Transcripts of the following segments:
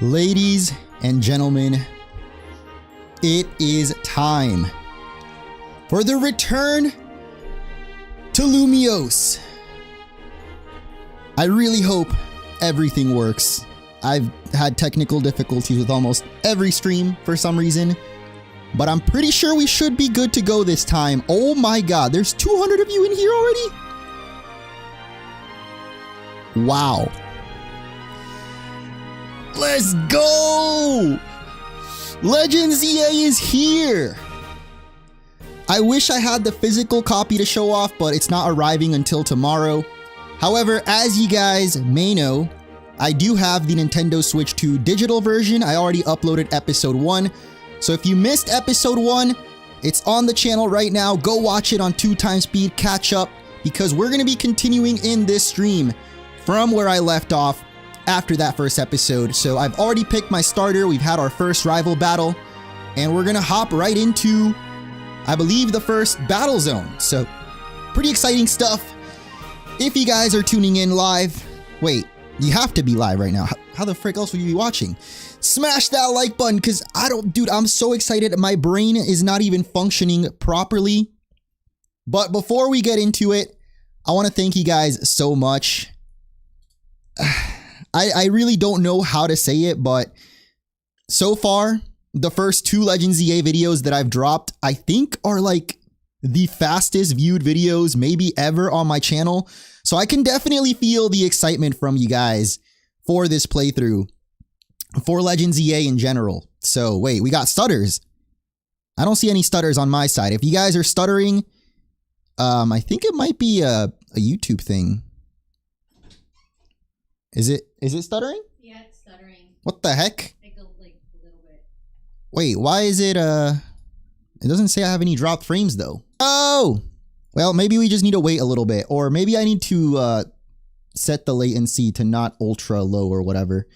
Ladies and gentlemen, it is time for the return to Lumiose. I really hope everything works. I've had technical difficulties with almost every stream for some reason, but I'm pretty sure we should be good to go this time. Oh my god, there's 200 of you in here already? Wow. Let's go! Legends Z-A is here! I wish I had the physical copy to show off, but it's not arriving until tomorrow. However, as you guys may know, I do have the Nintendo Switch 2 digital version. I already uploaded episode 1. So if you missed episode 1, it's on the channel right now. Go watch it on 2x speed, catch up, because we're going to be continuing in this stream from where I left off after that first episode. So I've already picked my starter. We've had our first rival battle, and we're going to hop right into, I believe, the first battle zone. So pretty exciting stuff. If you guys are tuning in live, wait, you have to be live right now. How the frick else would you be watching? Smash that like button, because dude, I'm so excited. My brain is not even functioning properly. But before we get into it, I want to thank you guys so much. I really don't know how to say it, but so far, the first 2 Legends Z-A videos that I've dropped, I think are like the fastest viewed videos maybe ever on my channel. So I can definitely feel the excitement from you guys for this playthrough, for Legends Z-A in general. So wait, we got stutters. I don't see any stutters on my side. If you guys are stuttering, I think it might be a YouTube thing. Is it stuttering? Yeah, it's stuttering. What the heck? Like a little bit. Wait, why is it it doesn't say I have any dropped frames though. Oh! Well, maybe we just need to wait a little bit, or maybe I need to set the latency to not ultra low or whatever.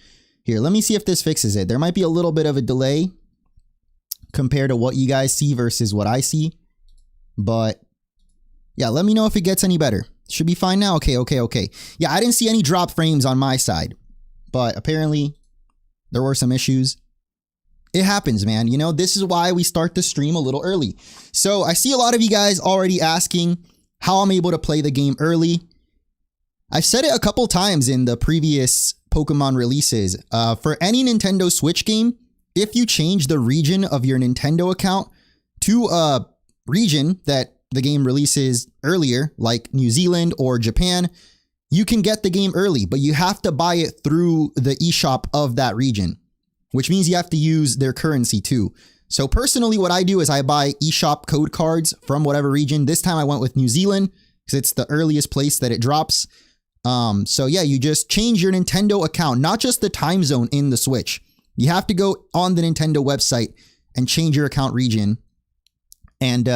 Here, let me see if this fixes it. There might be a little bit of a delay compared to what you guys see versus what I see. But yeah, let me know if it gets any better. Should be fine now. Okay. Yeah, I didn't see any drop frames on my side, but apparently there were some issues. It happens, man. You know, this is why we start the stream a little early. So I see a lot of you guys already asking how I'm able to play the game early. I've said it a couple times in the previous Pokemon releases. For any Nintendo Switch game, if you change the region of your Nintendo account to a region that the game releases earlier, like New Zealand or Japan, you can get the game early, but you have to buy it through the eShop of that region, which means you have to use their currency too. So personally, what I do is I buy eShop code cards from whatever region. This time I went with New Zealand because it's the earliest place that it drops. So yeah, you just change your Nintendo account, not just the time zone in the Switch. You have to go on the Nintendo website and change your account region. And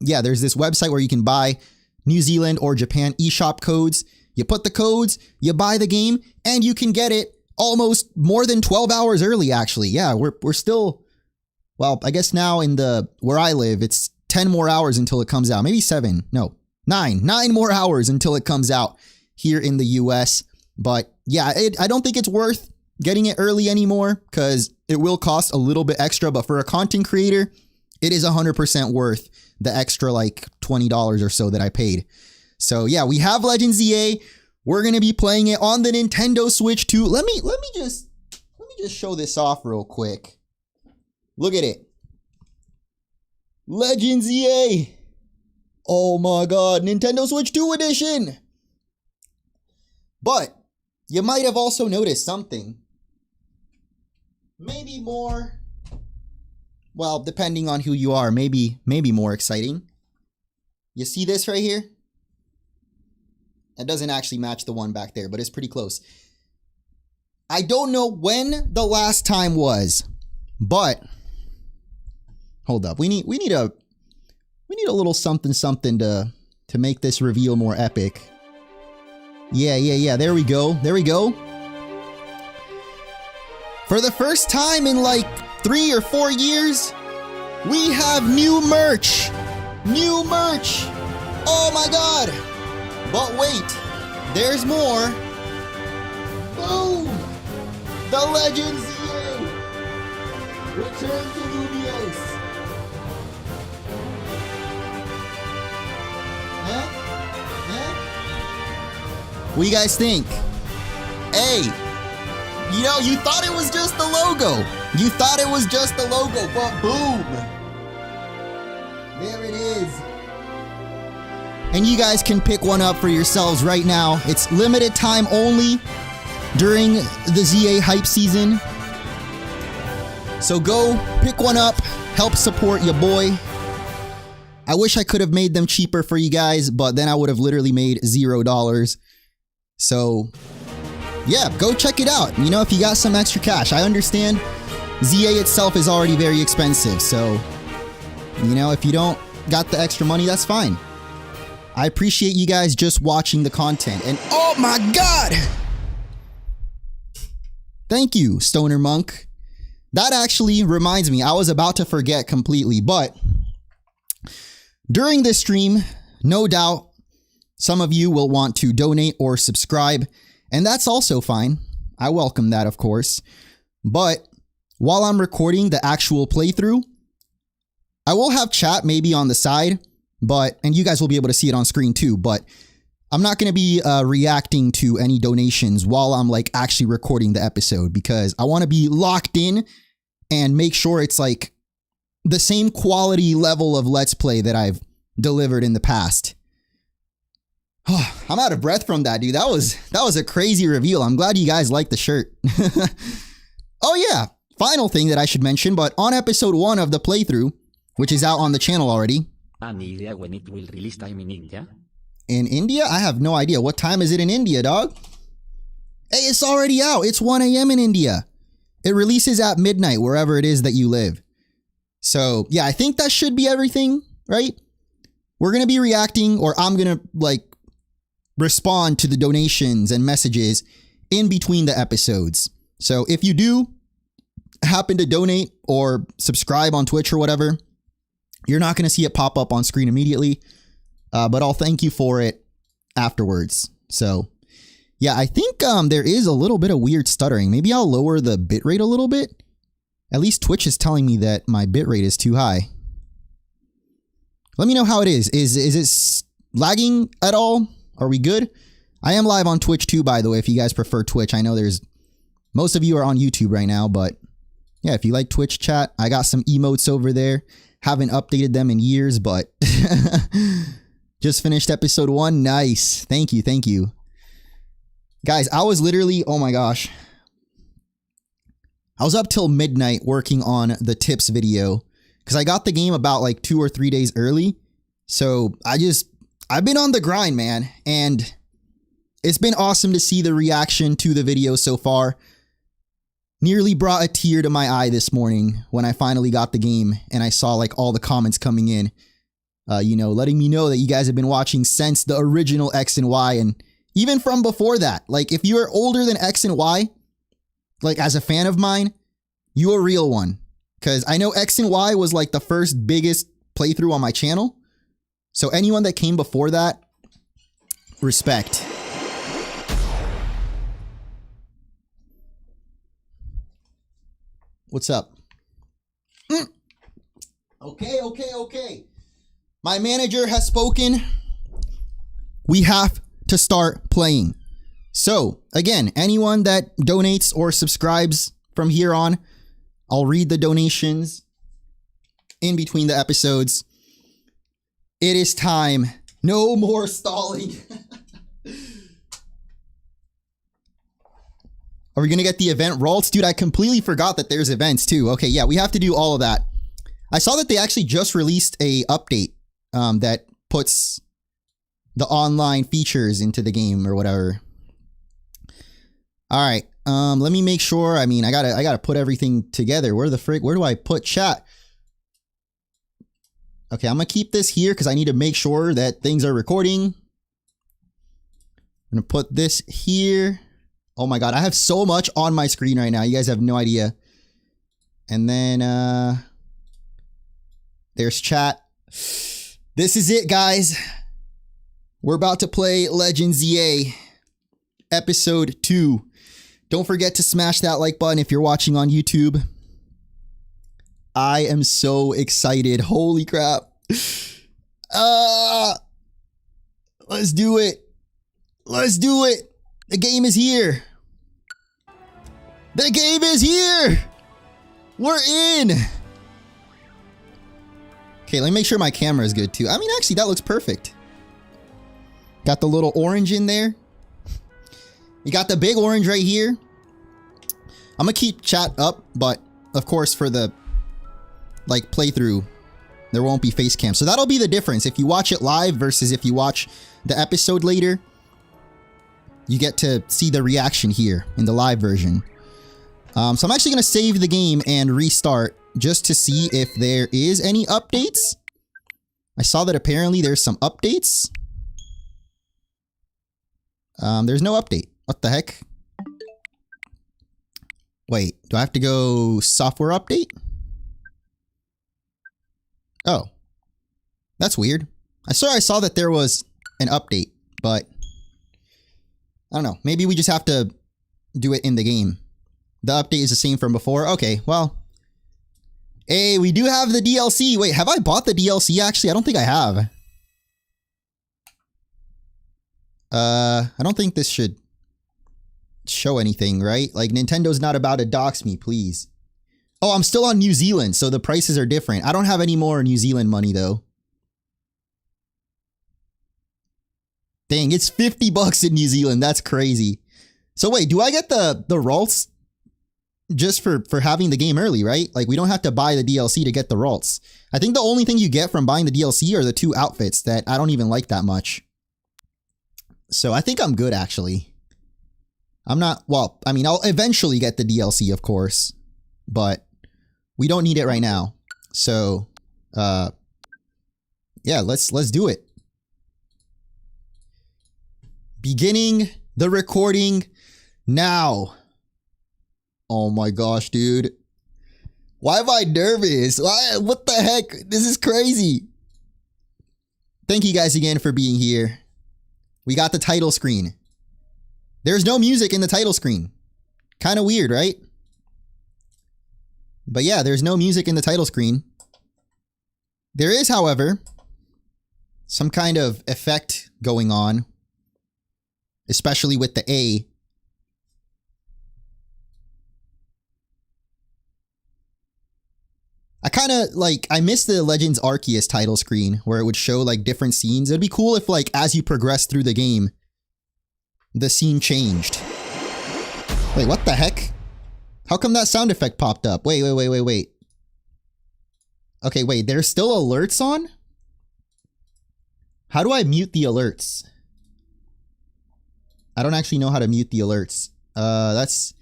yeah, there's this website where you can buy New Zealand or Japan eShop codes. You put the codes, you buy the game, and you can get it almost more than 12 hours early, actually. Yeah, we're still, well, I guess now where I live, it's 10 more hours until it comes out. Maybe 7, no, 9 more hours until it comes out here in the US. But yeah, I don't think it's worth getting it early anymore because it will cost a little bit extra. But for a content creator, it is 100% worth the extra like $20 or so that I paid. So yeah, we have Legends Z-A. We're going to be playing it on the Nintendo Switch 2. Let me just show this off real quick. Look at it. Legends Z-A. Oh my god, Nintendo Switch 2 edition. But you might have also noticed something. Maybe more, well, depending on who you are, maybe more exciting. You see this right here? It doesn't actually match the one back there, but it's pretty close. I don't know when the last time was, but hold up. We need a little something to make this reveal more epic. Yeah. There we go. For the first time in like 3 or 4 years, we have new merch. Oh my god. But wait, there's more. Boom. The Legends Z-A. Return to Lumiose. What do you guys think? Hey, you know, you thought it was just the logo. You thought it was just the logo, but boom. There it is. And you guys can pick one up for yourselves right now. It's limited time only during the ZA hype season. So go pick one up, help support your boy. I wish I could have made them cheaper for you guys, but then I would have literally made $0. So yeah, go check it out. You know, if you got some extra cash, I understand ZA itself is already very expensive. So, you know, if you don't got the extra money, that's fine. I appreciate you guys just watching the content. And oh my God! Thank you, Stoner Monk. That actually reminds me, I was about to forget completely, but during this stream, no doubt, some of you will want to donate or subscribe, and that's also fine. I welcome that, of course. But while I'm recording the actual playthrough, I will have chat maybe on the side, and you guys will be able to see it on screen too, but I'm not going to be reacting to any donations while I'm like actually recording the episode, because I want to be locked in and make sure it's like the same quality level of Let's Play that I've delivered in the past. I'm out of breath from that, dude. That was a crazy reveal. I'm glad you guys liked the shirt. Oh yeah, final thing that I should mention, but on episode 1 of the playthrough, which is out on the channel already. Any idea when it will release time in India? In India? I have no idea. What time is it in India, dog? Hey, it's already out. It's 1 a.m. in India. It releases at midnight wherever it is that you live. So yeah, I think that should be everything, right? We're going to be reacting, or I'm going to like respond to the donations and messages in between the episodes. So if you do happen to donate or subscribe on Twitch or whatever, you're not going to see it pop up on screen immediately, but I'll thank you for it afterwards. So yeah, I think there is a little bit of weird stuttering. Maybe I'll lower the bitrate a little bit. At least Twitch is telling me that my bitrate is too high. Let me know how it is. Is it lagging at all? Are we good? I am live on Twitch too, by the way, if you guys prefer Twitch. I know most of you are on YouTube right now, but yeah, if you like Twitch chat, I got some emotes over there. Haven't updated them in years, but just finished episode 1. Nice. Thank you. Thank you. Guys, I was literally, oh my gosh. I was up till midnight working on the tips video because I got the game about like 2 or 3 days early. So I've been on the grind, man. And it's been awesome to see the reaction to the video so far. Nearly brought a tear to my eye this morning when I finally got the game and I saw like all the comments coming in, you know, letting me know that you guys have been watching since the original X and Y, and even from before that. Like if you're older than X and Y, like as a fan of mine, you a real one. Because I know X and Y was like the first biggest playthrough on my channel. So anyone that came before that, respect. What's up? Okay. My manager has spoken. We have to start playing. So, again, anyone that donates or subscribes from here on, I'll read the donations in between the episodes. It is time. No more stalling. Are we going to get the event rolls? Dude, I completely forgot that there's events too. Okay, yeah, we have to do all of that. I saw that they actually just released a update that puts the online features into the game or whatever. All right, let me make sure. I mean, I gotta put everything together. Where do I put chat? Okay, I'm gonna keep this here because I need to make sure that things are recording. I'm gonna put this here. Oh my God, I have so much on my screen right now. You guys have no idea. And then there's chat. This is it, guys. We're about to play Legends Z-A episode 2. Don't forget to smash that like button if you're watching on YouTube. I am so excited. Holy crap. Let's do it. Let's do it. The game is here. The game is here. We're in. Okay, let me make sure my camera is good too. I mean, actually, that looks perfect. Got the little orange in there. You got the big orange right here. I'm gonna keep chat up, but of course for the like playthrough, there won't be face cam. So that'll be the difference. If you watch it live versus if you watch the episode later, you get to see the reaction here in the live version. So I'm actually gonna save the game and restart just to see if there is any updates. I saw that apparently there's some updates. There's no update. What the heck? Wait, do I have to go software update? Oh, that's weird. I saw that there was an update, but I don't know. Maybe we just have to do it in the game. The update is the same from before. Okay, well. Hey, we do have the DLC. Wait, have I bought the DLC actually? I don't think I have. I don't think this should show anything, right? Like, Nintendo's not about to dox me, please. Oh, I'm still on New Zealand, so the prices are different. I don't have any more New Zealand money, though. Dang, it's 50 bucks in New Zealand. That's crazy. So wait, do I get the Ralts just for having the game early, right? Like, we don't have to buy the DLC to get the Ralts. I think the only thing you get from buying the DLC are the 2 outfits that I don't even like that much. So I think I'm good, actually. I'm not, well, I mean, I'll eventually get the DLC, of course, but we don't need it right now. So, yeah, let's do it. Beginning the recording now. Oh my gosh, dude. Why am I nervous? What the heck? This is crazy. Thank you guys again for being here. We got the title screen. There's no music in the title screen. Kind of weird, right? But yeah, there's no music in the title screen. There is, however, some kind of effect going on, especially with the A. I kind of like, I miss the Legends Arceus title screen where it would show like different scenes. It'd be cool if like as you progress through the game, the scene changed. Wait, what the heck? How come that sound effect popped up? Wait. Okay, wait, there's still alerts on? How do I mute the alerts? I don't actually know how to mute the alerts. That's...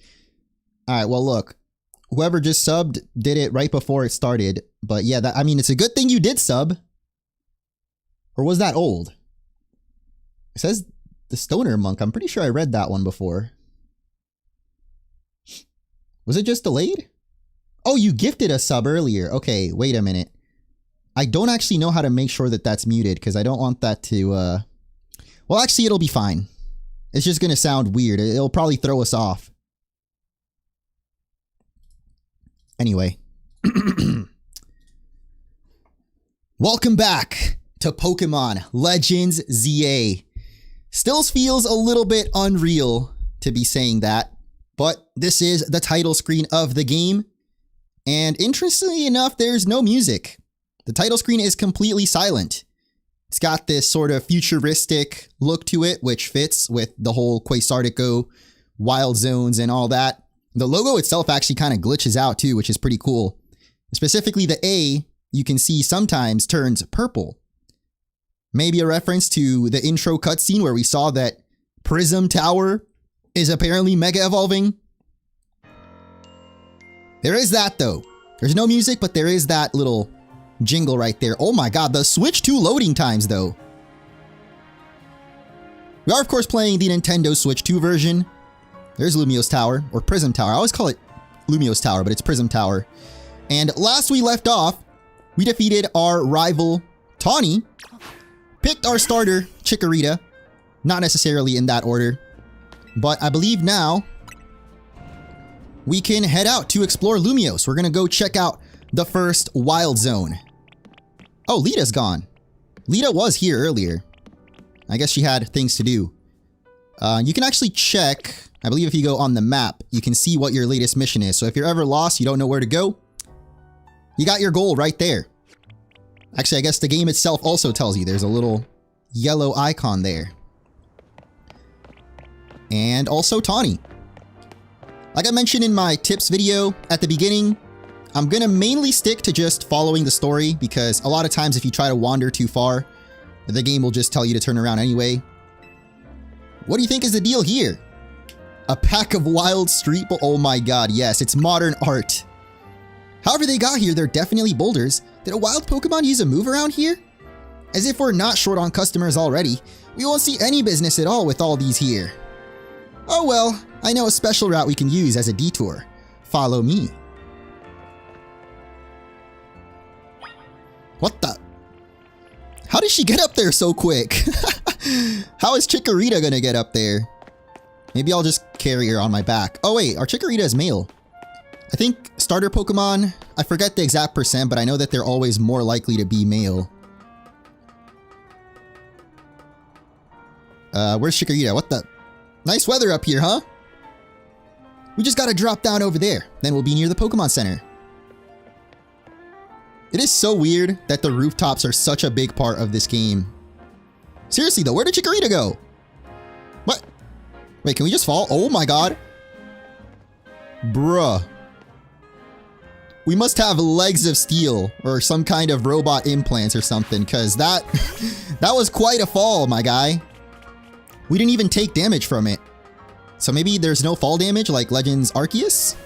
Alright, well look. Whoever just subbed did it right before it started. But yeah, I mean, it's a good thing you did sub. Or was that old? It says the Stoner Monk. I'm pretty sure I read that one before. Was it just delayed? Oh, you gifted a sub earlier. Okay, wait a minute. I don't actually know how to make sure that that's muted because I don't want that to... Well, actually, it'll be fine. It's just going to sound weird. It'll probably throw us off. Anyway. Welcome back to Pokémon Legends Z-A. Still feels a little bit unreal to be saying that, but this is the title screen of the game. And interestingly enough, there's no music. The title screen is completely silent. It's got this sort of futuristic look to it, which fits with the whole Quasartico wild zones and all that. The logo itself actually kind of glitches out too, which is pretty cool. Specifically the A, you can see sometimes turns purple. Maybe a reference to the intro cutscene where we saw that Prism Tower is apparently mega evolving. There is that though. There's no music, but there is that little jingle right there. Oh my god, the Switch 2 loading times though. We are of course playing the Nintendo Switch 2 version. There's Lumiose Tower, or Prism Tower. I always call it Lumiose Tower, but it's Prism Tower. And last we left off, we defeated our rival, Tawny, picked our starter, Chikorita, not necessarily in that order, but I believe now we can head out to explore Lumiose. We're gonna go check out the first wild zone. Oh, Lita's gone. Lita was here earlier. I guess she had things to do. You can actually check, I believe if you go on the map, you can see what your latest mission is. So if you're ever lost, you don't know where to go, you got your goal right there. Actually, I guess the game itself also tells you there's a little yellow icon there. And also Tawny. Like I mentioned in my tips video at the beginning, I'm gonna mainly stick to just following the story because a lot of times if you try to wander too far, the game will just tell you to turn around anyway. What do you think is the deal here? A pack of wild street oh my god, yes, it's modern art. However they got here, they're definitely boulders. Did a wild Pokemon use a move around here? As if we're not short on customers already, we won't see any business at all with all these here. Oh well, I know a special route we can use as a detour. Follow me. What the? How did she get up there so quick? How is Chikorita gonna get up there? Maybe I'll just carry her on my back. Oh wait, our Chikorita is male. I think starter Pokemon, I forget the exact percent, but I know that they're always more likely to be male. Where's Chikorita? What the? Nice weather up here, huh? We just gotta drop down over there. Then we'll be near the Pokemon Center. It is so weird that the rooftops are such a big part of this game. Seriously though, where did Chikorita go? What? Wait, can we just fall? Oh my god. Bruh. We must have legs of steel or some kind of robot implants or something, because that was quite a fall, my guy. We didn't even take damage from it. So maybe there's no fall damage like Legends Arceus?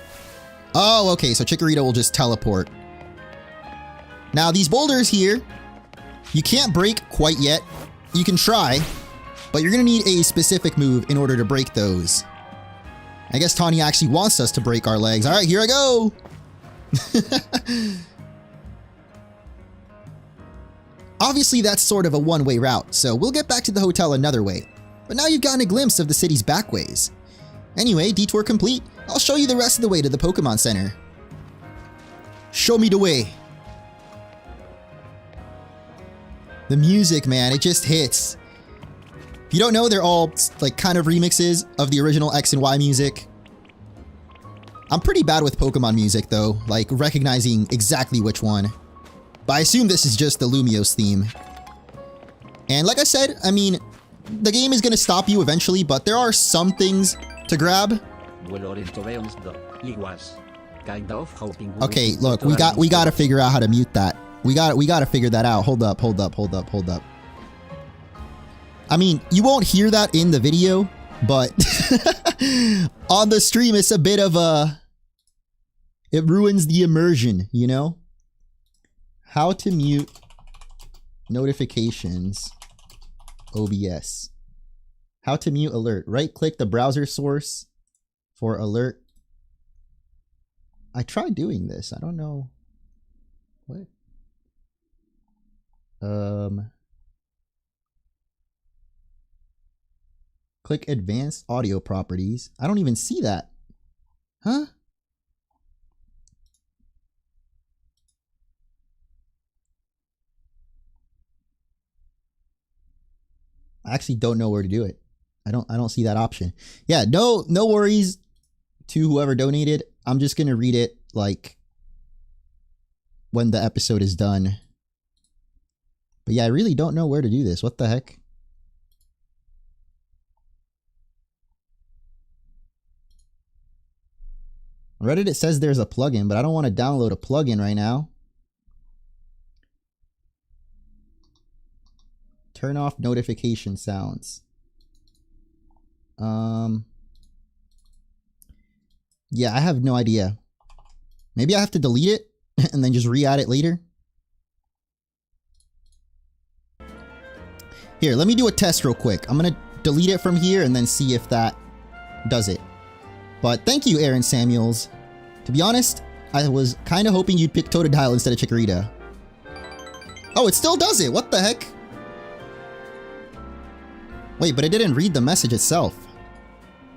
Oh, okay, so Chikorita will just teleport. Now these boulders here, you can't break quite yet. You can try, but you're gonna need a specific move in order to break those. I guess Tawny actually wants us to break our legs. All right, here I go. Obviously that's sort of a one-way route, so we'll get back to the hotel another way. But now you've gotten a glimpse of the city's back ways. Anyway, detour complete. I'll show you the rest of the way to the Pokemon Center. Show me the way. The music, man, it just hits. If you don't know, they're all like kind of remixes of the original X and Y music. I'm pretty bad with Pokemon music though, like recognizing exactly which one. But I assume this is just the Lumiose theme. And like I said, I mean, the game is gonna stop you eventually, but there are some things to grab. Okay, look, we gotta figure out how to mute that. We gotta figure that out. Hold up. I mean, you won't hear that in the video, but on the stream, it's a bit of a... It ruins the immersion, you know? How to mute notifications, OBS. How to mute alert. Right-click the browser source for alert. I tried doing this. I don't know. What? Click advanced audio properties. I don't even see that. Huh? I actually don't know where to do it. I don't see that option. Yeah, no worries to whoever donated. I'm just gonna read it like when the episode is done. But yeah, I really don't know where to do this. What the heck? On Reddit it says there's a plugin, but I don't want to download a plugin right now. Turn off notification sounds. Yeah, I have no idea. Maybe I have to delete it and then just re-add it later. Here, let me do a test real quick. I'm gonna delete it from here and then see if that does it. But thank you, Aaron Samuels. To be honest, I was kind of hoping you'd pick Totodile instead of Chikorita. Oh, it still does it! What the heck? Wait, but it didn't read the message itself.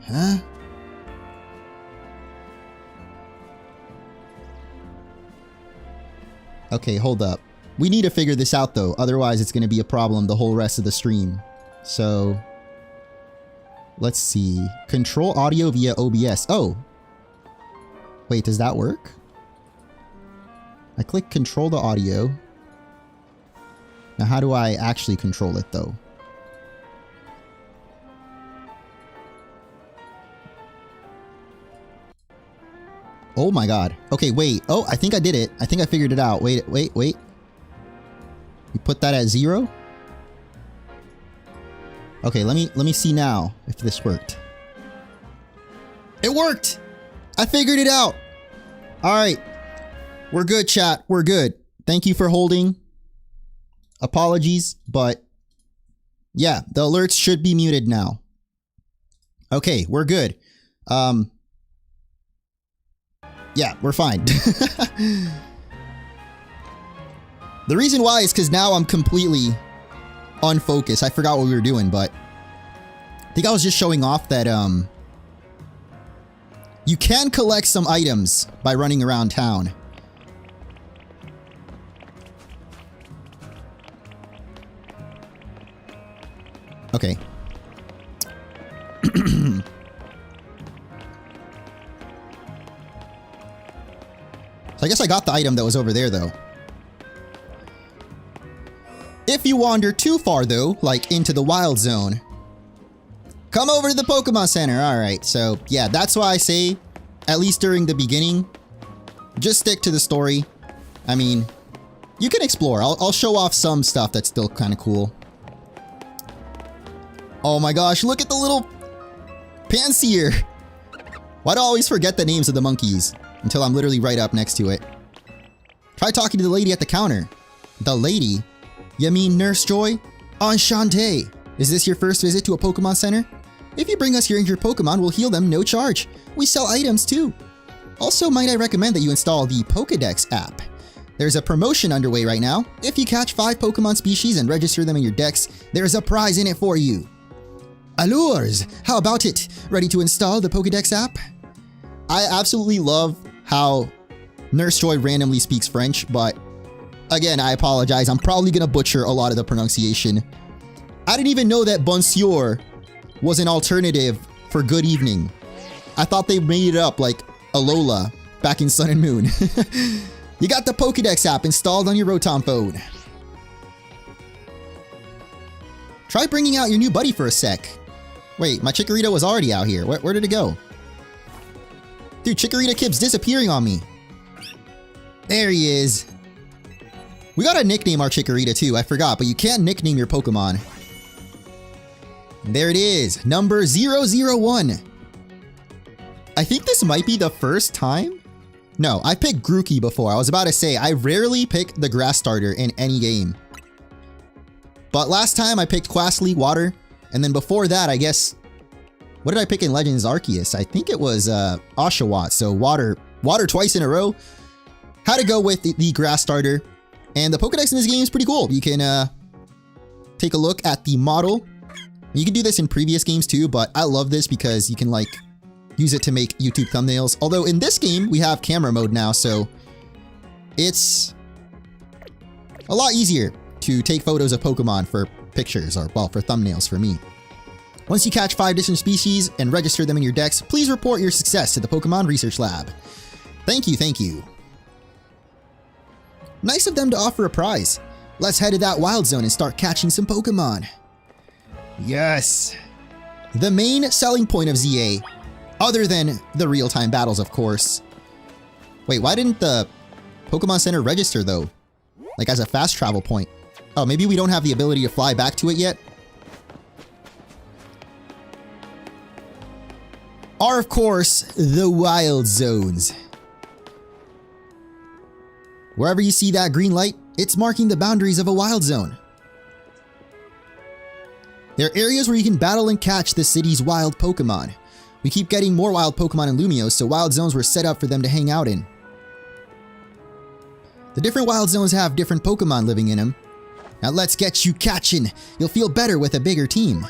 Huh? Okay, hold up. We need to figure this out though, otherwise it's going to be a problem the whole rest of the stream. So, let's see. Control audio via OBS. Oh. Wait, does that work? I click control the audio. Now how do I actually control it though? Oh my god. Okay, wait. Oh, I think I did it. I think I figured it out. Wait. We put that at 0? Okay, let me see now if this worked. It worked! I figured it out! Alright. We're good, chat. We're good. Thank you for holding. Apologies, but yeah, the alerts should be muted now. Okay, we're good. Yeah, we're fine. The reason why is because now I'm completely unfocused. I forgot what we were doing, but I think I was just showing off that you can collect some items by running around town. Okay. So I guess I got the item that was over there though. If you wander too far though, like into the wild zone, come over to the Pokemon Center. Alright, so yeah, that's why I say, at least during the beginning, just stick to the story. I mean, you can explore. I'll show off some stuff that's still kind of cool. Oh my gosh, look at the little Panseer. Why do I always forget the names of the monkeys? Until I'm literally right up next to it. Try talking to the lady at the counter. The lady? You mean Nurse Joy? Enchanté! Is this your first visit to a Pokemon Center? If you bring us your injured Pokemon, we'll heal them no charge. We sell items too. Also, might I recommend that you install the Pokédex app. There's a promotion underway right now. If you catch 5 Pokemon species and register them in your dex, there's a prize in it for you. Allures! How about it? Ready to install the Pokédex app? I absolutely love how Nurse Joy randomly speaks French, but again, I apologize. I'm probably gonna butcher a lot of the pronunciation. I didn't even know that bonjour was an alternative for good evening. I thought they made it up like Alola back in Sun and Moon. You got the Pokédex app installed on your Rotom phone. Try bringing out your new buddy for a sec. Wait, my Chikorita was already out here. Where did it go? Dude, Chikorita keeps disappearing on me. There he is. We gotta nickname our Chikorita too, I forgot, but you can nickname your Pokemon. There it is, number 001. I think this might be the first time? No, I picked Grookey before. I was about to say, I rarely pick the grass starter in any game. But last time I picked Quastly, Water, and then before that, I guess... What did I pick in Legends Arceus? I think it was Oshawott, so Water twice in a row. Had to go with the grass starter. And the Pokédex in this game is pretty cool. You can take a look at the model. You can do this in previous games too, but I love this because you can like use it to make YouTube thumbnails. Although in this game, we have camera mode now, so it's a lot easier to take photos of Pokemon for pictures or, well, for thumbnails for me. Once you catch 5 different species and register them in your dex, please report your success to the Pokemon Research Lab. Thank you, thank you. Nice of them to offer a prize. Let's head to that wild zone and start catching some Pokemon. Yes! The main selling point of Z-A, other than the real-time battles, of course. Wait, why didn't the Pokemon Center register, though? Like, as a fast travel point. Oh, maybe we don't have the ability to fly back to it yet? Are, of course, the wild zones. Wherever you see that green light, it's marking the boundaries of a wild zone. There are areas where you can battle and catch the city's wild Pokemon. We keep getting more wild Pokemon in Lumiose, so wild zones were set up for them to hang out in. The different wild zones have different Pokemon living in them. Now let's get you catching. You'll feel better with a bigger team.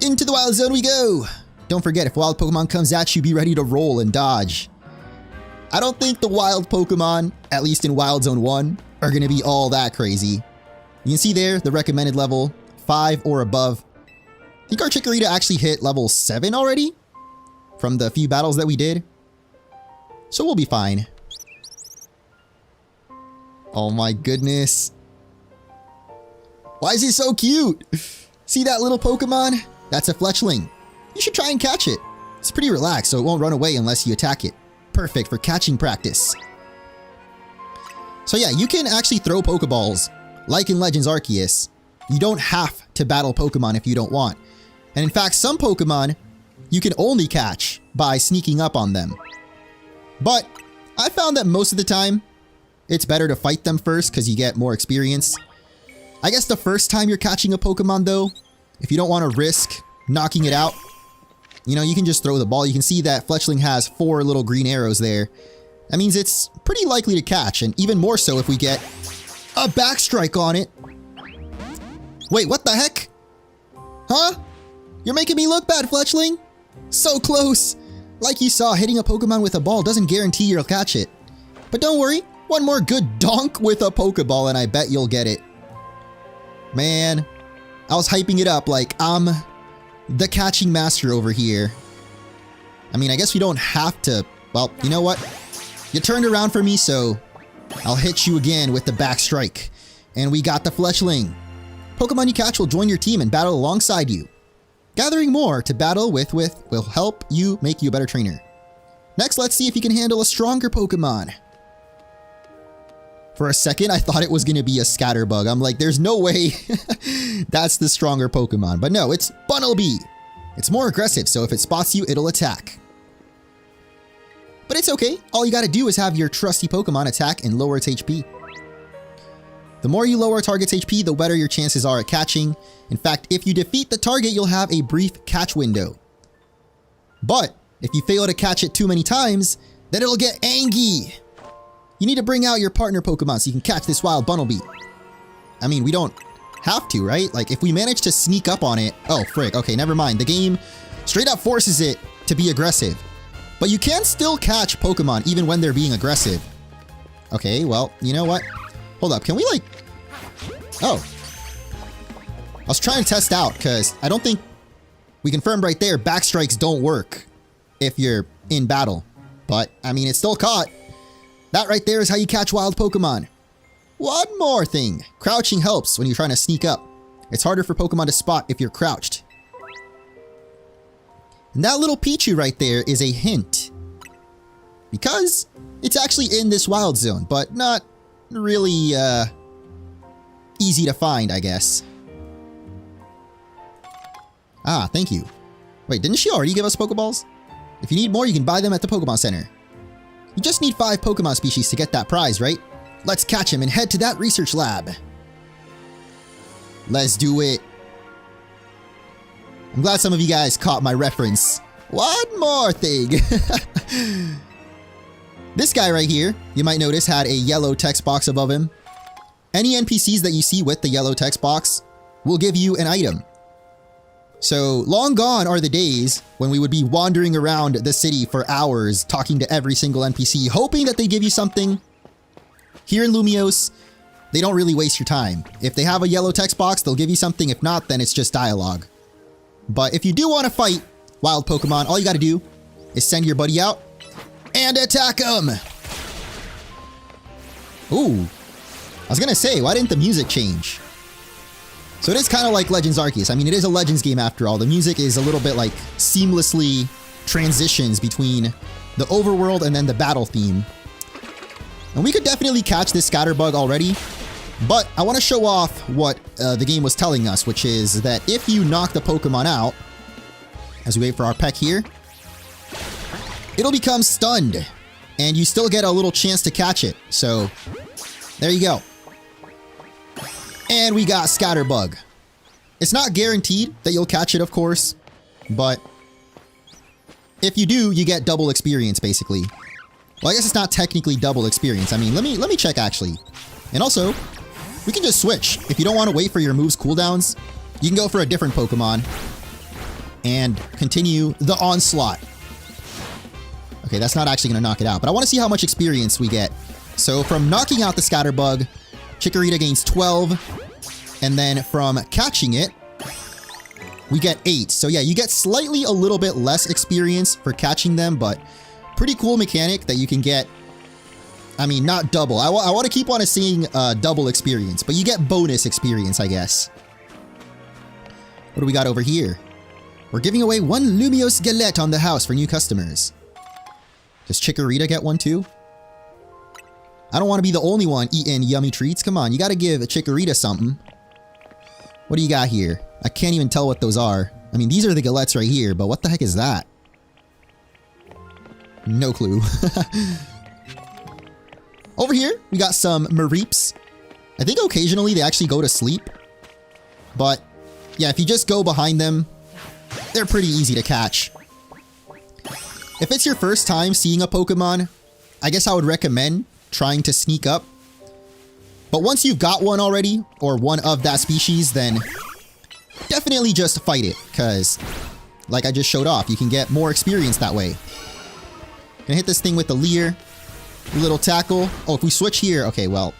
Into the wild zone we go! Don't forget, if wild Pokemon comes at you, be ready to roll and dodge. I don't think the wild Pokemon, at least in Wild Zone 1, are going to be all that crazy. You can see there the recommended level, 5 or above. I think our Chikorita actually hit level 7 already from the few battles that we did. So we'll be fine. Oh my goodness. Why is he so cute? See that little Pokemon? That's a Fletchling. You should try and catch it. It's pretty relaxed, so it won't run away unless you attack it. Perfect for catching practice. So yeah, you can actually throw Pokeballs, like in Legends Arceus. You don't have to battle Pokemon if you don't want. And in fact, some Pokemon you can only catch by sneaking up on them. But I found that most of the time, it's better to fight them first because you get more experience. I guess the first time you're catching a Pokemon though, if you don't want to risk knocking it out, you know, you can just throw the ball. You can see that Fletchling has 4 little green arrows there. That means it's pretty likely to catch, and even more so if we get a backstrike on it. Wait, what the heck? Huh? You're making me look bad, Fletchling. So close. Like you saw, hitting a Pokemon with a ball doesn't guarantee you'll catch it. But don't worry, one more good donk with a Pokeball and I bet you'll get it. Man, I was hyping it up like I'm the catching master over here. I mean, I guess we don't have to. Well, you know what? You turned around for me, so I'll hit you again with the back strike. And we got the Fletchling. Pokemon you catch will join your team and battle alongside you. Gathering more to battle with will help you make you a better trainer. Next, let's see if you can handle a stronger Pokemon. For a second, I thought it was going to be a Scatterbug. I'm like, there's no way that's the stronger Pokemon. But no, it's Bunnelby. It's more aggressive, so if it spots you, it'll attack. But it's okay. All you got to do is have your trusty Pokemon attack and lower its HP. The more you lower a target's HP, the better your chances are at catching. In fact, if you defeat the target, you'll have a brief catch window. But if you fail to catch it too many times, then it'll get angry. You need to bring out your partner Pokemon so you can catch this wild Bunnelby. I mean, we don't have to, right? Like, if we manage to sneak up on it... Oh, frick. Okay, never mind. The game straight up forces it to be aggressive. But you can still catch Pokemon even when they're being aggressive. Okay, well, you know what? Hold up. Can we, like... Oh. I was trying to test out, because I don't think... We confirmed right there, backstrikes don't work if you're in battle. But, I mean, it's still caught. That right there is how you catch wild Pokemon. One more thing. Crouching helps when you're trying to sneak up. It's harder for Pokemon to spot if you're crouched. And that little Pichu right there is a hint. Because it's actually in this wild zone, but not really easy to find, I guess. Ah, thank you. Wait, didn't she already give us Pokeballs? If you need more, you can buy them at the Pokemon Center. You just need 5 Pokemon species to get that prize, right? Let's catch him and head to that research lab. Let's do it. I'm glad some of you guys caught my reference. One more thing. This guy right here, you might notice, had a yellow text box above him. Any NPCs that you see with the yellow text box will give you an item. So long gone are the days when we would be wandering around the city for hours talking to every single NPC, hoping that they give you something. Here in Lumiose, they don't really waste your time. If they have a yellow text box, they'll give you something. If not, then it's just dialogue. But if you do want to fight wild Pokemon, all you got to do is send your buddy out and attack him. Ooh. I was going to say, why didn't the music change? So it is kind of like Legends Arceus. I mean, it is a Legends game after all. The music is a little bit like seamlessly transitions between the overworld and then the battle theme. And we could definitely catch this Scatterbug already, but I want to show off what the game was telling us, which is that if you knock the Pokemon out, as we wait for our peck here, it'll become stunned, and you still get a little chance to catch it. So, there you go. And we got Scatterbug. It's not guaranteed that you'll catch it, of course, but if you do, you get double experience, basically. Well, I guess it's not technically double experience. I mean, let me check, actually. And also, we can just switch. If you don't want to wait for your moves cooldowns, you can go for a different Pokemon and continue the onslaught. Okay, that's not actually going to knock it out, but I want to see how much experience we get. So from knocking out the Scatterbug, Chikorita gains 12, and then from catching it, we get 8. So yeah, you get slightly a little bit less experience for catching them, but pretty cool mechanic that you can get. I mean, not double. I want to keep on seeing double experience, but you get bonus experience, I guess. What do we got over here? We're giving away 1 Lumiose Galette on the house for new customers. Does Chikorita get one too? I don't want to be the only one eating yummy treats. Come on, you got to give a Chikorita something. What do you got here? I can't even tell what those are. I mean, these are the Galettes right here, but what the heck is that? No clue. Over here, we got some Mareeps. I think occasionally they actually go to sleep. But yeah, if you just go behind them, they're pretty easy to catch. If it's your first time seeing a Pokemon, I guess I would recommend trying to sneak up. But once you've got one already, or one of that species, then definitely just fight it, because like I just showed off, you can get more experience that way. Gonna hit this thing with the Leer. Little tackle. Oh, if we switch here, okay, well,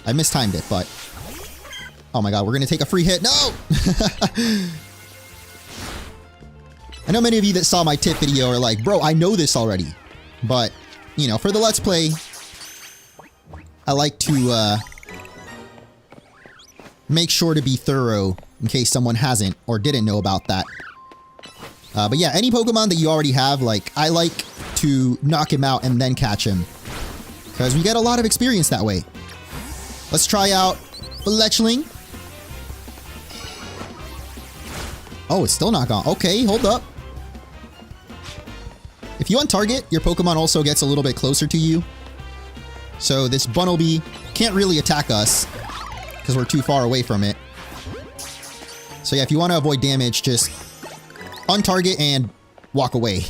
I mistimed it, but oh my god, we're gonna take a free hit. No! I know many of you that saw my tip video are like, bro, I know this already. But, you know, for the Let's Play, I like to make sure to be thorough in case someone hasn't or didn't know about that. But yeah, any Pokemon that you already have, like, I like to knock him out and then catch him, because we get a lot of experience that way. Let's try out Fletchling. Oh, it's still not gone. Okay, hold up. If you untarget, your Pokemon also gets a little bit closer to you. So this Bunnelby can't really attack us because we're too far away from it. So yeah, if you want to avoid damage, just untarget and walk away.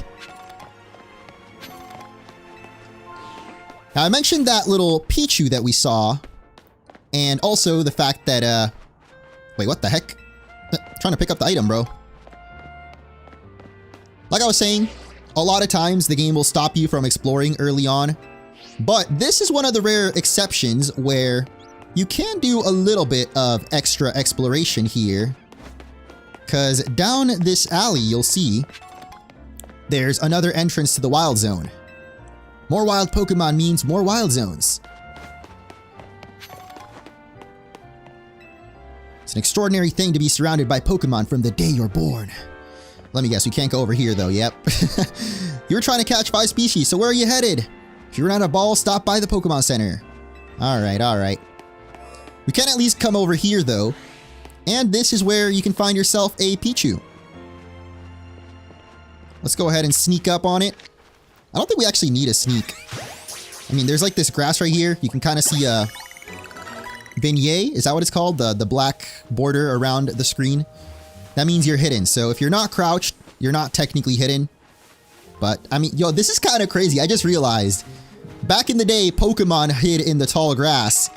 Now, I mentioned that little Pichu that we saw, and also the fact that, wait, what the heck? Trying to pick up the item, bro. Like I was saying, a lot of times the game will stop you from exploring early on, but this is one of the rare exceptions where you can do a little bit of extra exploration here, because down this alley, you'll see there's another entrance to the Wild Zone. More wild Pokemon means more wild zones. It's an extraordinary thing to be surrounded by Pokemon from the day you're born. Let me guess, we can't go over here though, yep. You were trying to catch 5 species, so where are you headed? If you run out of balls, stop by the Pokemon Center. Alright, alright. We can at least come over here though. And this is where you can find yourself a Pichu. Let's go ahead and sneak up on it. I don't think we actually need a sneak. I mean, there's like this grass right here. You can kind of see a vignette. Is that what it's called? The black border around the screen. That means you're hidden. So if you're not crouched, you're not technically hidden. But I mean, yo, this is kind of crazy. I just realized back in the day, Pokemon hid in the tall grass.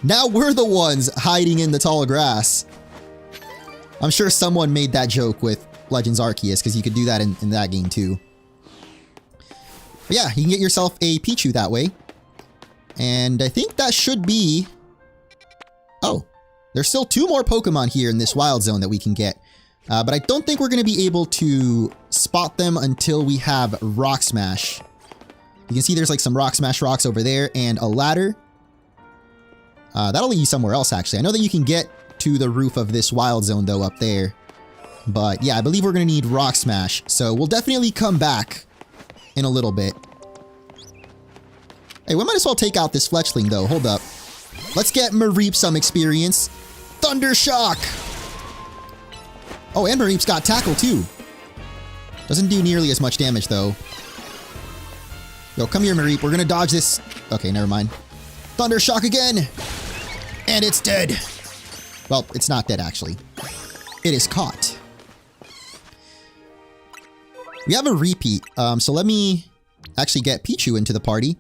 Now we're the ones hiding in the tall grass. I'm sure someone made that joke with Legends Arceus, because you could do that in that game too. But yeah, you can get yourself a Pichu that way. And I think that should be... Oh, there's still 2 more Pokemon here in this Wild Zone that we can get. But I don't think we're going to be able to spot them until we have Rock Smash. You can see there's like some Rock Smash rocks over there and a ladder. That'll lead you somewhere else actually. I know that you can get to the roof of this Wild Zone though up there. But yeah, I believe we're going to need Rock Smash. So we'll definitely come back in a little bit. Hey, we might as well take out this Fletchling though. Hold up. Let's get Mareep some experience. Thunder Shock! Oh, and Mareep's got Tackle too. Doesn't do nearly as much damage though. Yo, come here Mareep. We're gonna dodge this. Okay, never mind. Thunder Shock again! And it's dead. Well, it's not dead actually. It is caught. We have a repeat, so let me actually get Pichu into the party.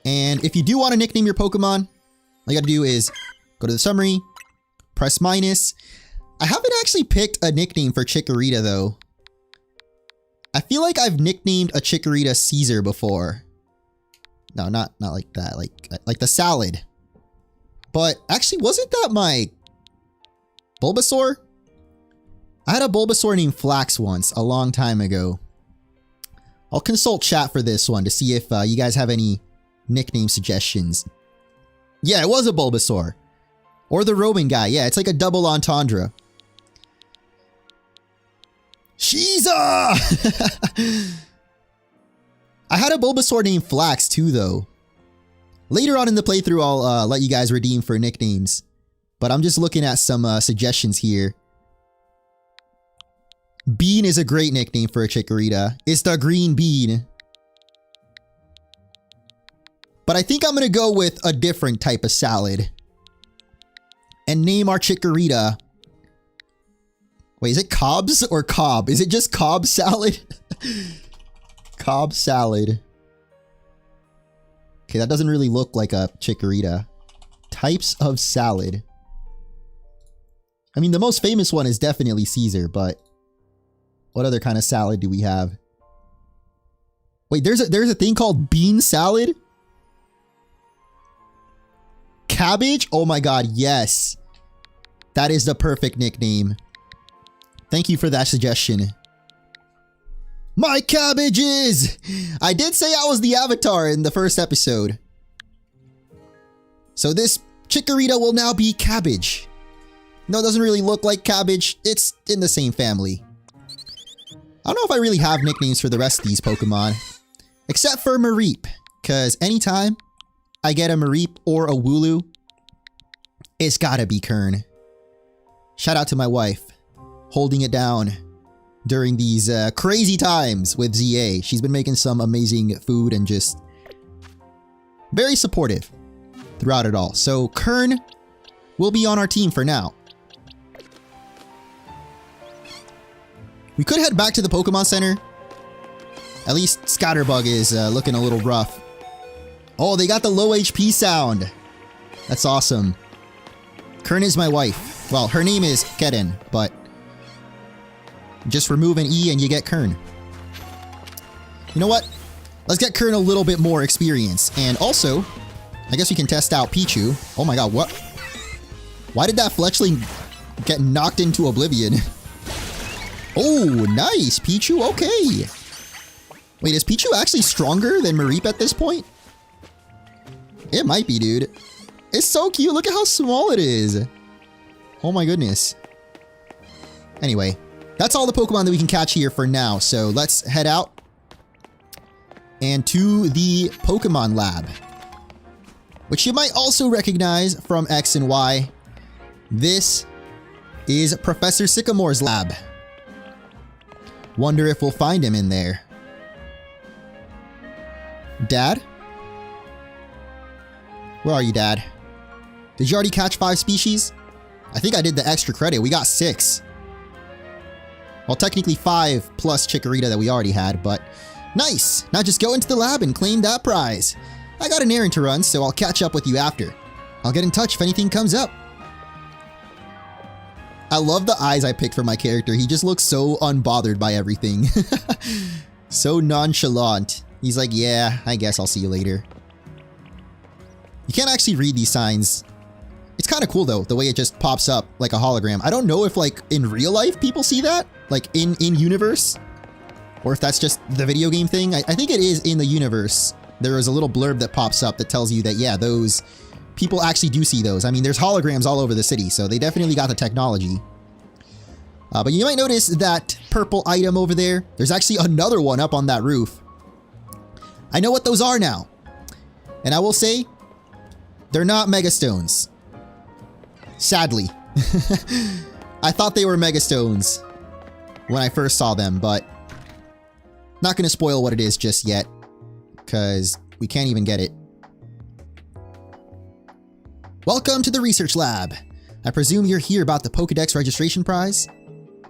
And if you do want to nickname your Pokemon, all you gotta do is go to the summary, press minus. I haven't actually picked a nickname for Chikorita though. I feel like I've nicknamed a Chikorita Caesar before. No, not like that. Like the salad. But actually, wasn't that my Bulbasaur? I had a Bulbasaur named Flax once, a long time ago. I'll consult chat for this one to see if you guys have any nickname suggestions. Yeah, it was a Bulbasaur. Or the Roman guy. Yeah, it's like a double entendre. Shiza! I had a Bulbasaur named Flax too, though. Later on in the playthrough, I'll let you guys redeem for nicknames. But I'm just looking at some suggestions here. Bean is a great nickname for a Chikorita. It's the green bean. But I think I'm going to go with a different type of salad. And name our Chikorita. Wait, is it Cobb's or Cobb? Is it just Cobb salad? Cobb salad. Okay, that doesn't really look like a Chikorita. Types of salad. I mean, the most famous one is definitely Caesar, but what other kind of salad do we have? Wait, there's a thing called bean salad? Cabbage? Oh my god, yes. That is the perfect nickname. Thank you for that suggestion. My cabbages! I did say I was the avatar in the first episode. So this Chikorita will now be Cabbage. No, it doesn't really look like cabbage. It's in the same family. I don't know if I really have nicknames for the rest of these Pokemon. Except for Mareep. Because anytime I get a Mareep or a Wooloo, it's gotta be Kern. Shout out to my wife. Holding it down during these crazy times with Z-A. She's been making some amazing food and just very supportive throughout it all. So Kern will be on our team for now. We could head back to the Pokemon Center. At least Scatterbug is looking a little rough. Oh, they got the low HP sound. That's awesome. Kern is my wife. Well, her name is Keren, but just remove an E and you get Kern. You know what? Let's get Kern a little bit more experience. And also, I guess we can test out Pichu. Oh my god, what? Why did that Fletchling get knocked into oblivion? Oh, nice, Pichu, okay. Wait, is Pichu actually stronger than Mareep at this point? It might be, dude. It's so cute, look at how small it is. Oh my goodness. Anyway, that's all the Pokemon that we can catch here for now, so let's head out and to the Pokemon Lab, which you might also recognize from X and Y. This is Professor Sycamore's lab. Wonder if we'll find him in there. Dad? Where are you, Dad? Did you already catch 5 species? I think I did the extra credit. We got 6. Well, technically 5 plus Chikorita that we already had, but nice! Now just go into the lab and claim that prize. I got an errand to run, so I'll catch up with you after. I'll get in touch if anything comes up. I love the eyes I picked for my character. He just looks so unbothered by everything. So nonchalant. He's like, yeah, I guess I'll see you later. You can't actually read these signs. It's kind of cool though, the way it just pops up like a hologram. I don't know if like in real life people see that, like in universe, or if that's just the video game thing. I think it is in the universe. There is a little blurb that pops up that tells you that, yeah, those people actually do see those. I mean, there's holograms all over the city, so they definitely got the technology. But you might notice that purple item over there. There's actually another one up on that roof. I know what those are now. And I will say, they're not Megastones. Sadly. I thought they were Megastones when I first saw them, but not going to spoil what it is just yet, because we can't even get it. Welcome to the research lab. I presume you're here about the Pokedex registration prize?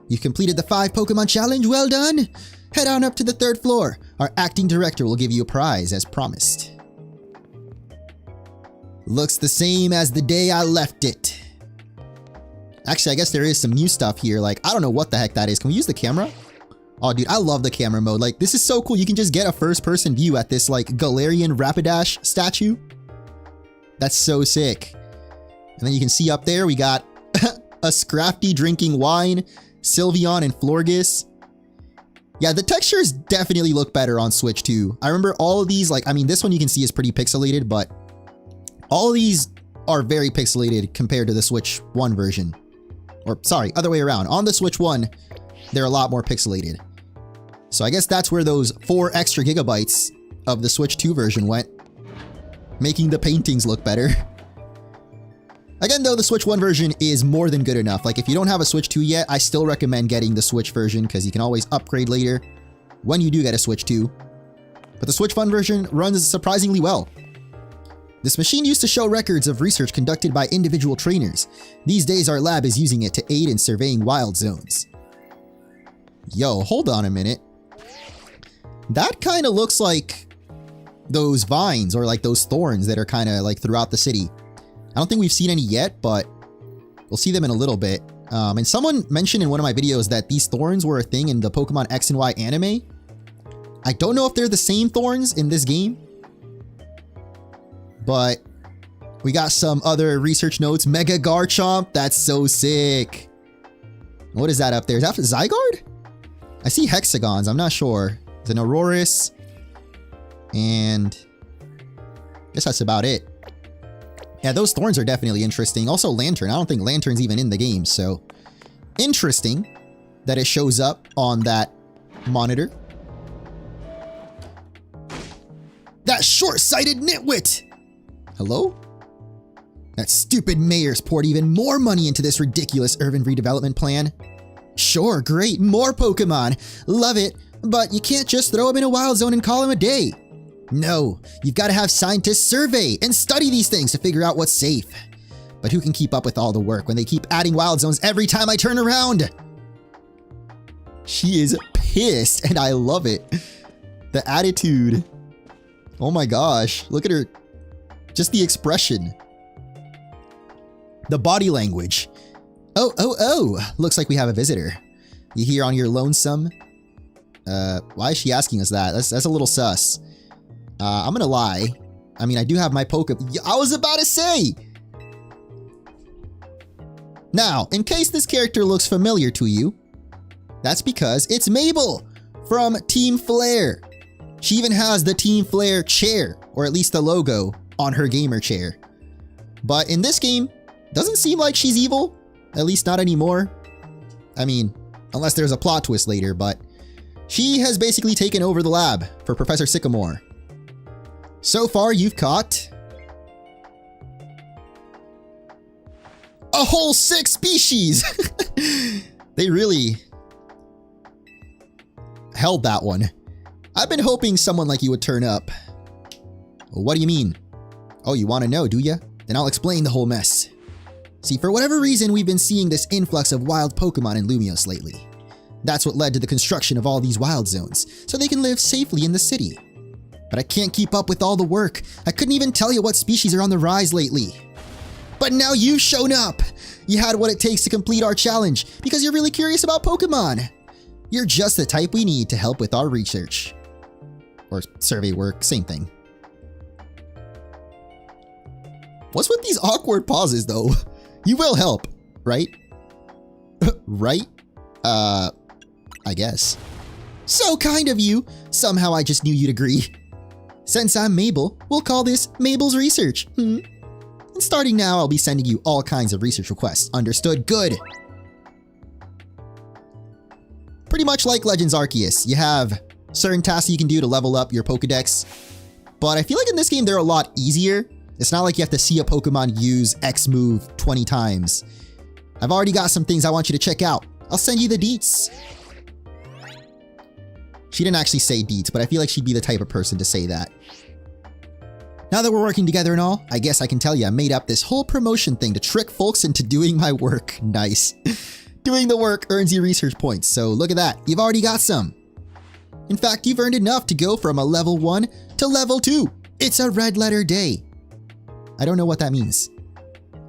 You completed the 5 Pokemon challenge, well done! Head on up to the 3rd floor. Our acting director will give you a prize as promised. Looks the same as the day I left it. Actually, I guess there is some new stuff here, like, I don't know what the heck that is. Can we use the camera? Oh, dude, I love the camera mode. Like, this is so cool. You can just get a first-person view at this, like, Galarian Rapidash statue. That's so sick. And then you can see up there, we got a Scrafty drinking wine, Sylveon and Florges. Yeah, the textures definitely look better on Switch 2. I remember all of these, like, I mean, this one you can see is pretty pixelated, but all of these are very pixelated compared to the Switch 1 version. Or, sorry, other way around. On the Switch 1, they're a lot more pixelated. So I guess that's where those 4 extra gigabytes of the Switch 2 version went, making the paintings look better. Again, though, the Switch 1 version is more than good enough. Like, if you don't have a Switch 2 yet, I still recommend getting the Switch version because you can always upgrade later when you do get a Switch 2. But the Switch 1 version runs surprisingly well. This machine used to show records of research conducted by individual trainers. These days, our lab is using it to aid in surveying wild zones. Yo, hold on a minute. That kind of looks like those vines or like those thorns that are kind of like throughout the city. I don't think we've seen any yet, but we'll see them in a little bit. And someone mentioned in one of my videos that these thorns were a thing in the Pokemon X and Y anime. I don't know if they're the same thorns in this game, but we got some other research notes. Mega Garchomp, that's so sick. What is that up there? Is that Zygarde? I see hexagons, I'm not sure. It's an Aurorus, and I guess that's about it. Yeah, those thorns are definitely interesting. Also Lantern, I don't think Lantern's even in the game, so interesting that it shows up on that monitor. That short-sighted nitwit! Hello? That stupid mayor's poured even more money into this ridiculous urban redevelopment plan. Sure, great, more Pokemon. Love it, but you can't just throw them in a wild zone and call them a day. No, you've got to have scientists survey and study these things to figure out what's safe. But who can keep up with all the work when they keep adding wild zones every time I turn around? She is pissed, and I love it. The attitude. Oh my gosh, look at her. Just the expression. The body language. Oh, looks like we have a visitor. You here on your lonesome? Why is she asking us that? That's a little sus. I'm gonna lie. I mean, I do have my I was about to say! Now, in case this character looks familiar to you, that's because it's Mabel from Team Flare. She even has the Team Flare chair, or at least the logo, on her gamer chair. But in this game, doesn't seem like she's evil, at least not anymore. I mean, unless there's a plot twist later, but she has basically taken over the lab for Professor Sycamore. So far, you've caught a whole 6 species. They really held that one. I've been hoping someone like you would turn up. What do you mean? Oh, you want to know, do ya? Then I'll explain the whole mess. See, for whatever reason, we've been seeing this influx of wild Pokemon in Lumiose lately. That's what led to the construction of all these wild zones, so they can live safely in the city. But I can't keep up with all the work. I couldn't even tell you what species are on the rise lately. But now you've shown up! You had what it takes to complete our challenge, because you're really curious about Pokemon. You're just the type we need to help with our research. Or survey work, same thing. What's with these awkward pauses, though? You will help, right? Right? I guess. So kind of you. Somehow I just knew you'd agree. Since I'm Mabel, we'll call this Mabel's Research. And starting now, I'll be sending you all kinds of research requests. Understood? Good. Pretty much like Legends Arceus, you have certain tasks you can do to level up your Pokedex. But I feel like in this game, they're a lot easier. It's not like you have to see a Pokemon use X move 20 times. I've already got some things I want you to check out. I'll send you the deets. She didn't actually say deets, but I feel like she'd be the type of person to say that. Now that we're working together and all, I guess I can tell you I made up this whole promotion thing to trick folks into doing my work. Nice. Doing the work earns you research points, so look at that. You've already got some. In fact, you've earned enough to go from a level 1 to level 2. It's a red letter day. I don't know what that means.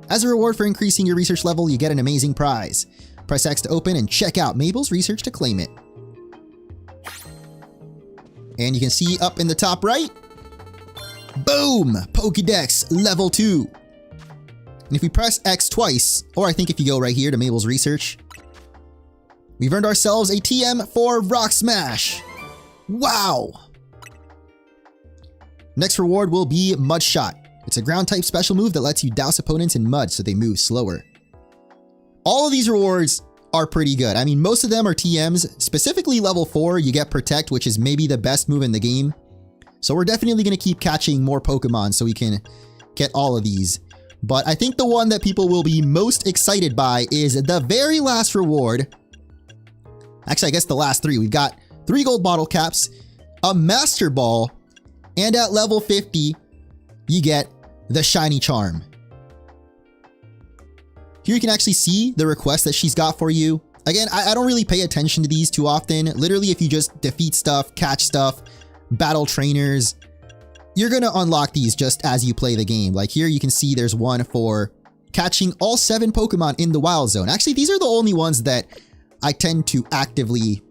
As a reward for increasing your research level, you get an amazing prize. Press X to open and check out Mabel's research to claim it. And you can see up in the top right, boom, Pokédex level 2. And if we press X twice, or I think if you go right here to Mabel's research, we've earned ourselves a TM for Rock Smash. Wow. Next reward will be Mud Shot. It's a ground type special move that lets you douse opponents in mud so they move slower. All of these rewards are pretty good. I mean, most of them are TMs. Specifically level 4, you get Protect, which is maybe the best move in the game. So we're definitely going to keep catching more Pokemon so we can get all of these. But I think the one that people will be most excited by is the very last reward. Actually, I guess the last 3. We've got 3 gold bottle caps, a Master Ball, and at level 50, you get the Shiny Charm. Here you can actually see the request that she's got for you. Again, I don't really pay attention to these too often. Literally, if you just defeat stuff, catch stuff, battle trainers, you're going to unlock these just as you play the game. Like here you can see there's one for catching all 7 Pokemon in the Wild Zone. Actually, these are the only ones that I tend to actively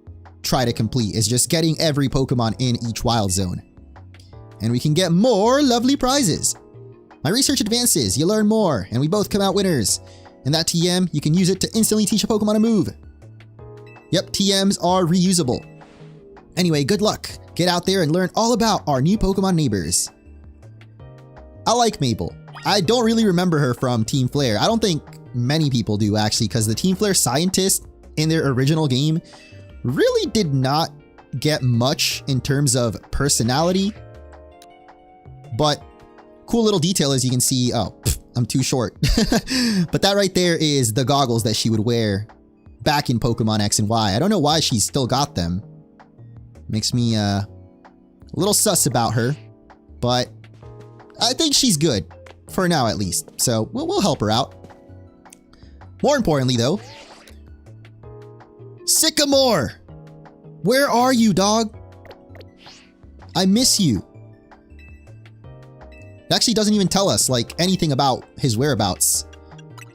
try to complete, is just getting every Pokemon in each Wild Zone. And we can get more lovely prizes. My research advances, you learn more, and we both come out winners. And that TM, you can use it to instantly teach a Pokemon a move. Yep, TMs are reusable. Anyway, good luck. Get out there and learn all about our new Pokemon neighbors. I like Mabel. I don't really remember her from Team Flare. I don't think many people do actually, because the Team Flare scientist in their original game really did not get much in terms of personality. But cool little detail is you can see, oh, I'm too short. But that right there is the goggles that she would wear back in Pokemon X and Y. I don't know why she's still got them. Makes me a little sus about her, but I think she's good for now at least. So we'll help her out. More importantly though, Sycamore! Where are you, dog? I miss you. It actually doesn't even tell us like anything about his whereabouts.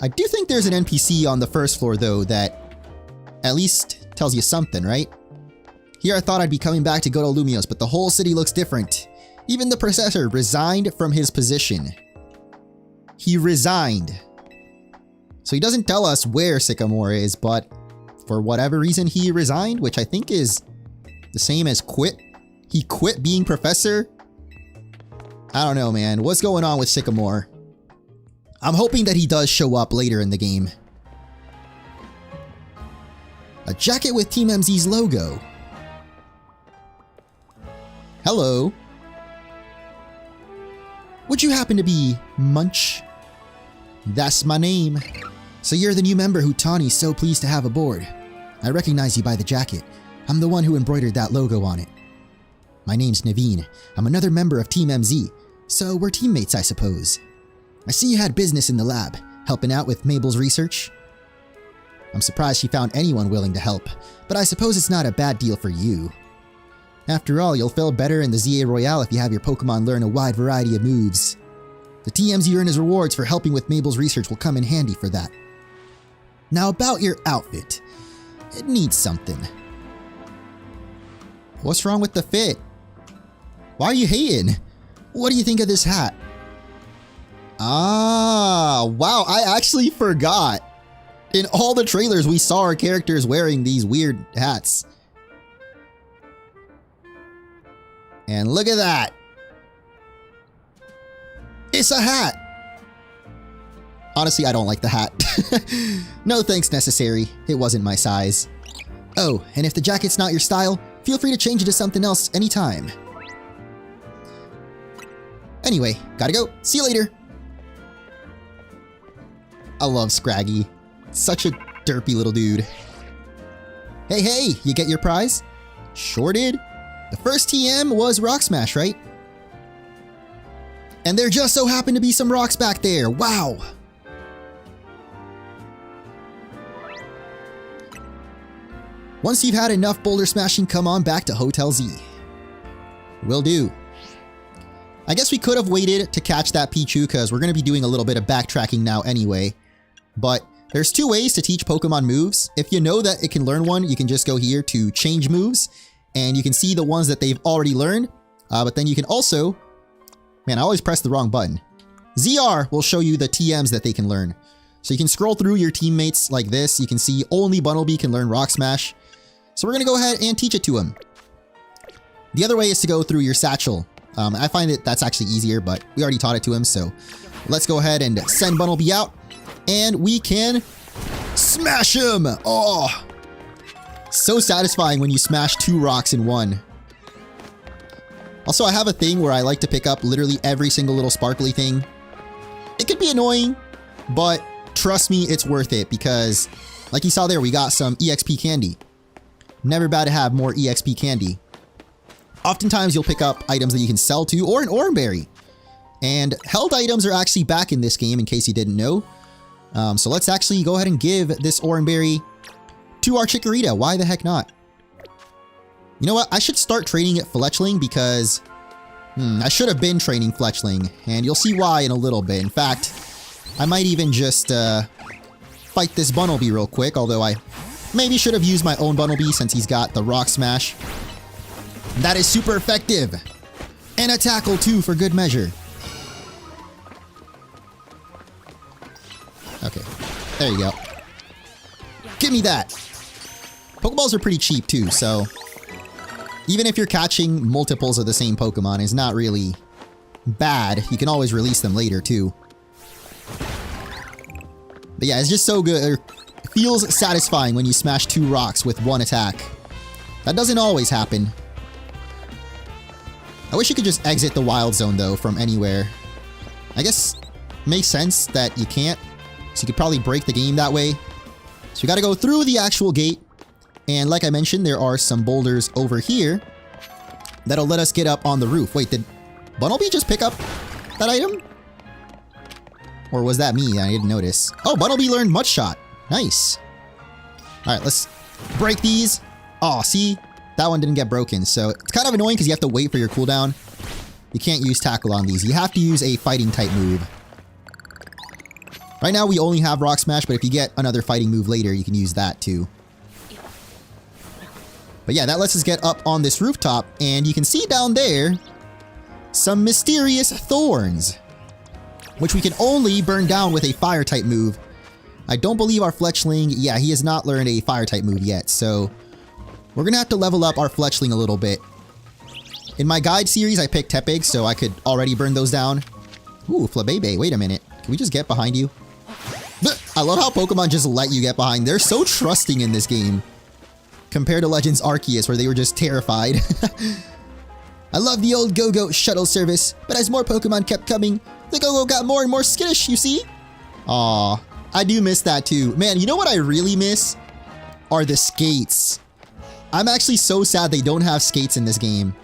I do think there's an NPC on the first floor though that at least tells you something, right? Here I thought I'd be coming back to go to Lumiose, but the whole city looks different. Even the professor resigned from his position. He resigned. So he doesn't tell us where Sycamore is, but for whatever reason he resigned, which I think is the same as quit. He quit being professor. I don't know, man. What's going on with Sycamore? I'm hoping that he does show up later in the game. A jacket with Team MZ's logo. Hello. Would you happen to be Munch? That's my name. So you're the new member who Tawny's so pleased to have aboard. I recognize you by the jacket. I'm the one who embroidered that logo on it. My name's Naveen. I'm another member of Team MZ, so we're teammates, I suppose. I see you had business in the lab, helping out with Mabel's research. I'm surprised she found anyone willing to help, but I suppose it's not a bad deal for you. After all, you'll feel better in the Z-A Royale if you have your Pokemon learn a wide variety of moves. The TMs you earn as rewards for helping with Mabel's research will come in handy for that. Now about your outfit. It needs something. What's wrong with the fit? Why are you hating? What do you think of this hat? Ah, wow, I actually forgot. In all the trailers, we saw our characters wearing these weird hats. And look at that. It's a hat. Honestly, I don't like the hat. No thanks necessary. It wasn't my size. Oh, and if the jacket's not your style, feel free to change it to something else anytime. Anyway, gotta go. See you later. I love Scraggy. Such a derpy little dude. Hey, you get your prize? Sure did. The first TM was Rock Smash, right? And there just so happened to be some rocks back there. Wow. Once you've had enough boulder smashing, come on back to Hotel Z. Will do. I guess we could have waited to catch that Pichu because we're going to be doing a little bit of backtracking now anyway. But there's 2 ways to teach Pokemon moves. If you know that it can learn one, you can just go here to change moves. and you can see the ones that they've already learned. But then you can also, man, I always press the wrong button. ZR will show you the TMs that they can learn. So you can scroll through your teammates like this. You can see only Bunnelby can learn Rock Smash. So we're going to go ahead and teach it to him. The other way is to go through your satchel. I find that that's actually easier, but we already taught it to him. So let's go ahead and send Bunnelby out. And we can smash him. Oh, so satisfying when you smash 2 rocks in one. Also, I have a thing where I like to pick up literally every single little sparkly thing. It could be annoying, but trust me, it's worth it because, like you saw there, we got some EXP candy. Never bad to have more EXP candy. Oftentimes, you'll pick up items that you can sell to, or an Oranberry. And held items are actually back in this game, in case you didn't know. So let's actually go ahead and give this Oranberry to our Chikorita. Why the heck not? You know what? I should start training at Fletchling because I should have been training Fletchling, and you'll see why in a little bit. In fact, I might even just fight this Bunnelby real quick, although I maybe should have used my own Bunnelby since he's got the Rock Smash. That is super effective. And a tackle too for good measure. Okay, there you go. Give me that. Pokeballs are pretty cheap too, so even if you're catching multiples of the same Pokemon, it's not really bad. You can always release them later too. But yeah, it's just so good. It feels satisfying when you smash 2 rocks with 1 attack. That doesn't always happen. I wish you could just exit the Wild Zone though from anywhere. I guess it makes sense that you can't. So you could probably break the game that way. So you gotta go through the actual gate. And like I mentioned, there are some boulders over here that'll let us get up on the roof. Wait, did Bunnelby just pick up that item? Or was that me? I didn't notice. Oh, Bunnelby learned Mud Shot. Nice. Alright, let's break these. Oh, see? That one didn't get broken. So it's kind of annoying because you have to wait for your cooldown. You can't use Tackle on these. You have to use a fighting type move. Right now we only have Rock Smash, but if you get another fighting move later, you can use that too. But yeah, that lets us get up on this rooftop, and you can see down there some mysterious thorns, which we can only burn down with a fire type move. I don't believe our Fletchling, yeah, he has not learned a fire type move yet, so we're gonna have to level up our Fletchling a little bit. In my guide series, I picked Tepig, so I could already burn those down. Ooh, Flabebe, wait a minute. Can we just get behind you? I love how Pokemon just let you get behind. They're so trusting in this game. Compared to Legends Arceus, where they were just terrified. I love the old Go-Go shuttle service, but as more Pokemon kept coming, the Go-Go got more and more skittish, you see? Aw, I do miss that too. Man, you know what I really miss? Are the skates. I'm actually so sad they don't have skates in this game.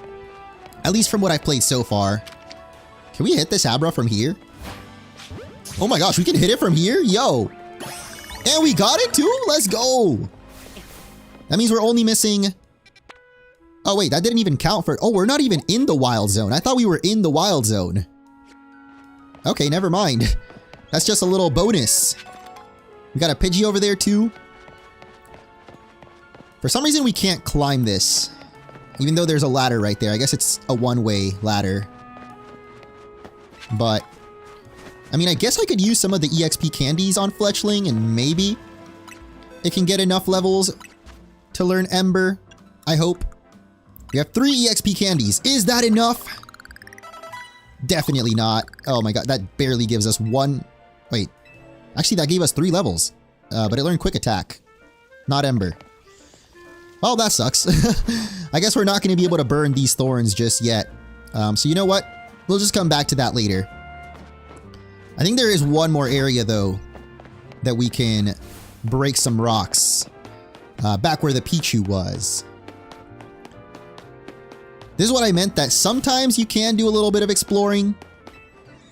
At least from what I've played so far. Can we hit this Abra from here? Oh my gosh, we can hit it from here? Yo. And we got it too? Let's go. That means we're only missing... Oh wait, that didn't even count for... Oh, we're not even in the Wild Zone. I thought we were in the Wild Zone. Okay, never mind. That's just a little bonus. We got a Pidgey over there too. For some reason we can't climb this. Even though there's a ladder right there. I guess it's a one-way ladder. But... I mean, I guess I could use some of the EXP candies on Fletchling and maybe it can get enough levels to learn Ember, I hope. We have 3 EXP candies. Is that enough? Definitely not. Oh my god, that barely gives us 1... Wait. Actually, that gave us 3 levels. But it learned Quick Attack. Not Ember. Well, that sucks. I guess we're not going to be able to burn these thorns just yet. So you know what? We'll just come back to that later. I think there is one more area, though, that we can break some rocks. Back where the Pichu was. This is what I meant, that sometimes you can do a little bit of exploring.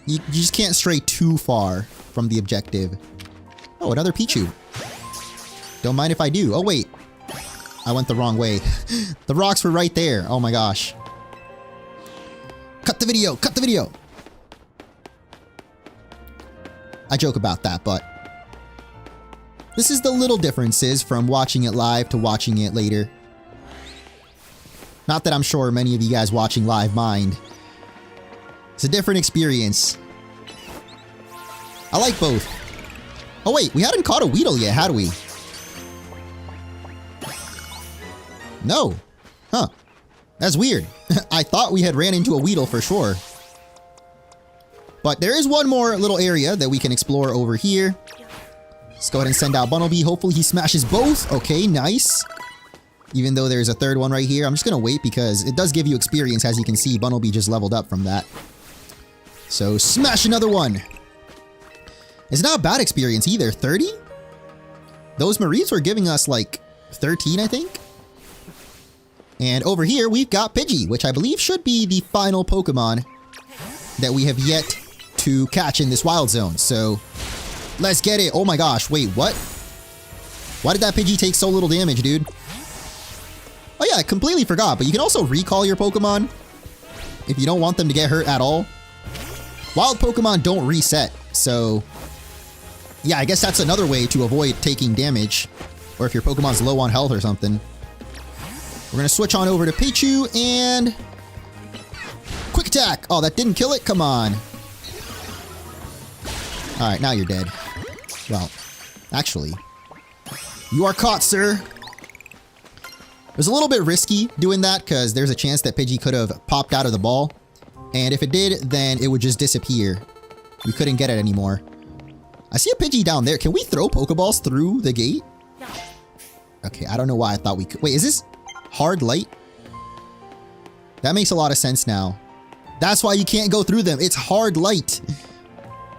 You just can't stray too far from the objective. Oh, another Pichu. Don't mind if I do. Oh, wait. I went the wrong way. The rocks were right there. Oh my gosh. Cut the video! Cut the video! I joke about that, but this is the little differences from watching it live to watching it later. Not that I'm sure many of you guys watching live mind. It's a different experience. I like both. Oh wait, we hadn't caught a Weedle yet, had we? No. Huh. That's weird. I thought we had ran into a Weedle for sure. But there is one more little area that we can explore over here. Let's go ahead and send out Bunnelby. Hopefully he smashes both. Okay, nice. Even though there's a third one right here. I'm just going to wait because it does give you experience. As you can see, Bunnelby just leveled up from that. So smash another one. It's not a bad experience either. 30? Those Mareeps were giving us like 13, I think. And over here, we've got Pidgey, which I believe should be the final Pokemon that we have yet to catch in this Wild Zone. So let's get it. Oh my gosh. Wait, what? Why did that Pidgey take so little damage, dude? Oh yeah, I completely forgot. But you can also recall your Pokemon if you don't want them to get hurt at all. Wild Pokemon don't reset. So yeah, I guess that's another way to avoid taking damage. Or if your Pokemon's low on health or something. We're going to switch on over to Pichu and Quick Attack. Oh, that didn't kill it? Come on. Alright, now you're dead. Well, actually, you are caught, sir. It was a little bit risky doing that because there's a chance that Pidgey could have popped out of the ball. And if it did, then it would just disappear. We couldn't get it anymore. I see a Pidgey down there. Can we throw Pokeballs through the gate? Okay, I don't know why I thought we could. Wait, is this hard light? That makes a lot of sense now. That's why you can't go through them. It's hard light.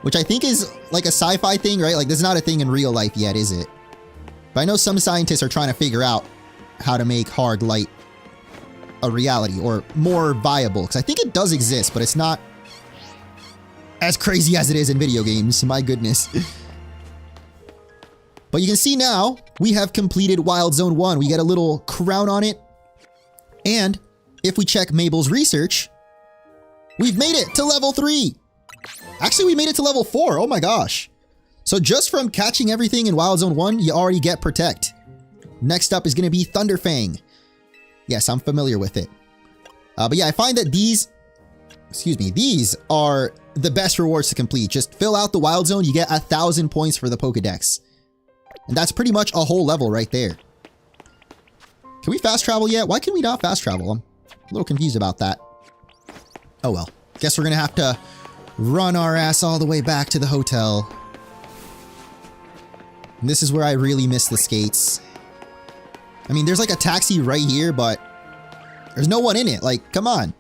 Which I think is like a sci-fi thing, right? Like, this is not a thing in real life yet, is it? But I know some scientists are trying to figure out how to make hard light a reality or more viable. Because I think it does exist, but it's not as crazy as it is in video games. My goodness. But you can see now, we have completed Wild Zone 1. We get a little crown on it. And if we check Mabel's research, we've made it to level 3. Actually, we made it to level 4. Oh my gosh. So just from catching everything in Wild Zone 1, you already get Protect. Next up is going to be Thunderfang. Yes, I'm familiar with it. But yeah, I find that these are the best rewards to complete. Just fill out the Wild Zone, you get 1,000 points for the Pokedex. And that's pretty much a whole level right there. Can we fast travel yet? Why can we not fast travel? I'm a little confused about that. Oh well. Guess we're going to have to run our ass all the way back to the hotel. And this is where I really miss the skates. I mean, there's like a taxi right here, but there's no one in it. Like, come on.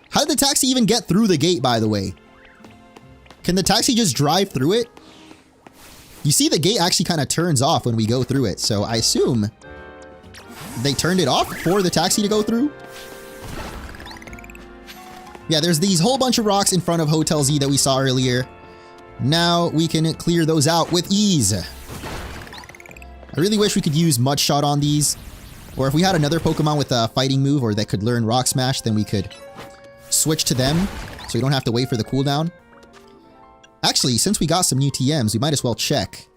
How did the taxi even get through the gate, by the way? Can the taxi just drive through it? You see the gate actually kind of turns off when we go through it, so I assume they turned it off for the taxi to go through? Yeah, there's these whole bunch of rocks in front of Hotel Z that we saw earlier. Now we can clear those out with ease. I really wish we could use Mud Shot on these. Or if we had another Pokemon with a fighting move or that could learn Rock Smash, then we could switch to them so we don't have to wait for the cooldown. Actually, since we got some new TMs, we might as well check.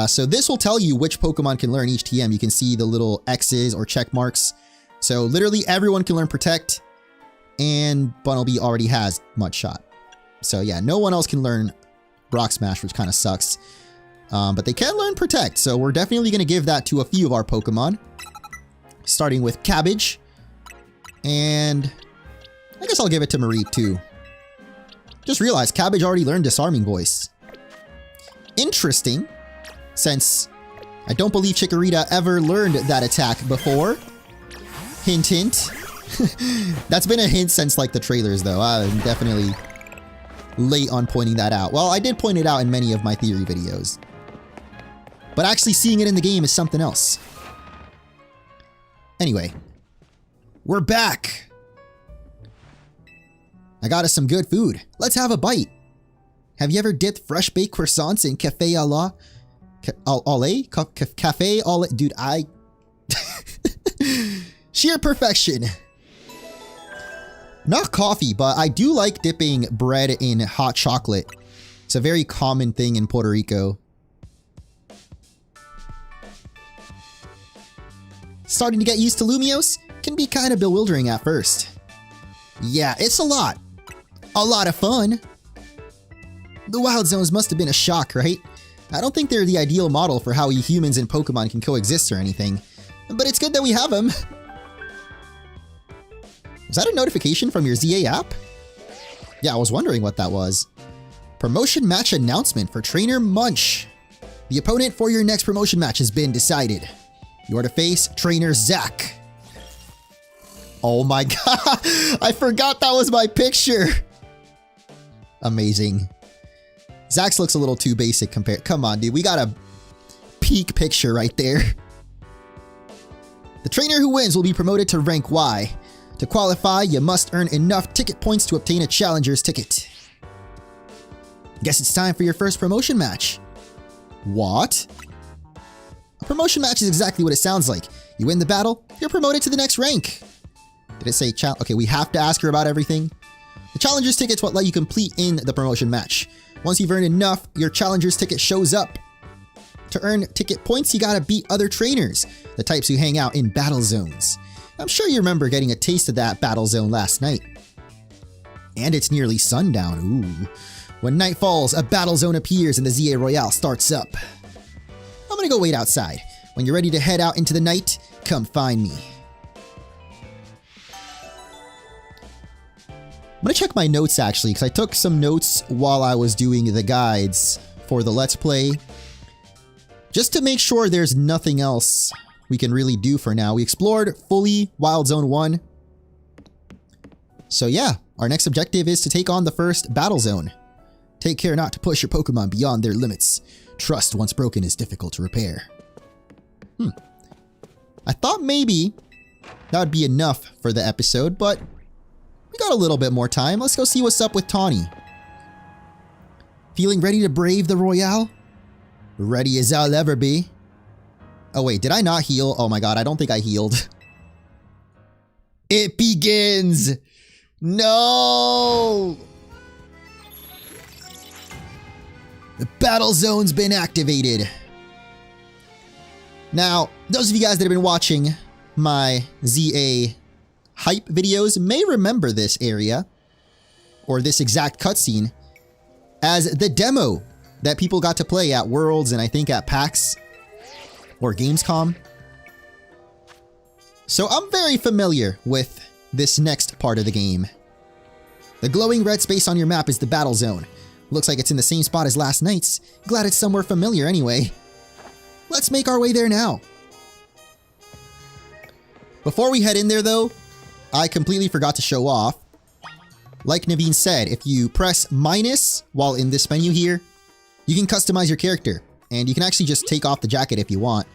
So this will tell you which Pokemon can learn each TM. You can see the little X's or check marks. So literally everyone can learn Protect. And Bunnelby already has Mud Shot. So yeah, no one else can learn Rock Smash, which kind of sucks. But they can learn Protect. So we're definitely going to give that to a few of our Pokemon. Starting with Cabbage. And I guess I'll give it to Mareep too. Just realized Cabbage already learned Disarming Voice. Interesting, since I don't believe Chikorita ever learned that attack before. Hint, hint. That's been a hint since like the trailers though. I'm definitely late on pointing that out. Well, I did point it out in many of my theory videos. But actually seeing it in the game is something else. Anyway, we're back. I got us some good food. Let's have a bite. Have you ever dipped fresh baked croissants in cafe au lait? Cafe au lait? Dude, sheer perfection. Not coffee, but I do like dipping bread in hot chocolate. It's a very common thing in Puerto Rico. Starting to get used to Lumiose? can be kind of bewildering at first. Yeah, it's a lot. A lot of fun. The wild zones must have been a shock, right? I don't think they're the ideal model for how humans and Pokemon can coexist or anything, but it's good that we have them. Was that a notification from your Z-A app? Yeah, I was wondering what that was. Promotion match announcement for Trainer Munch. The opponent for your next promotion match has been decided. You are to face Trainer Zach. Oh my god, I forgot that was my picture. Amazing. Zach's looks a little too basic compared. Come on, dude, we got a peak picture right there. The trainer who wins will be promoted to rank Y. To qualify, you must earn enough ticket points to obtain a challenger's ticket. Guess it's time for your first promotion match. What? A promotion match is exactly what it sounds like. You win the battle, you're promoted to the next rank. Did it say okay, we have to ask her about everything. The challenger's ticket's what let you complete in the promotion match. Once you've earned enough, your challenger's ticket shows up. To earn ticket points, you gotta beat other trainers, the types who hang out in battle zones. I'm sure you remember getting a taste of that battle zone last night. And it's nearly sundown, ooh. When night falls, a battle zone appears and the Z-A Royale starts up. I'm gonna go wait outside. When you're ready to head out into the night, come find me. I'm gonna check my notes actually, because I took some notes while I was doing the guides for the Let's Play. Just to make sure there's nothing else we can really do for now. We explored fully Wild Zone 1. So yeah, our next objective is to take on the first battle zone. Take care not to push your Pokemon beyond their limits. Trust once broken is difficult to repair. I thought maybe that would be enough for the episode, but we got a little bit more time. Let's go see what's up with Tawny. Feeling ready to brave the Royale? Ready as I'll ever be. Oh wait, did I not heal? Oh my god, I don't think I healed. It begins! No! The battle zone's been activated. Now, those of you guys that have been watching my Z-A hype videos may remember this area, or this exact cutscene, as the demo that people got to play at Worlds and I think at PAX or Gamescom. So I'm very familiar with this next part of the game. The glowing red space on your map is the battle zone. Looks like it's in the same spot as last night's. Glad it's somewhere familiar anyway. Let's make our way there now. Before we head in there though, I completely forgot to show off. Like Naveen said, if you press minus while in this menu here, you can customize your character. And you can actually just take off the jacket if you want.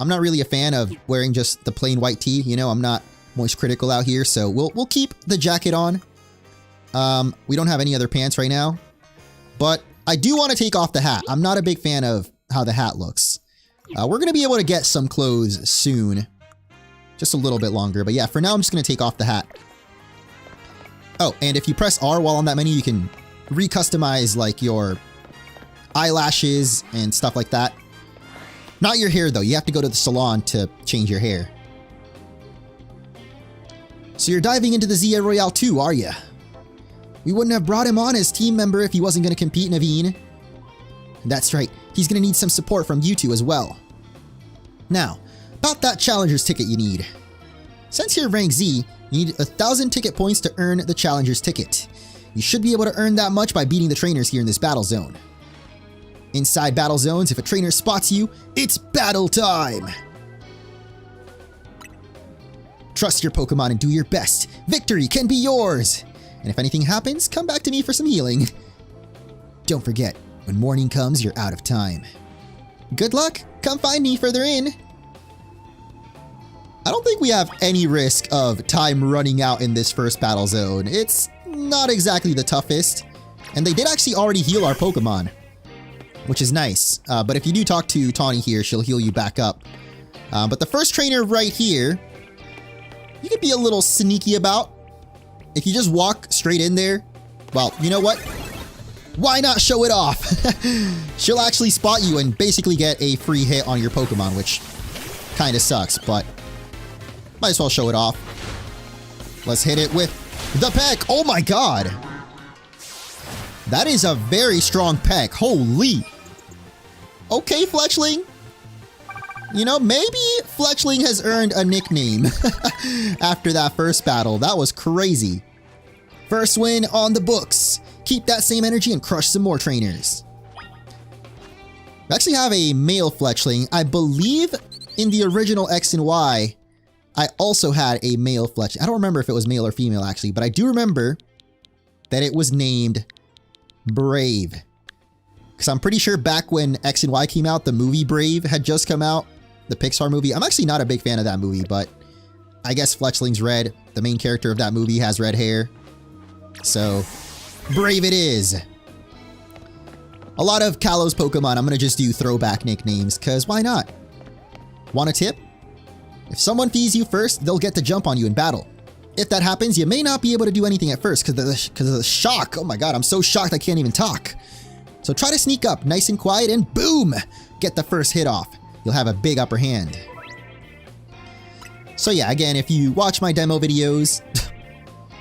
I'm not really a fan of wearing just the plain white tee, you know, I'm not moist critical out here, so we'll keep the jacket on. We don't have any other pants right now, but I do want to take off the hat. I'm not a big fan of how the hat looks. We're going to be able to get some clothes soon. Just a little bit longer, but yeah, for now I'm just going to take off the hat. Oh, and if you press R while on that menu, you can recustomize like your eyelashes and stuff like that. Not your hair though, you have to go to the salon to change your hair. So you're diving into the Z-A Royale 2, are ya? We wouldn't have brought him on as team member if he wasn't going to compete, Naveen. That's right, he's going to need some support from you two as well. Now, about that challenger's ticket you need. Since you're rank Z, you need 1,000 ticket points to earn the challenger's ticket. You should be able to earn that much by beating the trainers here in this battle zone. Inside battle zones, if a trainer spots you, it's battle time! Trust your Pokemon and do your best. Victory can be yours! And if anything happens, come back to me for some healing. Don't forget, when morning comes, you're out of time. Good luck! Come find me further in! I don't think we have any risk of time running out in this first battle zone. It's not exactly the toughest. And they did actually already heal our Pokemon, which is nice. But if you do talk to Tawny here, she'll heal you back up. But the first trainer right here, you could be a little sneaky about. If you just walk straight in there, well, you know what? Why not show it off? She'll actually spot you and basically get a free hit on your Pokemon, which kind of sucks, but Might as well show it off. Let's hit it with the peck. Oh my god. That is a very strong peck. Holy. Okay, Fletchling. You know, maybe Fletchling has earned a nickname after that first battle. That was crazy. First win on the books. Keep that same energy and crush some more trainers. We actually have a male Fletchling. I believe in the original X and Y, I also had a male Fletchling. I don't remember if it was male or female actually, but I do remember that it was named Brave. Because I'm pretty sure back when X and Y came out, the movie Brave had just come out. The Pixar movie. I'm actually not a big fan of that movie, but I guess Fletchling's red. The main character of that movie has red hair. So, Brave it is. A lot of Kalos Pokemon, I'm going to just do throwback nicknames, because why not? Want a tip? If someone feeds you first, they'll get to jump on you in battle. If that happens, you may not be able to do anything at first because of the shock. Oh my god, I'm so shocked I can't even talk. So try to sneak up nice and quiet and boom! Get the first hit off. You'll have a big upper hand. So yeah, again, if you watch my demo videos,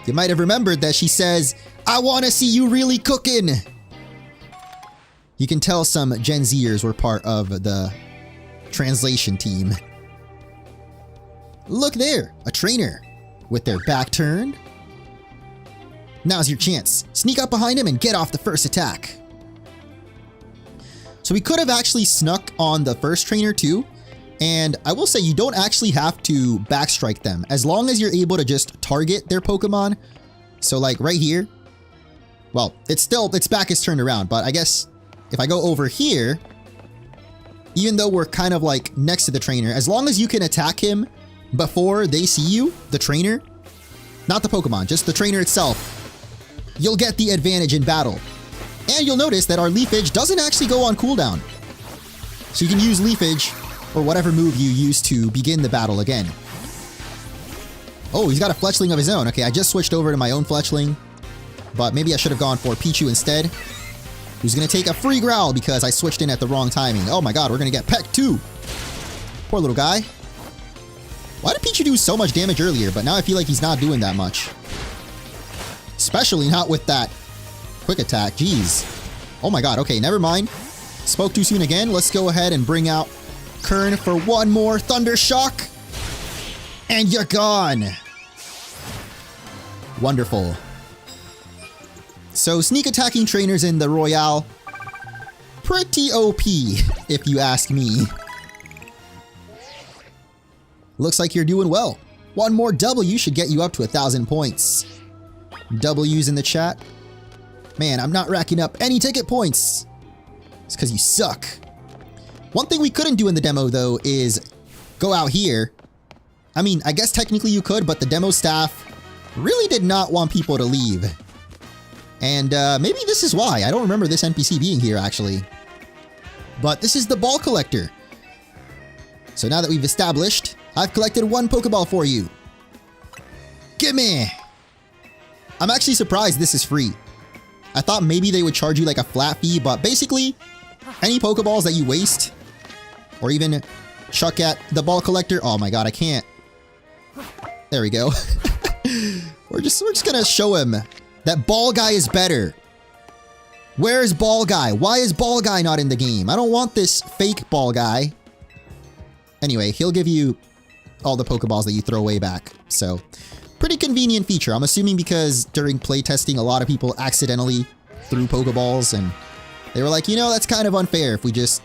you might have remembered that she says, "I want to see you really cooking." You can tell some Gen Zers were part of the translation team. Look there, a trainer with their back turned. Now's your chance. Sneak up behind him and get off the first attack. So we could have actually snuck on the first trainer too. And I will say you don't actually have to backstrike them as long as you're able to just target their Pokemon. So like right here, well, its back is turned around, but I guess if I go over here, even though we're kind of like next to the trainer, as long as you can attack him before they see you, the trainer, not the Pokemon, just the trainer itself, you'll get the advantage in battle. And you'll notice that our Leafage doesn't actually go on cooldown. So you can use Leafage or whatever move you use to begin the battle again. Oh, he's got a Fletchling of his own. Okay, I just switched over to my own Fletchling, but maybe I should have gone for Pichu instead. Who's going to take a free growl because I switched in at the wrong timing. Oh my god, we're going to get pecked too. Poor little guy. Why did Pichu do so much damage earlier, but now I feel like he's not doing that much? Especially not with that quick attack. Jeez. Oh my god, okay, never mind. Spoke too soon again. Let's go ahead and bring out Kern for one more Thunder Shock. And you're gone. Wonderful. So sneak attacking trainers in the Royale, pretty OP, if you ask me. Looks like you're doing well. One more W should get you up to 1,000 points. W's in the chat. Man, I'm not racking up any ticket points. It's because you suck. One thing we couldn't do in the demo, though, is go out here. I mean, I guess technically you could, but the demo staff really did not want people to leave. And maybe this is why. I don't remember this NPC being here, actually. But this is the ball collector. So now that we've established, I've collected one Pokeball for you. Gimme! I'm actually surprised this is free. I thought maybe they would charge you like a flat fee, but basically, any Pokeballs that you waste, or even chuck at the ball collector. Oh my god, I can't. There we go. We're just gonna show him that Ball Guy is better. Where is Ball Guy? Why is Ball Guy not in the game? I don't want this fake Ball Guy. Anyway, he'll give you all the Pokeballs that you throw way back. So, pretty convenient feature. I'm assuming because during playtesting, a lot of people accidentally threw Pokeballs and they were like, you know, that's kind of unfair if we just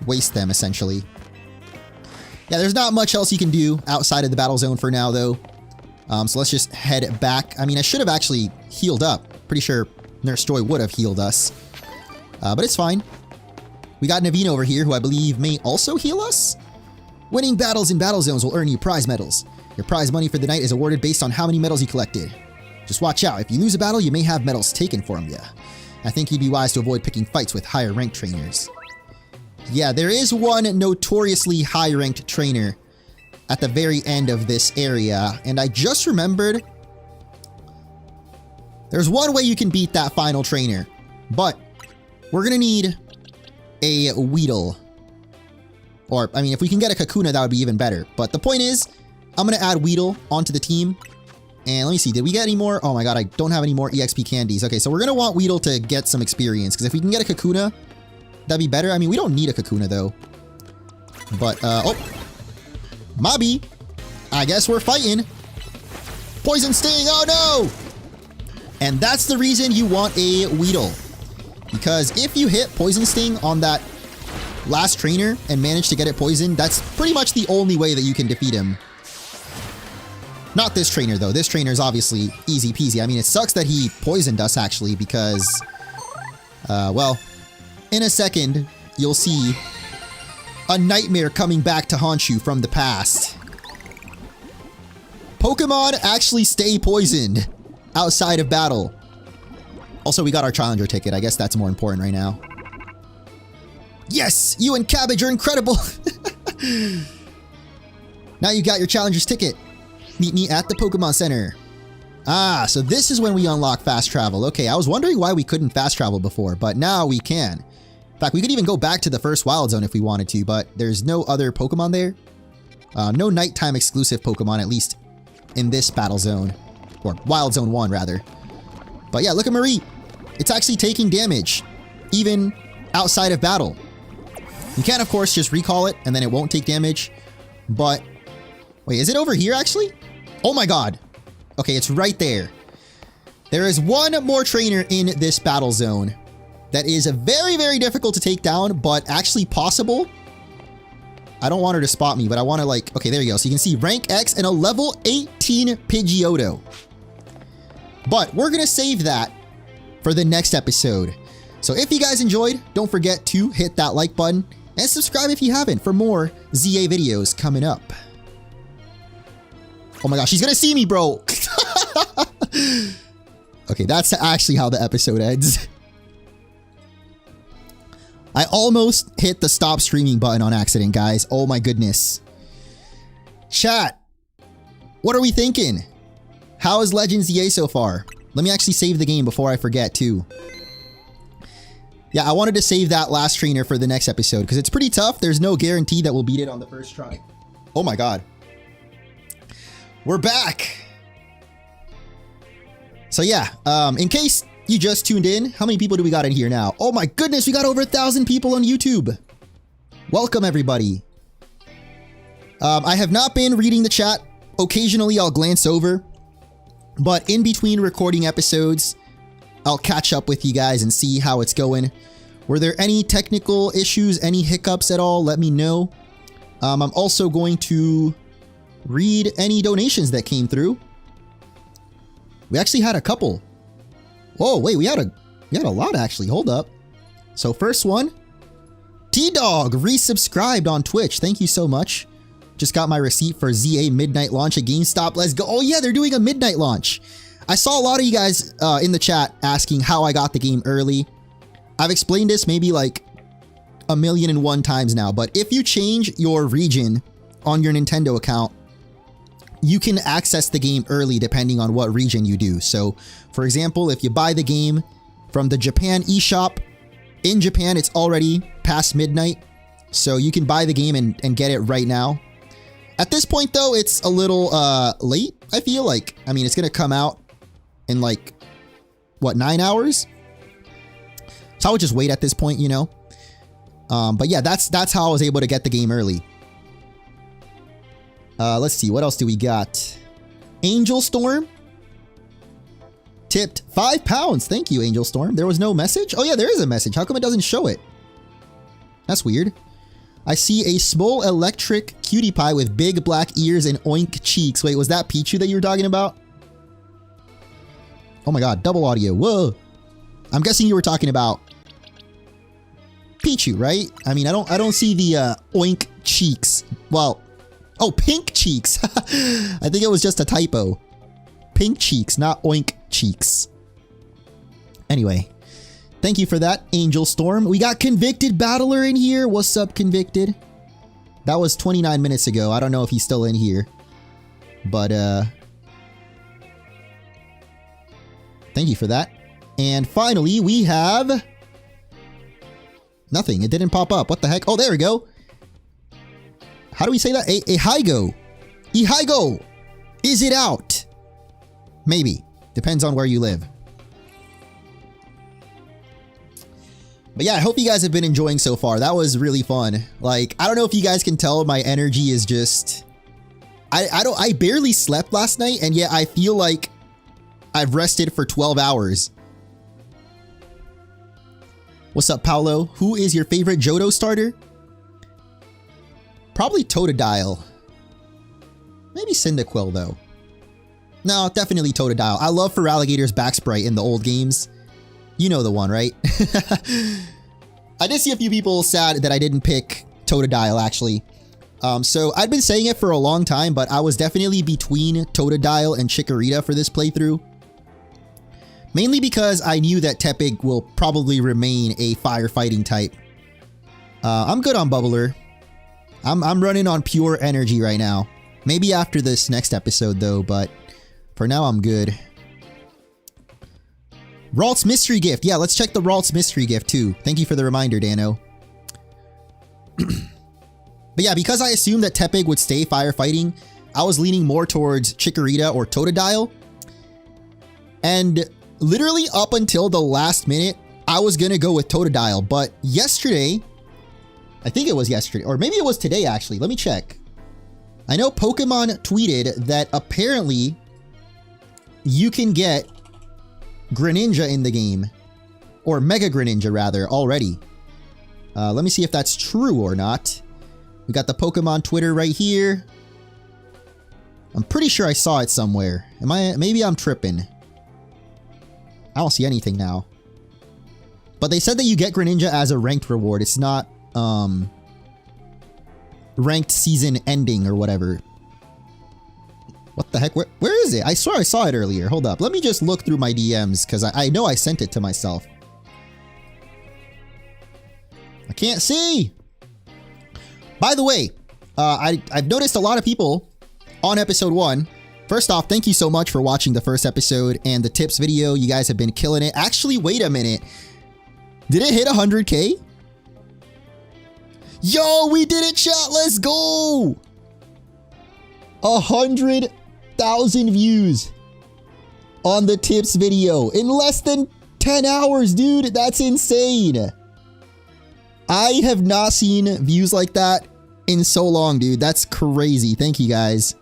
waste them, essentially. Yeah, there's not much else you can do outside of the battle zone for now, though. So let's just head back. I mean, I should have actually healed up. Pretty sure Nurse Joy would have healed us. But it's fine. We got Naveen over here, who I believe may also heal us. Winning battles in battle zones will earn you prize medals. Your prize money for the night is awarded based on how many medals you collected. Just watch out. If you lose a battle, you may have medals taken from you. I think you'd be wise to avoid picking fights with higher ranked trainers. Yeah, there is one notoriously high-ranked trainer at the very end of this area, and I just remembered there's one way you can beat that final trainer, but we're gonna need a Weedle. Or, I mean, if we can get a Kakuna, that would be even better. But the point is, I'm going to add Weedle onto the team. And let me see, did we get any more? Oh my god, I don't have any more EXP candies. Okay, so we're going to want Weedle to get some experience, because if we can get a Kakuna, that'd be better. I mean, we don't need a Kakuna, though. But, oh. Mobby. I guess we're fighting. Poison Sting, oh no! And that's the reason you want a Weedle. Because if you hit Poison Sting on that last trainer and manage to get it poisoned, that's pretty much the only way that you can defeat him. Not this trainer, though. This trainer is obviously easy peasy. I mean, it sucks that he poisoned us, actually, because, well, in a second, you'll see a nightmare coming back to haunt you from the past. Pokemon actually stay poisoned outside of battle. Also, we got our Challenger ticket. I guess that's more important right now. Yes! You and Cabbage are incredible! Now you got your Challenger's ticket. Meet me at the Pokemon Center. Ah, so this is when we unlock fast travel. Okay, I was wondering why we couldn't fast travel before, but now we can. In fact, we could even go back to the first Wild Zone if we wanted to, but there's no other Pokemon there. No nighttime exclusive Pokemon, at least in this battle zone. Or Wild Zone 1, rather. But yeah, look at Marie. It's actually taking damage, even outside of battle. You can, of course, just recall it, and then it won't take damage. But, wait, is it over here, actually? Oh my god. Okay, it's right there. There is one more trainer in this battle zone that is very, very difficult to take down, but actually possible. I don't want her to spot me, but I want to, like... Okay, there you go. So you can see rank X and a level 18 Pidgeotto. But we're going to save that for the next episode. So if you guys enjoyed, don't forget to hit that like button and subscribe if you haven't for more Z-A videos coming up. Oh my gosh, she's going to see me, bro. Okay, that's actually how the episode ends. I almost hit the stop streaming button on accident, guys. Oh my goodness. Chat, what are we thinking? How is Legends Z-A so far? Let me actually save the game before I forget, too. Yeah, I wanted to save that last trainer for the next episode, because it's pretty tough. There's no guarantee that we'll beat it on the first try. Oh my god. We're back! So yeah, in case you just tuned in, how many people do we got in here now? Oh my goodness, we got over 1,000 people on YouTube! Welcome, everybody. I have not been reading the chat. Occasionally, I'll glance over. But in between recording episodes, I'll catch up with you guys and see how it's going. Were there any technical issues, any hiccups at all? Let me know. I'm also going to read any donations that came through. We actually had a couple. Whoa, wait, we had a lot actually. Hold up. So first one, T-Dog resubscribed on Twitch. Thank you so much. Just got my receipt for Z-A midnight launch at GameStop. Let's go. Oh yeah, they're doing a midnight launch. I saw a lot of you guys in the chat asking how I got the game early. I've explained this maybe like 1,000,001 times now, but if you change your region on your Nintendo account, you can access the game early depending on what region you do. So, for example, if you buy the game from the Japan eShop, in Japan it's already past midnight, so you can buy the game and get it right now. At this point, though, it's a little late, I feel like. I mean, it's going to come out in like, what, 9 hours? So I would just wait at this point, you know? But yeah, that's how I was able to get the game early. Let's see, what else do we got? Angel Storm tipped £5. Thank you, Angel Storm. There was no message? Oh yeah, there is a message. How come it doesn't show it? That's weird. I see a small electric cutie pie with big black ears and oink cheeks. Wait, was that Pichu that you were talking about? Oh my god, double audio. Whoa. I'm guessing you were talking about Pichu, right? I mean, I don't see the oink cheeks. Well, oh, pink cheeks. I think it was just a typo. Pink cheeks, not oink cheeks. Anyway, thank you for that, Angel Storm. We got Convicted Battler in here. What's up, Convicted? That was 29 minutes ago. I don't know if he's still in here. But, thank you for that. And finally, we have... Nothing. It didn't pop up. What the heck? Oh, there we go. How do we say that? A Hygo. Ihaigo! Is it out? Maybe. Depends on where you live. But yeah, I hope you guys have been enjoying so far. That was really fun. Like, I don't know if you guys can tell, my energy is just... I barely slept last night, and yet I feel like I've rested for 12 hours. What's up, Paolo? Who is your favorite Johto starter? Probably Totodile. Maybe Cyndaquil, though. No, definitely Totodile. I love Feraligator's back sprite in the old games. You know the one, right? I did see a few people sad that I didn't pick Totodile, actually. So I'd been saying it for a long time, but I was definitely between Totodile and Chikorita for this playthrough. Mainly because I knew that Tepig will probably remain a firefighting type. I'm good on Bubbler. I'm running on pure energy right now. Maybe after this next episode though, but for now I'm good. Ralt's mystery gift. Yeah, let's check the Ralt's mystery gift too. Thank you for the reminder, Dano. But yeah, because I assumed that Tepig would stay firefighting, I was leaning more towards Chikorita or Totodile. And literally up until the last minute, I was gonna go with Totodile. But yesterday, I think it was yesterday, or maybe it was today actually. Let me check. I know Pokemon tweeted that apparently you can get Greninja in the game, or Mega Greninja rather, already. Let me see if that's true or not. We got the Pokemon Twitter right here. I'm pretty sure I saw it somewhere. Maybe I'm tripping. I don't see anything now. But they said that you get Greninja as a ranked reward. It's not ranked season ending or whatever. What the heck? Where is it? I swear I saw it earlier. Hold up. Let me just look through my DMs because I know I sent it to myself. I can't see. By the way, I've noticed a lot of people on episode 1. First off, thank you so much for watching the first episode and the tips video. You guys have been killing it. Actually, wait a minute. Did it hit 100K? Yo, we did it, chat. Let's go. 100,000 views on the tips video in less than 10 hours, dude. That's insane. I have not seen views like that in so long, dude. That's crazy. Thank you, guys.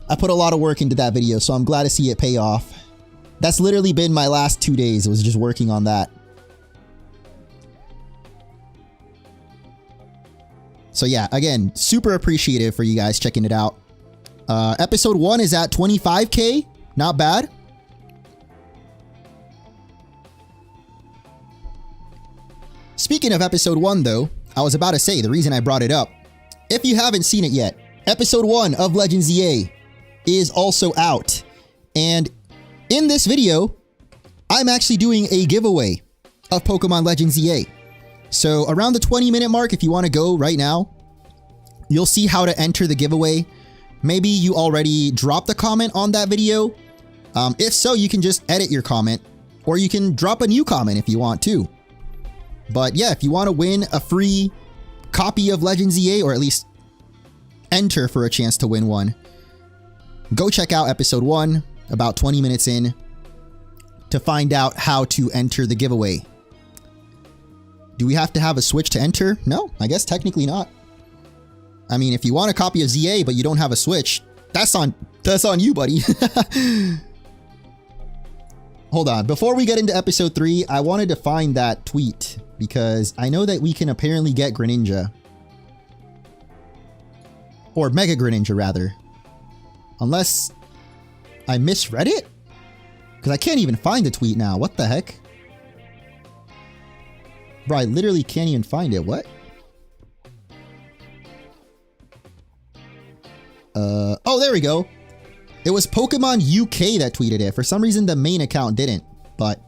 I put a lot of work into that video, so I'm glad to see it pay off. That's literally been my last 2 days. I was just working on that. So yeah, again, super appreciative for you guys checking it out. Episode 1 is at 25K. Not bad. Speaking of episode 1 though, I was about to say the reason I brought it up. If you haven't seen it yet, episode 1 of Legends Z-A is also out. And in this video, I'm actually doing a giveaway of Pokemon Legends Z-A. So around the 20-minute mark, if you want to go right now, you'll see how to enter the giveaway. Maybe you already dropped a comment on that video. If so, you can just edit your comment, or you can drop a new comment if you want to. But yeah, if you want to win a free copy of Legends Z-A, or at least enter for a chance to win one, go check out episode 1, about 20 minutes in, to find out how to enter the giveaway. Do we have to have a Switch to enter? No, I guess technically not. I mean, if you want a copy of Z-A but you don't have a Switch, that's on you, buddy. Hold on, before we get into episode 3, I wanted to find that tweet because I know that we can apparently get Greninja. Or Mega Greninja, rather. Unless I misread it? Because I can't even find the tweet now. What the heck? Bro, I literally can't even find it. What? Oh, there we go. It was Pokemon UK that tweeted it. For some reason, the main account didn't. But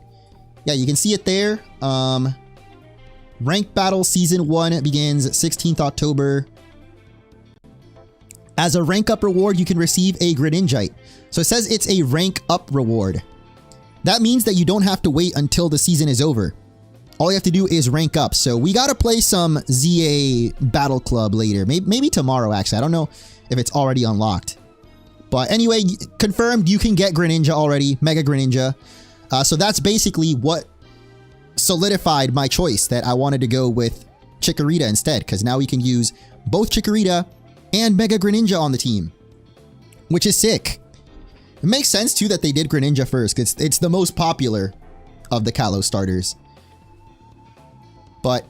yeah, you can see it there. Ranked Battle Season 1 begins 16th October. As a rank up reward, you can receive a Greninjite. So it says it's a rank up reward. That means that you don't have to wait until the season is over. all you have to do is rank up. So we got to play some Z-A Battle Club later. Maybe tomorrow, actually. I don't know if it's already unlocked. But anyway, confirmed you can get Greninja already. Mega Greninja. So that's basically what solidified my choice that I wanted to go with Chikorita instead. Because now we can use both Chikorita and Mega Greninja on the team. Which is sick. It makes sense too that they did Greninja first. Because it's the most popular of the Kalos starters. But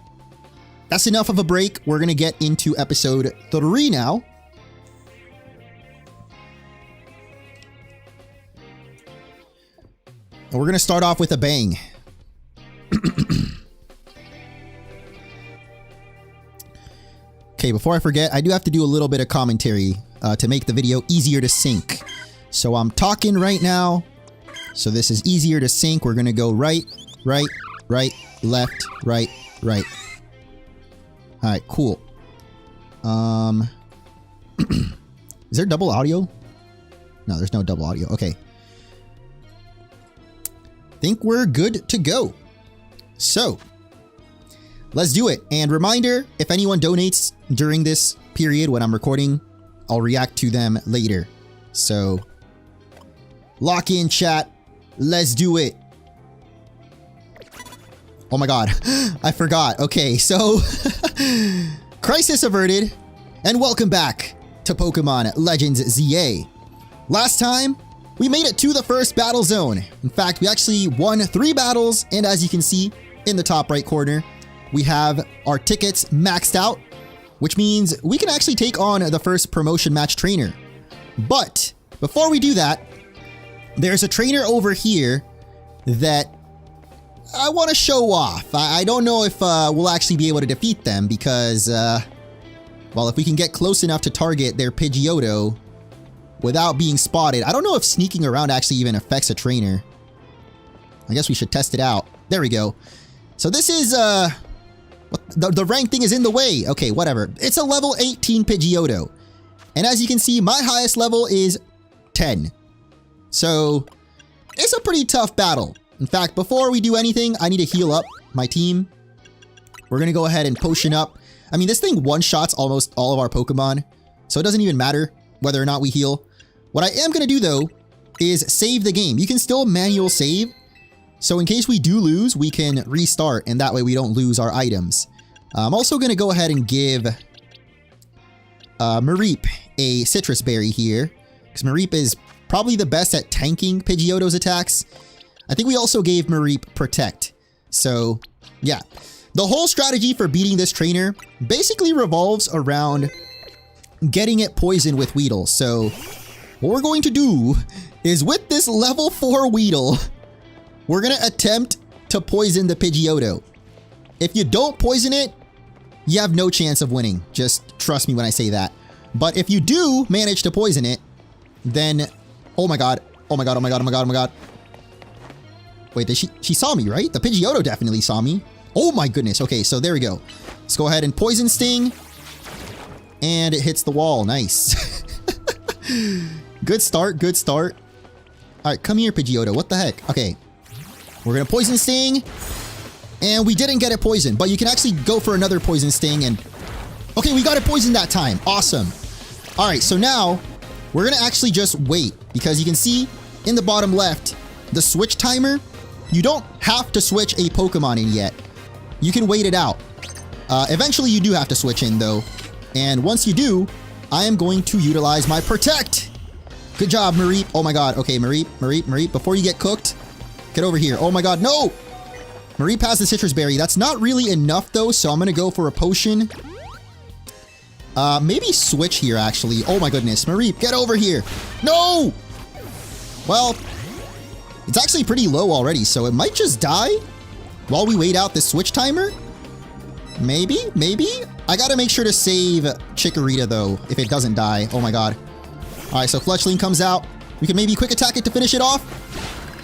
that's enough of a break. We're going to get into episode 3 now. And we're going to start off with a bang. Okay, before I forget, I do have to do a little bit of commentary to make the video easier to sync. So I'm talking right now. So this is easier to sync. We're going to go right, right, right, left, right, right. All right, cool. Is there double audio? No, there's no double audio. Okay. Think we're good to go. So, let's do it. And reminder, if anyone donates during this period when I'm recording, I'll react to them later. So, lock in chat. Let's do it. Oh my god, I forgot. Okay, so crisis averted, and welcome back to Pokémon Legends Z-A. Last time, we made it to the first battle zone. In fact, we actually won 3 battles, and as you can see in the top right corner, we have our tickets maxed out, which means we can actually take on the first promotion match trainer. But before we do that, there's a trainer over here that I want to show off. I don't know if we'll actually be able to defeat them because, well, if we can get close enough to target their Pidgeotto without being spotted. I don't know if sneaking around actually even affects a trainer. I guess we should test it out. There we go. So this is, the rank thing is in the way. Okay, whatever. It's a level 18 Pidgeotto. And as you can see, my highest level is 10. So, it's a pretty tough battle. In fact, before we do anything, I need to heal up my team. We're going to go ahead and potion up. I mean, this thing one-shots almost all of our Pokemon. So it doesn't even matter whether or not we heal. What I am going to do, though, is save the game. You can still manual save. So in case we do lose, we can restart. And that way we don't lose our items. I'm also going to go ahead and give Mareep a Citrus Berry here. Because Mareep is probably the best at tanking Pidgeotto's attacks. I think we also gave Mareep Protect. So, yeah. The whole strategy for beating this trainer basically revolves around getting it poisoned with Weedle. So, what we're going to do is with this level 4 Weedle, we're going to attempt to poison the Pidgeotto. If you don't poison it, you have no chance of winning. Just trust me when I say that. But if you do manage to poison it, then, oh my god, oh my god, oh my god, oh my god, oh my god. Wait, she saw me, right? The Pidgeotto definitely saw me. Oh my goodness. Okay, so there we go. Let's go ahead and Poison Sting. And it hits the wall. Nice. Good start, good start. Alright, come here, Pidgeotto. What the heck? Okay. We're gonna Poison Sting. And we didn't get it poisoned, but you can actually go for another Poison Sting and... Okay, we got it poisoned that time. Awesome. Alright, so now we're gonna actually just wait. Because you can see in the bottom left, the switch timer. You don't have to switch a Pokemon in yet. You can wait it out. Eventually you do have to switch in though. And once you do, I am going to utilize my Protect. Good job, Mareep. Oh my god. Okay, Mareep. Before you get cooked, get over here. Oh my god, no! Mareep has the Citrus Berry. That's not really enough though, so I'm going to go for a potion. Maybe switch here actually. Oh my goodness. Mareep, get over here. No! Well... It's actually pretty low already, so it might just die while we wait out the switch timer. Maybe? I gotta make sure to save Chikorita though, if it doesn't die. Oh my god. Alright, so Fletchling comes out. We can maybe quick attack it to finish it off.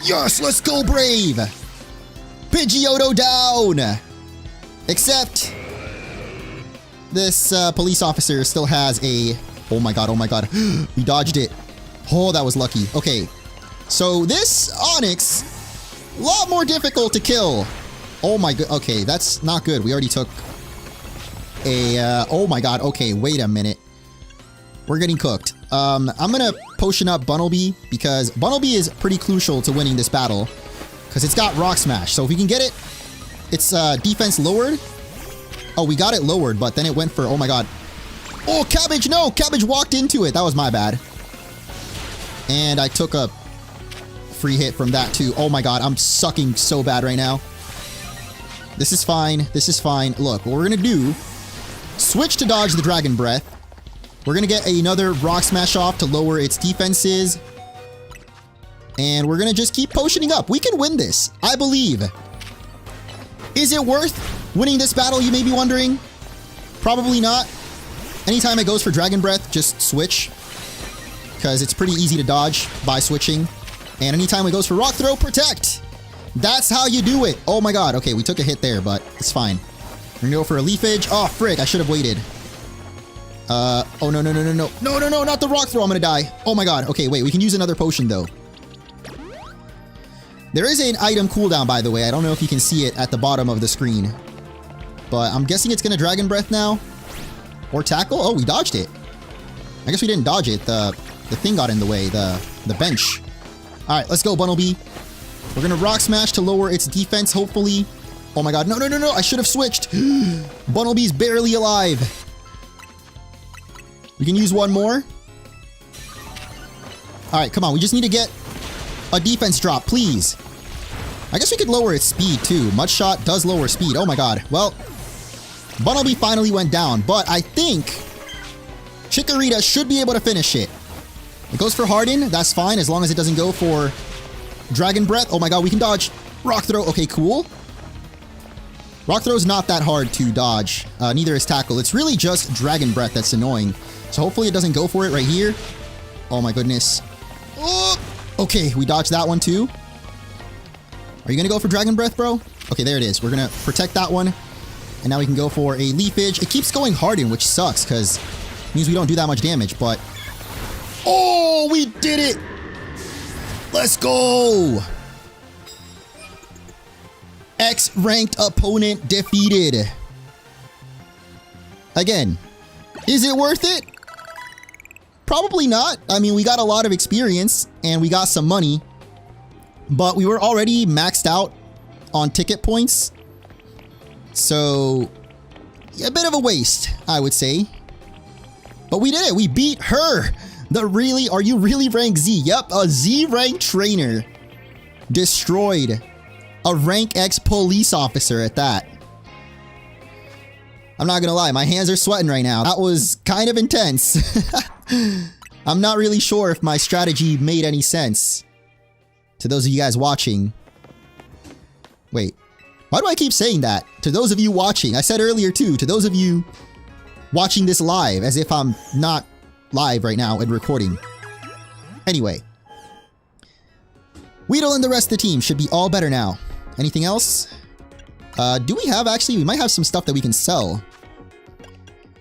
Yes, let's go Brave! Pidgeotto down! Except this police officer still has a... Oh my god, we dodged it. Oh, that was lucky. Okay. So this Onix, a lot more difficult to kill. Oh my god. Okay, that's not good. We already took a... oh my god. Okay, wait a minute. We're getting cooked. I'm gonna potion up Bunnelby because Bunnelby is pretty crucial to winning this battle because it's got Rock Smash. So if we can get it, its defense lowered. Oh, we got it lowered, but then it went for... Oh my god. Oh, Cabbage! No! Cabbage walked into it. That was my bad. And I took a free hit from that too. Oh my god, I'm sucking so bad right now. This is fine. This is fine. Look, what we're gonna do... Switch to dodge the Dragon Breath. We're gonna get another Rock Smash off to lower its defenses. And we're gonna just keep potioning up. We can win this. I believe. Is it worth winning this battle, you may be wondering? Probably not. Anytime it goes for Dragon Breath, just switch. Because it's pretty easy to dodge by switching. And anytime it goes for Rock Throw, protect! That's how you do it! Oh my god, okay, we took a hit there, but it's fine. We're gonna go for a Leaf Edge. Oh, frick, I should have waited. Oh, no, no, no, no, no. No, no, no, not the Rock Throw, I'm gonna die. Oh my god, okay, wait, we can use another potion, though. There is an item cooldown, by the way. I don't know if you can see it at the bottom of the screen. But I'm guessing it's gonna Dragon Breath now. Or Tackle? Oh, we dodged it. I guess we didn't dodge it. The thing got in the way, the bench. Alright, let's go, Bunnelby. We're gonna Rock Smash to lower its defense, hopefully. Oh my god, no, no, no, no, I should have switched. Bunnelby's barely alive. We can use one more. Alright, come on, we just need to get a defense drop, please. I guess we could lower its speed, too. Mud Shot does lower speed. Oh my god. Well, Bunnelby finally went down, but I think Chikorita should be able to finish it. It goes for Harden. That's fine, as long as it doesn't go for Dragon Breath. Oh my god, we can dodge. Rock Throw. Okay, cool. Rock Throw is not that hard to dodge. Neither is Tackle. It's really just Dragon Breath that's annoying. So hopefully it doesn't go for it right here. Oh my goodness. Oh! Okay, we dodged that one too. Are you gonna go for Dragon Breath, bro? Okay, there it is. We're gonna protect that one. And now we can go for a Leaf Edge. It keeps going Harden, which sucks, because it means we don't do that much damage, but... Oh, we did it! Let's go! X-ranked opponent defeated. Again, is it worth it? Probably not. I mean, we got a lot of experience, and we got some money. But we were already maxed out on ticket points. So, a bit of a waste, I would say. But we did it. We beat her. Are you really rank Z? Yep, a Z rank trainer. Destroyed a rank X police officer at that. I'm not gonna lie, my hands are sweating right now. That was kind of intense. I'm not really sure if my strategy made any sense. To those of you guys watching. Wait. Why do I keep saying that? To those of you watching. I said earlier too, to those of you watching this live, as if I'm not live right now and recording. Anyway. Weedle and the rest of the team should be all better now. Anything else? Do we have, actually, we might have some stuff that we can sell.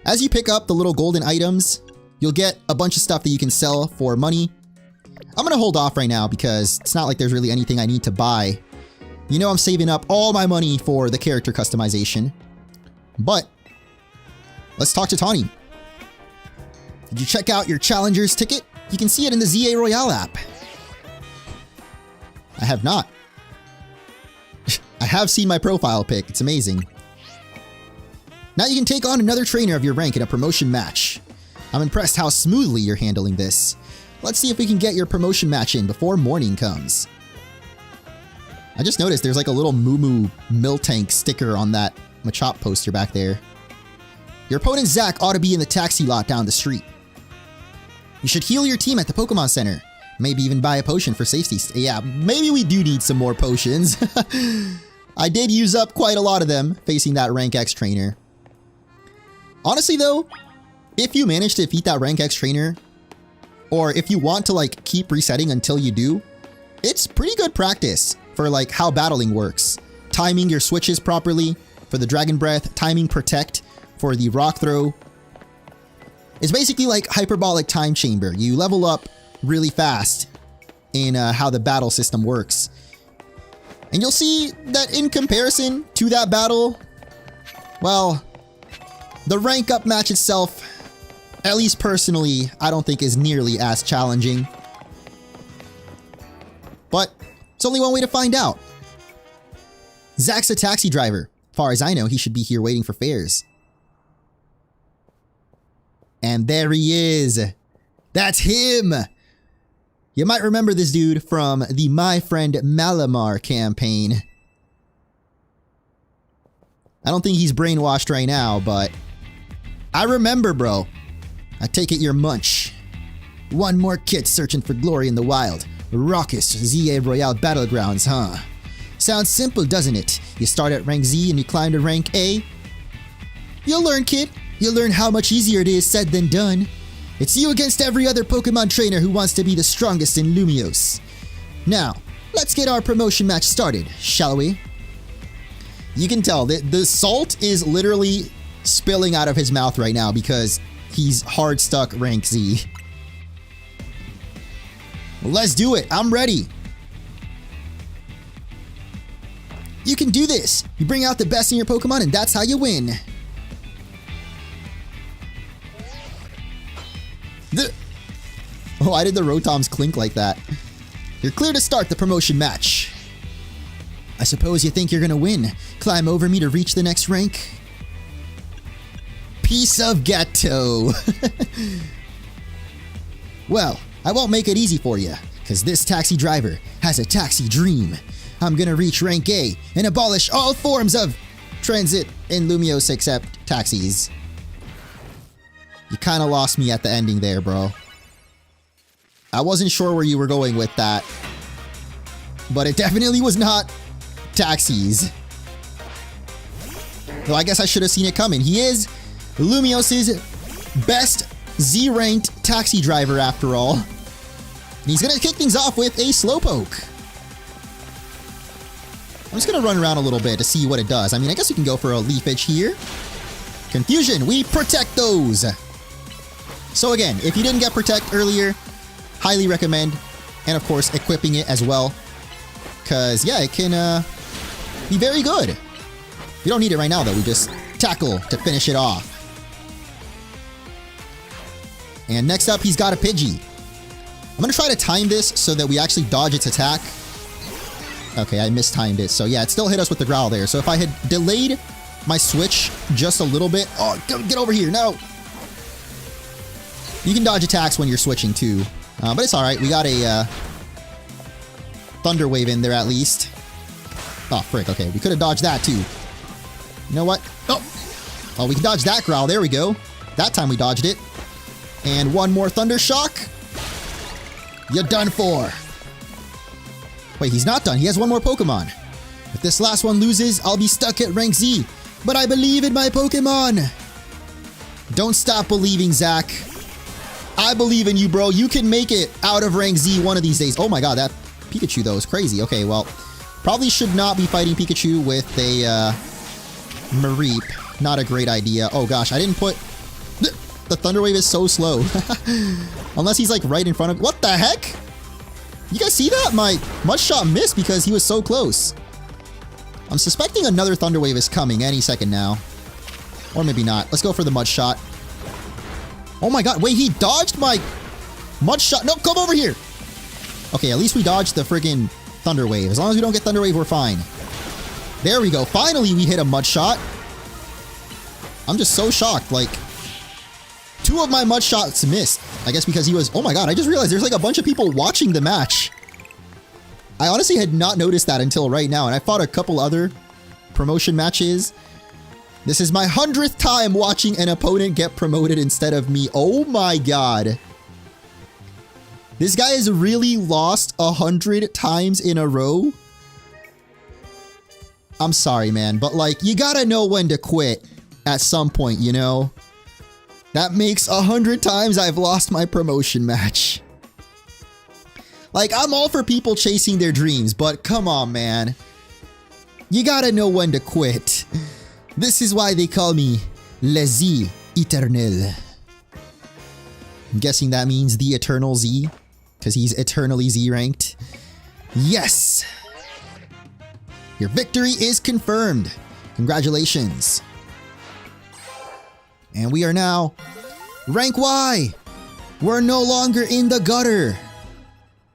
As you pick up the little golden items, you'll get a bunch of stuff that you can sell for money. I'm gonna hold off right now because it's not like there's really anything I need to buy. You know I'm saving up all my money for the character customization. But, let's talk to Tawny. Did you check out your Challenger's ticket? You can see it in the Z-A Royale app. I have not. I have seen my profile pic. It's amazing. Now you can take on another trainer of your rank in a promotion match. I'm impressed how smoothly you're handling this. Let's see if we can get your promotion match in before morning comes. I just noticed there's like a little Moo Moo Miltank sticker on that Machop poster back there. Your opponent Zach ought to be in the taxi lot down the street. You should heal your team at the Pokemon Center. Maybe even buy a potion for safety. Yeah, maybe we do need some more potions. I did use up quite a lot of them facing that rank X trainer. Honestly though, if you manage to defeat that rank X trainer, or if you want to like keep resetting until you do, it's pretty good practice for like how battling works. Timing your switches properly for the Dragon Breath, timing Protect for the Rock Throw. It's basically like Hyperbolic Time Chamber. You level up really fast in how the battle system works. And you'll see that in comparison to that battle, well, the rank up match itself, at least personally, I don't think is nearly as challenging. But it's only one way to find out. Zach's a taxi driver. Far as I know, he should be here waiting for fares. And there he is. That's him. You might remember this dude from the My Friend Malamar campaign. I don't think he's brainwashed right now, but I remember, bro. I take it you're Munch. One more kid searching for glory in the wild. Raucous Z-A Royale Battlegrounds, huh? Sounds simple, doesn't it? You start at rank Z and you climb to rank A. You'll learn, kid. You'll learn how much easier it is said than done. It's you against every other Pokemon trainer who wants to be the strongest in Lumiose. Now, let's get our promotion match started, shall we? You can tell that the salt is literally spilling out of his mouth right now because he's hard stuck rank Z. Let's do it. I'm ready. You can do this. You bring out the best in your Pokemon and that's how you win. Why did the Rotoms clink like that? You're clear to start the promotion match. I suppose you think you're gonna win. Climb over me to reach the next rank? Piece of ghetto. Well, I won't make it easy for you, because this taxi driver has a taxi dream. I'm gonna reach rank A and abolish all forms of transit in Lumiose except taxis. You kinda lost me at the ending there, bro. I wasn't sure where you were going with that, but it definitely was not taxis. Though I guess I should have seen it coming. He is Lumiose's best Z-ranked taxi driver after all. And he's gonna kick things off with a Slowpoke. I'm just gonna run around a little bit to see what it does. I mean, I guess we can go for a Leaf Edge here. Confusion, we protect those. So again, if you didn't get Protect earlier, highly recommend, and of course equipping it as well, because yeah, it can be very good. We don't need it right now though, we just tackle to finish it off. And next up, he's got a Pidgey. I'm gonna try to time this so that we actually dodge its attack. Okay, I mistimed it, so yeah, it still hit us with the growl there. So if I had delayed my switch just a little bit, oh, get over here, no! You can dodge attacks when you're switching too. But it's alright, we got a Thunder Wave in there at least. Oh, frick, okay, we could have dodged that too. You know what? Oh, we can dodge that growl, there we go. That time we dodged it. And one more Thunder Shock. You're done for. Wait, he's not done, he has one more Pokemon. If this last one loses, I'll be stuck at rank Z. But I believe in my Pokemon. Don't stop believing, Zach. I believe in you, bro. You can make it out of rank Z one of these days. Oh my god, that Pikachu though is crazy. Okay, well, probably should not be fighting Pikachu with a Mareep. Not a great idea. Oh gosh, I didn't put... The Thunder Wave is so slow. Unless he's like right in front of... What the heck? You guys see that? My Mud Shot missed because he was so close. I'm suspecting another Thunder Wave is coming any second now. Or maybe not. Let's go for the Mud Shot. Oh my god, wait, he dodged my Mud Shot. No, come over here. Okay, at least we dodged the friggin' Thunder Wave. As long as we don't get Thunder Wave, we're fine. There we go. Finally, we hit a Mud Shot. I'm just so shocked. Like, 2 of my Mud Shots missed. I guess because he was... Oh my god, I just realized there's like a bunch of people watching the match. I honestly had not noticed that until right now, and I fought a couple other promotion matches. This is my 100th time watching an opponent get promoted instead of me. Oh my god. This guy has really lost 100 times in a row. I'm sorry, man, but like, you gotta know when to quit at some point, you know? That makes 100 times I've lost my promotion match. Like, I'm all for people chasing their dreams, but come on, man. You gotta know when to quit. This is why they call me Le Z Eternel. I'm guessing that means the Eternal Z, because he's eternally Z ranked. Yes! Your victory is confirmed. Congratulations. And we are now rank Y. We're no longer in the gutter.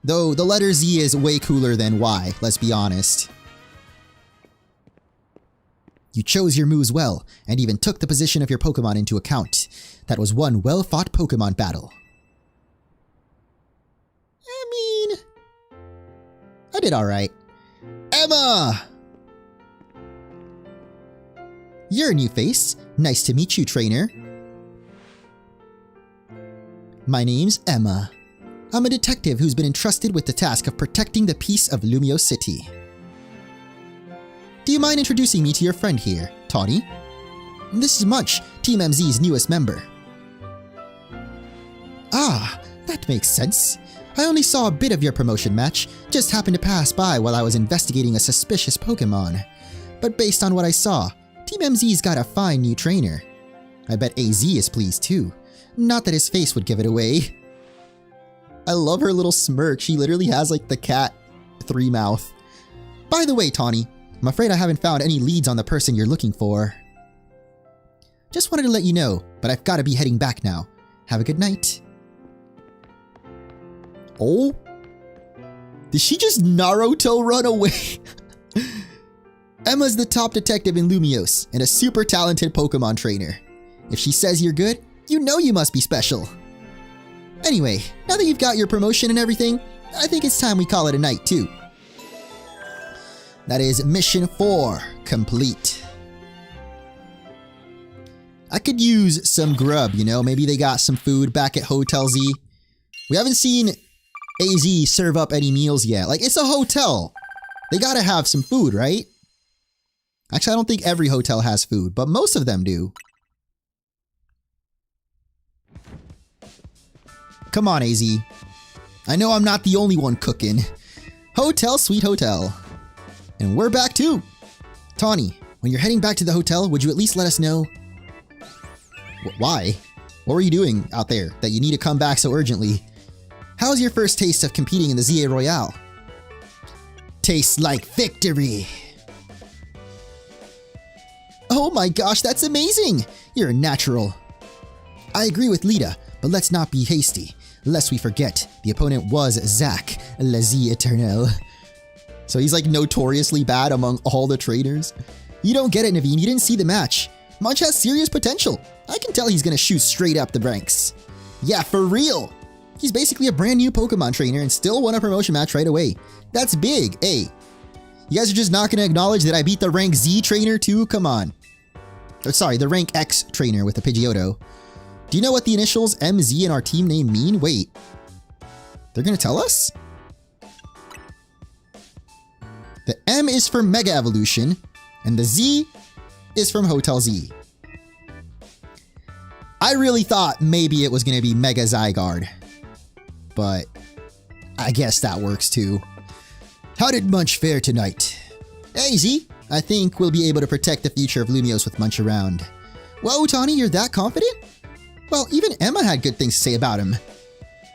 Though the letter Z is way cooler than Y, let's be honest. You chose your moves well, and even took the position of your Pokemon into account. That was one well-fought Pokemon battle. I mean, I did alright. Emma! You're a new face. Nice to meet you, trainer. My name's Emma. I'm a detective who's been entrusted with the task of protecting the peace of Lumiose City. Do you mind introducing me to your friend here, Tawny? This is Munch, Team MZ's newest member. Ah, that makes sense. I only saw a bit of your promotion match, just happened to pass by while I was investigating a suspicious Pokemon. But based on what I saw, Team MZ's got a fine new trainer. I bet AZ is pleased too. Not that his face would give it away. I love her little smirk. She literally has like the cat 3 mouth. By the way, Tawny, I'm afraid I haven't found any leads on the person you're looking for. Just wanted to let you know, but I've got to be heading back now. Have a good night. Oh? Did she just Naruto run away? Emma's the top detective in Lumiose and a super talented Pokemon trainer. If she says you're good, you know you must be special. Anyway, now that you've got your promotion and everything, I think it's time we call it a night too. That is mission 4 complete. I could use some grub, you know, maybe they got some food back at Hotel Z. We haven't seen AZ serve up any meals yet. Like, it's a hotel. They gotta have some food, right? Actually, I don't think every hotel has food, but most of them do. Come on, AZ. I know I'm not the only one cooking. Hotel, sweet hotel. And we're back too. Tawny, when you're heading back to the hotel, would you at least let us know? Why? What were you doing out there that you need to come back so urgently? How's your first taste of competing in the Z-A Royale? Tastes like victory. Oh my gosh, that's amazing! You're a natural. I agree with Lita, but let's not be hasty, lest we forget the opponent was Zack, Le Z Eternel. So he's like notoriously bad among all the trainers? You don't get it, Naveen, you didn't see the match. Munch has serious potential. I can tell he's gonna shoot straight up the ranks. Yeah, for real! He's basically a brand new Pokemon trainer and still won a promotion match right away. That's big, hey. You guys are just not gonna acknowledge that I beat the rank Z trainer too? Come on. Or sorry, the rank X trainer with the Pidgeotto. Do you know what the initials MZ in our team name mean? Wait. They're gonna tell us? The M is for Mega Evolution, and the Z is from Hotel Z. I really thought maybe it was gonna be Mega Zygarde, but I guess that works too. How did Munch fare tonight? Hey Z, I think we'll be able to protect the future of Lumiose with Munch around. Whoa, Tawny, you're that confident? Well, even Emma had good things to say about him.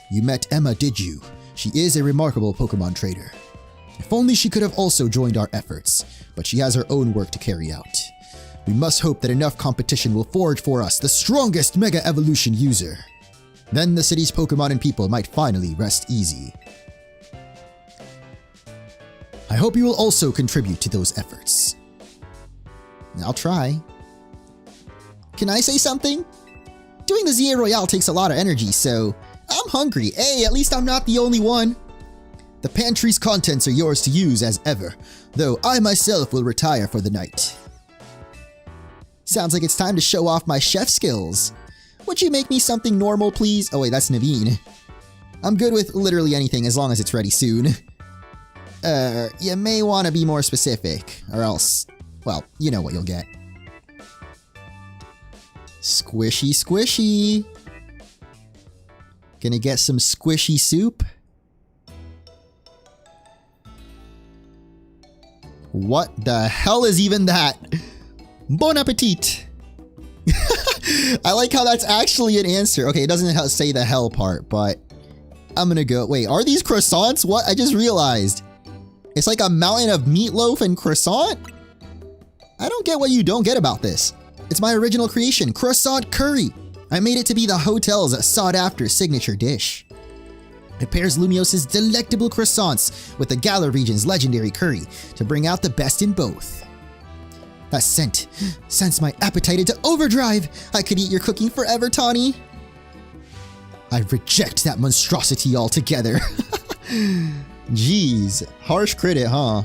You met Emma, did you? She is a remarkable Pokemon trainer. If only she could have also joined our efforts, but she has her own work to carry out. We must hope that enough competition will forge for us the strongest Mega Evolution user. Then the city's Pokemon and people might finally rest easy. I hope you will also contribute to those efforts. I'll try. Can I say something? Doing the Z-A Royale takes a lot of energy, so I'm hungry. Hey, at least I'm not the only one. The pantry's contents are yours to use as ever, though I myself will retire for the night. Sounds like it's time to show off my chef skills. Would you make me something normal, please? Oh wait, that's Naveen. I'm good with literally anything as long as it's ready soon. You may want to be more specific, or else, well, you know what you'll get. Squishy, squishy. Gonna get some squishy soup. What the hell is even that? Bon appetit. I like how that's actually an answer. Okay, it doesn't say the hell part, but I'm gonna go. Wait, are these croissants? What? I just realized. It's like a mountain of meatloaf and croissant? I don't get what you don't get about this. It's my original creation, croissant curry. I made it to be the hotel's sought-after signature dish. It pairs Lumiose's delectable croissants with the Galar region's legendary curry to bring out the best in both. That scent sends my appetite into overdrive. I could eat your cooking forever, Tawny. I reject that monstrosity altogether. Jeez, harsh critic, huh?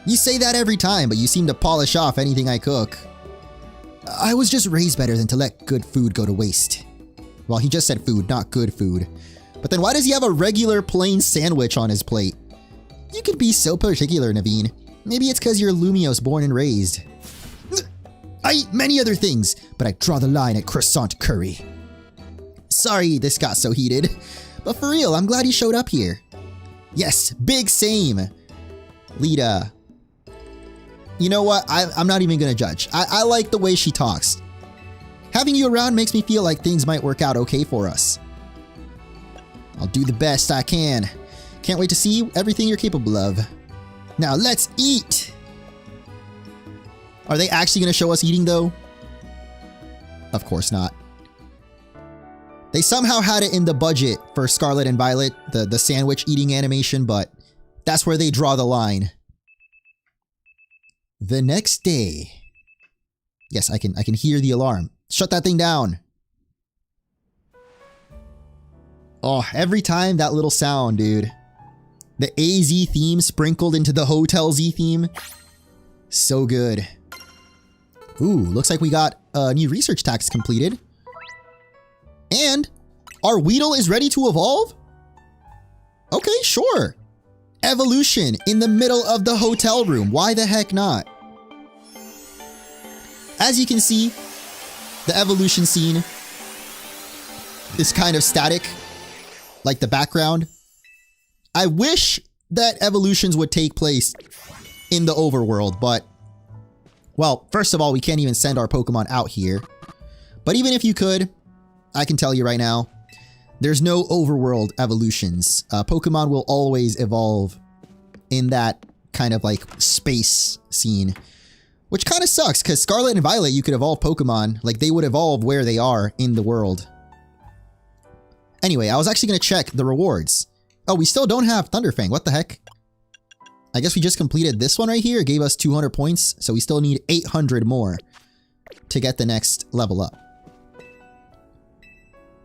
You say that every time, but you seem to polish off anything I cook. I was just raised better than to let good food go to waste. Well, he just said food, not good food. But then why does he have a regular plain sandwich on his plate? You could be so particular, Naveen. Maybe it's because you're Lumiose born and raised. I eat many other things, but I draw the line at croissant curry. Sorry this got so heated, but for real, I'm glad you showed up here. Yes, big same. Lita. You know what? I'm not even gonna judge. I like the way she talks. Having you around makes me feel like things might work out okay for us. I'll do the best I can. Can't wait to see everything you're capable of. Now let's eat! Are they actually gonna show us eating though? Of course not. They somehow had it in the budget for Scarlet and Violet, the sandwich eating animation, but that's where they draw the line. The next day. Yes, I can hear the alarm. Shut that thing down. Oh, every time that little sound, dude. The AZ theme sprinkled into the Hotel Z theme. So good. Ooh, looks like we got a new research task completed. And our Weedle is ready to evolve? Okay, sure. Evolution in the middle of the hotel room. Why the heck not? As you can see, the evolution scene is kind of static, like the background. I wish that evolutions would take place in the overworld, but, well, first of all, we can't even send our Pokemon out here. But even if you could, I can tell you right now, there's no overworld evolutions. Pokemon will always evolve in that kind of like space scene, which kind of sucks because Scarlet and Violet, you could evolve Pokemon, like they would evolve where they are in the world. Anyway, I was actually going to check the rewards. Oh, we still don't have Thunderfang. What the heck? I guess we just completed this one right here. It gave us 200 points, so we still need 800 more to get the next level up.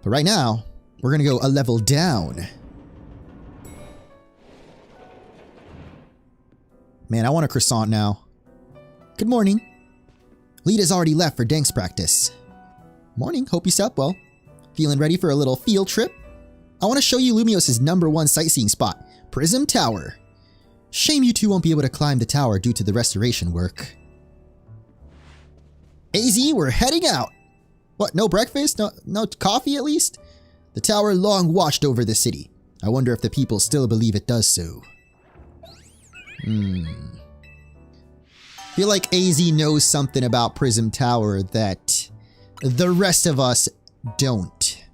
But right now, we're going to go a level down. Man, I want a croissant now. Good morning. Lita's already left for dance practice. Morning, hope you slept well. Feeling ready for a little field trip? I want to show you Lumiose's #1 sightseeing spot, Prism Tower. Shame you two won't be able to climb the tower due to the restoration work. AZ, we're heading out. What, no breakfast? No coffee at least? The tower long watched over the city. I wonder if the people still believe it does so. Feel like AZ knows something about Prism Tower that the rest of us don't.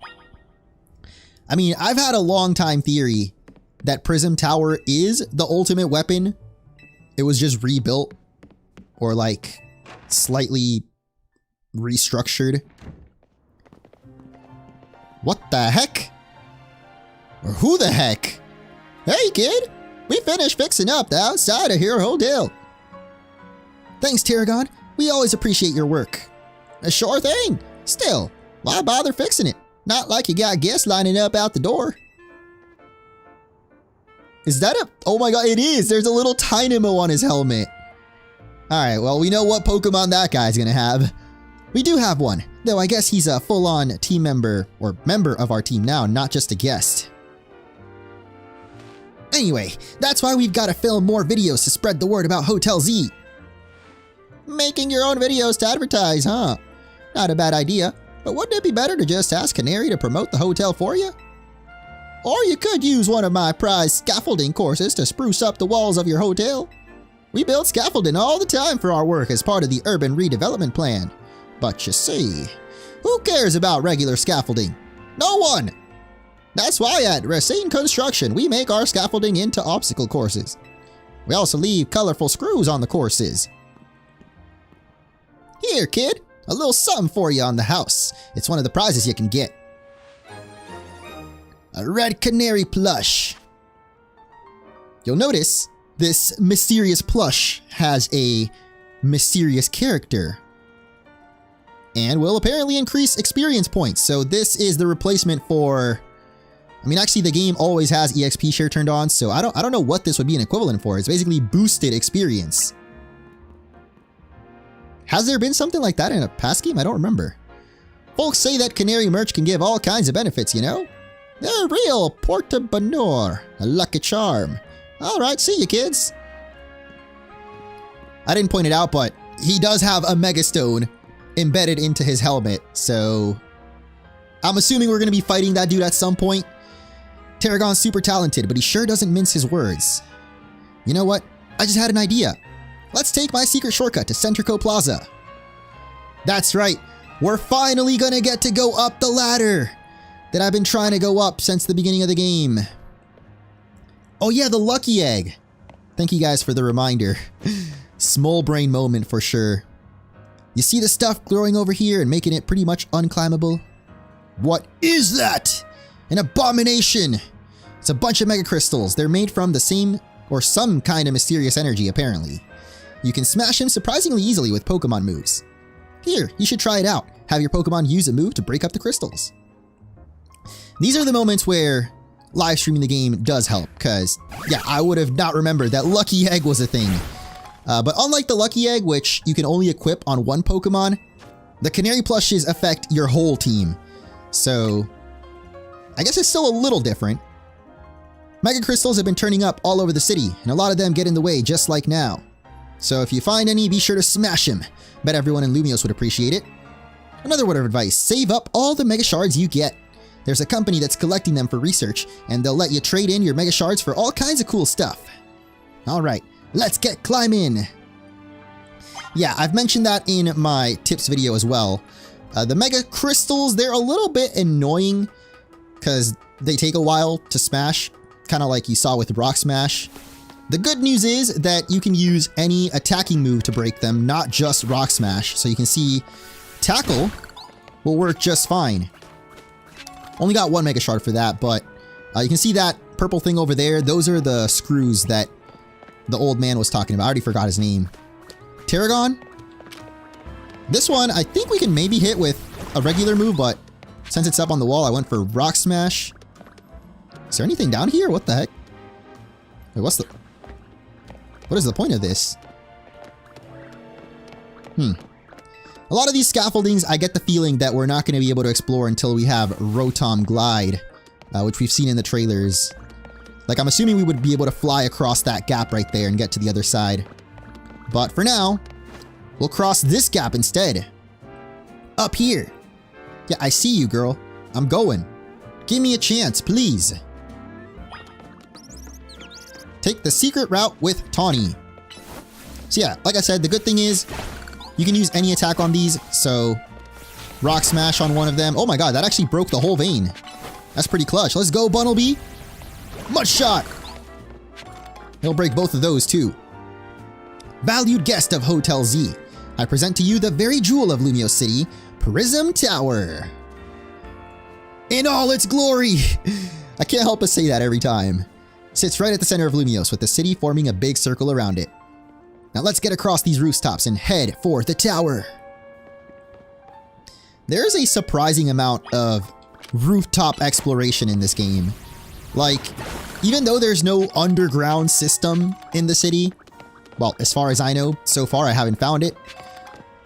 I mean, I've had a long time theory that Prism Tower is the ultimate weapon. It was just rebuilt or like slightly restructured. What the heck? Or who the heck? Hey kid, we finished fixing up the outside of your hotel. Thanks, Tarragon. We always appreciate your work. A sure thing. Still, why bother fixing it? Not like you got guests lining up out the door. Is that a... Oh my god, it is! There's a little Tynamo on his helmet. Alright, well, we know what Pokemon that guy's gonna have. We do have one, though I guess he's a full-on team member, or member of our team now, not just a guest. Anyway, that's why we've got to film more videos to spread the word about Hotel Z. Making your own videos to advertise, huh? Not a bad idea, but wouldn't it be better to just ask Canary to promote the hotel for you? Or you could use one of my prize scaffolding courses to spruce up the walls of your hotel. We build scaffolding all the time for our work as part of the urban redevelopment plan. But you see, who cares about regular scaffolding? No one! That's why at Racine Construction we make our scaffolding into obstacle courses. We also leave colorful screws on the courses. Here, kid, a little something for you on the house. It's one of the prizes you can get. A red canary plush. You'll notice this mysterious plush has a mysterious character and will apparently increase experience points. So this is the replacement for, I mean, actually the game always has EXP share turned on, so I don't know what this would be an equivalent for. It's basically boosted experience. Has there been something like that in a past game? I don't remember. Folks say that canary merch can give all kinds of benefits, you know? They're real porte-bonheur, a lucky charm. Alright, see you kids. I didn't point it out, but he does have a Megastone embedded into his helmet, so I'm assuming we're going to be fighting that dude at some point. Tarragon's super talented, but he sure doesn't mince his words. You know what? I just had an idea. Let's take my secret shortcut to Centrico Plaza. That's right. We're finally going to get to go up the ladder that I've been trying to go up since the beginning of the game. Oh yeah, the lucky egg. Thank you guys for the reminder. Small brain moment for sure. You see the stuff growing over here and making it pretty much unclimbable? What is that? An abomination! It's a bunch of mega crystals. They're made from the same or some kind of mysterious energy, apparently. You can smash them surprisingly easily with Pokemon moves. Here, you should try it out. Have your Pokemon use a move to break up the crystals. These are the moments where live streaming the game does help, because, yeah, I would have not remembered that Lucky Egg was a thing. But unlike the Lucky Egg, which you can only equip on one Pokemon, the Canary plushes affect your whole team. So, I guess it's still a little different. Mega Crystals have been turning up all over the city, and a lot of them get in the way just like now. So if you find any, be sure to smash them. Bet everyone in Lumiose would appreciate it. Another word of advice, save up all the Mega Shards you get. There's a company that's collecting them for research, and they'll let you trade in your Mega Shards for all kinds of cool stuff. Alright, let's get climbing! Yeah, I've mentioned that in my tips video as well. The Mega Crystals, they're a little bit annoying, because they take a while to smash, kind of like you saw with Rock Smash. The good news is that you can use any attacking move to break them, not just Rock Smash. So you can see Tackle will work just fine. Only got one Mega Shard for that, but you can see that purple thing over there. Those are the screws that the old man was talking about. I already forgot his name. Tarragon? This one, I think we can maybe hit with a regular move, but since it's up on the wall, I went for Rock Smash. Is there anything down here? What the heck? Wait, what is the point of this? A lot of these scaffoldings, I get the feeling that we're not going to be able to explore until we have Rotom Glide, which we've seen in the trailers. Like, I'm assuming we would be able to fly across that gap right there and get to the other side. But for now, we'll cross this gap instead. Up here. Yeah, I see you, girl. I'm going. Give me a chance, please. Take the secret route with Tawny. So yeah, like I said, the good thing is you can use any attack on these. So Rock Smash on one of them. Oh my god, that actually broke the whole vein. That's pretty clutch. Let's go, Bunnelby. Mud Shot. He'll break both of those too. Valued guest of Hotel Z, I present to you the very jewel of Lumiose City, Prism Tower. In all its glory. I can't help but say that every time. Sits right at the center of Lumiose with the city forming a big circle around it. Now let's get across these rooftops and head for the tower. There is a surprising amount of rooftop exploration in this game. Like, even though there's no underground system in the city, well, as far as I know, so far I haven't found it,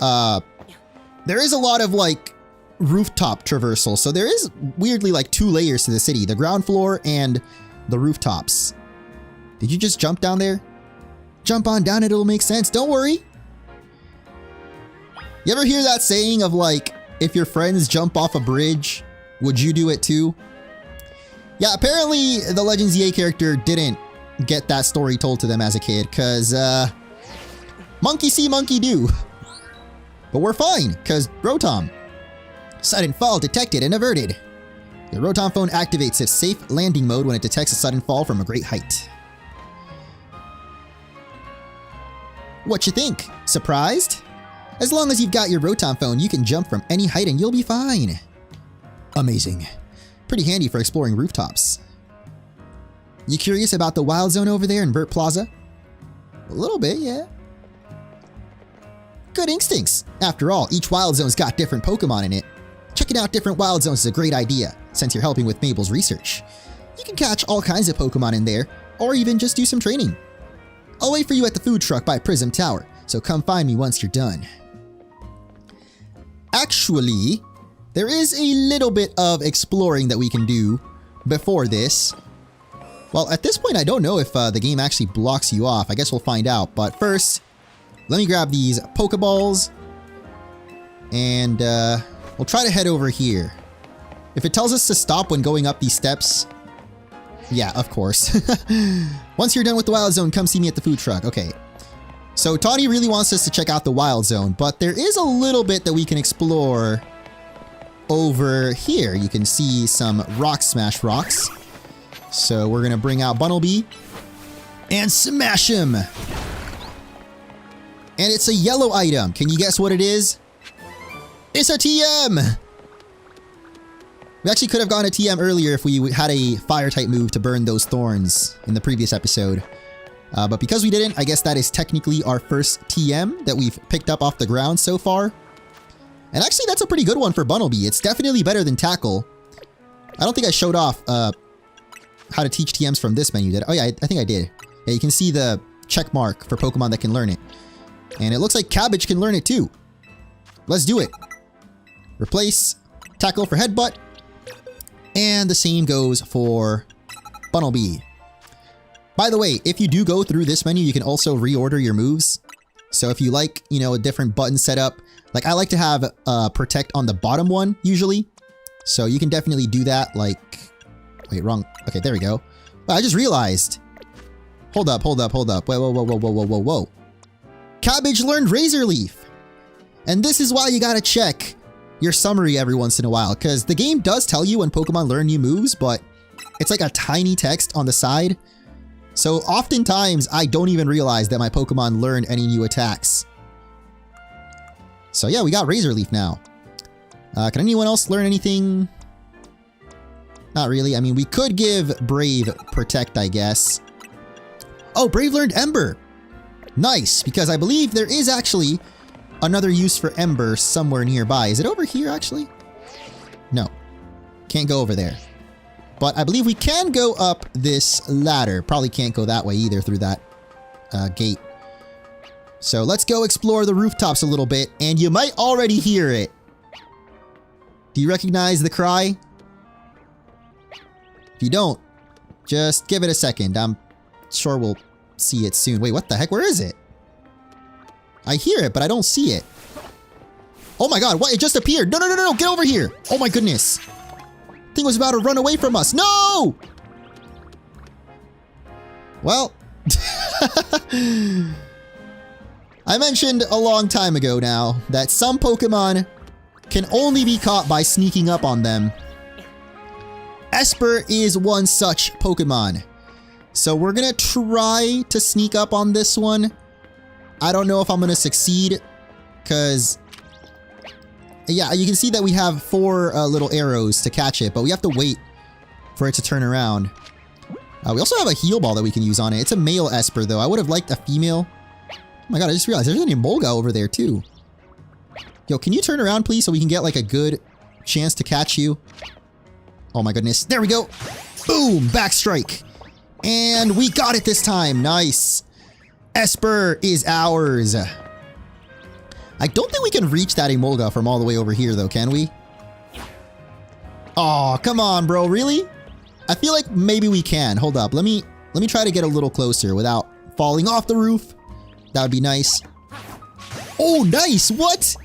there is a lot of, like, rooftop traversal. So there is, weirdly, like, 2 layers to the city. The ground floor and the rooftops. Did you just jump down there? Jump on down, it'll make sense. Don't worry. You ever hear that saying of, like, if your friends jump off a bridge, would you do it too? Yeah, apparently the Legends Z-A character didn't get that story told to them as a kid, because, monkey see, monkey do. But we're fine, because Rotom. Sudden fall detected and averted. The Rotom phone activates its safe landing mode when it detects a sudden fall from a great height. What you think? Surprised? As long as you've got your Rotom phone, you can jump from any height and you'll be fine. Amazing. Pretty handy for exploring rooftops. You curious about the wild zone over there in Vert Plaza? A little bit, yeah. Good instincts. After all, each wild zone's got different Pokemon in it. Checking out different wild zones is a great idea, since you're helping with Mabel's research. You can catch all kinds of Pokemon in there, or even just do some training. I'll wait for you at the food truck by Prism Tower, so come find me once you're done. Actually, there is a little bit of exploring that we can do before this. Well, at this point, I don't know if the game actually blocks you off. I guess we'll find out. But first, let me grab these Pokeballs. And we'll try to head over here. If it tells us to stop when going up these steps... Yeah, of course. Once you're done with the Wild Zone, come see me at the food truck. Okay. So Tawny really wants us to check out the Wild Zone. But there is a little bit that we can explore over here. You can see some Rock Smash rocks. So we're going to bring out Bunnelby and smash him. And it's a yellow item. Can you guess what it is? It's a TM. We actually could have gotten a TM earlier if we had a fire type move to burn those thorns in the previous episode. But because we didn't, I guess that is technically our first TM that we've picked up off the ground so far. And actually that's a pretty good one for Bunnelby. It's definitely better than Tackle. I don't think I showed off how to teach TMs from this menu, did I? Oh yeah, I think I did. Yeah, you can see the check mark for Pokemon that can learn it. And it looks like Cabbage can learn it too. Let's do it. Replace Tackle for Headbutt. And the same goes for Bunnelby. By the way, if you do go through this menu, you can also reorder your moves. So if you like, you know, a different button setup, like I like to have Protect on the bottom one usually. So you can definitely do that. Like, wait, wrong. Okay, there we go. Well, I just realized. Hold up. Whoa. Cabbage learned Razor Leaf. And this is why you gotta check your summary every once in a while, because the game does tell you when Pokemon learn new moves, but it's like a tiny text on the side. So oftentimes I don't even realize that my Pokemon learned any new attacks. So yeah, we got Razor Leaf now. Can anyone else learn anything? Not really. I mean, we could give Brave Protect, I guess. Oh, Brave learned Ember. Nice, because I believe there is actually another use for Ember somewhere nearby. Is it over here, actually? No. Can't go over there. But I believe we can go up this ladder. Probably can't go that way either through that gate. So let's go explore the rooftops a little bit. And you might already hear it. Do you recognize the cry? If you don't, just give it a second. I'm sure we'll see it soon. Wait, what the heck? Where is it? I hear it, but I don't see it. Oh my god, what? It just appeared. No, get over here. Oh my goodness. Thing was about to run away from us. No! Well, I mentioned a long time ago now that some Pokemon can only be caught by sneaking up on them. Esper is one such Pokemon. So we're gonna try to sneak up on this one. I don't know if I'm gonna succeed, because yeah, you can see that we have 4 little arrows to catch it, but we have to wait for it to turn around. We also have a heal ball that we can use on it. It's a male Esper though. I would have liked a female. Oh my god, I just realized there's an Emolga over there too. Yo, can you turn around please so we can get like a good chance to catch you? Oh my goodness, there we go. Boom, back strike. And we got it this time, nice. Esper is ours. I don't think we can reach that Emolga from all the way over here though, can we? Oh, come on, bro, really? I feel like maybe we can. Hold up, let me try to get a little closer without falling off the roof. That would be nice. Oh, nice, what?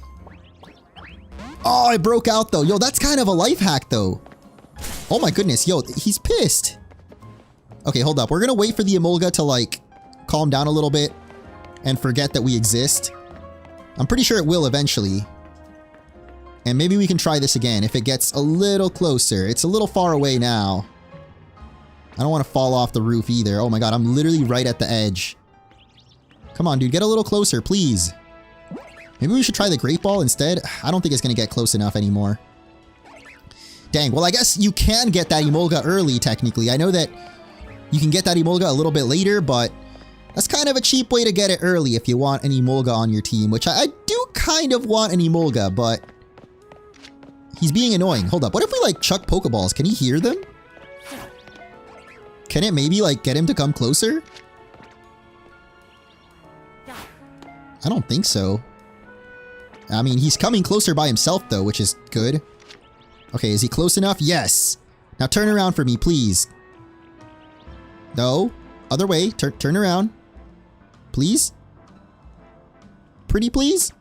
Oh, I broke out though. Yo, that's kind of a life hack though. Oh my goodness, yo, he's pissed. Okay, hold up, we're gonna wait for the Emolga to like calm down a little bit and forget that we exist. I'm pretty sure it will eventually. And maybe we can try this again if it gets a little closer. It's a little far away now. I don't want to fall off the roof either. Oh my god, I'm literally right at the edge. Come on, dude. Get a little closer, please. Maybe we should try the Great Ball instead. I don't think it's going to get close enough anymore. Dang. Well, I guess you can get that Emolga early, technically. I know that you can get that Emolga a little bit later, but that's kind of a cheap way to get it early if you want an Emolga on your team, which I do kind of want an Emolga, but he's being annoying. Hold up. What if we, like, chuck Pokeballs? Can he hear them? Can it maybe, like, get him to come closer? I don't think so. I mean, he's coming closer by himself, though, which is good. Okay, is he close enough? Yes. Now turn around for me, please. No. Other way. Turn around. Please? Pretty please?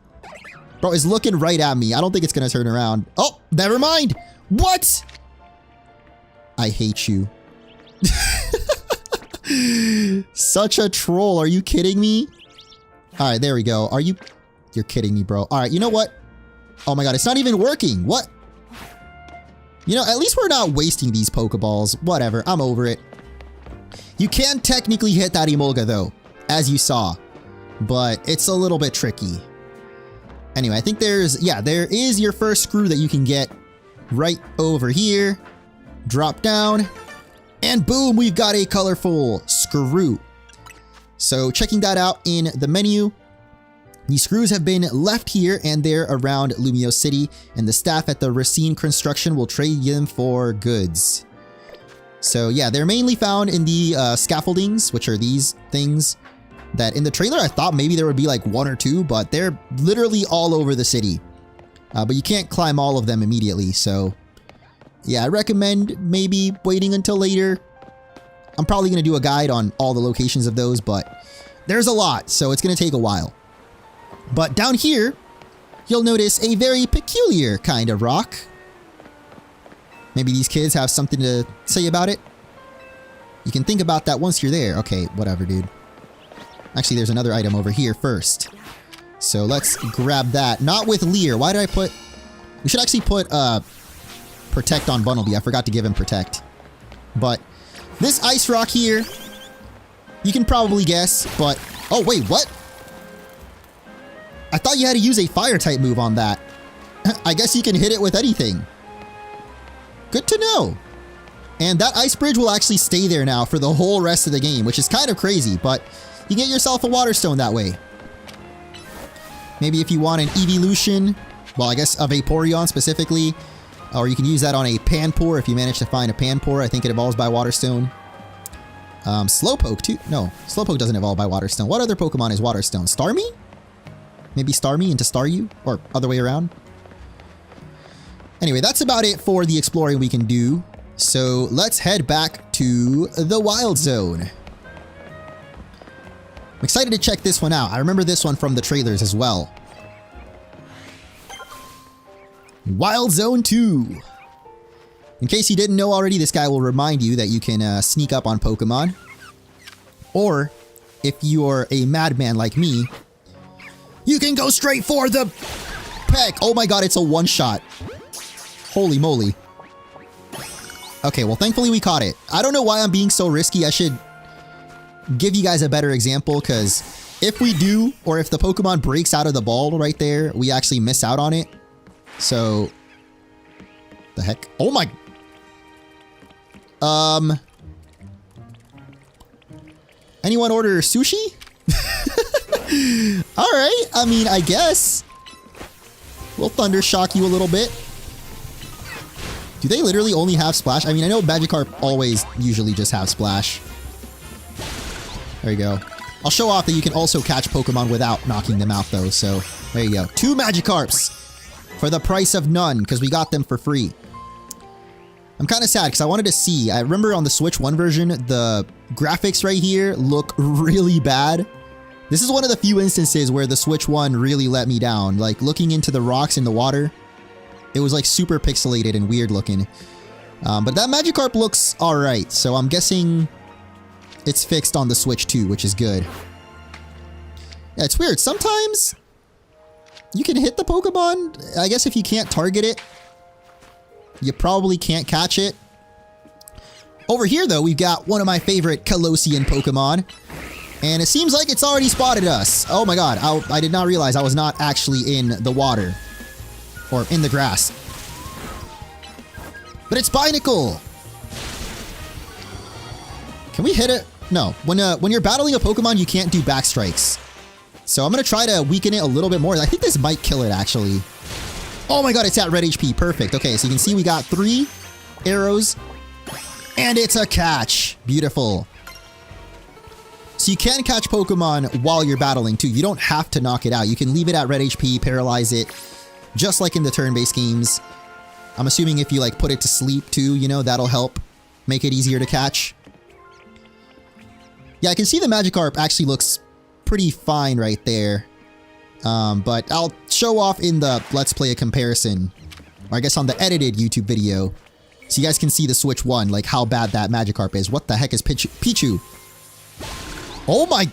Bro, it's looking right at me. I don't think it's gonna turn around. Oh, never mind. What? I hate you. Such a troll. Are you kidding me? Alright, there we go. Are you... You're kidding me, bro. Alright, you know what? Oh my god, it's not even working. What? You know, at least we're not wasting these Pokeballs. Whatever, I'm over it. You can technically hit that Emolga, though, as you saw. But it's a little bit tricky. Anyway, I think there's... Yeah, there is your first screw that you can get right over here. Drop down. And boom, we've got a colorful screw. So checking that out in the menu, these screws have been left here and they're around Lumiose City, and the staff at the Racine Construction will trade them for goods. So yeah, they're mainly found in the scaffoldings, which are these things that in the trailer I thought maybe there would be like one or two, but they're literally all over the city. But you can't climb all of them immediately, so yeah, I recommend maybe waiting until later. I'm probably going to do a guide on all the locations of those, but there's a lot, so it's going to take a while. But down here, you'll notice a very peculiar kind of rock. Maybe these kids have something to say about it. You can think about that once you're there. Okay, whatever, dude. Actually, there's another item over here first. So let's grab that. Not with Leer. Why did I put... We should actually put Protect on Bunnelby. I forgot to give him Protect. But this ice rock here, you can probably guess, but... Oh, wait, what? I thought you had to use a fire-type move on that. I guess you can hit it with anything. Good to know. And that ice bridge will actually stay there now for the whole rest of the game, which is kind of crazy, but you get yourself a Water Stone that way. Maybe if you want an evolution, well, I guess a Vaporeon specifically, or you can use that on a Panpour if you manage to find a Panpour. I think it evolves by Water Stone. Slowpoke too. No, Slowpoke doesn't evolve by Water Stone. What other Pokemon is Water Stone? Starmie? Maybe Starmie into Staryu? Or other way around? Anyway, that's about it for the exploring we can do. So let's head back to the Wild Zone. I'm excited to check this one out. I remember this one from the trailers as well. Wild Zone 2. In case you didn't know already, this guy will remind you that you can sneak up on Pokemon. Or, if you're a madman like me, you can go straight for the peck. Oh my god, it's a one-shot. Holy moly. Okay, well, thankfully we caught it. I don't know why I'm being so risky. I should give you guys a better example, because if we do, or if the Pokemon breaks out of the ball right there, we actually miss out on it. So, the heck? Oh my... Anyone order sushi? Alright, I mean, I guess. We'll Thunder Shock you a little bit. Do they literally only have Splash? I mean, I know Magikarp always usually just have Splash. There you go. I'll show off that you can also catch Pokemon without knocking them out, though. So, there you go. 2 Magikarps for the price of none, because we got them for free. I'm kind of sad, because I wanted to see. I remember on the Switch 1 version, the graphics right here look really bad. This is one of the few instances where the Switch 1 really let me down. Like, looking into the rocks in the water, it was like super pixelated and weird looking. But that Magikarp looks alright, so I'm guessing it's fixed on the Switch 2, which is good. Yeah, it's weird. Sometimes you can hit the Pokemon. I guess if you can't target it, you probably can't catch it. Over here, though, we've got one of my favorite Colossian Pokemon. And it seems like it's already spotted us. Oh my god, I did not realize I was not actually in the water. Or in the grass. But it's Binacle! Can we hit it? No. When you're battling a Pokemon, you can't do back strikes. So I'm going to try to weaken it a little bit more. I think this might kill it, actually. Oh my god, it's at red HP. Perfect. Okay, so you can see we got 3 arrows. And it's a catch. Beautiful. So you can catch Pokemon while you're battling, too. You don't have to knock it out. You can leave it at red HP, paralyze it, just like in the turn-based games. I'm assuming if you, like, put it to sleep, too, you know, that'll help make it easier to catch. Yeah, I can see the Magikarp actually looks pretty fine right there. But I'll show off in the Let's Play a comparison. Or I guess on the edited YouTube video. So you guys can see the Switch 1, like how bad that Magikarp is. What the heck is Pichu? Oh my...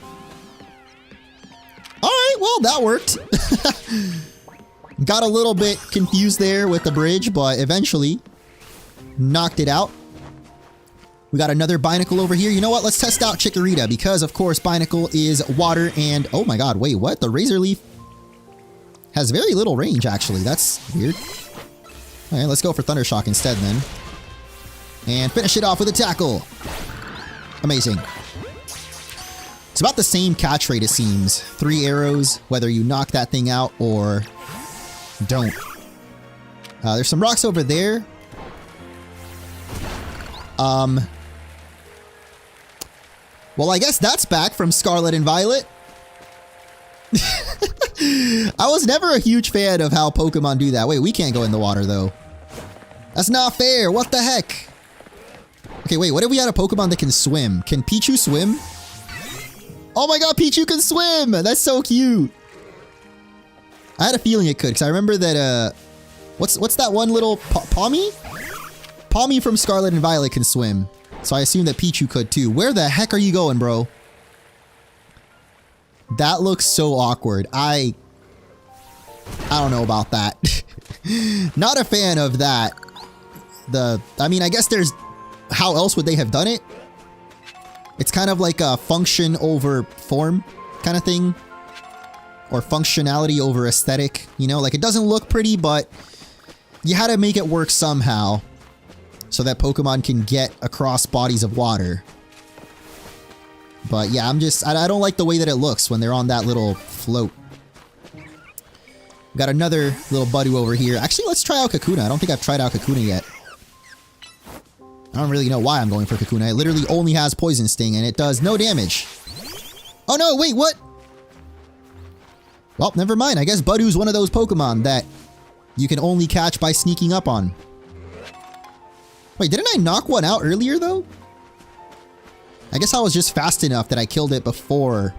Alright, well that worked. Got a little bit confused there with the bridge, but eventually knocked it out. We got another Binacle over here. You know what? Let's test out Chikorita because, of course, Binacle is water and... Oh my god, wait, what? The Razor Leaf has very little range, actually. That's weird. Alright, let's go for Thunder Shock instead, then. And finish it off with a Tackle. Amazing. It's about the same catch rate, it seems. 3 arrows, whether you knock that thing out or don't. There's some rocks over there. Well, I guess that's back from Scarlet and Violet. I was never a huge fan of how Pokemon do that. Wait, we can't go in the water, though. That's not fair. What the heck? Okay, wait. What if we had a Pokemon that can swim? Can Pichu swim? Oh my god, Pichu can swim! That's so cute. I had a feeling it could, because I remember that, what's that one little... Pawmi? Pawmi from Scarlet and Violet can swim. So I assume that Pichu could too. Where the heck are you going, bro? That looks so awkward. I don't know about that. Not a fan of that. I mean, I guess there's... How else would they have done it? It's kind of like a function over form kind of thing. Or functionality over aesthetic. You know, like it doesn't look pretty, but you had to make it work somehow. So that Pokemon can get across bodies of water. But yeah, I don't like the way that it looks when they're on that little float. Got another little Budu over here. Actually, let's try out Kakuna. I don't think I've tried out Kakuna yet. I don't really know why I'm going for Kakuna. It literally only has Poison Sting and it does no damage. Oh no, wait, what? Well, never mind. I guess Budu's one of those Pokemon that you can only catch by sneaking up on. Wait, didn't I knock one out earlier, though? I guess I was just fast enough that I killed it before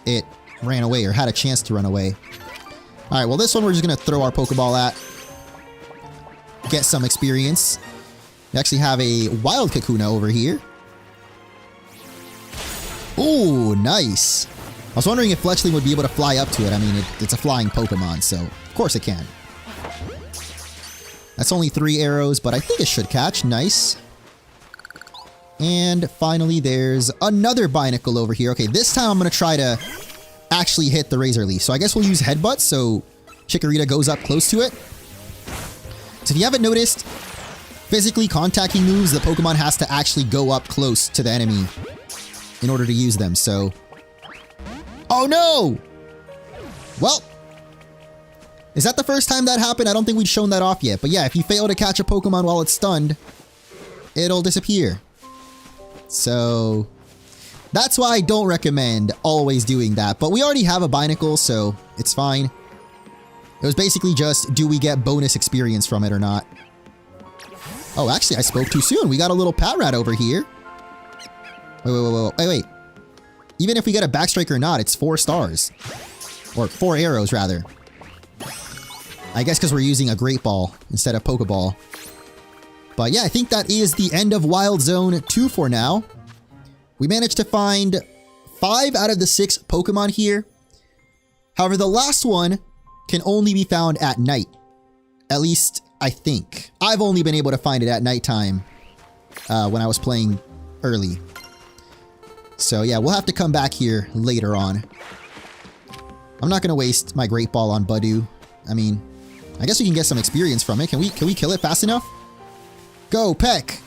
it ran away or had a chance to run away. Alright, well this one we're just going to throw our Pokeball at. Get some experience. We actually have a Wild Kakuna over here. Ooh, nice. I was wondering if Fletchling would be able to fly up to it. I mean, it's a flying Pokemon, so of course it can. That's only 3 arrows, but I think it should catch. Nice. And finally, there's another Binacle over here. Okay, this time I'm going to try to actually hit the Razor Leaf. So I guess we'll use Headbutt so Chikorita goes up close to it. So if you haven't noticed, physically contacting moves, the Pokemon has to actually go up close to the enemy in order to use them. So... Oh no! Well... Is that the first time that happened? I don't think we'd shown that off yet. But yeah, if you fail to catch a Pokemon while it's stunned, it'll disappear. So, that's why I don't recommend always doing that. But we already have a Binacle, so it's fine. It was basically just, do we get bonus experience from it or not? Oh, actually, I spoke too soon. We got a little Patrat over here. Wait. Even if we get a Backstrike or not, it's 4 stars. Or 4 arrows, rather. I guess because we're using a Great Ball instead of Pokeball. But yeah, I think that is the end of Wild Zone 2 for now. We managed to find 5 out of the 6 Pokemon here. However, the last one can only be found at night. At least, I think. I've only been able to find it at nighttime when I was playing early. So yeah, we'll have to come back here later on. I'm not gonna waste my Great Ball on Budu. I mean, I guess we can get some experience from it. Can we kill it fast enough? Go, Peck!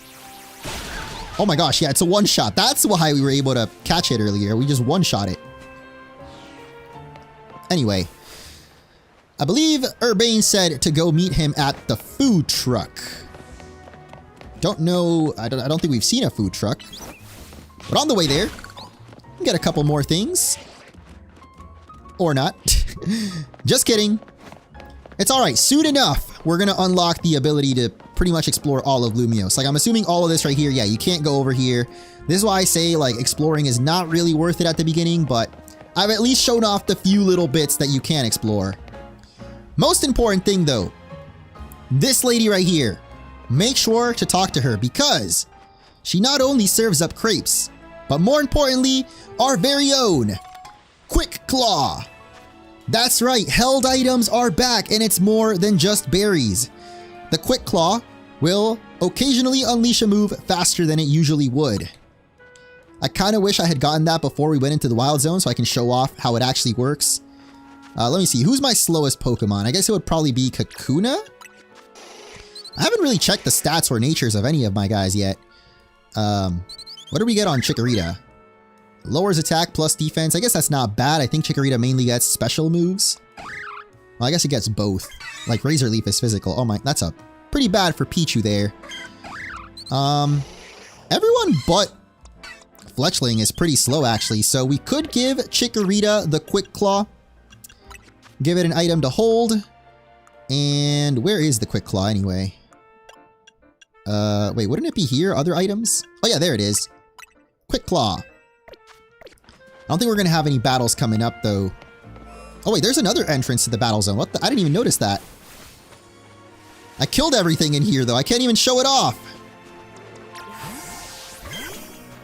Oh my gosh, yeah, it's a one-shot. That's why we were able to catch it earlier. We just one-shot it. Anyway, I believe Urbane said to go meet him at the food truck. Don't know, I don't think we've seen a food truck. But on the way there, we get a couple more things. Or not. Just kidding. It's alright, soon enough, we're gonna unlock the ability to pretty much explore all of Lumiose. Like, I'm assuming all of this right here, yeah, you can't go over here. This is why I say, like, exploring is not really worth it at the beginning, but I've at least shown off the few little bits that you can explore. Most important thing, though, this lady right here, make sure to talk to her because she not only serves up crepes, but more importantly, our very own Quick Claw. That's right, held items are back and it's more than just berries. The Quick Claw will occasionally unleash a move faster than it usually would. I kind of wish I had gotten that before we went into the Wild Zone so I can show off how it actually works. Let me see, who's my slowest Pokemon? I guess it would probably be Kakuna? I haven't really checked the stats or natures of any of my guys yet. What do we get on Chikorita? Lowers attack plus defense. I guess that's not bad. I think Chikorita mainly gets special moves. Well, I guess it gets both. Like Razor Leaf is physical. Oh my, that's a pretty bad for Pichu there. Everyone but Fletchling is pretty slow actually, so we could give Chikorita the Quick Claw. Give it an item to hold. And where is the Quick Claw anyway? Wait, wouldn't it be here? Other items? Oh yeah, there it is. Quick Claw. I don't think we're gonna have any battles coming up though. Oh wait, there's another entrance to the battle zone. What the? I didn't even notice that. I killed everything in here though. I can't even show it off.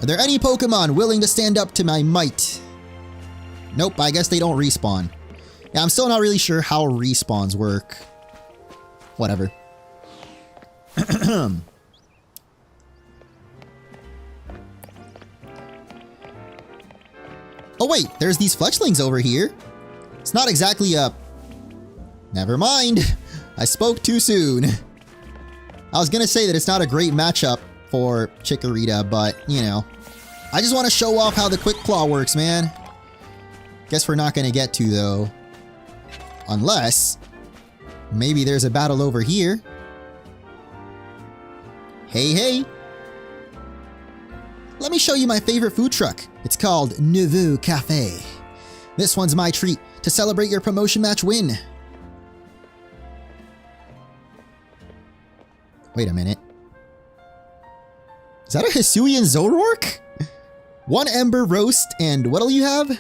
Are there any Pokemon willing to stand up to my might? Nope, I guess they don't respawn. Yeah, I'm still not really sure how respawns work. Whatever. Oh wait, there's these Fletchlings over here. It's not exactly a... Never mind. I spoke too soon. I was gonna say that it's not a great matchup for Chikorita, but, you know. I just want to show off how the Quick Claw works, man. Guess we're not gonna get to, though. Unless... maybe there's a battle over here. Hey, hey. Let me show you my favorite food truck. It's called Nouveau Café. This one's my treat to celebrate your promotion match win. Wait a minute. Is that a Hisuian Zoroark? 1 Ember Roast and what'll you have?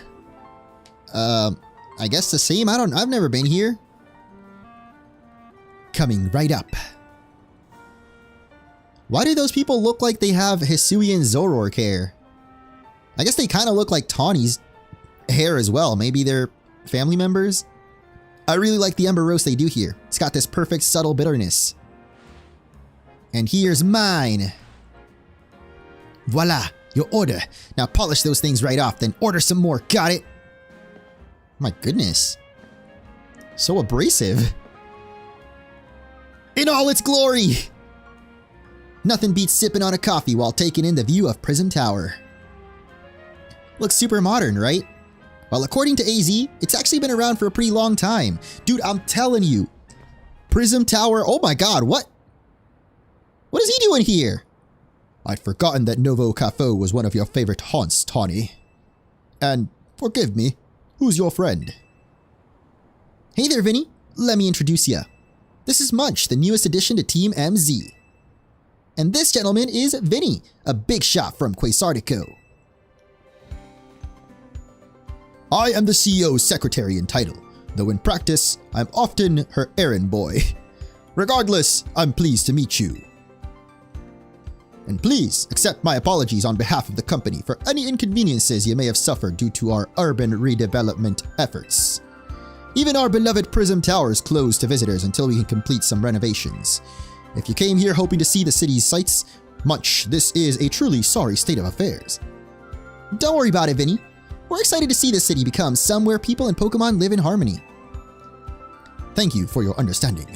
I guess the same. I've never been here. Coming right up. Why do those people look like they have Hisuian Zoroark hair? I guess they kind of look like Tawny's hair as well. Maybe they're family members? I really like the Ember Roast they do here. It's got this perfect subtle bitterness. And here's mine. Voila, your order. Now polish those things right off, then order some more. Got it? My goodness. So abrasive. In all its glory! Nothing beats sipping on a coffee while taking in the view of Prism Tower. Looks super modern, right? Well, according to AZ, it's actually been around for a pretty long time. Dude, I'm telling you. Prism Tower, oh my god, what? What is he doing here? I'd forgotten that Nouveau Café was one of your favorite haunts, Tawny. And, forgive me, who's your friend? Hey there, Vinny. Let me introduce ya. This is Munch, the newest addition to Team MZ. And this gentleman is Vinny, a big shot from Quasartico. I am the CEO's secretary in title, though in practice, I'm often her errand boy. Regardless, I'm pleased to meet you. And please accept my apologies on behalf of the company for any inconveniences you may have suffered due to our urban redevelopment efforts. Even our beloved Prism Tower is closed to visitors until we can complete some renovations. If you came here hoping to see the city's sights, Munch, this is a truly sorry state of affairs. Don't worry about it, Vinny. We're excited to see this city become somewhere people and Pokemon live in harmony. Thank you for your understanding.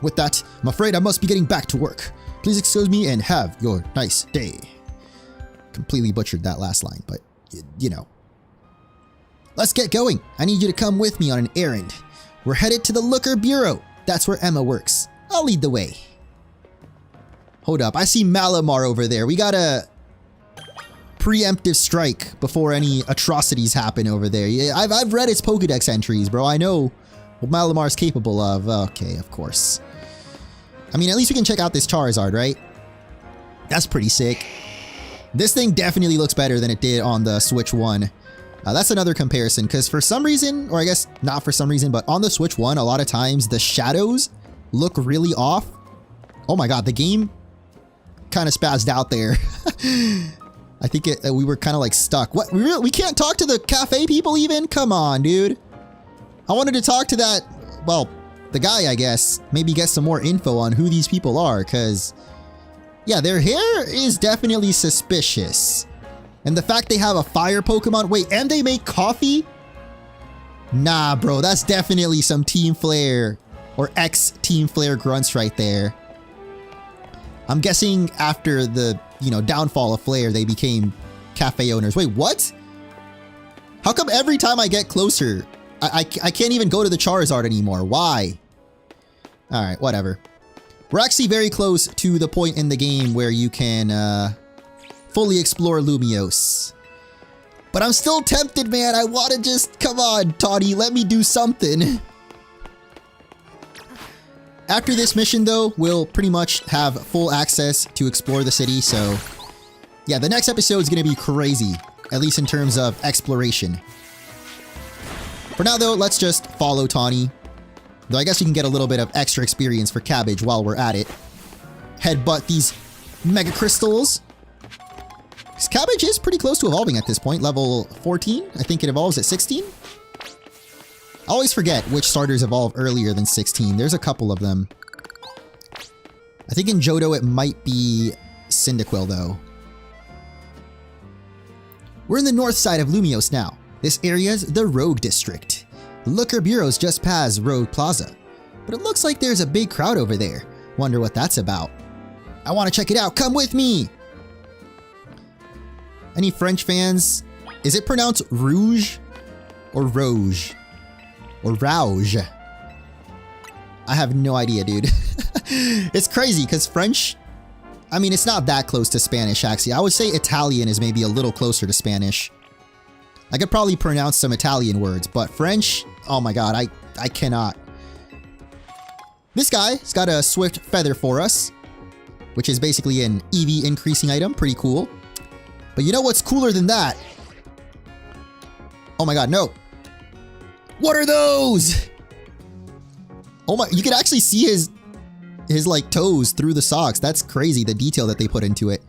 With that, I'm afraid I must be getting back to work. Please excuse me and have your nice day. Completely butchered that last line, but you know. Let's get going. I need you to come with me on an errand. We're headed to the Looker Bureau. That's where Emma works. I'll lead the way. Hold up. I see Malamar over there. We got a preemptive strike before any atrocities happen over there. Yeah, I've read its Pokedex entries, bro. I know what Malamar's capable of. Okay, of course. I mean, at least we can check out this Charizard, right? That's pretty sick. This thing definitely looks better than it did on the Switch 1. That's another comparison, because for some reason, or I guess not for some reason, but on the Switch 1, a lot of times the shadows look really off. Oh my god, the game kind of spazzed out there. I think we were kind of like stuck. What? We can't talk to the cafe people even? Come on, dude. I wanted to talk to that, well, the guy, I guess. Maybe get some more info on who these people are, because, yeah, their hair is definitely suspicious. And the fact they have a fire Pokemon. Wait, and they make coffee? Nah, bro, that's definitely some Team Flare or ex-Team Flare grunts right there. I'm guessing after the, you know, downfall of Flare, they became cafe owners. Wait, what? How come every time I get closer, I can't even go to the Charizard anymore? Why? Alright, whatever. We're actually very close to the point in the game where you can fully explore Lumiose. But I'm still tempted, man. I want to just... Come on, Tawny. Let me do something. After this mission, though, we'll pretty much have full access to explore the city. So, yeah, the next episode is going to be crazy. At least in terms of exploration. For now, though, let's just follow Tawny. Though I guess you can get a little bit of extra experience for Cabbage while we're at it. Headbutt these Mega Crystals. Cabbage is pretty close to evolving at this point. Level 14? I think it evolves at 16? I always forget which starters evolve earlier than 16. There's a couple of them. I think in Johto it might be Cyndaquil, though. We're in the north side of Lumiose now. This area's the Rogue District. The Looker Bureau's just past Rogue Plaza. But it looks like there's a big crowd over there. Wonder what that's about. I want to check it out. Come with me! Any French fans? Is it pronounced Rouge? Or Rouge? Or Rouge? I have no idea, dude. It's crazy, because French... I mean, it's not that close to Spanish, actually. I would say Italian is maybe a little closer to Spanish. I could probably pronounce some Italian words, but French... Oh my god, I cannot. This guy's got a Swift Feather for us, which is basically an EV increasing item. Pretty cool. But you know what's cooler than that? Oh my god, no. What are those? Oh my, you can actually see his like toes through the socks. That's crazy, the detail that they put into it.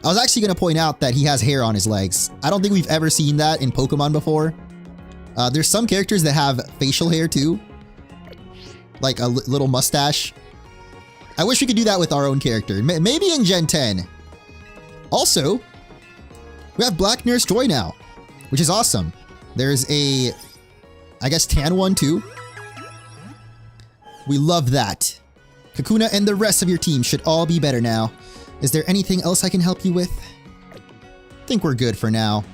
I was actually going to point out that he has hair on his legs. I don't think we've ever seen that in Pokemon before. There's some characters that have facial hair too. Like a little mustache. I wish we could do that with our own character. Maybe in Gen 10. Also, we have Black Nurse Joy now, which is awesome. There's a, I guess, tan one too. We love that. Kakuna and the rest of your team should all be better now. Is there anything else I can help you with? I think we're good for now.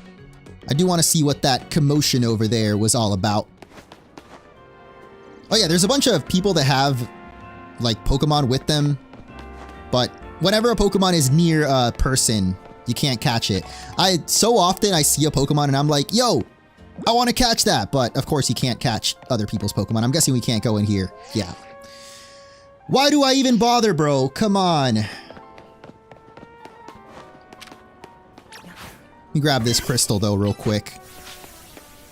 I do want to see what that commotion over there was all about. Oh yeah, there's a bunch of people that have, like, Pokemon with them. But whenever a Pokemon is near a person, you can't catch it. So often I see a Pokemon and I'm like, yo, I want to catch that. But of course you can't catch other people's Pokemon. I'm guessing we can't go in here. Yeah. Why do I even bother, bro? Come on. Let me grab this crystal, though, real quick.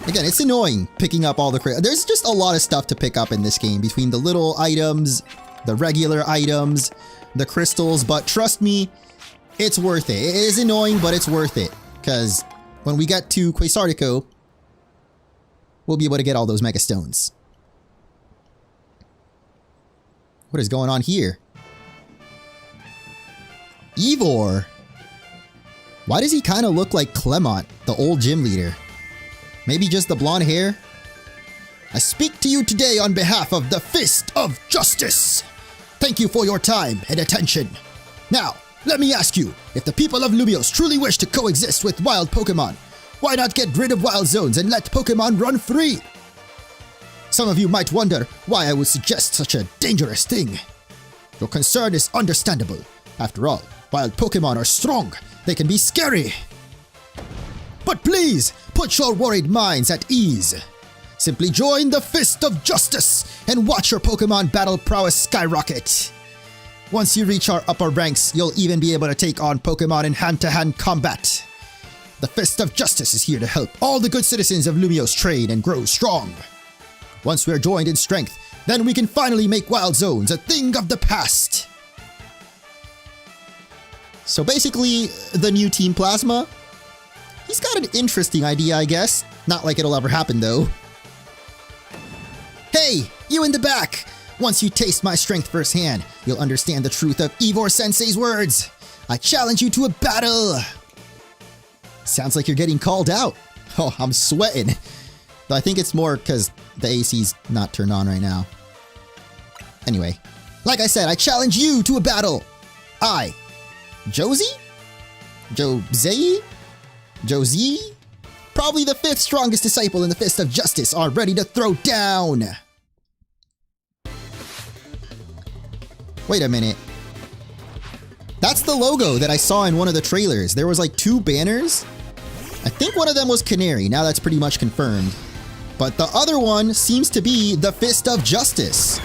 Again, it's annoying picking up all the crystals. There's just a lot of stuff to pick up in this game between the little items, the regular items, the crystals. But trust me, it's worth it. It is annoying, but it's worth it. Because when we get to Quasartico, we'll be able to get all those Mega Stones. What is going on here? Ivor! Why does he kind of look like Clemont, the old gym leader? Maybe just the blonde hair? I speak to you today on behalf of the Fist of Justice. Thank you for your time and attention. Now, let me ask you, if the people of Lumiose truly wish to coexist with wild Pokemon, why not get rid of wild zones and let Pokemon run free? Some of you might wonder why I would suggest such a dangerous thing. Your concern is understandable. After all, wild Pokemon are strong. They can be scary. But please, put your worried minds at ease. Simply join the Fist of Justice and watch your Pokemon battle prowess skyrocket. Once you reach our upper ranks, you'll even be able to take on Pokemon in hand-to-hand combat. The Fist of Justice is here to help all the good citizens of Lumiose train and grow strong. Once we're joined in strength, then we can finally make wild zones a thing of the past. So basically, the new Team Plasma, he's got an interesting idea, I guess. Not like it'll ever happen, though. Hey, you in the back! Once you taste my strength firsthand, you'll understand the truth of Ivor Sensei's words. I challenge you to a battle! Sounds like you're getting called out. Oh, I'm sweating. Though I think it's more because the AC's not turned on right now. Anyway, like I said, I challenge you to a battle. I, Josie? Josie? Probably the 5th strongest disciple in the Fist of Justice are ready to throw down. Wait a minute. That's the logo that I saw in one of the trailers. There was like 2 banners. I think one of them was Canary. Now that's pretty much confirmed. But the other one seems to be the Fist of Justice,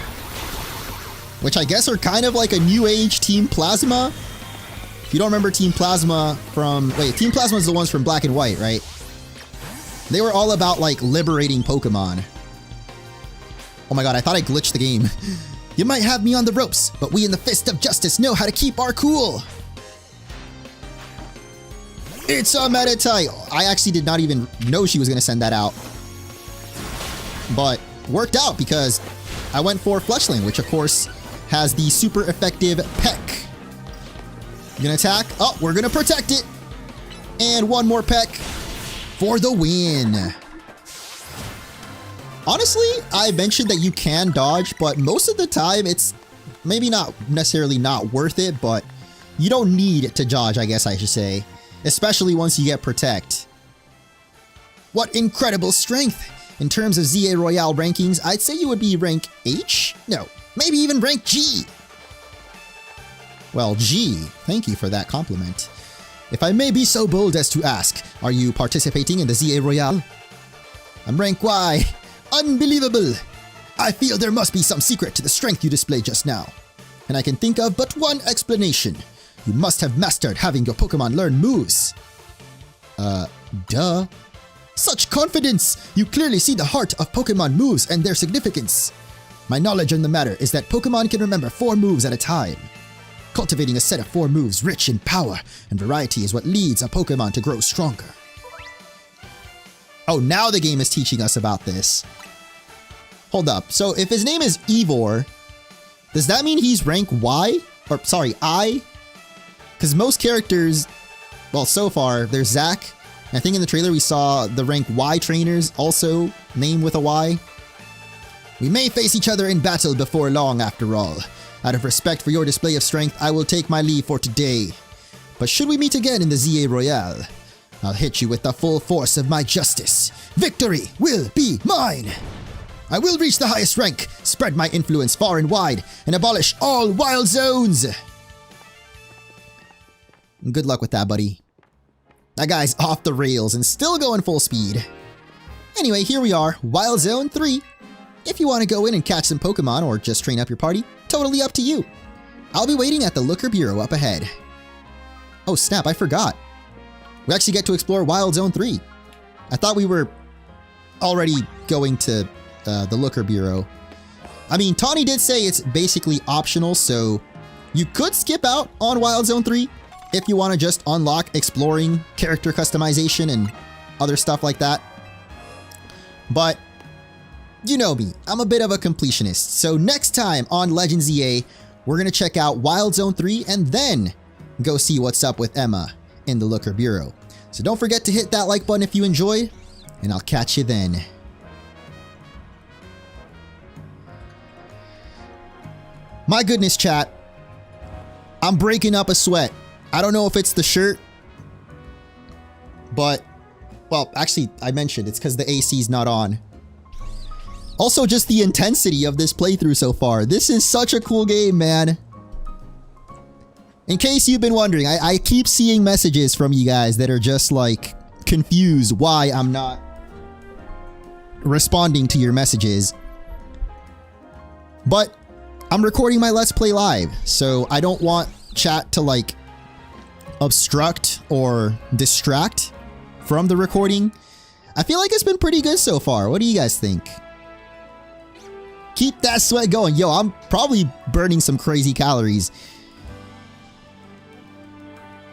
which I guess are kind of like a new age Team Plasma. If you don't remember Team Plasma from... Wait, Team Plasma is the ones from Black and White, right? They were all about like liberating Pokemon. Oh my god, I thought I glitched the game. You might have me on the ropes, but we in the Fist of Justice know how to keep our cool. It's a Meditite. I actually did not even know she was going to send that out. But worked out because I went for Fletchling, which of course has the super effective Peck. You gonna attack? Oh, we're gonna protect it. And one more Peck for the win. Honestly, I mentioned that you can dodge, but most of the time it's maybe not necessarily not worth it, but you don't need to dodge, I guess I should say. Especially once you get Protect. What incredible strength! In terms of Z-A Royale rankings, I'd say you would be rank H? No, maybe even rank G. Well, G, thank you for that compliment. If I may be so bold as to ask, are you participating in the Z-A Royale? I'm rank Y. Unbelievable! I feel there must be some secret to the strength you displayed just now. And I can think of but one explanation. You must have mastered having your Pokemon learn moves. Duh. Such confidence! You clearly see the heart of Pokemon moves and their significance. My knowledge on the matter is that Pokemon can remember 4 moves at a time. Cultivating a set of 4 moves rich in power and variety is what leads a Pokemon to grow stronger. Oh, now the game is teaching us about this. Hold up, so if his name is Ivor, does that mean he's rank Y? Or, sorry, I? Because most characters, well, so far, there's Zach. I think in the trailer we saw the rank Y trainers also named with a Y. We may face each other in battle before long after all. Out of respect for your display of strength, I will take my leave for today. But should we meet again in the Z-A Royale, I'll hit you with the full force of my justice. Victory will be mine! I will reach the highest rank, spread my influence far and wide, and abolish all wild zones! Good luck with that, buddy. That guy's off the rails and still going full speed. Anyway, here we are, Wild Zone 3. If you want to go in and catch some Pokemon or just train up your party, totally up to you. I'll be waiting at the Looker Bureau up ahead. Oh snap, I forgot. We actually get to explore Wild Zone 3. I thought we were already going to the Looker Bureau. I mean, Tawny did say it's basically optional, so you could skip out on Wild Zone 3 if you want to just unlock exploring, character customization, and other stuff like that. But you know me, I'm a bit of a completionist, so next time on Legends Z-A, we're going to check out Wild Zone 3 and then go see what's up with Emma in the Looker Bureau. So don't forget to hit that like button if you enjoyed, and I'll catch you then. My goodness, chat. I'm breaking up a sweat. I don't know if it's the shirt, but, well, actually, I mentioned it's because the AC is not on. Also, just the intensity of this playthrough so far. This is such a cool game, man. In case you've been wondering, I keep seeing messages from you guys that are just like confused why I'm not responding to your messages. But I'm recording my Let's Play live, so I don't want chat to like obstruct or distract from the recording. I feel like it's been pretty good so far. What do you guys think? Keep that sweat going. Yo, I'm probably burning some crazy calories.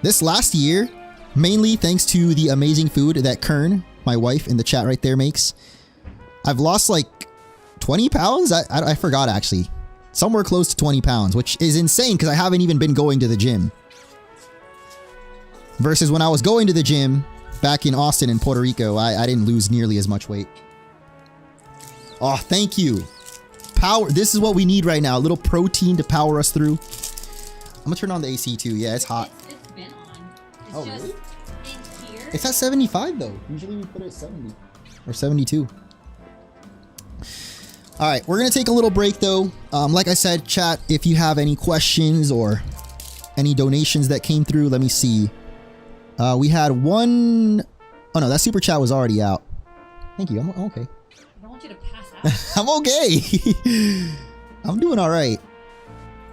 This last year, mainly thanks to the amazing food that Kern, my wife in the chat right there, makes, I've lost like 20 pounds? I forgot actually. Somewhere close to 20 pounds, which is insane because I haven't even been going to the gym. Versus when I was going to the gym back in Austin and Puerto Rico, I didn't lose nearly as much weight. Oh, thank you. Power. This is what we need right now. A little protein to power us through. I'm gonna turn on the AC too. Yeah, it's hot. It's been on. It's Oh, just really? in here. It's at 75 though. Usually we put it at 70 or 72. All right, we're gonna take a little break though. Like I said, chat, if you have any questions or any donations that came through, let me see. We had one. Oh no, that super chat was already out. Thank you. I'm okay. I don't want you to pass out. I'm okay. I'm doing all right.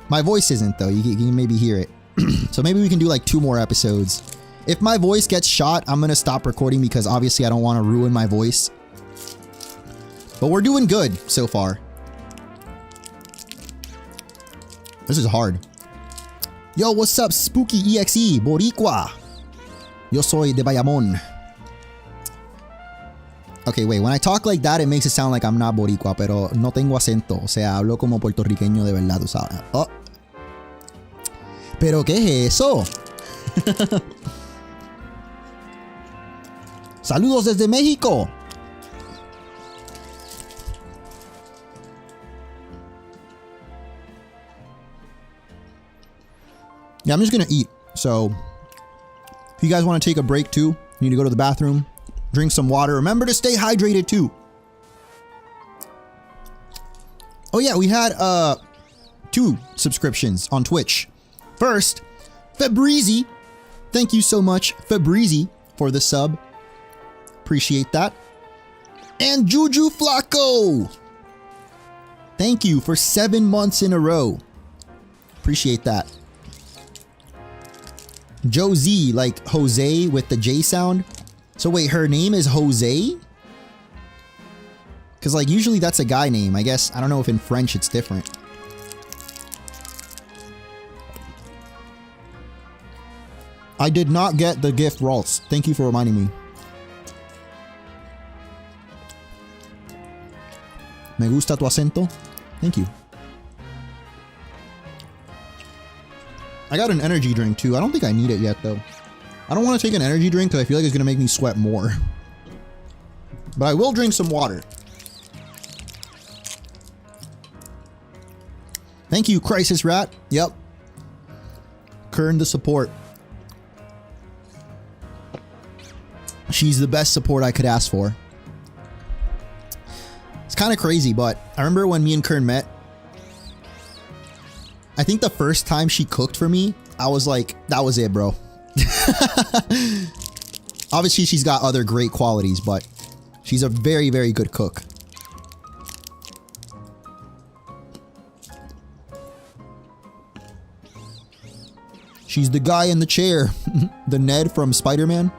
My voice isn't though. You can maybe hear it. So maybe we can do like 2 more episodes. If my voice gets shot, I'm gonna stop recording because obviously I don't want to ruin my voice. But we're doing good so far. This is hard. Yo, what's up, Spooky EXE, Boricua? Yo soy de Bayamón. Okay, wait, when I talk like that, it makes it sound like I'm not boricua, pero no tengo acento. O sea, hablo como puertorriqueño de verdad, tú sabes. Oh. Pero, ¿qué es eso? Saludos desde México. Yeah, I'm just gonna eat. So, if you guys want to take a break too, you need to go to the bathroom, drink some water. Remember to stay hydrated too. Oh yeah, we had 2 subscriptions on Twitch. First, Fabrizi. Thank you so much, Fabrizi, for the sub. Appreciate that. And Juju Flaco. Thank you for 7 months in a row. Appreciate that. Josie, like Jose with the J sound. So wait, her name is Jose? Because like usually that's a guy name. I guess, I don't know if in French it's different. I did not get the gift, Ralts. Thank you for reminding me. Me gusta tu acento. Thank you. I got an energy drink too. I don't think I need it yet though. I don't want to take an energy drink because I feel like it's going to make me sweat more. But I will drink some water. Thank you, Crisis Rat. Yep. Kern the support. She's the best support I could ask for. It's kind of crazy, but I remember when me and Kern met. I think the first time she cooked for me, I was like, that was it, bro. Obviously, she's got other great qualities, but she's a very, very good cook. She's the guy in the chair. The Ned from Spider-Man.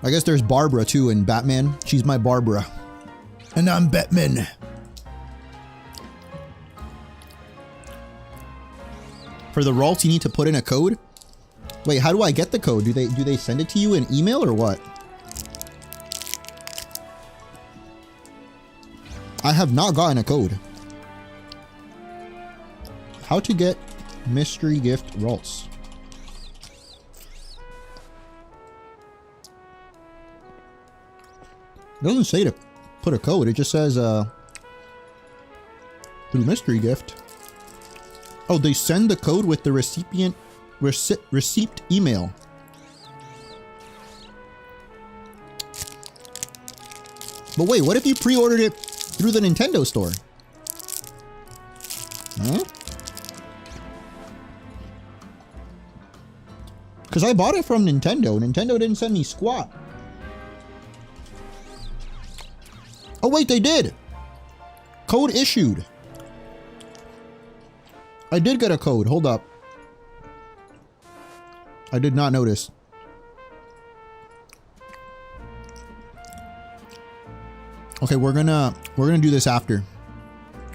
I guess there's Barbara too in Batman. She's my Barbara. And I'm Batman. For the Ralts, you need to put in a code? Wait, how do I get the code? Do they send it to you in email or what? I have not gotten a code. How to get mystery gift Ralts? doesn't say to put a code. It just says through mystery gift. Oh, they send the code with the recipient receipt email. But wait, what if you pre-ordered it through the Nintendo store? Huh? Because I bought it from Nintendo. Nintendo didn't send me squat. Oh wait, they did. Code issued. I did get a code. Hold up. I did not notice. Okay, we're gonna do this after.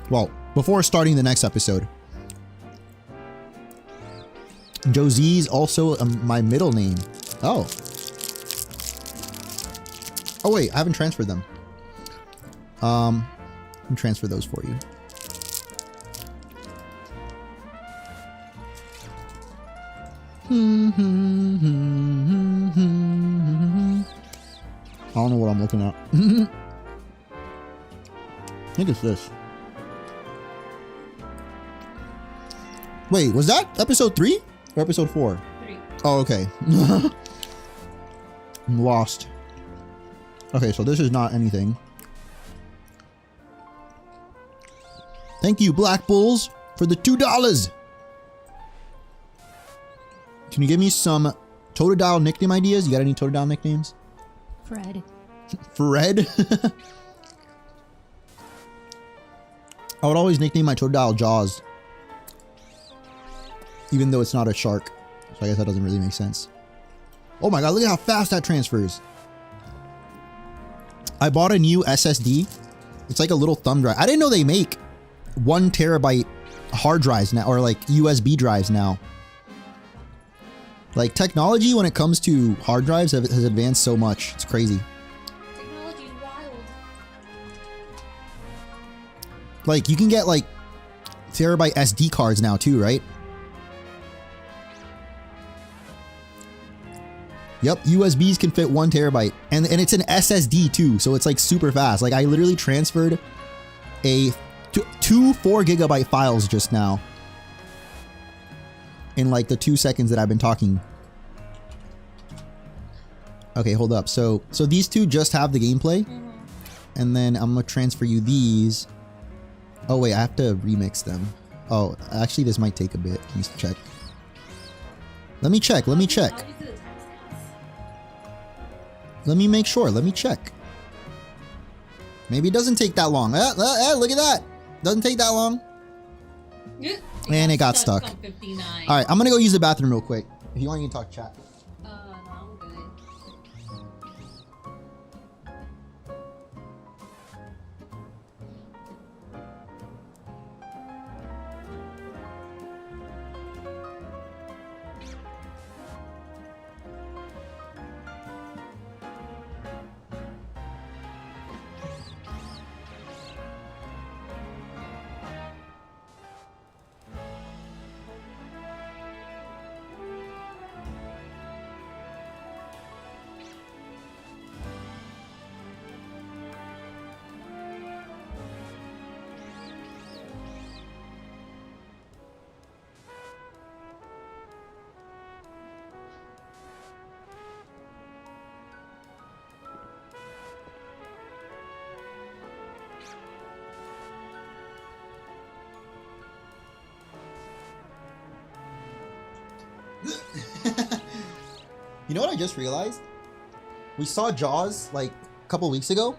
Well, before starting the next episode. Josie's also my middle name. Oh. Oh wait, I haven't transferred them. Let me transfer those for you. I don't know what I'm looking at. I think it's this. Wait, was that episode 3 or episode 4? 3. Oh, okay. I'm lost. Okay, so this is not anything. Thank you, Black Bulls, for the $2. Can you give me some Totodile nickname ideas? You got any Totodile nicknames? Fred. Fred? I would always nickname my Totodile Jaws. Even though it's not a shark. So I guess that doesn't really make sense. Oh my god, look at how fast that transfers. I bought a new SSD. It's like a little thumb drive. I didn't know they make 1 terabyte hard drives now, or like USB drives now. Like technology when it comes to hard drives has advanced so much. It's crazy. Technology is wild. Like you can get like terabyte SD cards now too, right? Yep, USBs can fit 1 terabyte, and it's an SSD too, so it's like super fast. Like I literally transferred two 4 gigabyte files just now in like the 2 seconds that I've been talking. Okay, hold up. So these two just have the gameplay, and then I'm gonna transfer you these. Oh wait, I have to remix them. Oh, actually, this might take a bit. Let me check. Let me check. Let me check. I'll just do the timestamps. Let me make sure. Let me check. Maybe it doesn't take that long. Look at that. Doesn't take that long. And it got stuck. On 59. All right, I'm gonna go use the bathroom real quick. If you want, you can talk chat. No, I'm good. You know what I just realized? We saw Jaws like a couple weeks ago.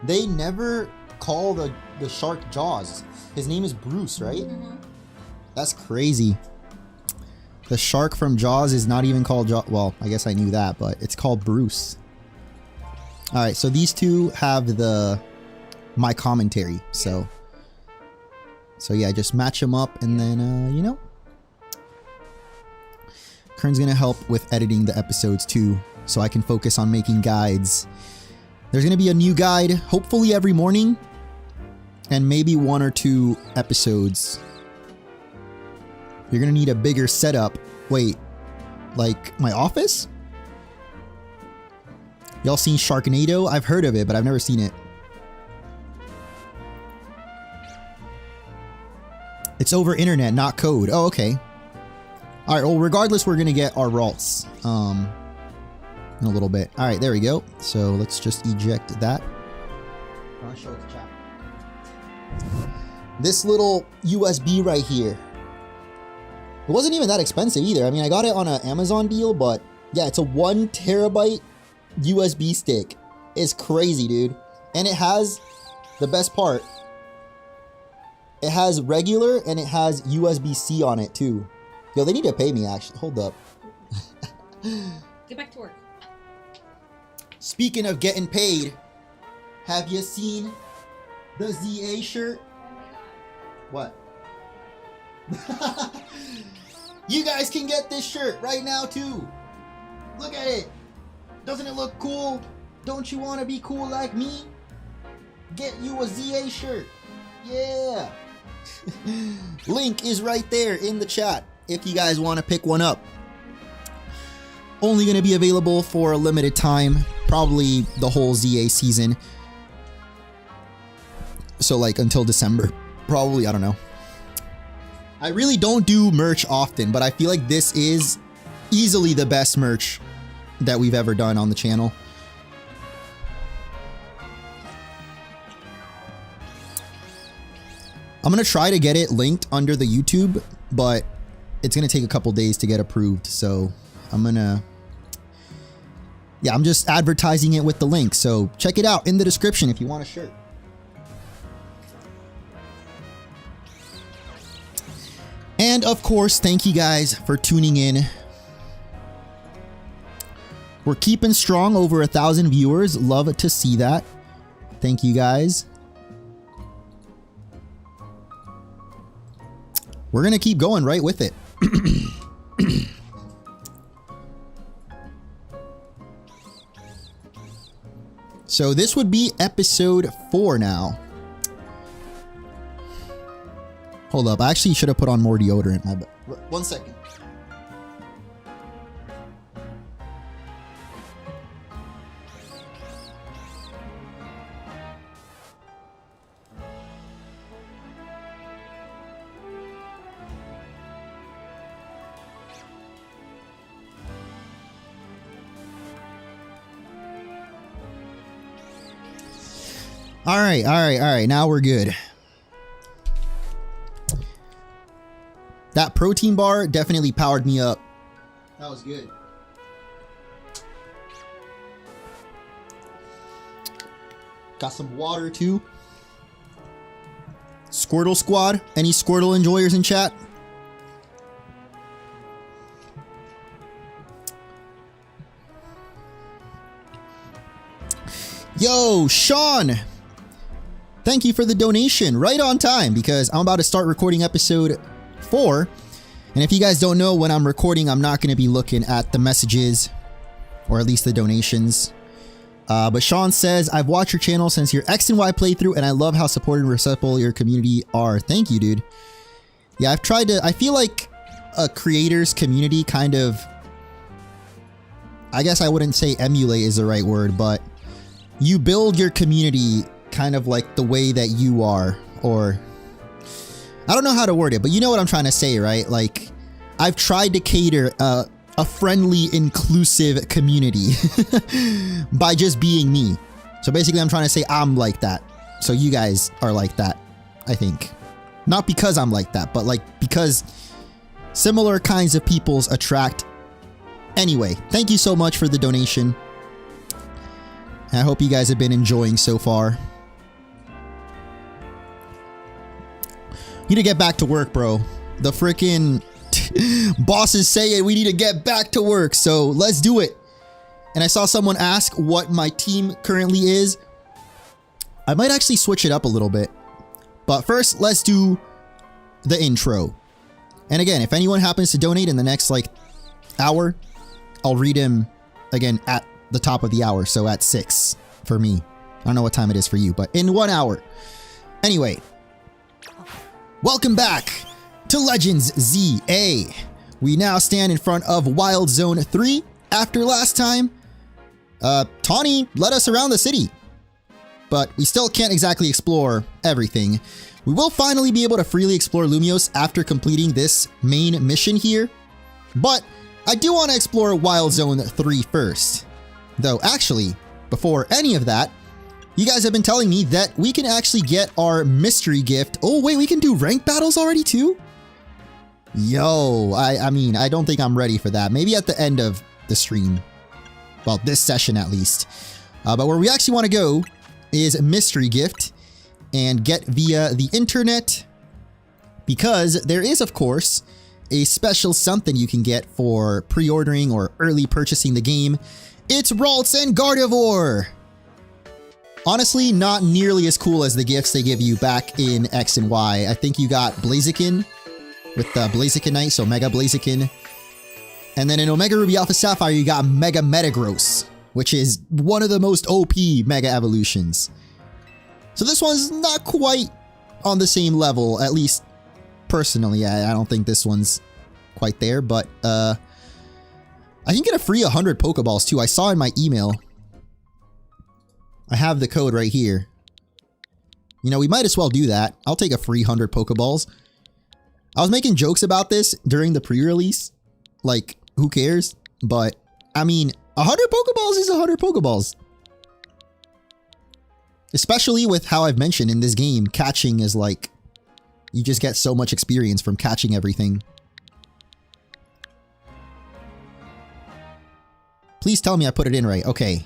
They never call the shark Jaws. His name is Bruce, right? That's crazy. The shark from Jaws is not even called Jaws. Well, I guess I knew that, but it's called Bruce. All right, so these two have my commentary. So yeah, just match them up, and then you know, Kern's gonna help with editing the episodes too, so I can focus on making guides. There's gonna be a new guide, hopefully every morning, and maybe 1 or 2 episodes. You're gonna need a bigger setup. Wait, like my office? Y'all seen Sharknado? I've heard of it, but I've never seen it. It's over internet, not code. Oh, okay. All right, well, regardless, we're going to get our ralts in a little bit. All right, there we go. So let's just eject that. I'll show it to chat. This little USB right here. It wasn't even that expensive either. I mean, I got it on an Amazon deal, but yeah, it's a 1 terabyte USB stick. It's crazy, dude. And it has the best part. It has regular and it has USB-C on it too. Yo, they need to pay me actually. Hold up. Get back to work. Speaking of getting paid, have you seen the Z-A shirt? What? You guys can get this shirt right now too. Look at it. Doesn't it look cool? Don't you want to be cool like me? Get you a Z-A shirt. Yeah. Link is right there in the chat if you guys want to pick one up. Only going to be available for a limited time, probably the whole Z-A season. So like until December, probably, I don't know. I really don't do merch often, but I feel like this is easily the best merch that we've ever done on the channel. I'm going to try to get it linked under the YouTube, but it's going to take a couple days to get approved. So I'm going to, yeah, I'm just advertising it with the link. So check it out in the description if you want a shirt. And of course, thank you guys for tuning in. We're keeping strong, over 1,000 viewers. Love to see that. Thank you guys. We're going to keep going right with it. So this would be episode 4 now. Hold up. I actually should have put on more deodorant. My bad. 1 second. All right. Now we're good. That protein bar definitely powered me up. That was good. Got some water too. Squirtle Squad. Any Squirtle enjoyers in chat? Yo, Sean. Thank you for the donation. Right on time, because I'm about to start recording episode 4. And if you guys don't know, when I'm recording, I'm not going to be looking at the messages, or at least the donations. But Sean says, I've watched your channel since your X and Y playthrough, and I love how supportive and receptive your community are. Thank you, dude. Yeah, I've tried to, I feel like a creator's community kind of, I guess I wouldn't say emulate is the right word, but you build your community kind of like the way that you are, or I don't know how to word it, but you know what I'm trying to say, right? Like, I've tried to cater a friendly, inclusive community by just being me. So basically, I'm trying to say I'm like that. So you guys are like that, I think. Not because I'm like that, but like because similar kinds of peoples attract. Anyway, thank you so much for the donation. I hope you guys have been enjoying so far. You need to get back to work, bro. The freaking bosses say it. We need to get back to work. So let's do it. And I saw someone ask what my team currently is. I might actually switch it up a little bit. But first, let's do the intro. And again, if anyone happens to donate in the next like hour, I'll read him again at the top of the hour. So at 6 for me. I don't know what time it is for you, but in 1 hour. Anyway. Welcome back to Legends Z-A. We now stand in front of Wild Zone 3. After last time, Tawny led us around the city. But we still can't exactly explore everything. We will finally be able to freely explore Lumiose after completing this main mission here. But I do want to explore Wild Zone 3 first. Though actually, before any of that, you guys have been telling me that we can actually get our mystery gift. Oh wait, we can do rank battles already too? Yo, I mean, I don't think I'm ready for that. Maybe at the end of the stream. Well, this session at least. But where we actually want to go is mystery gift and get via the internet, because there is of course a special something you can get for pre-ordering or early purchasing the game. It's Ralts and Gardevoir! Honestly, not nearly as cool as the gifts they give you back in X and Y. I think you got Blaziken with Blazikenite, so Mega Blaziken. And then in Omega Ruby Alpha Sapphire, you got Mega Metagross, which is one of the most OP Mega Evolutions. So this one's not quite on the same level, at least personally. I don't think this one's quite there, but I can get a free 100 Pokeballs too. I saw in my email. I have the code right here. You know, we might as well do that. I'll take a free 100 Pokeballs. I was making jokes about this during the pre-release. Like, who cares? But, I mean, 100 Pokeballs is 100 Pokeballs. Especially with how I've mentioned in this game, catching is like, you just get so much experience from catching everything. Please tell me I put it in right. Okay.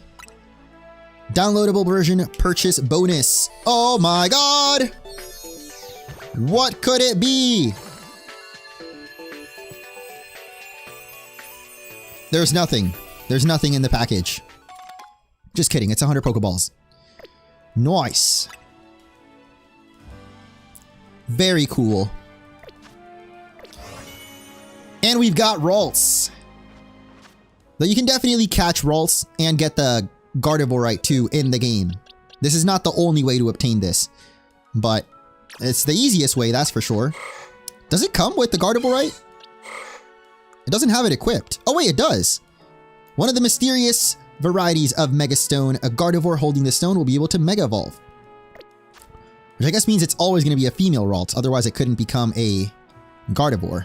Downloadable version purchase bonus. Oh my god! What could it be? There's nothing. There's nothing in the package. Just kidding. It's 100 Pokeballs. Nice. Very cool. And we've got Ralts. Though you can definitely catch Ralts and get the Gardevoir too in the game. This is not the only way to obtain this, but it's the easiest way, that's for sure. Does it come with the Gardevoir? It doesn't have it equipped. Oh wait, it does. One of the mysterious varieties of Mega Stone, a Gardevoir holding the stone will be able to Mega Evolve. Which I guess means it's always going to be a female Ralts, otherwise it couldn't become a Gardevoir.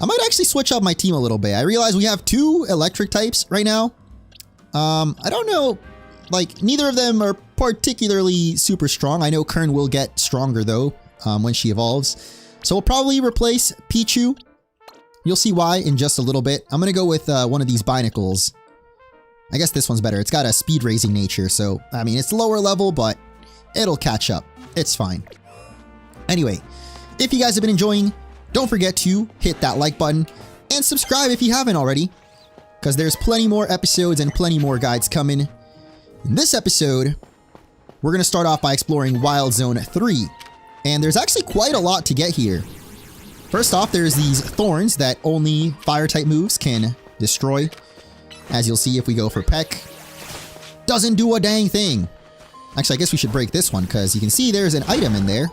I might actually switch up my team a little bit. I realize we have 2 electric types right now. I don't know, like, neither of them are particularly super strong. I know Kern will get stronger though, when she evolves. So we'll probably replace Pichu. You'll see why in just a little bit. I'm gonna go with one of these Binacles. I guess this one's better. It's got a speed raising nature, so I mean it's lower level, but it'll catch up. It's fine. Anyway, if you guys have been enjoying, don't forget to hit that like button and subscribe if you haven't already, because there's plenty more episodes and plenty more guides coming. In this episode, we're going to start off by exploring Wild Zone 3, and there's actually quite a lot to get here. First off, there's these thorns that only fire-type moves can destroy. As you'll see if we go for Peck. Doesn't do a dang thing. Actually, I guess we should break this one, because you can see there's an item in there.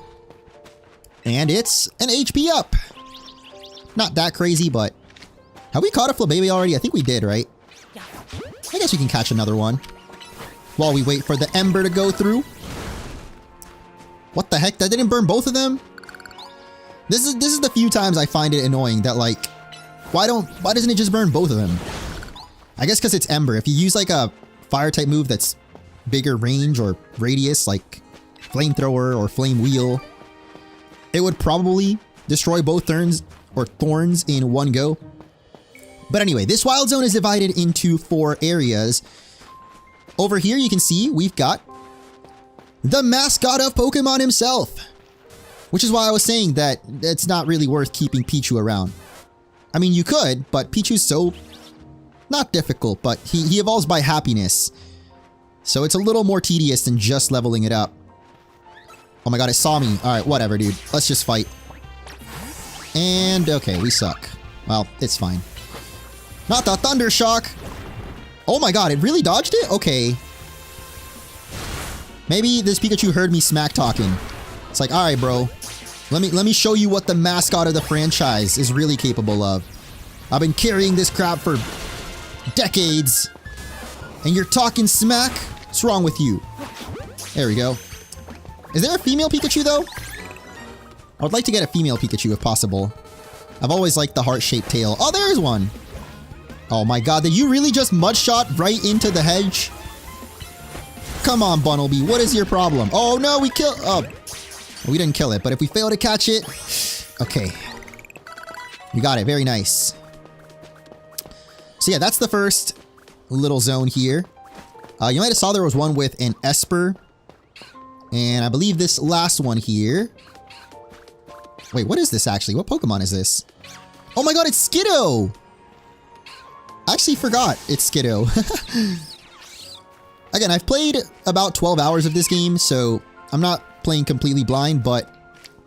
And it's an HP up. Not that crazy, but... Have we caught a Flabébé already? I think we did, right? I guess we can catch another one. While we wait for the Ember to go through. What the heck? That didn't burn both of them? This is the few times I find it annoying that, like... Why doesn't it just burn both of them? I guess because it's Ember. If you use, like, a fire-type move that's bigger range or radius, like Flamethrower or Flame Wheel, it would probably destroy both thorns in one go. But anyway, this wild zone is divided into 4 areas. Over here you can see we've got the mascot of Pokemon himself. Which is why I was saying that it's not really worth keeping Pichu around. I mean, you could, but Pichu's so... not difficult, but he evolves by happiness. So it's a little more tedious than just leveling it up. Oh my god, it saw me. Alright, whatever, dude. Let's just fight. And, okay, we suck. Well, it's fine. Not the Thunder Shock! Oh my god, it really dodged it? Okay. Maybe this Pikachu heard me smack talking. It's like, alright, bro. Let me show you what the mascot of the franchise is really capable of. I've been carrying this crap for decades. And you're talking smack? What's wrong with you? There we go. Is there a female Pikachu though? I would like to get a female Pikachu if possible. I've always liked the heart-shaped tail. Oh, there's one! Oh my god, did you really just mud shot right into the hedge? Come on, Bunnelby, what is your problem? Oh no, we killed... Oh, we didn't kill it, but if we fail to catch it... Okay. We got it, very nice. So yeah, that's the first little zone here. You might have saw there was one with an Esper. And I believe this last one here... Wait, what is this actually? What Pokemon is this? Oh my god, it's Skiddo! I actually forgot it's Skiddo. Again, I've played about 12 hours of this game, so I'm not playing completely blind, but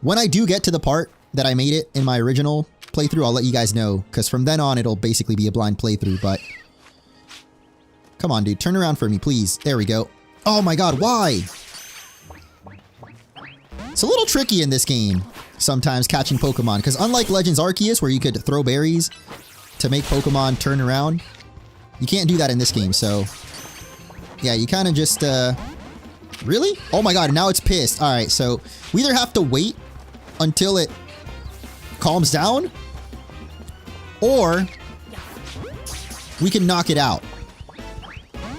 when I do get to the part that I made it in my original playthrough, I'll let you guys know, because from then on, it'll basically be a blind playthrough, but... Come on, dude, turn around for me, please. There we go. Oh my god, why? It's a little tricky in this game, sometimes catching Pokemon, because unlike Legends Arceus, where you could throw berries to make Pokemon turn around, you can't do that in this game, so... Yeah, you kind of just, Really? Oh my god, now it's pissed. Alright, so we either have to wait until it calms down, or we can knock it out.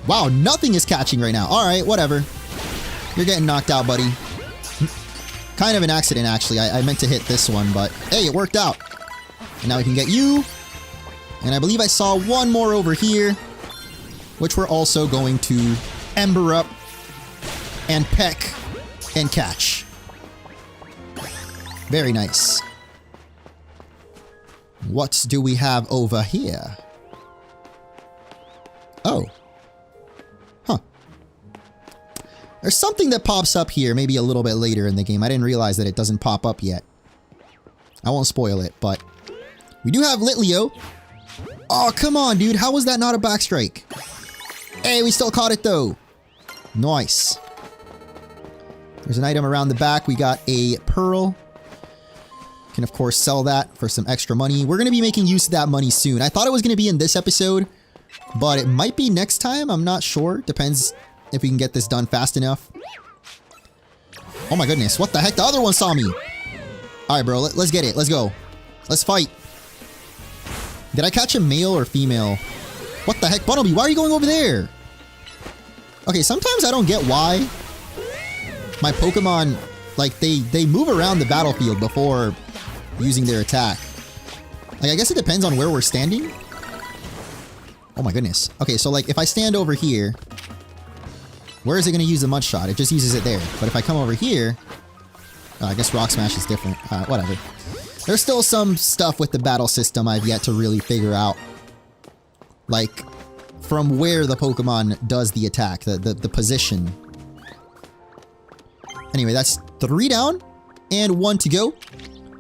Wow, nothing is catching right now. Alright, whatever. You're getting knocked out, buddy. Kind of an accident, actually. I meant to hit this one, but hey, it worked out. And now we can get you. And I believe I saw one more over here, which we're also going to Ember up and peck and catch. Very nice. What do we have over here? Oh. Huh. There's something that pops up here maybe a little bit later in the game. I didn't realize that it doesn't pop up yet. I won't spoil it, but we do have Litleo. Oh, come on, dude. How was that not a backstrike? Hey, we still caught it, though. Nice. There's an item around the back. We got a pearl. Can, of course, sell that for some extra money. We're going to be making use of that money soon. I thought it was going to be in this episode, but it might be next time. I'm not sure. Depends if we can get this done fast enough. Oh, my goodness. What the heck? The other one saw me. All right, bro. Let's get it. Let's go. Let's fight. Did I catch a male or female? What the heck? Bunnelby, why are you going over there? Okay, sometimes I don't get why my Pokemon, like, they move around the battlefield before using their attack. Like, I guess it depends on where we're standing. Oh my goodness. Okay, so, like, if I stand over here, where is it going to use the Mud Shot? It just uses it there. But if I come over here... I guess Rock Smash is different. Whatever. There's still some stuff with the battle system I've yet to really figure out. Like, from where the Pokemon does the attack, the position. Anyway, that's 3 down and 1 to go,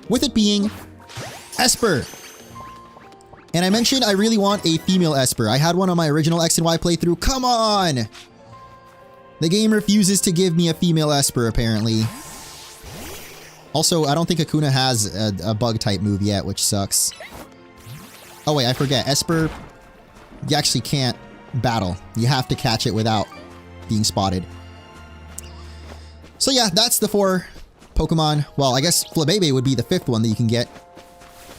with it being Esper. And I mentioned I really want a female Esper. I had one on my original X and Y playthrough. Come on! The game refuses to give me a female Esper, apparently. Also, I don't think Hakuna has a bug-type move yet, which sucks. Oh wait, I forget. Esper, you actually can't battle. You have to catch it without being spotted. So yeah, that's the 4 Pokemon. Well, I guess Flabebe would be the 5th one that you can get.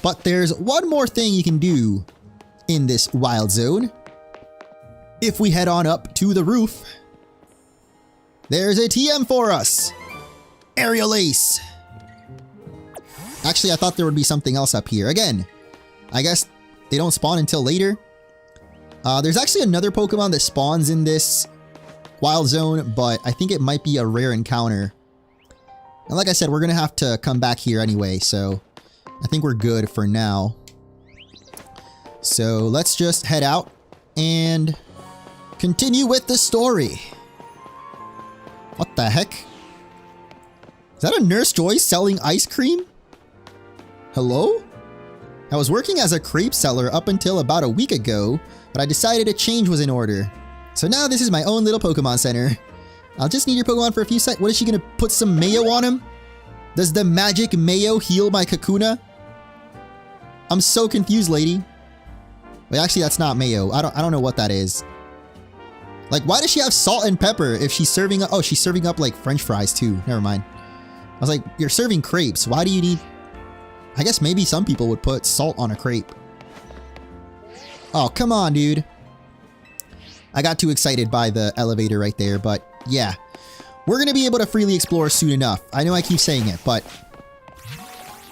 But there's one more thing you can do in this wild zone. If we head on up to the roof, there's a TM for us. Aerial Ace. Actually, I thought there would be something else up here. Again, I guess they don't spawn until later. There's actually another Pokemon that spawns in this wild zone, but I think it might be a rare encounter. And like I said, we're going to have to come back here anyway, so I think we're good for now. So let's just head out and continue with the story. What the heck? Is that a Nurse Joy selling ice cream? Hello? I was working as a crepe seller up until about a week ago, but I decided a change was in order. So now this is my own little Pokemon Center. I'll just need your Pokemon for a few seconds. What is she gonna put some mayo on him? Does the magic mayo heal my Kakuna? I'm so confused, lady. Wait, actually that's not mayo. I don't know what that is. Like, why does she have salt and pepper if she's serving up? Oh, she's serving up like French fries too. Never mind. I was like, you're serving crepes. Why do you need... I guess maybe some people would put salt on a crepe. Oh, come on, dude. I got too excited by the elevator right there, but yeah. We're going to be able to freely explore soon enough. I know I keep saying it, but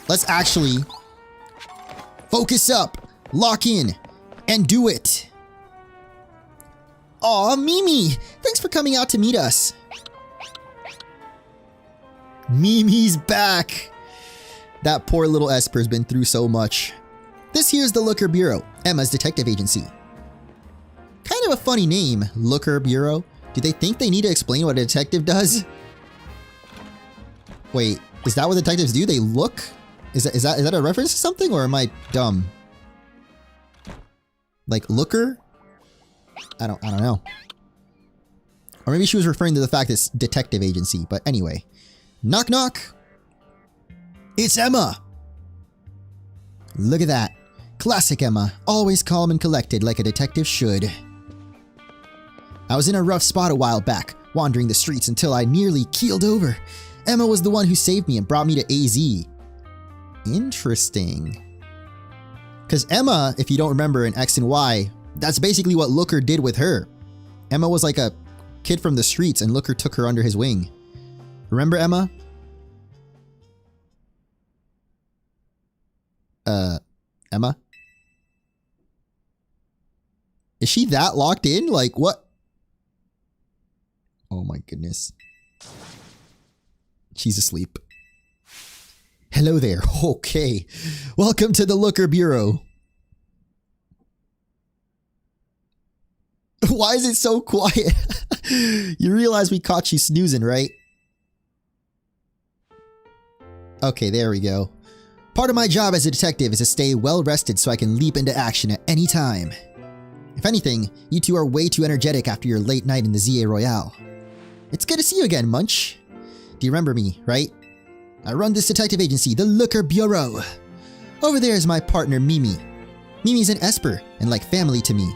let's actually focus up, lock in, and do it. Aw, Mimi! Thanks for coming out to meet us. Mimi's back! That poor little Esper's been through so much. This here's the Looker Bureau, Emma's detective agency. Kind of a funny name, Looker Bureau. Do they think they need to explain what a detective does? Wait, is that what detectives do? They look? Is that a reference to something, or am I dumb? Like looker? I don't know. Or maybe she was referring to the fact it's detective agency, but anyway. Knock knock. It's Emma. Look at that. Classic Emma, always calm and collected like a detective should. I was in a rough spot a while back, wandering the streets until I nearly keeled over. Emma was the one who saved me and brought me to AZ. Interesting. Because Emma, if you don't remember in X and Y, that's basically what Looker did with her. Emma was like a kid from the streets and Looker took her under his wing. Remember Emma? Emma? Is she that locked in? Like, what? Oh my goodness. She's asleep. Hello there. Okay. Welcome to the Looker Bureau. Why is it so quiet? You realize we caught you snoozing, right? Okay, there we go. Part of my job as a detective is to stay well rested so I can leap into action at any time. If anything, you two are way too energetic after your late night in the Z-A Royale. It's good to see you again, Munch. Do you remember me, right? I run this detective agency, the Looker Bureau. Over there is my partner, Mimi. Mimi's an Esper and like family to me.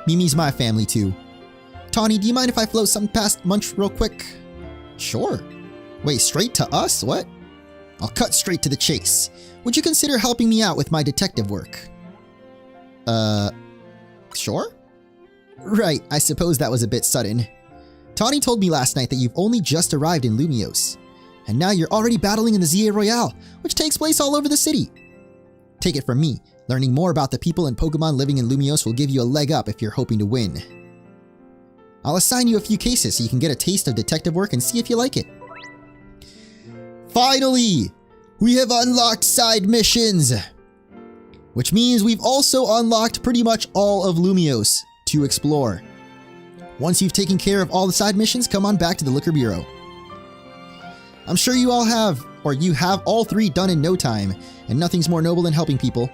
Mimi's my family too. Tawny, do you mind if I float something past Munch real quick? Sure. Wait, straight to us? What? I'll cut straight to the chase. Would you consider helping me out with my detective work? Sure? Right, I suppose that was a bit sudden. Tawny told me last night that you've only just arrived in Lumiose, and now you're already battling in the Z-A Royale, which takes place all over the city. Take it from me, learning more about the people and Pokemon living in Lumiose will give you a leg up if you're hoping to win. I'll assign you a few cases so you can get a taste of detective work and see if you like it. Finally! We have unlocked side missions! Which means we've also unlocked pretty much all of Lumiose to explore. Once you've taken care of all the side missions, come on back to the Looker Bureau. I'm sure you all have, or you have all 3 done in no time, and nothing's more noble than helping people.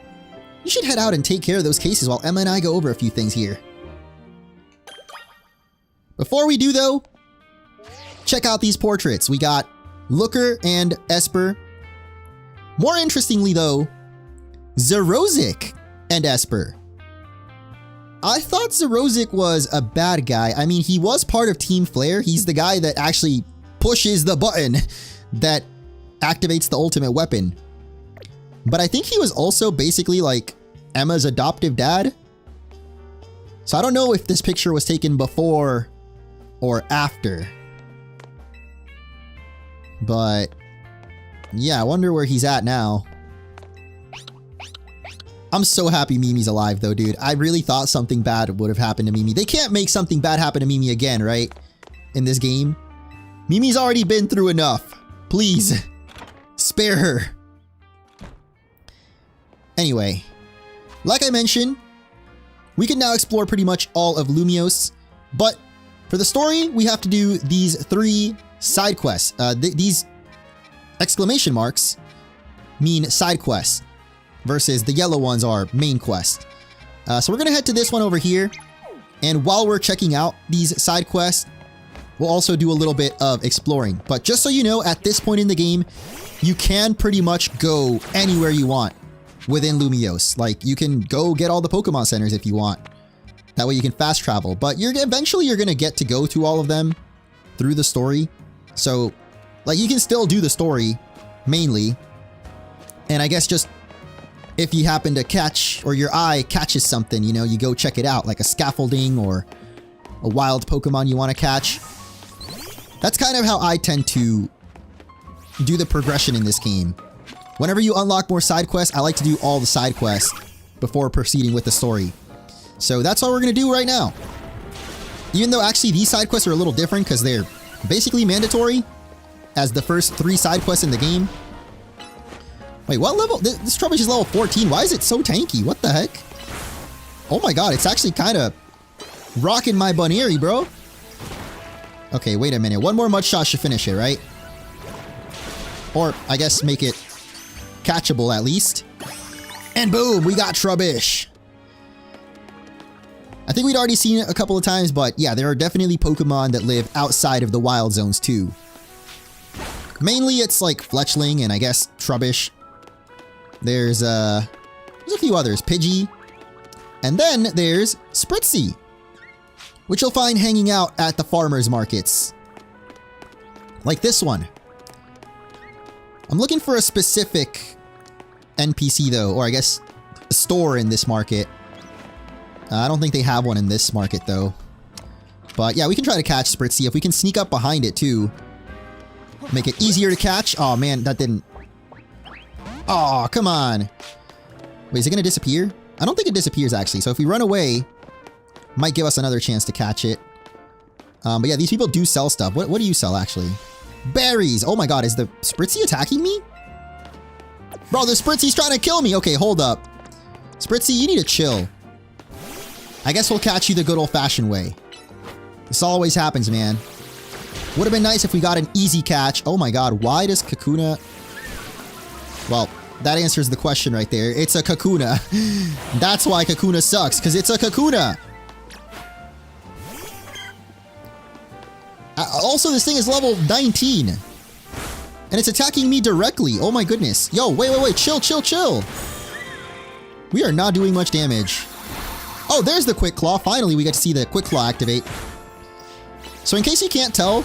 You should head out and take care of those cases while Emma and I go over a few things here. Before we do though, check out these portraits. We got Looker and Esper. More interestingly though, Zerozic and Esper. I thought Zerozic was a bad guy. I mean, he was part of Team Flare. He's the guy that actually pushes the button that activates the ultimate weapon. But I think he was also basically like Emma's adoptive dad. So I don't know if this picture was taken before or after. But yeah, I wonder where he's at now. I'm so happy Mimi's alive though, dude. I really thought something bad would have happened to Mimi. They can't make something bad happen to Mimi again, right? In this game. Mimi's already been through enough. Please, spare her. Anyway, like I mentioned, we can now explore pretty much all of Lumiose, but for the story, we have to do these 3 side quests. These exclamation marks mean side quests, versus the yellow ones are main quest. So we're gonna head to this one over here, and while we're checking out these side quests, we'll also do a little bit of exploring. But just so you know, at this point in the game, you can pretty much go anywhere you want within Lumiose. Like, you can go get all the Pokemon centers if you want. That way you can fast travel. But eventually you're going to get to go to all of them through the story. So, like, you can still do the story, mainly. And I guess just if you happen to catch, or your eye catches something, you know, you go check it out, like a scaffolding or a wild Pokemon you want to catch. That's kind of how I tend to do the progression in this game. Whenever you unlock more side quests, I like to do all the side quests before proceeding with the story. So that's what we're going to do right now. Even though actually these side quests are a little different because they're basically mandatory as the first 3 side quests in the game. Wait, what level? This Trubbish is level 14. Why is it so tanky? What the heck? Oh my god, it's actually kind of rocking my Bunnery, bro. Okay, wait a minute. One more mud shot should finish it, right? Or, I guess, make it catchable at least. And boom, we got Trubbish. I think we'd already seen it a couple of times, but yeah, there are definitely Pokemon that live outside of the wild zones too. Mainly it's like Fletchling and I guess Trubbish. There's a few others, Pidgey. And then there's Spritzy, which you'll find hanging out at the farmers markets. Like this one. I'm looking for a specific NPC though, or I guess a store in this market. I don't think they have one in this market though. But yeah, we can try to catch Spritzy if we can sneak up behind it too. Make it easier to catch. Oh man, that didn't... Oh, come on. Wait, is it gonna disappear? I don't think it disappears actually. So if we run away, might give us another chance to catch it. But yeah, these people do sell stuff. What do you sell actually? Berries. Oh my god, is the Spritzy attacking me? Bro, the Spritzy's trying to kill me. Okay, hold up. Spritzy, you need to chill. I guess we'll catch you the good old-fashioned way. This always happens, man. Would have been nice if we got an easy catch. Oh my god, why does Kakuna... Well, that answers the question right there. It's a Kakuna. That's why Kakuna sucks, because it's a Kakuna. Also, this thing is level 19. And it's attacking me directly. Oh my goodness. Yo, wait. Chill. We are not doing much damage. Oh, there's the Quick Claw. Finally, we get to see the Quick Claw activate. So in case you can't tell,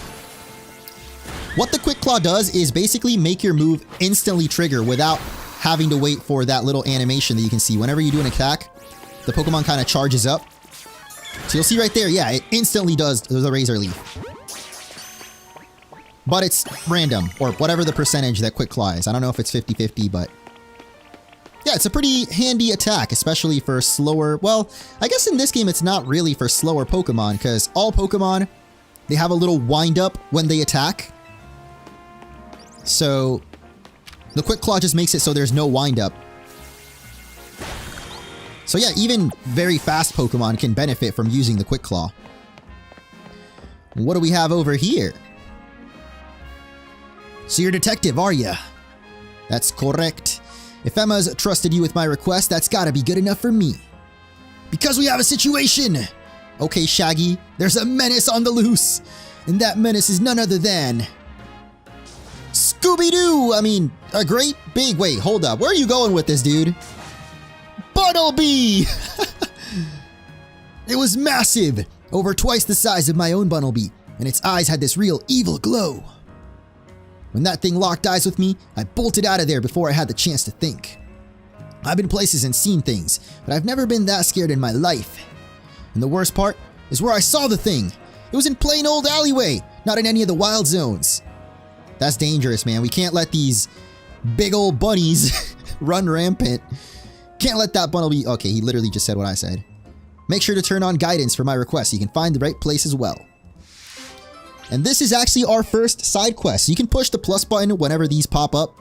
what the Quick Claw does is basically make your move instantly trigger without having to wait for that little animation that you can see. Whenever you do an attack, the Pokemon kind of charges up. So you'll see right there, yeah, it instantly does the Razor Leaf. But it's random, or whatever the percentage that Quick Claw is. I don't know if it's 50-50, but... yeah, it's a pretty handy attack, especially for slower... well, I guess in this game it's not really for slower Pokemon, because all Pokemon, they have a little wind-up when they attack. So, the Quick Claw just makes it so there's no wind-up. So yeah, even very fast Pokemon can benefit from using the Quick Claw. What do we have over here? So you're a detective, are ya? That's correct. If Emma's trusted you with my request, that's gotta be good enough for me. Because we have a situation! Okay, Shaggy, there's a menace on the loose. And that menace is none other than... Scooby-Doo! I mean, a great big... wait, hold up. Where are you going with this, dude? Bunnelby! It was massive! Over twice the size of my own Bunnelby. And its eyes had this real evil glow. When that thing locked eyes with me, I bolted out of there before I had the chance to think. I've been places and seen things, but I've never been that scared in my life. And the worst part is where I saw the thing. It was in plain old alleyway, not in any of the wild zones. That's dangerous, man. We can't let these big old bunnies run rampant. Can't let that bundle be... okay, he literally just said what I said. Make sure to turn on guidance for my request so you can find the right place as well. And this is actually our first side quest. You can push the plus button whenever these pop up,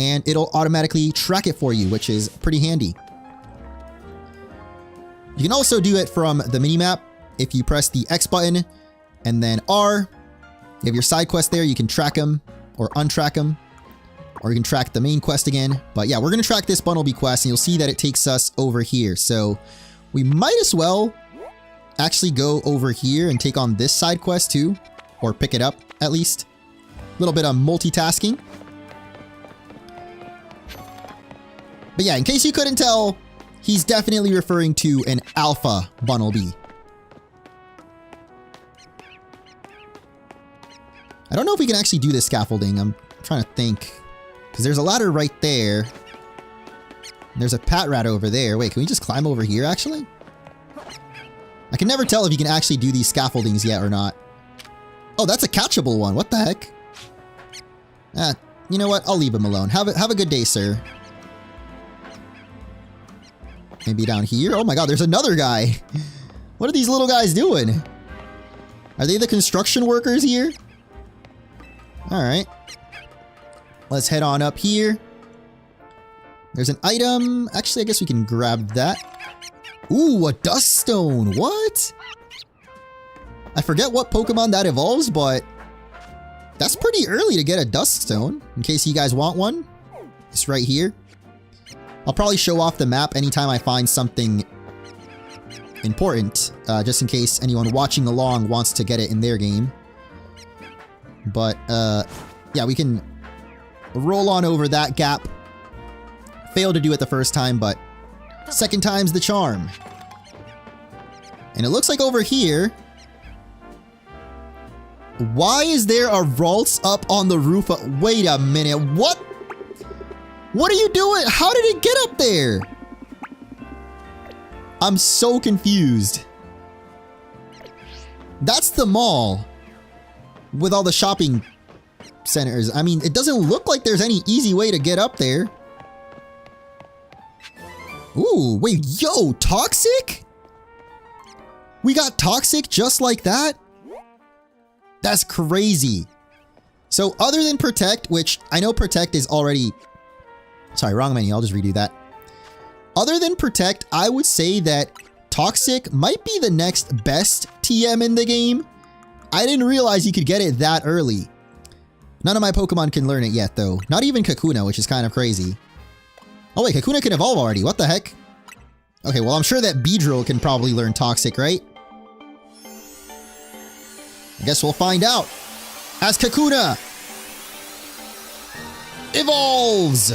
and it'll automatically track it for you, which is pretty handy. You can also do it from the minimap. If you press the X button and then R, you have your side quest there. You can track them or untrack them, or you can track the main quest again. But yeah, we're going to track this Bunnelby quest, and you'll see that it takes us over here. So we might as well actually go over here and take on this side quest too. Or pick it up, at least. A little bit of multitasking. But yeah, in case you couldn't tell, he's definitely referring to an alpha Bunnelby. I don't know if we can actually do this scaffolding. I'm trying to think. Because there's a ladder right there. There's a pat rat over there. Wait, can we just climb over here, actually? I can never tell if you can actually do these scaffoldings yet or not. Oh, that's a catchable one. What the heck? You know what? I'll leave him alone. Have a good day, sir. Maybe down here? Oh my god, there's another guy. What are these little guys doing? Are they the construction workers here? Alright. Let's head on up here. There's an item. Actually, I guess we can grab that. Ooh, a dust stone. What? I forget what Pokemon that evolves, but that's pretty early to get a dust stone. In case you guys want one, it's right here. I'll probably show off the map anytime I find something important, just in case anyone watching along wants to get it in their game. But, yeah, we can roll on over that gap. Failed to do it the first time, but second time's the charm. And it looks like over here... Why is there a Ralts up on the roof? Wait a minute, what? What are you doing? How did it get up there? I'm so confused. That's the mall. With all the shopping centers. I mean, it doesn't look like there's any easy way to get up there. Ooh, wait, yo, Toxic? We got Toxic just like that? That's crazy. So other than Protect, which I know Protect is already... Sorry, wrong menu. I'll just redo that. Other than Protect, I would say that Toxic might be the next best TM in the game. I didn't realize you could get it that early. None of my Pokemon can learn it yet, though. Not even Kakuna, which is kind of crazy. Oh wait, Kakuna can evolve already. What the heck? Okay, well I'm sure that Beedrill can probably learn Toxic, right? I guess we'll find out. As Kakuna evolves!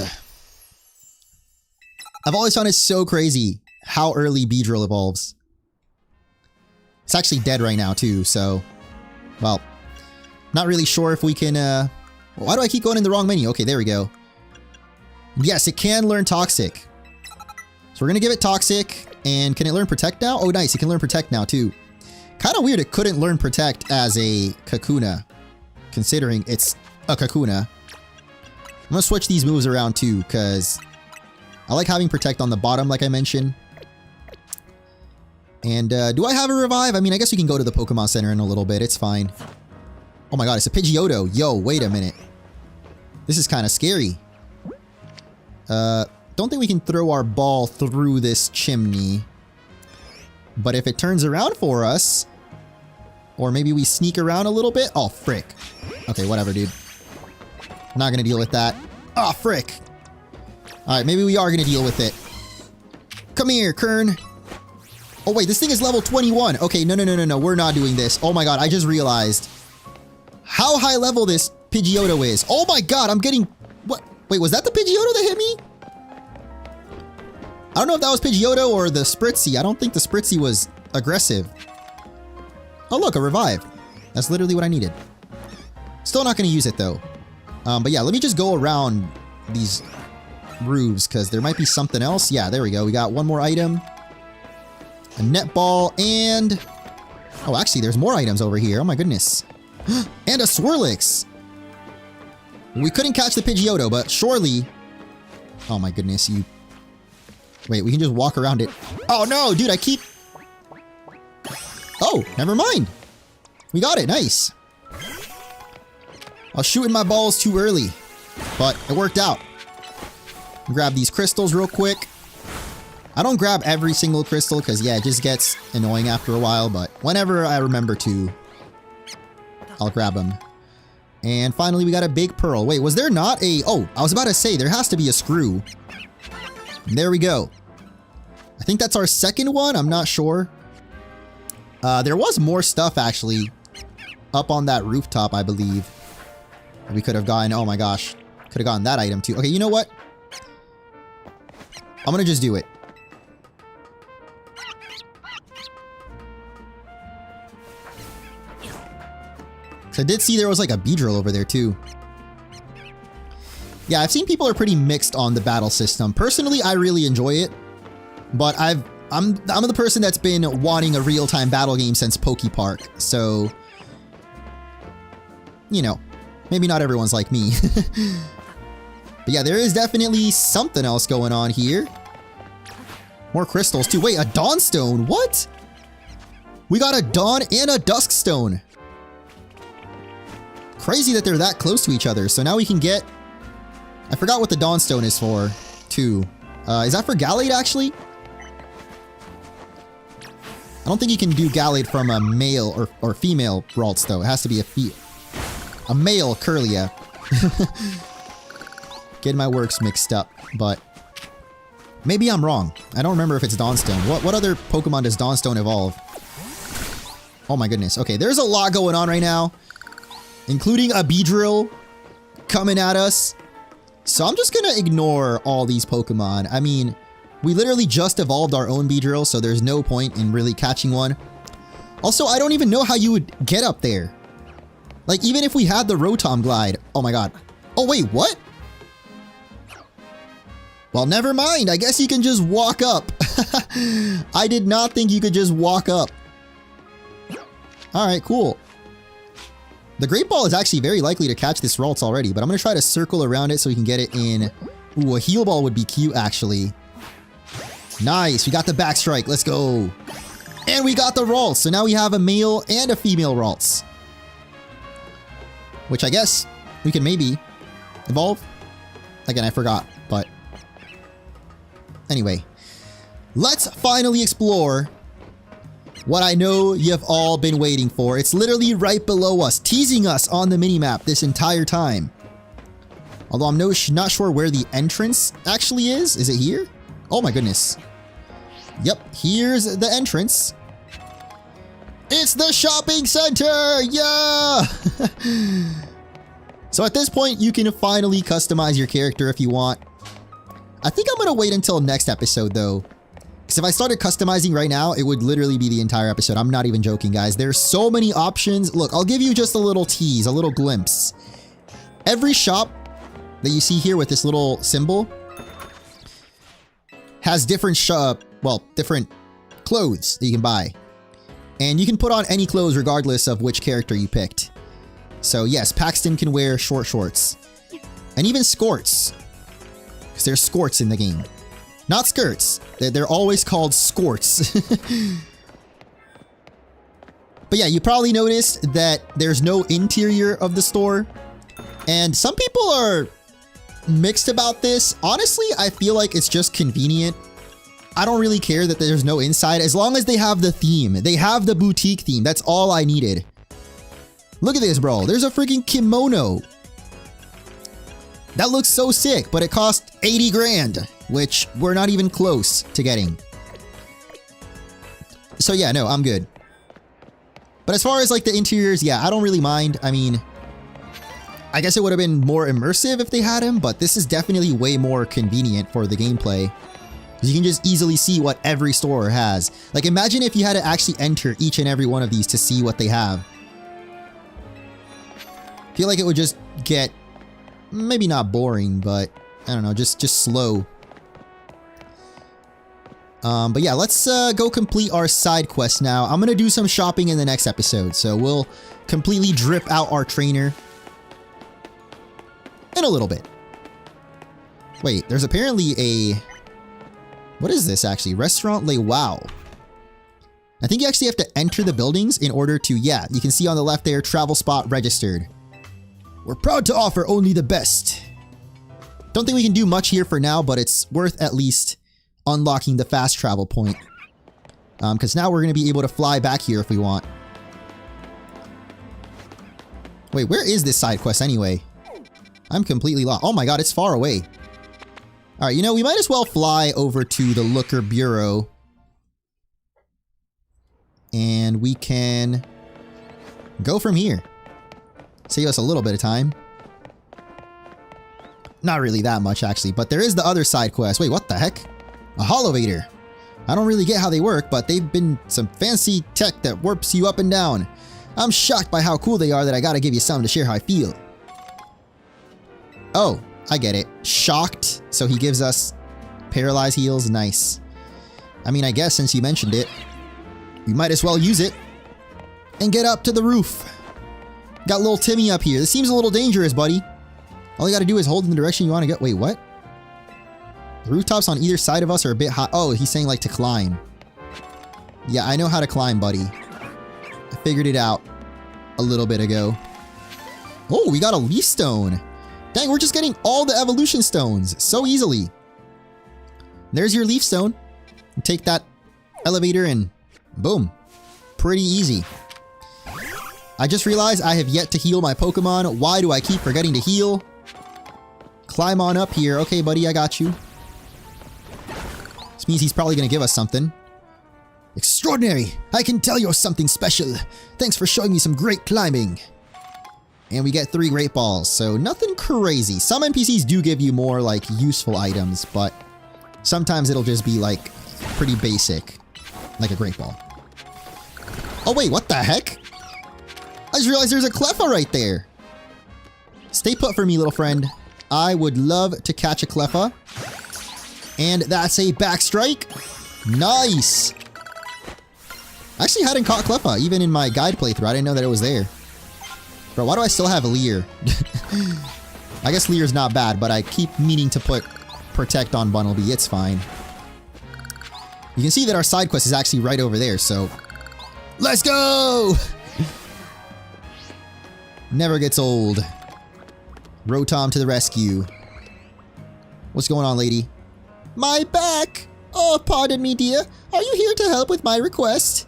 I've always found it so crazy how early Beedrill evolves. It's actually dead right now too, so... Well, not really sure if we can... Why do I keep going in the wrong menu? Okay, there we go. Yes, it can learn Toxic. So we're gonna give it Toxic. And can it learn Protect now? Oh, nice. It can learn Protect now too. Kind of weird it couldn't learn Protect as a Kakuna, considering it's a Kakuna. I'm gonna switch these moves around too, because I like having Protect on the bottom, like I mentioned. And do I have a Revive? I mean, I guess we can go to the Pokemon Center in a little bit. It's fine. Oh my god, it's a Pidgeotto. Yo, wait a minute. This is kind of scary. Don't think we can throw our ball through this chimney. But if it turns around for us, or maybe we sneak around a little bit. Oh, frick. Okay, whatever, dude. I'm not gonna deal with that. Oh, frick. Alright, maybe we are gonna deal with it. Come here, Kern. Oh, wait, this thing is level 21. Okay, no. We're not doing this. Oh my god, I just realized how high level this Pidgeotto is. Oh my god, I'm getting... What? Wait, was that the Pidgeotto that hit me? I don't know if that was Pidgeotto or the Spritzy. I don't think the Spritzy was aggressive. Oh look, a Revive. That's literally what I needed. Still not going to use it though. But yeah, let me just go around these roofs because there might be something else. Yeah, there we go. We got one more item. A netball and... Oh, actually, there's more items over here. Oh my goodness. And a Swirlix. We couldn't catch the Pidgeotto, but surely... Oh my goodness, you... Wait, we can just walk around it. Oh no, dude, I keep... Oh, never mind. We got it, nice. I was shooting my balls too early, but it worked out. Grab these crystals real quick. I don't grab every single crystal because, yeah, it just gets annoying after a while, but whenever I remember to, I'll grab them. And finally, we got a big pearl. Wait, was there not a... Oh, I was about to say, there has to be a screw. And there we go. I think that's our second one. I'm not sure. There was more stuff, actually, up on that rooftop, I believe. We could have gotten... Oh my gosh. Could have gotten that item, too. Okay, you know what? I'm gonna just do it. So I did see there was like a Beedrill over there too. Yeah, I've seen people are pretty mixed on the battle system. Personally, I really enjoy it, but I'm the person that's been wanting a real-time battle game since Pokepark. So, you know, maybe not everyone's like me. But yeah, there is definitely something else going on here. More crystals too. Wait, a Dawnstone? What? We got a Dawn and a Duskstone. Crazy that they're that close to each other. So now we can get... I forgot what the Dawnstone is for, too. Is that for Gallade, actually? I don't think you can do Gallade from a male or female Ralts, though. It has to be a male Kirlia. Getting my works mixed up, but... maybe I'm wrong. I don't remember if it's Dawnstone. What other Pokemon does Dawnstone evolve? Oh my goodness. Okay, there's a lot going on right now, including a Beedrill coming at us. So I'm just gonna ignore all these Pokemon. I mean, we literally just evolved our own Beedrill, so there's no point in really catching one. Also, I don't even know how you would get up there. Like, even if we had the Rotom Glide. Oh my god. Oh wait, what? Well, never mind. I guess you can just walk up. I did not think you could just walk up. Alright, cool. The Great Ball is actually very likely to catch this Ralts already, but I'm going to try to circle around it so we can get it in. Ooh, a Heal Ball would be cute, actually. Nice. We got the Back Strike. Let's go. And we got the Ralts. So now we have a male and a female Ralts. Which I guess we can maybe evolve. Again, I forgot, but... anyway, let's finally explore what I know you've all been waiting for. It's literally right below us, teasing us on the minimap this entire time. Although I'm not sure where the entrance actually is. Is it here? Oh my goodness. Yep, here's the entrance. It's the shopping center! Yeah! So at this point, you can finally customize your character if you want. I think I'm going to wait until next episode, though. Because if I started customizing right now, it would literally be the entire episode. I'm not even joking, guys. There's so many options. Look, I'll give you just a little tease, a little glimpse. Every shop that you see here with this little symbol has different different clothes that you can buy. And you can put on any clothes regardless of which character you picked. So yes, Paxton can wear short shorts. And even skirts. Because there's skirts in the game. Not skirts. They're always called skirts. But yeah, you probably noticed that there's no interior of the store. And some people are mixed about this. Honestly, I feel like it's just convenient. I don't really care that there's no inside as long as they have the theme. They have the boutique theme. That's all I needed. Look at this, bro. There's a freaking kimono. That looks so sick, but it cost 80 grand, which we're not even close to getting. So yeah, no, I'm good. But as far as like the interiors, yeah, I don't really mind. I mean, I guess it would have been more immersive if they had him, but this is definitely way more convenient for the gameplay. You can just easily see what every store has. Like, imagine if you had to actually enter each and every one of these to see what they have. I feel like it would just get, maybe not boring, but I don't know, just slow. But yeah, let's go complete our side quest now. I'm gonna do some shopping in the next episode, so we'll completely drip out our trainer in a little bit. Wait, there's apparently a... what is this actually? Restaurant Le Wow. I think you actually have to enter the buildings in order to, yeah, you can see on the left there, travel spot registered. We're proud to offer only the best. Don't think we can do much here for now, but it's worth at least unlocking the fast travel point. Because now we're going to be able to fly back here if we want. Wait, where is this side quest anyway? I'm completely lost. Oh my god, it's far away. Alright, you know, we might as well fly over to the Looker Bureau. And we can go from here. Save us a little bit of time. Not really that much, actually, but there is the other side quest. Wait, what the heck? A Holovator. I don't really get how they work, but they've been some fancy tech that warps you up and down. I'm shocked by how cool they are that I gotta give you something to share how I feel. Oh, I get it. Shocked, so he gives us paralyzed heals. Nice. I mean, I guess since you mentioned it, we might as well use it and get up to the roof. Got little Timmy up here. This seems a little dangerous, buddy. All you gotta do is hold in the direction you want to go. Wait, what? The rooftops on either side of us are a bit high. Oh, he's saying like to climb. Yeah, I know how to climb, buddy. I figured it out a little bit ago. Oh, we got a leaf stone. Dang, we're just getting all the evolution stones so easily. There's your leaf stone. Take that elevator and boom. Pretty easy. I just realized I have yet to heal my Pokemon. Why do I keep forgetting to heal? Climb on up here. Okay, buddy, I got you. This means he's probably going to give us something. Extraordinary! I can tell you're something special. Thanks for showing me some great climbing. And we get 3 Great Balls, so nothing crazy. Some NPCs do give you more, like, useful items, but sometimes it'll just be, like, pretty basic. Like a Great Ball. Oh wait, what the heck? I just realized there's a Cleffa right there. Stay put for me, little friend. I would love to catch a Cleffa. And that's a back strike. Nice. I actually hadn't caught Cleffa, even in my guide playthrough. I didn't know that it was there. Bro, why do I still have Leer? I guess Leer's not bad, but I keep meaning to put Protect on Bunnelby. It's fine. You can see that our side quest is actually right over there, so... Let's go! Never gets old. Rotom to the rescue. What's going on, lady? My back! Oh, pardon me, dear. Are you here to help with my request?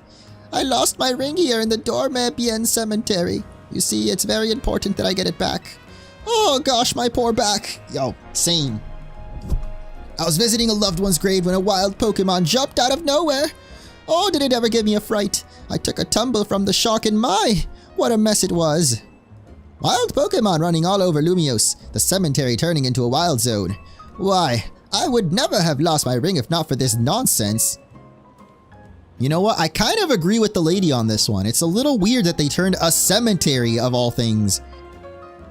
I lost my ring here in the Dormebien Cemetery. You see, it's very important that I get it back. Oh gosh, my poor back. Yo, same. I was visiting a loved one's grave when a wild Pokemon jumped out of nowhere. Oh, did it ever give me a fright. I took a tumble from the shock and my, what a mess it was. Wild Pokemon running all over Lumiose, the cemetery turning into a wild zone. Why, I would never have lost my ring if not for this nonsense. You know what? I kind of agree with the lady on this one. It's a little weird that they turned a cemetery, of all things,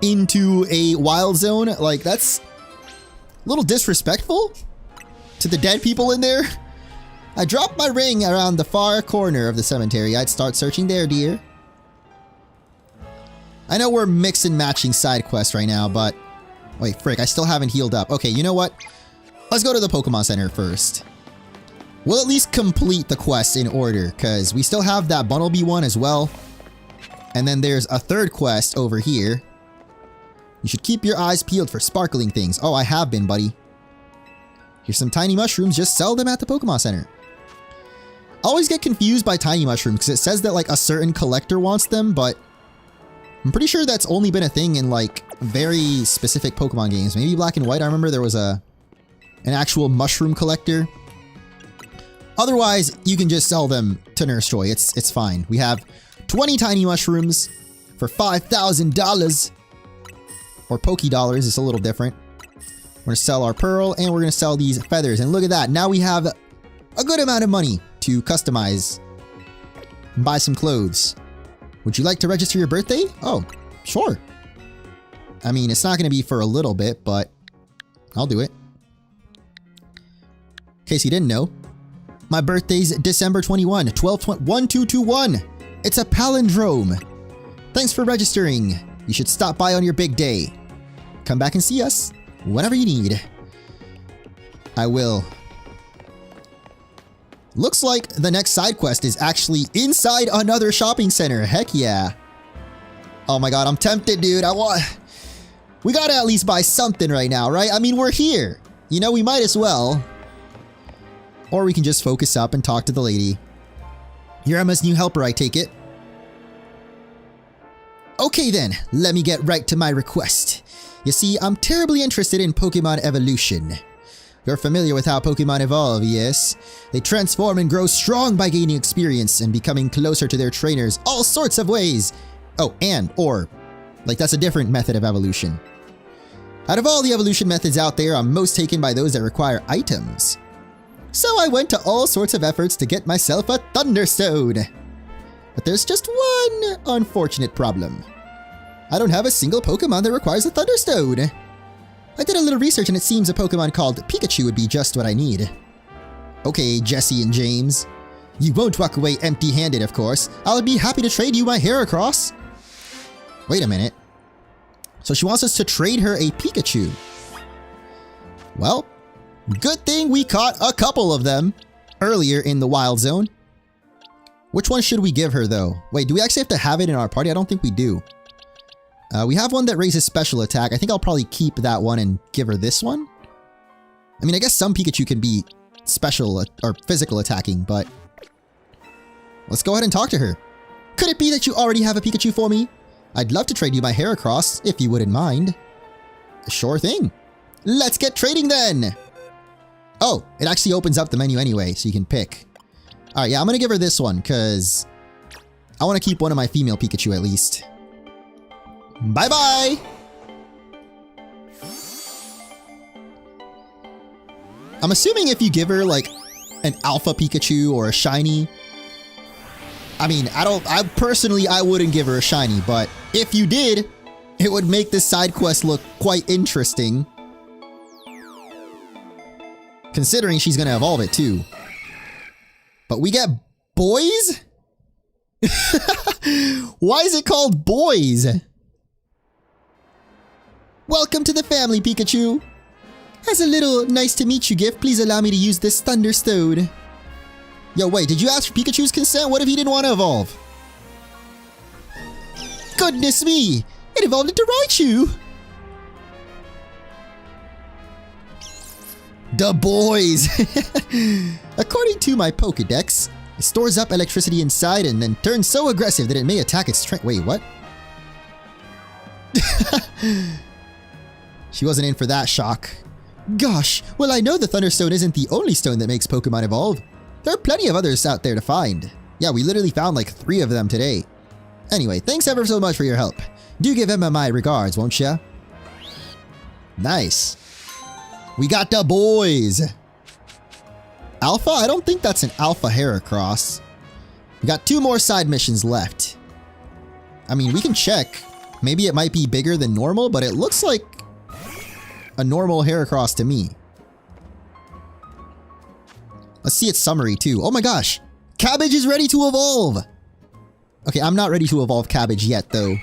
into a wild zone. Like, that's a little disrespectful to the dead people in there. I dropped my ring around the far corner of the cemetery. I'd start searching there, dear. I know we're mix and matching side quests right now, but... Wait, frick, I still haven't healed up. Okay, you know what? Let's go to the Pokemon Center first. We'll at least complete the quest in order, because we still have that Bunnelby one as well. And then there's a third quest over here. You should keep your eyes peeled for sparkling things. Oh, I have been, buddy. Here's some tiny mushrooms. Just sell them at the Pokemon Center. I always get confused by tiny mushrooms, because it says that, like, a certain collector wants them, but... I'm pretty sure that's only been a thing in, like, very specific Pokemon games. Maybe Black and White. I remember there was an actual mushroom collector. Otherwise, you can just sell them to Nurse Joy. It's fine. We have 20 tiny mushrooms for $5,000. Or Poké-Dollars. It's a little different. We're going to sell our pearl, and we're going to sell these feathers. And look at that. Now we have a good amount of money to customize and buy some clothes. Would you like to register your birthday? Oh, sure. I mean, it's not going to be for a little bit, but I'll do it. In case you didn't know, my birthday's December 21, 12/12/1221. It's a palindrome. Thanks for registering. You should stop by on your big day. Come back and see us whenever you need. I will. Looks like the next side quest is actually inside another shopping center. Heck yeah. Oh my god, I'm tempted, dude. We gotta at least buy something right now, right? I mean, we're here. You know, we might as well. Or we can just focus up and talk to the lady. You're Emma's new helper, I take it. Okay then, let me get right to my request. You see, I'm terribly interested in Pokemon evolution. You're familiar with how Pokemon evolve, yes? They transform and grow strong by gaining experience and becoming closer to their trainers all sorts of ways. Oh, like that's a different method of evolution. Out of all the evolution methods out there, I'm most taken by those that require items. So I went to all sorts of efforts to get myself a Thunderstone. But there's just one unfortunate problem. I don't have a single Pokemon that requires a Thunderstone. I did a little research and it seems a Pokemon called Pikachu would be just what I need. Okay, Jesse and James. You won't walk away empty-handed, of course. I'll be happy to trade you my Heracross. Wait a minute. So she wants us to trade her a Pikachu. Well, good thing we caught a couple of them earlier in the Wild Zone. Which one should we give her, though? Wait, do we actually have to have it in our party? I don't think we do. We have one that raises special attack. I think I'll probably keep that one and give her this one. I mean, I guess some Pikachu can be special or physical attacking, but let's go ahead and talk to her. Could it be that you already have a Pikachu for me? I'd love to trade you my Heracross, if you wouldn't mind. Sure thing. Let's get trading then! Oh, it actually opens up the menu anyway, so you can pick. Alright, yeah, I'm gonna give her this one, because I want to keep one of my female Pikachu at least. Bye-bye! I'm assuming if you give her, like, an Alpha Pikachu or a Shiny... I mean, I personally wouldn't give her a Shiny, but if you did, it would make this side quest look quite interesting. Considering she's gonna evolve it, too. But we get boys? Why is it called boys? Welcome to the family, Pikachu. As a little nice to meet you gift, please allow me to use this Thunderstone. Yo, wait, did you ask for Pikachu's consent? What if he didn't want to evolve? Goodness me! It evolved into Raichu! The boys! According to my Pokedex, it stores up electricity inside and then turns so aggressive that it may attack its strength. Wait, what? She wasn't in for that shock. Gosh, well I know the Thunderstone isn't the only stone that makes Pokemon evolve. There are plenty of others out there to find. Yeah, we literally found like 3 of them today. Anyway, thanks ever so much for your help. Do give Emma my regards, won't ya? Nice. We got the boys. Alpha? I don't think that's an Alpha Heracross. We got 2 more side missions left. I mean, we can check. Maybe it might be bigger than normal, but it looks like a normal Heracross to me. Let's see its summary too. Oh my gosh! Cabbage is ready to evolve! Okay, I'm not ready to evolve Cabbage yet though.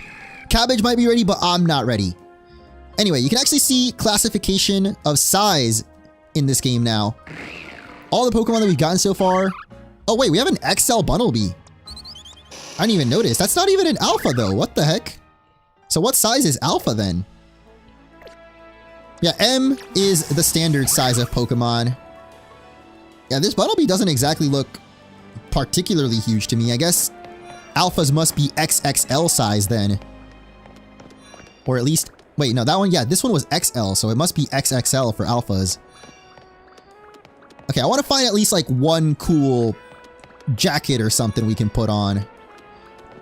Cabbage might be ready, but I'm not ready. Anyway, you can actually see classification of size in this game now. All the Pokemon that we've gotten so far. Oh wait, we have an XL Bunnelby. I didn't even notice. That's not even an Alpha though. What the heck? So what size is Alpha then? Yeah, M is the standard size of Pokemon. Yeah, this Bunnelby doesn't exactly look particularly huge to me. I guess Alphas must be XXL size then. Or at least... Wait, no, that one... Yeah, this one was XL, so it must be XXL for Alphas. Okay, I want to find at least like one cool jacket or something we can put on.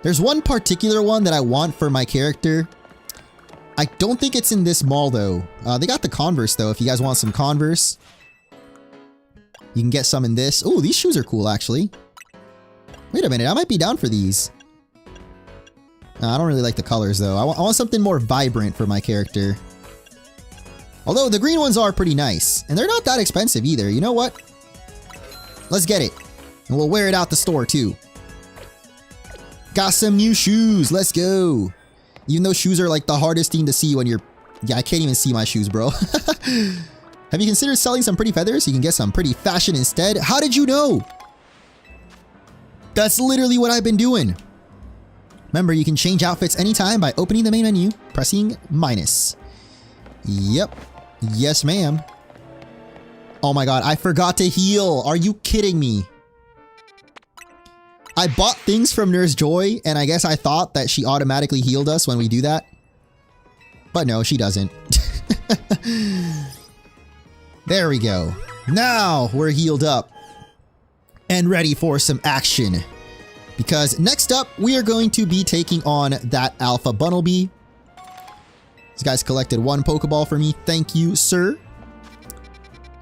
There's one particular one that I want for my character. I don't think it's in this mall though. They got the Converse though, if you guys want some Converse. You can get some in this. Oh, these shoes are cool actually. Wait a minute, I might be down for these. I don't really like the colors though. I want something more vibrant for my character. Although the green ones are pretty nice. And they're not that expensive either. You know what? Let's get it. And we'll wear it out the store too. Got some new shoes. Let's go. Even though shoes are like the hardest thing to see when you're... Yeah, I can't even see my shoes, bro. Have you considered selling some pretty feathers? You can get some pretty fashion instead. How did you know? That's literally what I've been doing. Remember, you can change outfits anytime by opening the main menu, pressing minus. Yep. Yes, ma'am. Oh my god, I forgot to heal. Are you kidding me? I bought things from Nurse Joy, and I guess I thought that she automatically healed us when we do that. But no, she doesn't. There we go. Now we're healed up and ready for some action. Because next up, we are going to be taking on that Alpha Bunnelby. This guy's collected 1 Pokeball for me. Thank you, sir.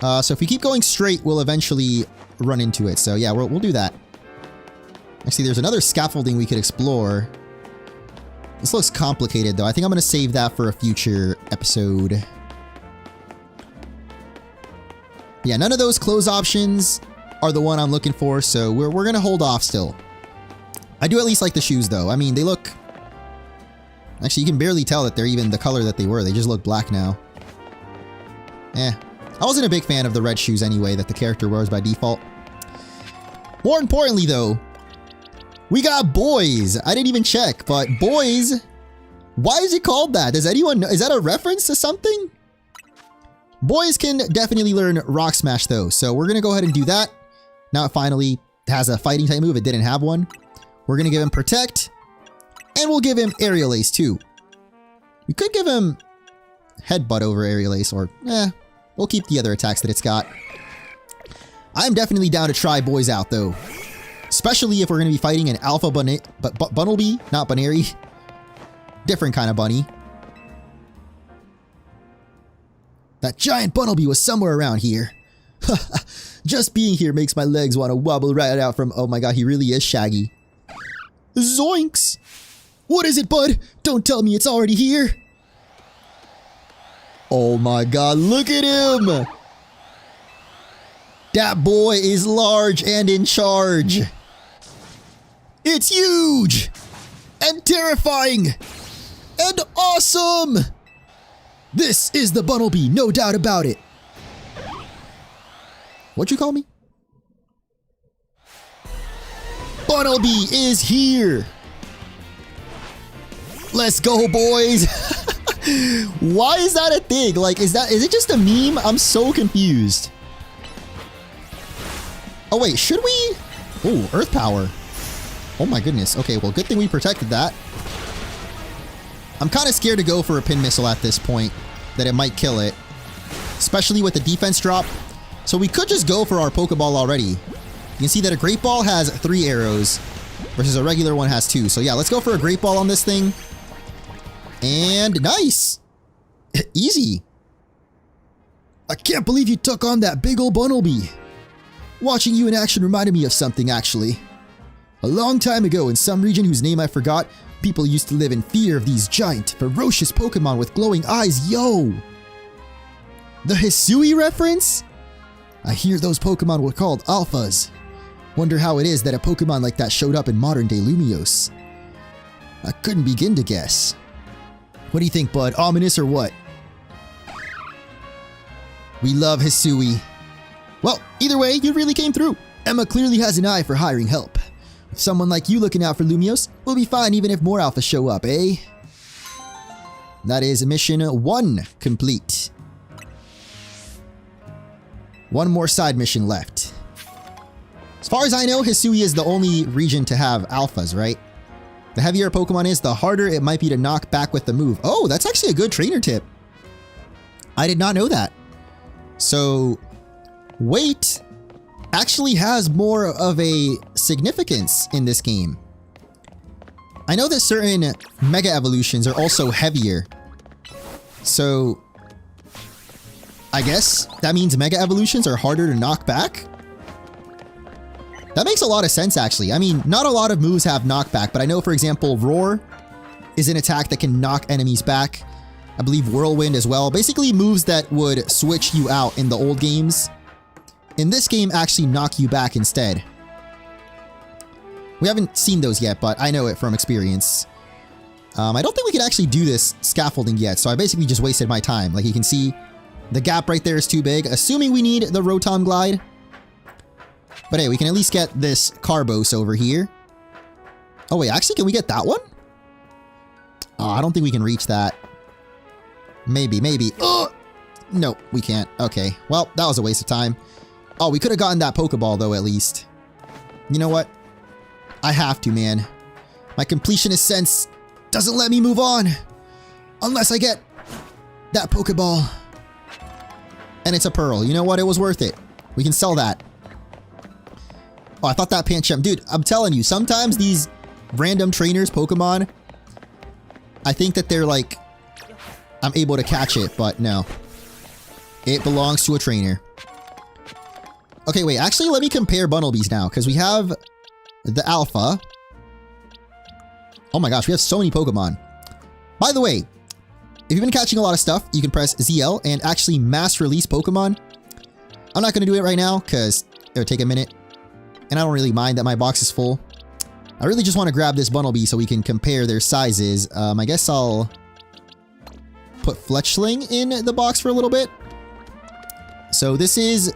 So if we keep going straight, we'll eventually run into it. So yeah, we'll do that. Actually, there's another scaffolding we could explore. This looks complicated, though. I think I'm going to save that for a future episode. Yeah, none of those close options are the one I'm looking for, so we're going to hold off still. I do at least like the shoes, though. I mean, they look... Actually, you can barely tell that they're even the color that they were. They just look black now. I wasn't a big fan of the red shoes anyway that the character wears by default. More importantly, though, we got boys. I didn't even check, but boys... Why is it called that? Does anyone know? Is that a reference to something? Boys can definitely learn Rock Smash, though, so we're going to go ahead and do that. Now it finally has a fighting type move. It didn't have one. We're going to give him Protect, and we'll give him Aerial Ace, too. We could give him Headbutt over Aerial Ace, or, we'll keep the other attacks that it's got. I'm definitely down to try boys out, though. Especially if we're going to be fighting an Alpha Bunnelby, not Bunary. Different kind of bunny. That giant Bunnelby was somewhere around here. Just being here makes my legs want to wobble right out from... Oh my god, he really is Shaggy. Zoinks! What is it, bud? Don't tell me it's already here. Oh my god, look at him! That boy is large and in charge. It's huge! And terrifying! And awesome! This is the Bunnelby, no doubt about it. What'd you call me? Bunnelby is here! Let's go, boys! Why is that a thing? Like, is it just a meme? I'm so confused. Oh wait, should we? Oh, Earth Power. Oh my goodness. Okay, well, good thing we protected that. I'm kind of scared to go for a Pin Missile at this point, that it might kill it. Especially with the defense drop. So we could just go for our Pokeball already. You can see that a Great Ball has 3 arrows, versus a regular one has 2. So yeah, let's go for a Great Ball on this thing. And nice! Easy. I can't believe you took on that big ol' Bunnelby. Watching you in action reminded me of something, actually. A long time ago, in some region whose name I forgot, people used to live in fear of these giant, ferocious Pokemon with glowing eyes. Yo! The Hisui reference? I hear those Pokemon were called Alphas. Wonder how it is that a Pokemon like that showed up in modern-day Lumiose. I couldn't begin to guess. What do you think, bud? Ominous or what? We love Hisui. Well, either way, you really came through. Emma clearly has an eye for hiring help. With someone like you looking out for Lumiose, we'll be fine even if more alphas show up, eh? That is mission 1 complete. One more side mission left. As far as I know, Hisui is the only region to have alphas, right? The heavier a Pokemon is, the harder it might be to knock back with the move. Oh, that's actually a good trainer tip. I did not know that. So, weight actually has more of a significance in this game. I know that certain Mega Evolutions are also heavier. So, I guess that means Mega Evolutions are harder to knock back? That makes a lot of sense, actually. I mean, not a lot of moves have knockback, but I know, for example, Roar is an attack that can knock enemies back. I believe Whirlwind as well. Basically, moves that would switch you out in the old games. In this game, actually knock you back instead. We haven't seen those yet, but I know it from experience. I don't think we can actually do this scaffolding yet, so I basically just wasted my time. Like you can see, the gap right there is too big, assuming we need the Rotom Glide. But hey, we can at least get this Carbos over here. Oh wait, actually, can we get that one? Oh, I don't think we can reach that. Maybe. Oh! No, we can't. Okay, well, that was a waste of time. Oh, we could have gotten that Pokeball, though, at least. You know what? I have to, man. My completionist sense doesn't let me move on. Unless I get that Pokeball. And it's a Pearl. You know what? It was worth it. We can sell that. Oh, I thought that Pancham... Dude, I'm telling you, sometimes these random trainers, Pokemon, I think that they're like... I'm able to catch it, but no. It belongs to a trainer. Okay, wait. Actually, let me compare Bunnelbys now, because we have the Alpha. Oh my gosh, we have so many Pokemon. By the way, if you've been catching a lot of stuff, you can press ZL and actually mass release Pokemon. I'm not going to do it right now because it would take a minute. And I don't really mind that my box is full. I really just want to grab this Bunnelby so we can compare their sizes. I guess I'll put Fletchling in the box for a little bit. So this is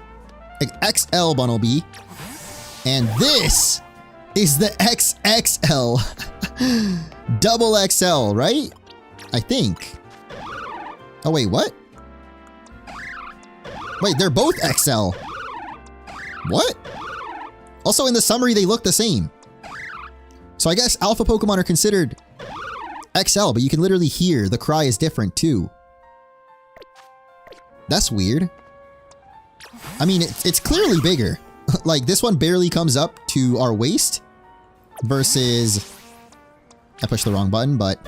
XL Bunnelby. And this is the XXL. Double XL, right? I think. Oh, wait, what? Wait, they're both XL. What? Also, in the summary, they look the same. So I guess Alpha Pokemon are considered XL, but you can literally hear the cry is different too. That's weird. I mean, it's clearly bigger. Like, this one barely comes up to our waist versus... I pushed the wrong button, but...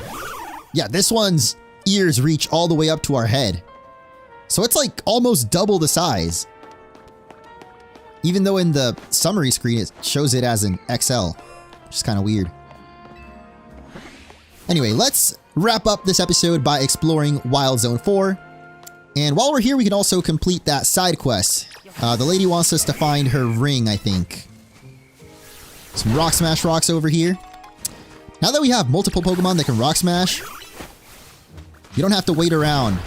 yeah, this one's ears reach all the way up to our head. So it's like almost double the size. Even though in the summary screen it shows it as an XL. Which is kind of weird. Anyway, let's wrap up this episode by exploring Wild Zone 4. And while we're here, we can also complete that side quest. The lady wants us to find her ring, I think. Some Rock Smash rocks over here. Now that we have multiple Pokemon that can Rock Smash, you don't have to wait around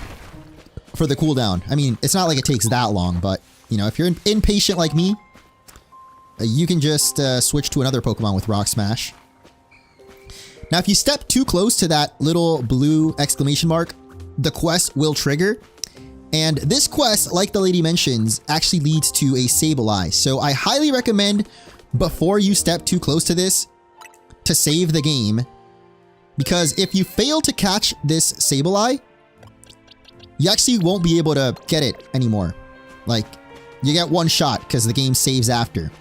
for the cooldown. I mean, it's not like it takes that long, but, you know, if you're impatient like me, you can just switch to another Pokemon with Rock Smash. Now, if you step too close to that little blue exclamation mark, the quest will trigger. And this quest, like the lady mentions, actually leads to a Sableye. So I highly recommend, before you step too close to this, to save the game. Because if you fail to catch this Sableye, you actually won't be able to get it anymore. Like, you get one shot because the game saves after.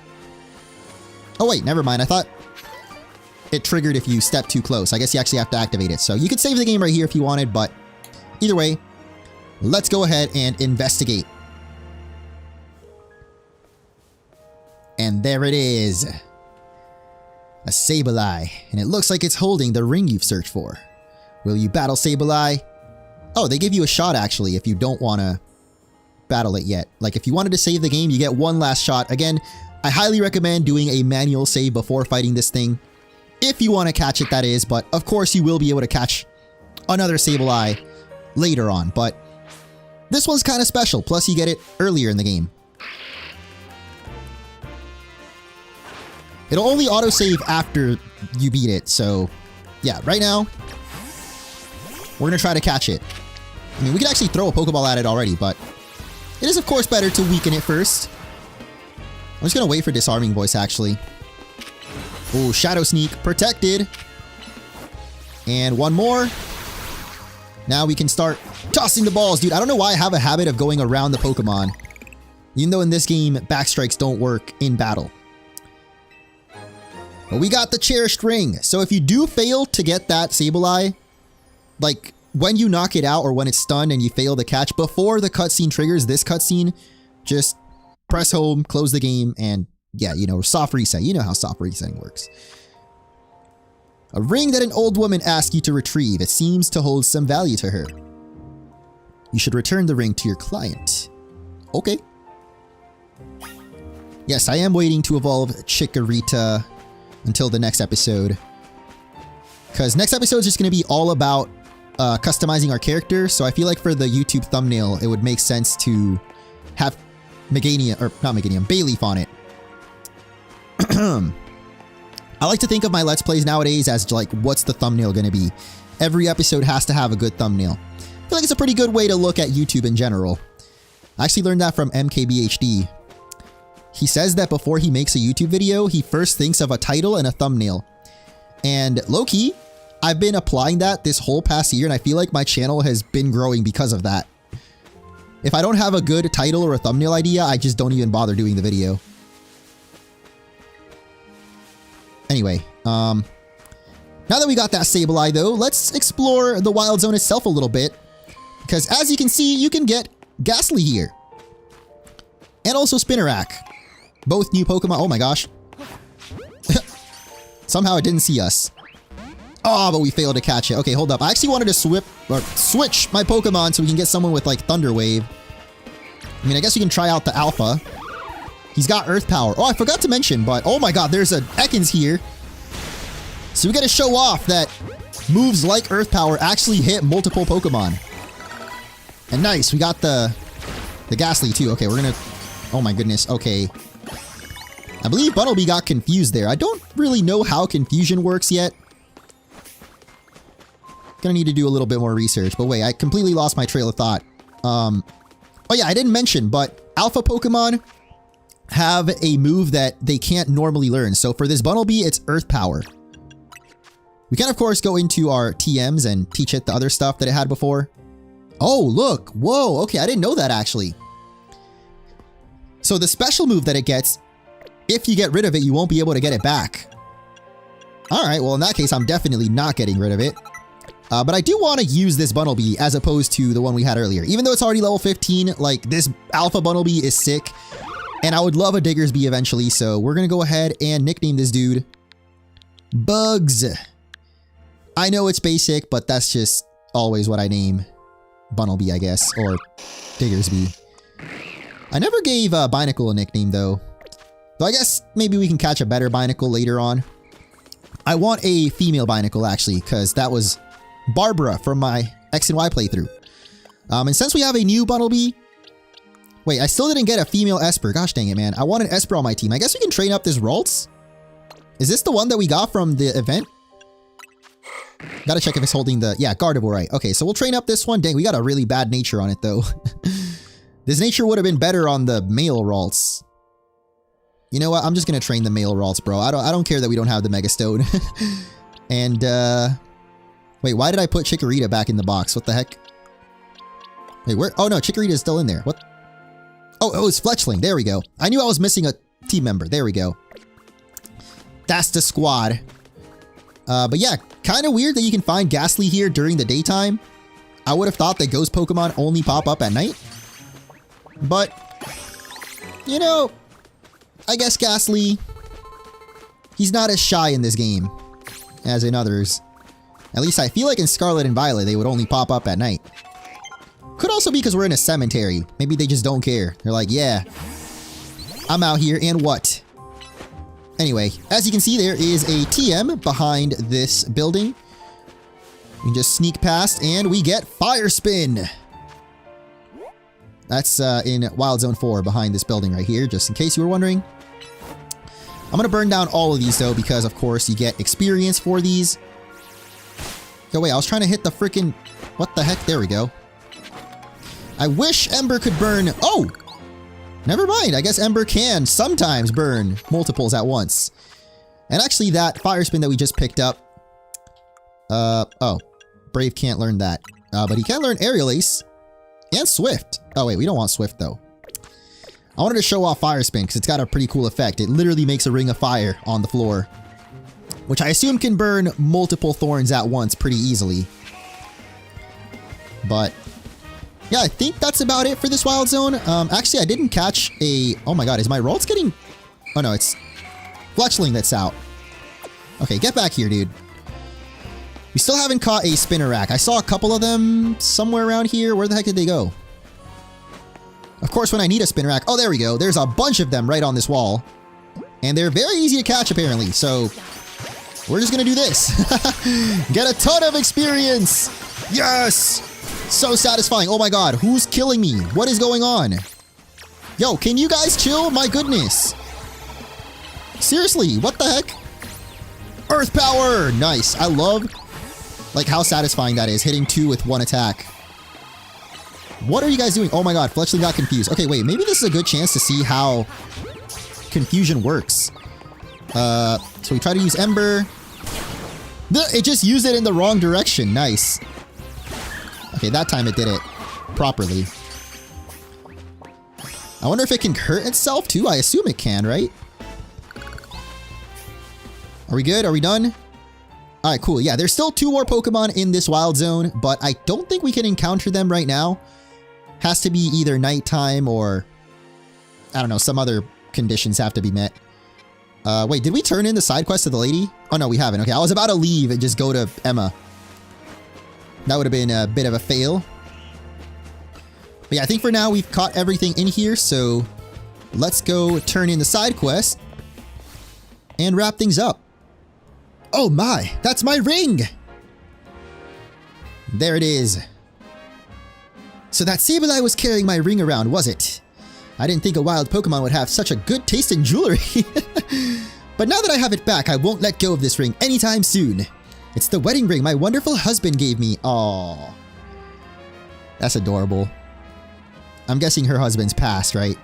Oh wait, never mind. I thought it triggered if you step too close. I guess you actually have to activate it. So you could save the game right here if you wanted, but either way, let's go ahead and investigate. And there it is. A Sableye. And it looks like it's holding the ring you've searched for. Will you battle Sableye? Oh, they give you a shot actually if you don't want to battle it yet. Like if you wanted to save the game, you get one last shot. Again, I highly recommend doing a manual save before fighting this thing. If you want to catch it, that is. But of course, you will be able to catch another Sableye later on. But this one's kind of special. Plus, you get it earlier in the game. It'll only autosave after you beat it. So, yeah, right now, we're going to try to catch it. I mean, we could actually throw a Pokeball at it already, but it is, of course, better to weaken it first. I'm just going to wait for Disarming Voice, actually. Oh, Shadow Sneak. Protected. And one more. Now we can start tossing the balls. Dude, I don't know why I have a habit of going around the Pokemon. Even though in this game, backstrikes don't work in battle. But we got the Cherished Ring. So if you do fail to get that Sableye, like when you knock it out or when it's stunned and you fail to catch before the cutscene triggers this cutscene, just press home, close the game, and yeah, you know, soft reset. You know how soft resetting works. A ring that an old woman asked you to retrieve. It seems to hold some value to her. You should return the ring to your client. Okay. Yes, I am waiting to evolve Chikorita until the next episode. Because next episode is just going to be all about customizing our character. So I feel like for the YouTube thumbnail, it would make sense to have Meganium, or not Meganium, Bayleaf on it. I like to think of my Let's Plays nowadays as like, what's the thumbnail going to be? Every episode has to have a good thumbnail. I feel like it's a pretty good way to look at YouTube in general. I actually learned that from MKBHD. He says that before he makes a YouTube video, he first thinks of a title and a thumbnail. And low-key, I've been applying that this whole past year, and I feel like my channel has been growing because of that. If I don't have a good title or a thumbnail idea, I just don't even bother doing the video. Anyway, now that we got that Sableye though, let's explore the Wild Zone itself a little bit. Because as you can see, you can get Ghastly here. And also Spinarak. Both new Pokemon. Oh my gosh. Somehow it didn't see us. Oh, but we failed to catch it. Okay, hold up. I actually wanted to switch my Pokemon so we can get someone with like Thunder Wave. I mean, I guess we can try out the Alpha. He's got Earth Power. Oh, I forgot to mention, but oh my god, there's a Ekans here. So we gotta show off that moves like Earth Power actually hit multiple Pokemon. And nice, we got the Ghastly too. Okay, we're gonna... Oh my goodness, okay. I believe Bunnelby got confused there. I don't really know how confusion works yet. Gonna need to do a little bit more research. But wait, I completely lost my trail of thought. Oh yeah, I didn't mention, but Alpha Pokemon have a move that they can't normally learn. So for this Bunnelby, it's Earth Power. We can, of course, go into our TMs and teach it the other stuff that it had before. Oh, look. Whoa. Okay, I didn't know that, actually. So the special move that it gets, if you get rid of it, you won't be able to get it back. Alright, well, in that case, I'm definitely not getting rid of it. But I do want to use this Bunnelby as opposed to the one we had earlier. Even though it's already level 15, like, this Alpha Bunnelby is sick. And I would love a Diggersby eventually, so we're going to go ahead and nickname this dude Bugs. I know it's basic, but that's just always what I name Bunnelby, I guess, or Diggersby. I never gave Binacle a nickname, though. So I guess maybe we can catch a better Binacle later on. I want a female Binacle, actually, because that was Barbara from my X and Y playthrough. And since we have a new Bunnelby... Wait, I still didn't get a female Esper. Gosh dang it, man. I want an Esper on my team. I guess we can train up this Ralts. Is this the one that we got from the event? Gotta check if it's holding the... Yeah, Gardevoir, right. Okay, so we'll train up this one. Dang, we got a really bad nature on it, though. This nature would have been better on the male Ralts. You know what? I'm just gonna train the male Ralts, bro. I don't care that we don't have the Mega Stone. And, wait, why did I put Chikorita back in the box? What the heck? Wait, where? Oh, no, Chikorita is still in there. What? Oh, it was Fletchling. There we go. I knew I was missing a team member. There we go. That's the squad. But yeah, kind of weird that you can find Ghastly here during the daytime. I would have thought that ghost Pokemon only pop up at night. But, you know, I guess Ghastly, he's not as shy in this game as in others. At least I feel like in Scarlet and Violet, they would only pop up at night. Could also be because we're in a cemetery. Maybe they just don't care. They're like, yeah, I'm out here and what? Anyway, as you can see, there is a TM behind this building. We can just sneak past and we get Fire Spin. That's in Wild Zone 4 behind this building right here, just in case you were wondering. I'm going to burn down all of these though, because of course you get experience for these. Yo, wait, I was trying to hit the freaking... What the heck? There we go. I wish Ember could burn... Oh! Never mind. I guess Ember can sometimes burn multiples at once. And actually that Fire Spin that we just picked up... Oh. Brave can't learn that. But he can learn Aerial Ace. And Swift. Oh wait, we don't want Swift though. I wanted to show off Fire Spin because it's got a pretty cool effect. It literally makes a ring of fire on the floor. Which I assume can burn multiple thorns at once pretty easily. But... yeah, I think that's about it for this Wild Zone. Actually, I didn't catch a... Oh my god, is my Ralts getting... Oh no, it's Fletchling that's out. Okay, get back here, dude. We still haven't caught a Spinnerack. I saw a couple of them somewhere around here. Where the heck did they go? Of course, when I need a Spinnerack... Oh, there we go. There's a bunch of them right on this wall. And they're very easy to catch, apparently. So, we're just gonna do this. Get a ton of experience! Yes! So satisfying. Oh my god, who's killing me? What is going on? Yo, can you guys chill? My goodness. Seriously, what the heck? Earth Power! Nice. I love, like, how satisfying that is, hitting 2 with 1 attack. What are you guys doing? Oh my god, Fletchling got confused. Okay, wait, maybe this is a good chance to see how confusion works. So we try to use Ember. It just used it in the wrong direction. Nice. Okay, that time it did it properly. I wonder if it can hurt itself too? I assume it can, right? Are we good? Are we done? Alright, cool. Yeah, there's still 2 more Pokemon in this Wild Zone, but I don't think we can encounter them right now. Has to be either nighttime or... I don't know, some other conditions have to be met. Wait, did we turn in the side quest to the lady? Oh, no, we haven't. Okay, I was about to leave and just go to Emma. That would have been a bit of a fail. But yeah, I think for now we've caught everything in here, so let's go turn in the side quest and wrap things up. Oh my, that's my ring! There it is. So that Sableye was carrying my ring around, was it? I didn't think a wild Pokemon would have such a good taste in jewelry. But now that I have it back, I won't let go of this ring anytime soon. It's the wedding ring my wonderful husband gave me. Aww. That's adorable. I'm guessing her husband's passed, right?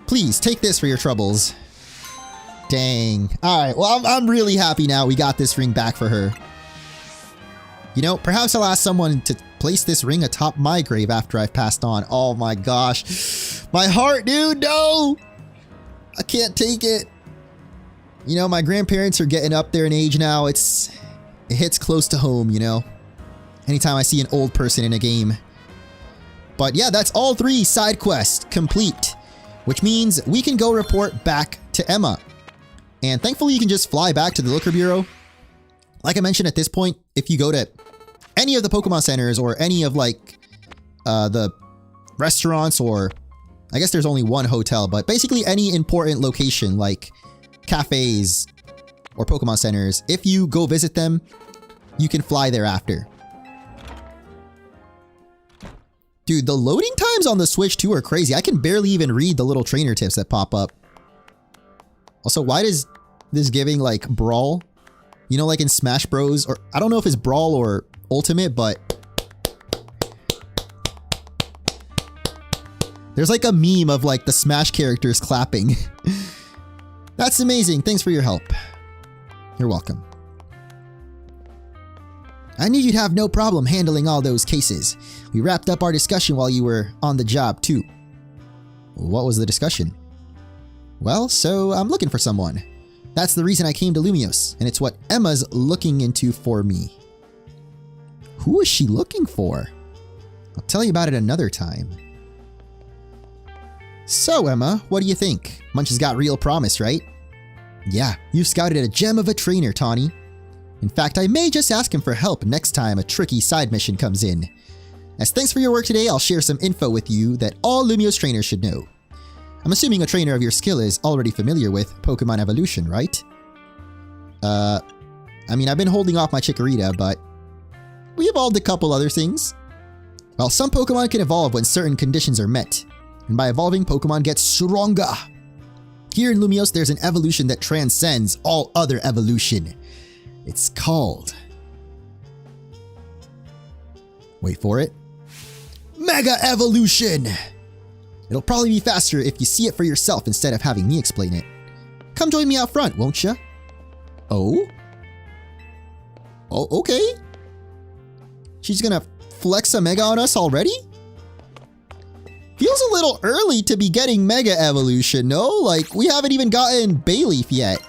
Please, take this for your troubles. Dang. Alright, well, I'm really happy now we got this ring back for her. You know, perhaps I'll ask someone to place this ring atop my grave after I've passed on. Oh my gosh. My heart, dude, no! I can't take it. You know, my grandparents are getting up there in age now. It hits close to home, you know? Anytime I see an old person in a game. But yeah, that's all 3 side quests complete. Which means we can go report back to Emma. And thankfully you can just fly back to the Liquor Bureau. Like I mentioned at this point, if you go to any of the Pokemon centers or any of like the restaurants, or I guess there's only one hotel, but basically any important location like cafes or Pokemon centers, if you go visit them, you can fly there after. Dude, the loading times on the Switch 2 are crazy. I can barely even read the little trainer tips that pop up. Also, why does this giving like Brawl? You know, like in Smash Bros, or I don't know if it's Brawl or Ultimate, but there's like a meme of like the Smash characters clapping. That's amazing. Thanks for your help. You're welcome. I knew you'd have no problem handling all those cases. We wrapped up our discussion while you were on the job too. What was the discussion? Well, so I'm looking for someone. That's the reason I came to Lumiose, and it's what Emma's looking into for me. Who is she looking for? I'll tell you about it another time. So, Emma, what do you think? Munch has got real promise, right? Yeah, you've scouted a gem of a trainer, Tawny. In fact, I may just ask him for help next time a tricky side mission comes in. As thanks for your work today, I'll share some info with you that all Lumiose trainers should know. I'm assuming a trainer of your skill is already familiar with Pokemon evolution, right? I mean, I've been holding off my Chikorita, but we evolved a couple other things. Well, some Pokemon can evolve when certain conditions are met, and by evolving, Pokemon get stronger. Here in Lumiose, there's an evolution that transcends all other evolution. It's called... wait for it. Mega Evolution! It'll probably be faster if you see it for yourself instead of having me explain it. Come join me out front, won't ya? Oh? Oh, okay. She's gonna flex a Mega on us already? Feels a little early to be getting Mega Evolution, no? Like, we haven't even gotten Bayleaf yet.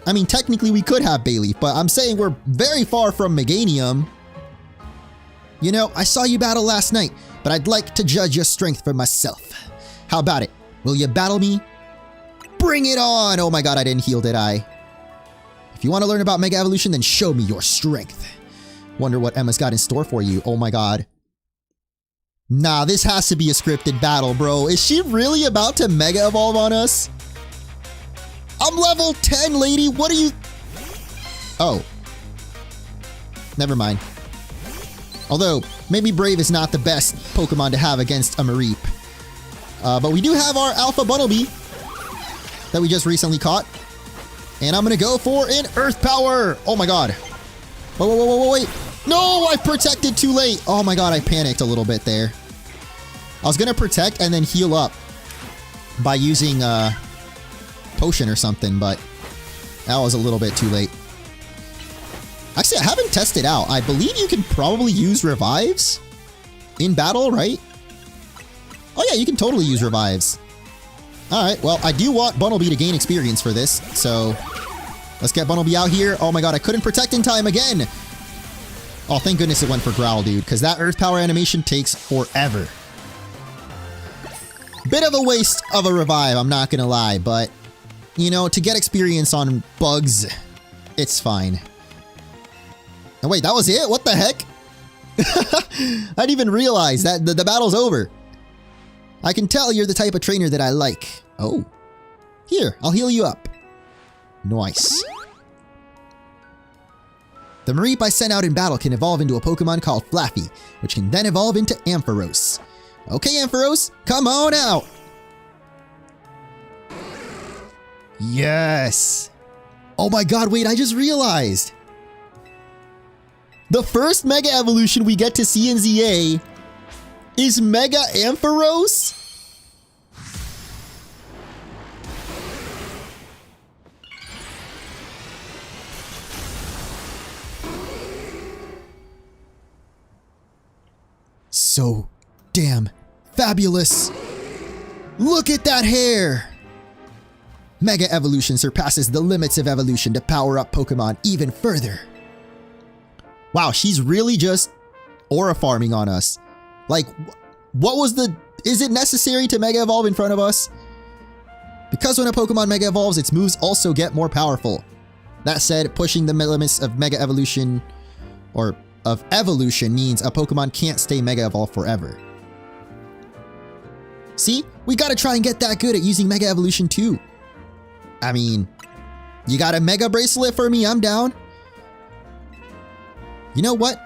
I mean, technically we could have Bayleaf, but I'm saying we're very far from Meganium. You know, I saw you battle last night, but I'd like to judge your strength for myself. How about it? Will you battle me? Bring it on! Oh my god, I didn't heal, did I? If you want to learn about Mega Evolution, then show me your strength. Wonder what Emma's got in store for you. Oh my god. Nah, this has to be a scripted battle, bro. Is she really about to Mega Evolve on us? I'm level 10, lady. What are you... oh. Never mind. Although, maybe Brave is not the best Pokemon to have against a Mareep. But we do have our Alpha Bunnelby that we just recently caught. And I'm going to go for an Earth Power. Oh my god. Wait. No, I protected too late. Oh my god, I panicked a little bit there. I was going to protect and then heal up by using Potion or something, but that was a little bit too late. Actually, I haven't tested out. I believe you can probably use revives in battle, right? Oh yeah, you can totally use revives. Alright, well, I do want Bunnelby to gain experience for this, so let's get Bunnelby out here. Oh my god, I couldn't protect in time again! Oh, thank goodness it went for Growl, dude, because that Earth Power animation takes forever. Bit of a waste of a revive, I'm not gonna lie, but, you know, to get experience on bugs, it's fine. Oh, wait, that was it? What the heck? I didn't even realize that the battle's over. I can tell you're the type of trainer that I like. Oh. Here, I'll heal you up. Nice. The Mareep I sent out in battle can evolve into a Pokemon called Flaffy, which can then evolve into Ampharos. Okay, Ampharos, come on out! Yes! Oh my god, wait, I just realized! The first Mega Evolution we get to see in ZA is Mega Ampharos? So damn fabulous. Look at that hair. Mega Evolution surpasses the limits of evolution to power up Pokemon even further. Wow, she's really just aura farming on us. Like, what was the... Is it necessary to Mega Evolve in front of us? Because when a Pokemon Mega Evolves, its moves also get more powerful. That said, pushing the limits of Mega Evolution, or of evolution, means a Pokemon can't stay Mega Evolved forever. See? We gotta try and get that good at using Mega Evolution too. I mean, you got a Mega Bracelet for me? I'm down. You know what?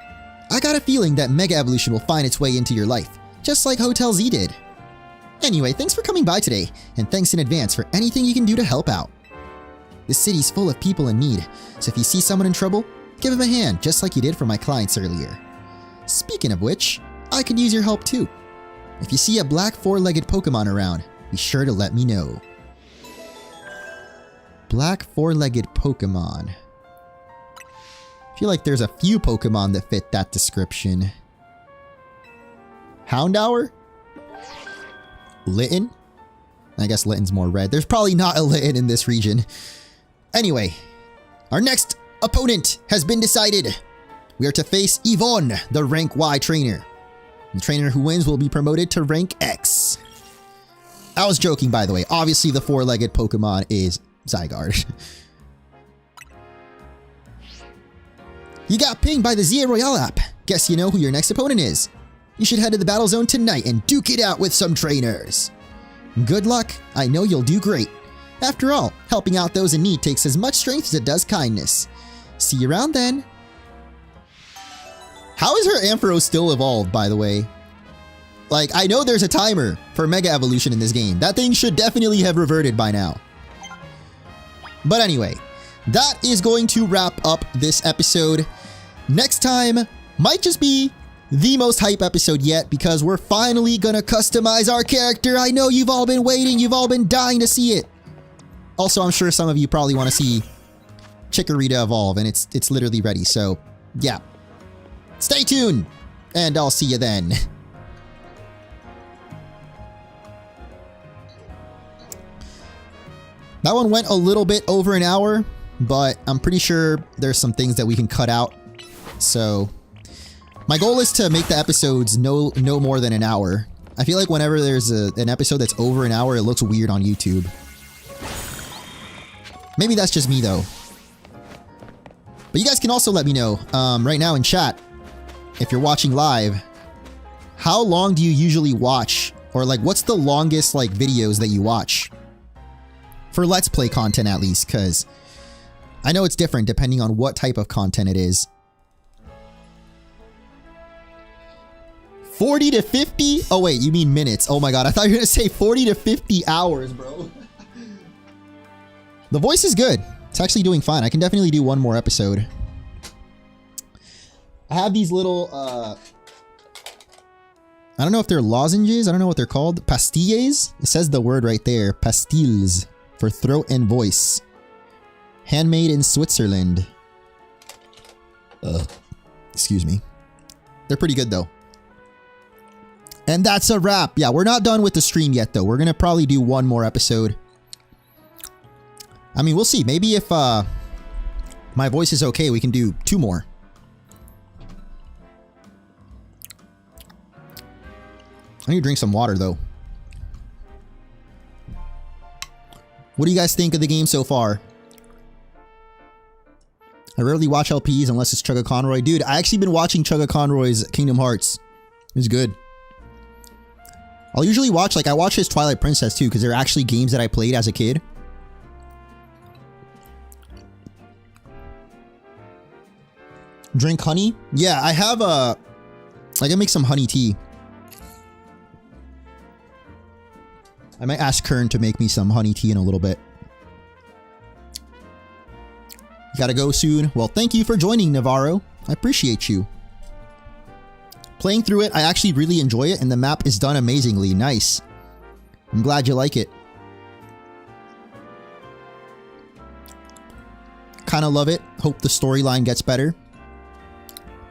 I got a feeling that Mega Evolution will find its way into your life, just like Hotel Z did. Anyway, thanks for coming by today, and thanks in advance for anything you can do to help out. This city's full of people in need, so if you see someone in trouble, give them a hand, just like you did for my clients earlier. Speaking of which, I could use your help too. If you see a black four-legged Pokemon around, be sure to let me know. Black four-legged Pokemon. I feel like there's a few Pokemon that fit that description. Houndour? Litten? I guess Litten's more red. There's probably not a Litten in this region. Anyway, our next opponent has been decided. We are to face Yvonne, the rank Y trainer. The trainer who wins will be promoted to rank X. I was joking, by the way. Obviously, the four-legged Pokemon is Zygarde. You got pinged by the ZA Royale app. Guess you know who your next opponent is. You should head to the battle zone tonight and duke it out with some trainers. Good luck. I know you'll do great. After all, helping out those in need takes as much strength as it does kindness. See you around then. How is her Ampharos still evolved, by the way? Like, I know there's a timer for Mega Evolution in this game. That thing should definitely have reverted by now. But anyway, that is going to wrap up this episode. Next time might just be the most hype episode yet, because we're finally gonna customize our character. I know you've all been waiting. You've all been dying to see it. Also, I'm sure some of you probably want to see Chikorita evolve, and it's literally ready. So, yeah. Stay tuned, and I'll see you then. That one went a little bit over an hour, but I'm pretty sure there's some things that we can cut out. So, my goal is to make the episodes no more than an hour. I feel like whenever there's an episode that's over an hour, it looks weird on YouTube. Maybe that's just me though. But you guys can also let me know right now in chat, if you're watching live, how long do you usually watch? Or like, what's the longest like videos that you watch? For Let's Play content at least, because I know it's different depending on what type of content it is. 40 to 50? Oh wait, you mean minutes. Oh my god, I thought you were gonna say 40 to 50 hours, bro. The voice is good. It's actually doing fine. I can definitely do one more episode. I have these little, I don't know if they're lozenges. I don't know what they're called. Pastilles? It says the word right there. Pastilles. For throat and voice. Handmade in Switzerland. Excuse me. They're pretty good though. And that's a wrap. Yeah, we're not done with the stream yet though. We're gonna probably do one more episode. I mean, we'll see. Maybe if my voice is okay, we can do 2 more. I need to drink some water though. What do you guys think of the game so far? I rarely watch LPs unless it's Chugga Conroy. Dude, I actually been watching Chugga Conroy's Kingdom Hearts. It's good. I'll usually watch, like, I watch his Twilight Princess too, because they're actually games that I played as a kid. Drink honey? Yeah, I have a... I can make some honey tea. I might ask Kern to make me some honey tea in a little bit. You gotta go soon. Well, thank you for joining, Navarro. I appreciate you. Playing through it, I actually really enjoy it, and the map is done amazingly. Nice. I'm glad you like it. Kinda love it. Hope the storyline gets better.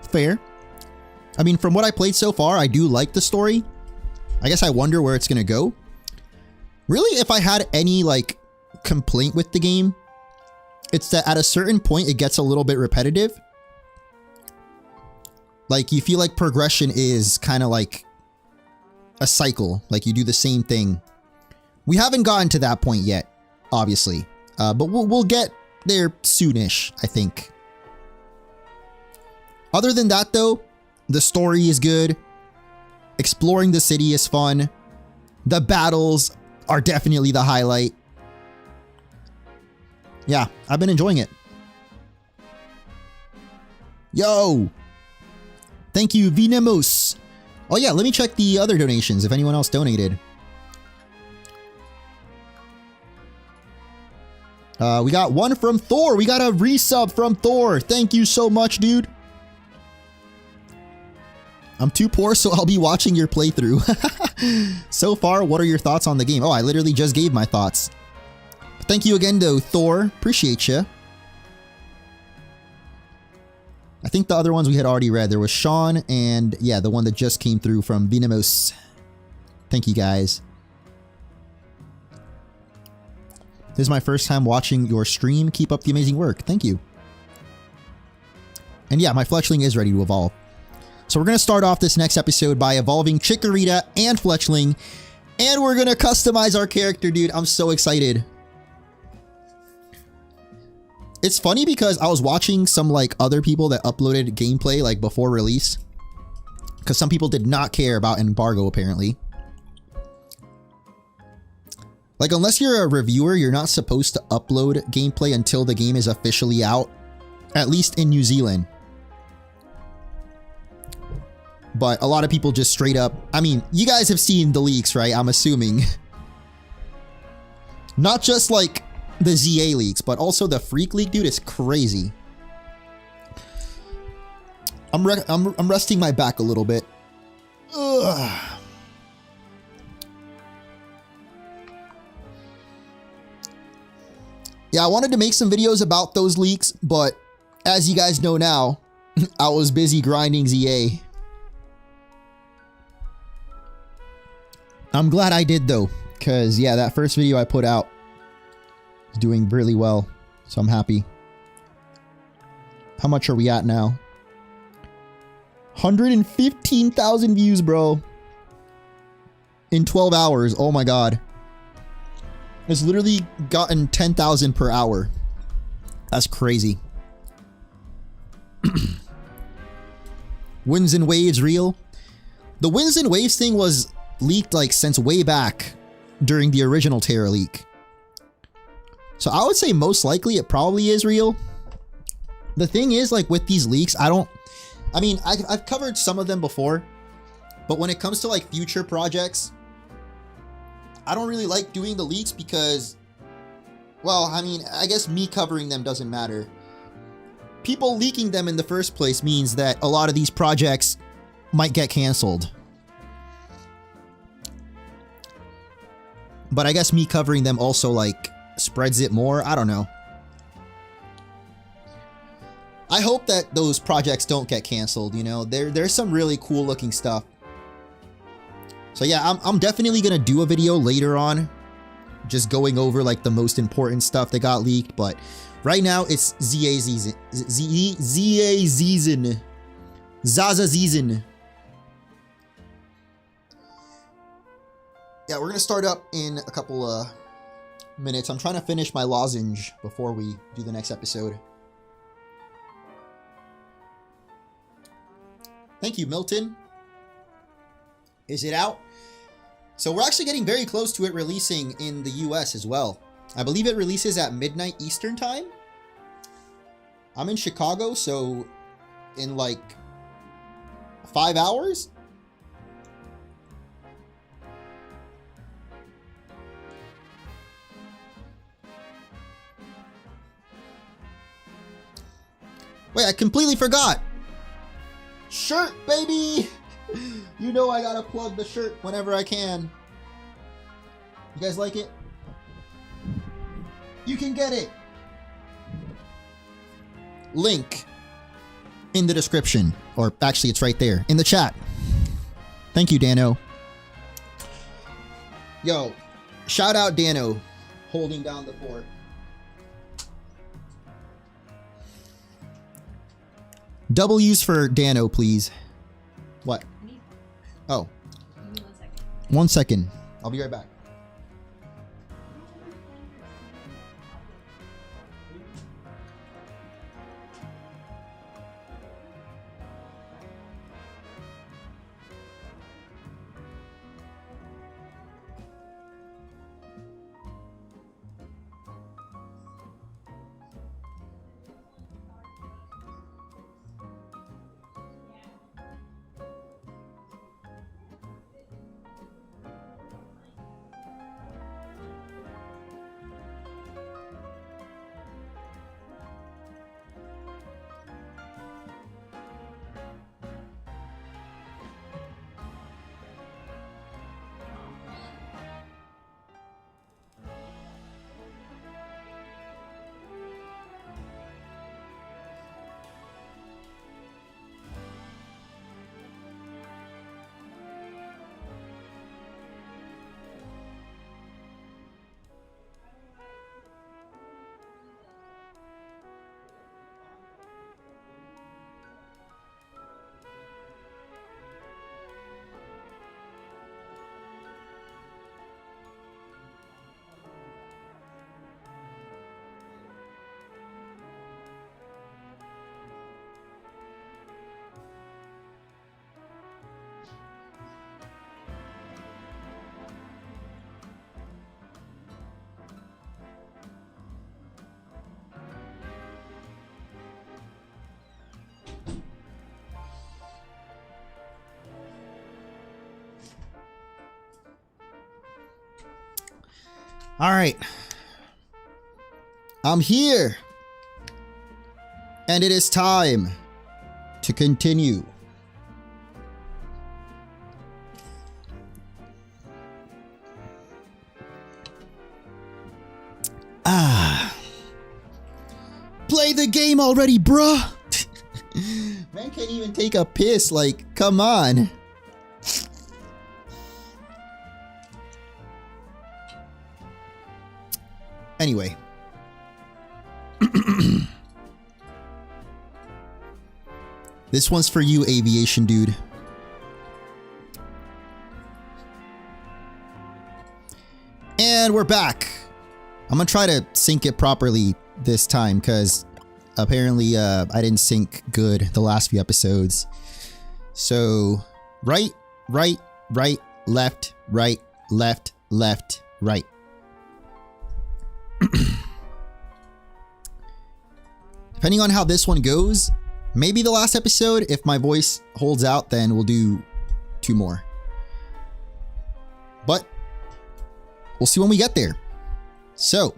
Fair. I mean, from what I played so far, I do like the story. I guess I wonder where it's gonna go. Really, if I had any, like, complaint with the game, it's that at a certain point, it gets a little bit repetitive. Like, you feel like progression is kind of like a cycle. Like, you do the same thing. We haven't gotten to that point yet, obviously. But we'll get there soonish, I think. Other than that, though, the story is good. Exploring the city is fun. The battles are definitely the highlight. Yeah, I've been enjoying it. Yo! Thank you, Vinemos. Oh yeah, let me check the other donations if anyone else donated. We got one from Thor. We got a resub from Thor. Thank you so much, dude. I'm too poor, so I'll be watching your playthrough. So far, what are your thoughts on the game? Oh, I literally just gave my thoughts. Thank you again, though, Thor. Appreciate you. I think the other ones we had already read. There was Sean and, yeah, the one that just came through from Vinemos. Thank you, guys. This is my first time watching your stream. Keep up the amazing work. Thank you. And yeah, my fletchling is ready to evolve. So we're going to start off this next episode by evolving Chikorita and Fletchling. And we're going to customize our character, dude. I'm so excited. It's funny because I was watching some like other people that uploaded gameplay like before release. Because some people did not care about embargo apparently. Like unless you're a reviewer, you're not supposed to upload gameplay until the game is officially out. At least in New Zealand. But a lot of people just straight up, I mean, you guys have seen the leaks, right? I'm assuming. Not just like the ZA leaks, but also the Freak leak, dude, is crazy. I'm resting my back a little bit. Ugh. Yeah, I wanted to make some videos about those leaks, but as you guys know now, I was busy grinding ZA. I'm glad I did though, because yeah, that first video I put out is doing really well, so I'm happy. How much are we at now? 115,000 views, bro. In 12 hours, oh my god. It's literally gotten 10,000 per hour. That's crazy. Winds and Waves real? The Winds and Waves thing was leaked like since way back during the original Terra leak. So I would say most likely it probably is real. The thing is like with these leaks, I mean, I've covered some of them before, but when it comes to like future projects, I don't really like doing the leaks because, well, I mean, I guess me covering them doesn't matter. People leaking them in the first place means that a lot of these projects might get canceled. But I guess me covering them also like spreads it more. I don't know. I hope that those projects don't get canceled, you know. There's some really cool looking stuff. So yeah, I'm definitely gonna do a video later on, just going over like the most important stuff that got leaked. But right now it's ZA season, ZA season, Zaza season. Yeah, we're gonna start up in a couple minutes. I'm trying to finish my lozenge before we do the next episode. Thank you, Milton. Is it out? So we're actually getting very close to it releasing in the US as well. I believe it releases at midnight Eastern time. I'm in Chicago, so in like 5 hours? Wait, I completely forgot. Shirt, baby! You know I gotta plug the shirt whenever I can. You guys like it? You can get it. Link in the description. Or actually, it's right there in the chat. Thank you, Dano. Yo, shout out Dano holding down the fort. W's for Dano, please. What? Oh. Give me 1 second. 1 second. I'll be right back. All right. I'm here. And it is time to continue. Play the game already, bruh. Man can't even take a piss. Like, come on. Anyway. This one's for you, aviation dude. And we're back. I'm gonna try to sync it properly this time because apparently I didn't sync good the last few episodes. So right, right, right, left, right, left, left, right. Depending on how this one goes, maybe the last episode, if my voice holds out, then we'll do 2 more. But we'll see when we get there. So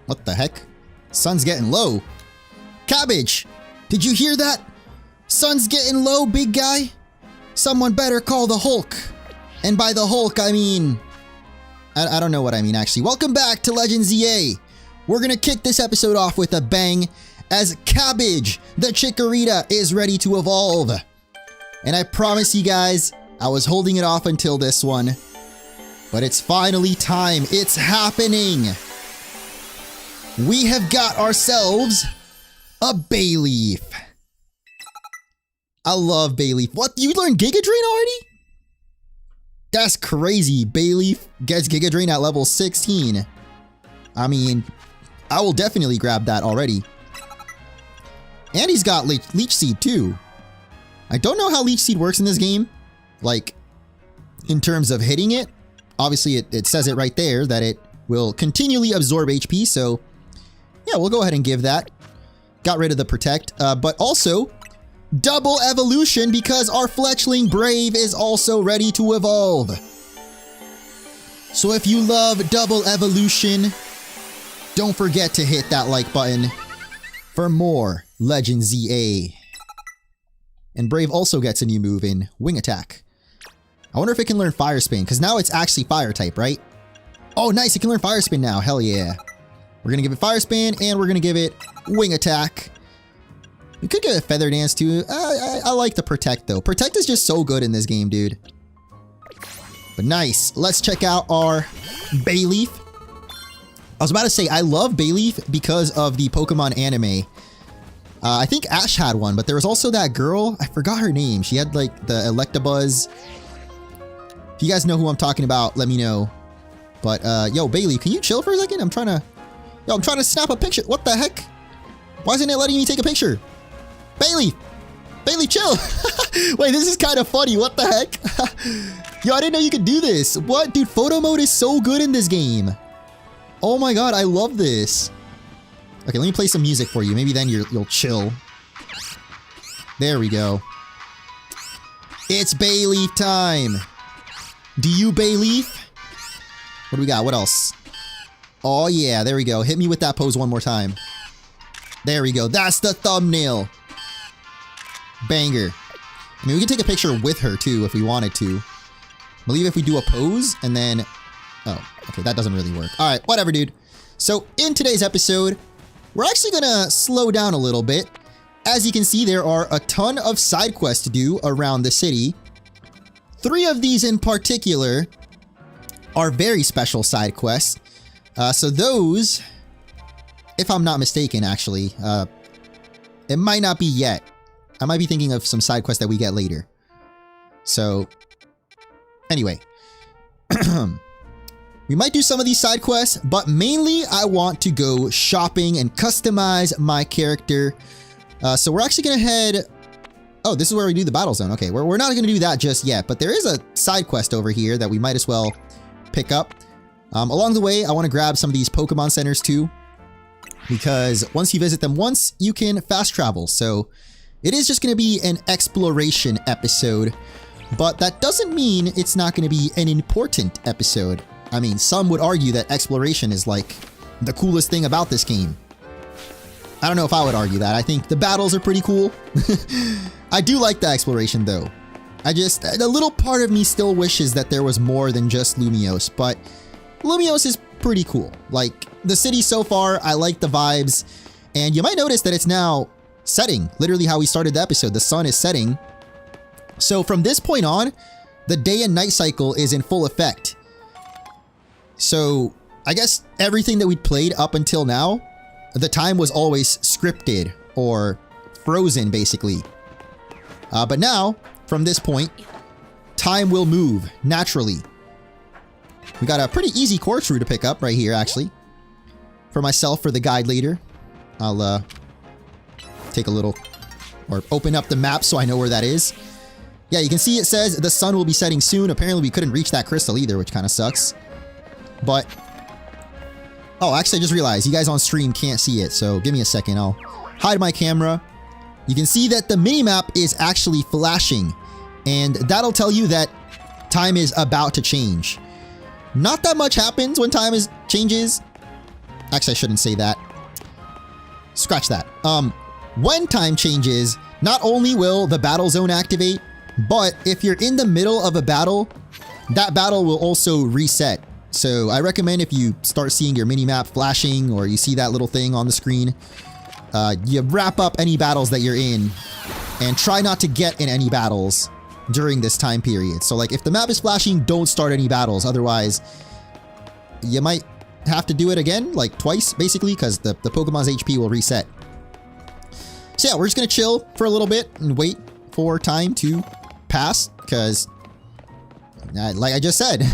what the heck? Sun's getting low. Cabbage! Did you hear that? Sun's getting low, big guy. Someone better call the Hulk. And by the Hulk, I mean... I don't know what I mean, actually. Welcome back to Legends Z-A. We're gonna kick this episode off with a bang as Cabbage, the Chikorita, is ready to evolve. And I promise you guys, I was holding it off until this one. But it's finally time. It's happening. We have got ourselves a Bayleaf. I love Bayleaf. What? You learned Giga Drain already? That's crazy. Bayleaf gets Giga Drain at level 16. I mean, I will definitely grab that already. And he's got Leech Seed too. I don't know how Leech Seed works in this game. Like, in terms of hitting it. Obviously, it says it right there that it will continually absorb HP. So, yeah, we'll go ahead and give that. Got rid of the Protect. But also, double evolution because our Fletchling Brave is also ready to evolve. So if you love double evolution, don't forget to hit that like button for more Legends Z-A. And Brave also gets a new move in Wing Attack. I wonder if it can learn Fire Spin, because now it's actually Fire type, right? Oh, nice, it can learn Fire Spin now. Hell yeah. We're going to give it Fire Spin, and we're going to give it Wing Attack. We could get a Feather Dance too. I like the Protect though. Protect is just so good in this game, dude. But nice. Let's check out our Bayleaf. I was about to say, I love Bayleaf because of the Pokemon anime. I think Ash had one, but there was also that girl. I forgot her name. She had like the Electabuzz. If you guys know who I'm talking about, let me know. But yo, Bayleaf, can you chill for a second? I'm trying to snap a picture. What the heck? Why isn't it letting me take a picture? Bayleaf! Bayleaf, chill! Wait, this is kind of funny. What the heck? Yo, I didn't know you could do this. What? Dude, photo mode is so good in this game. Oh my god, I love this. Okay, let me play some music for you. Maybe then you'll chill. There we go. It's Bayleaf time. Do you Bayleaf? What do we got? What else? Oh yeah, there we go. Hit me with that pose one more time. There we go. That's the thumbnail. Banger. I mean, we can take a picture with her too if we wanted to. I believe if we do a pose and then... Oh, okay, that doesn't really work. Alright, whatever, dude. So, in today's episode, we're actually gonna slow down a little bit. As you can see, there are a ton of side quests to do around the city. 3 of these in particular are very special side quests. So those, if I'm not mistaken, actually, it might not be yet. I might be thinking of some side quests that we get later. So, anyway. We might do some of these side quests, but mainly I want to go shopping and customize my character. So we're actually going to head... Oh, this is where we do the battle zone. Okay, we're not going to do that just yet, but there is a side quest over here that we might as well pick up. Along the way, I want to grab some of these Pokemon centers too, because once you visit them once, you can fast travel. So it is just going to be an exploration episode, but that doesn't mean it's not going to be an important episode. I mean, some would argue that exploration is like the coolest thing about this game. I don't know if I would argue that. I think the battles are pretty cool. I do like the exploration though. A little part of me still wishes that there was more than just Lumiose, but Lumiose is pretty cool. Like, the city so far, I like the vibes, and you might notice that it's now setting, literally how we started the episode. The sun is setting. So from this point on, the day and night cycle is in full effect. So I guess everything that we'd played up until now, the time was always scripted or frozen basically. But now, from this point, time will move naturally. We got a pretty easy course route to pick up right here actually. For myself, for the guide later, I'll take a little, or open up the map so I know where that is. Yeah, you can see it says the sun will be setting soon. Apparently we couldn't reach that crystal either, which kind of sucks. But, oh, actually I just realized you guys on stream can't see it, so give me a second. I'll hide my camera. You can see that the minimap is actually flashing, and that'll tell you that time is about to change. Not that much happens when time changes. Actually, I shouldn't say that. Scratch that. When time changes, not only will the battle zone activate, but if you're in the middle of a battle, that battle will also reset. So I recommend if you start seeing your minimap flashing or you see that little thing on the screen, you wrap up any battles that you're in and try not to get in any battles during this time period. So like if the map is flashing, don't start any battles. Otherwise, you might have to do it again, like twice basically, because the Pokemon's HP will reset. So yeah, we're just going to chill for a little bit and wait for time to pass, because, like I just said,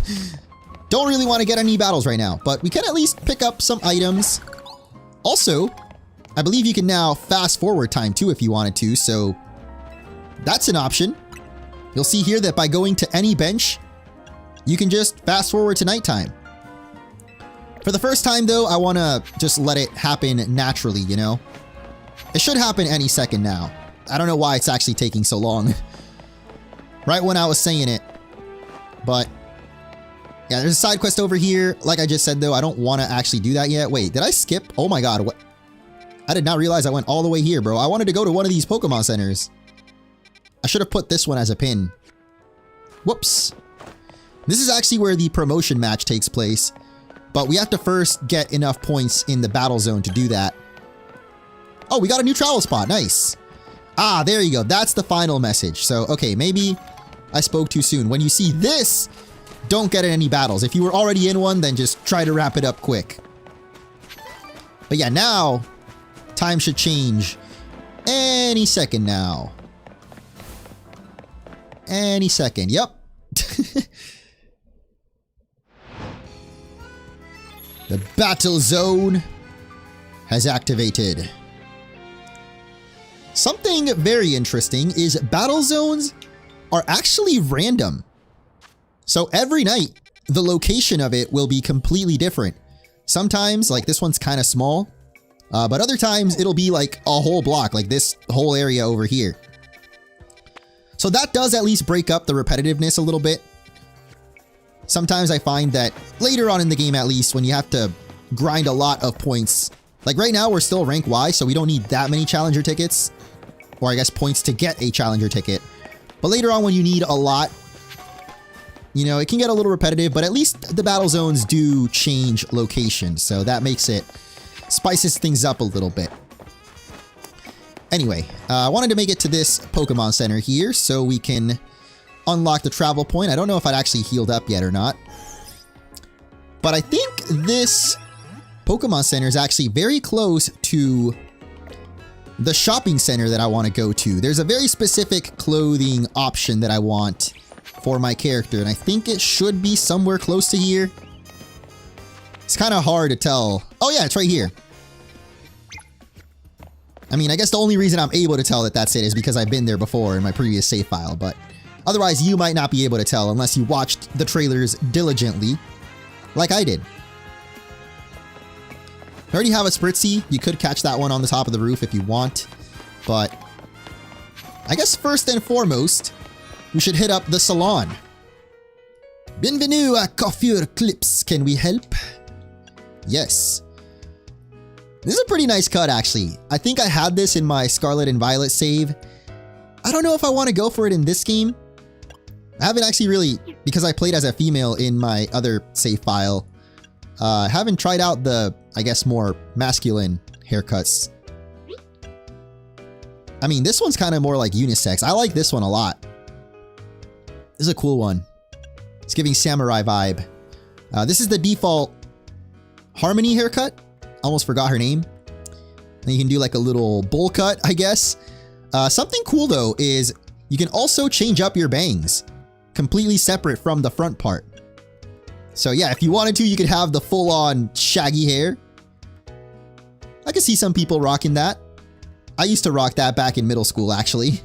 don't really want to get any battles right now, but we can at least pick up some items. Also, I believe you can now fast forward time too if you wanted to, so that's an option. You'll see here that by going to any bench, you can just fast forward to nighttime. For the first time though, I want to just let it happen naturally, you know? It should happen any second now. I don't know why it's actually taking so long. Right when I was saying it. But yeah, there's a side quest over here. Like I just said though, I don't want to actually do that yet. Wait, did I skip? Oh my god, what? I did not realize I went all the way here, bro. I wanted to go to one of these Pokemon centers. I should have put this one as a pin. Whoops. This is actually where the promotion match takes place. But we have to first get enough points in the battle zone to do that. Oh, we got a new travel spot. Nice. Ah, there you go. That's the final message. So, okay, maybe I spoke too soon. When you see this, don't get in any battles. If you were already in one, then just try to wrap it up quick. But yeah, now time should change any second now. Any second. Yep. The battle zone has activated. Something very interesting is battle zones are actually random. So every night, the location of it will be completely different. Sometimes, like this one's kind of small, but other times it'll be like a whole block, like this whole area over here. So that does at least break up the repetitiveness a little bit. Sometimes I find that later on in the game, at least, when you have to grind a lot of points, like right now we're still rank Y, so we don't need that many challenger tickets, or I guess points to get a challenger ticket. But later on when you need a lot, you know, it can get a little repetitive, but at least the battle zones do change location, so that makes it, spices things up a little bit. Anyway, I wanted to make it to this Pokemon Center here so we can unlock the travel point. I don't know if I'd actually healed up yet or not. But I think this Pokemon Center is actually very close to the shopping center that I want to go to. There's a very specific clothing option that I want for my character, and I think it should be somewhere close to here. It's kind of hard to tell. Oh yeah, it's right here. I mean, I guess the only reason I'm able to tell that that's it is because I've been there before in my previous save file, but otherwise you might not be able to tell unless you watched the trailers diligently, like I did. I already have a Spritzy. You could catch that one on the top of the roof if you want, but I guess first and foremost, we should hit up the salon. Bienvenue à Coiffure Clips. Can we help? Yes. This is a pretty nice cut, actually. I think I had this in my Scarlet and Violet save. I don't know if I want to go for it in this game. I haven't actually really, because I played as a female in my other save file, haven't tried out the, I guess, more masculine haircuts. I mean, this one's kind of more like unisex. I like this one a lot. This is a cool one. It's giving samurai vibe. This is the default Harmony haircut. Almost forgot her name. And you can do like a little bowl cut, I guess. Something cool though is you can also change up your bangs completely separate from the front part. So yeah, if you wanted to, you could have the full-on shaggy hair. I could see some people rocking that. I used to rock that back in middle school, actually.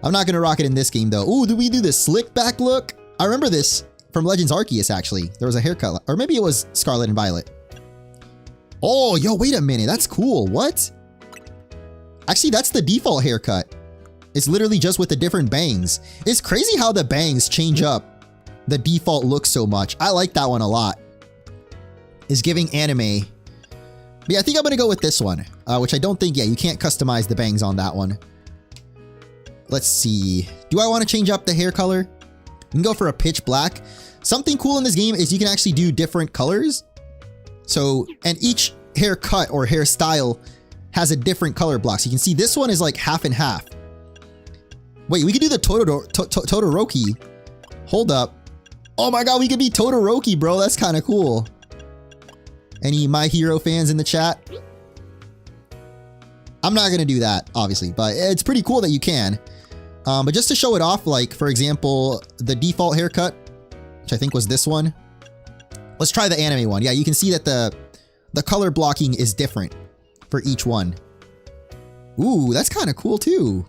I'm not gonna rock it in this game though. Ooh, did we do the slick back look? I remember this from Legends Arceus, actually. There was a haircut, or maybe it was Scarlet and Violet. Oh, yo, wait a minute. That's cool. What? Actually, that's the default haircut. It's literally just with the different bangs. It's crazy how the bangs change up the default look so much. I like that one a lot. It's giving anime. But yeah, I think I'm going to go with this one, which I don't think, yeah, you can't customize the bangs on that one. Let's see. Do I want to change up the hair color? You can go for a pitch black. Something cool in this game is you can actually do different colors. So, and each haircut or hairstyle has a different color block. So you can see this one is like half and half. Wait, we could do the Todoroki. Hold up. Oh my god, we could be Todoroki, bro. That's kind of cool. Any My Hero fans in the chat? I'm not going to do that, obviously, but it's pretty cool that you can. But just to show it off, like, for example, the default haircut, which I think was this one. Let's try the anime one. Yeah, you can see that the color blocking is different for each one. Ooh, that's kind of cool too.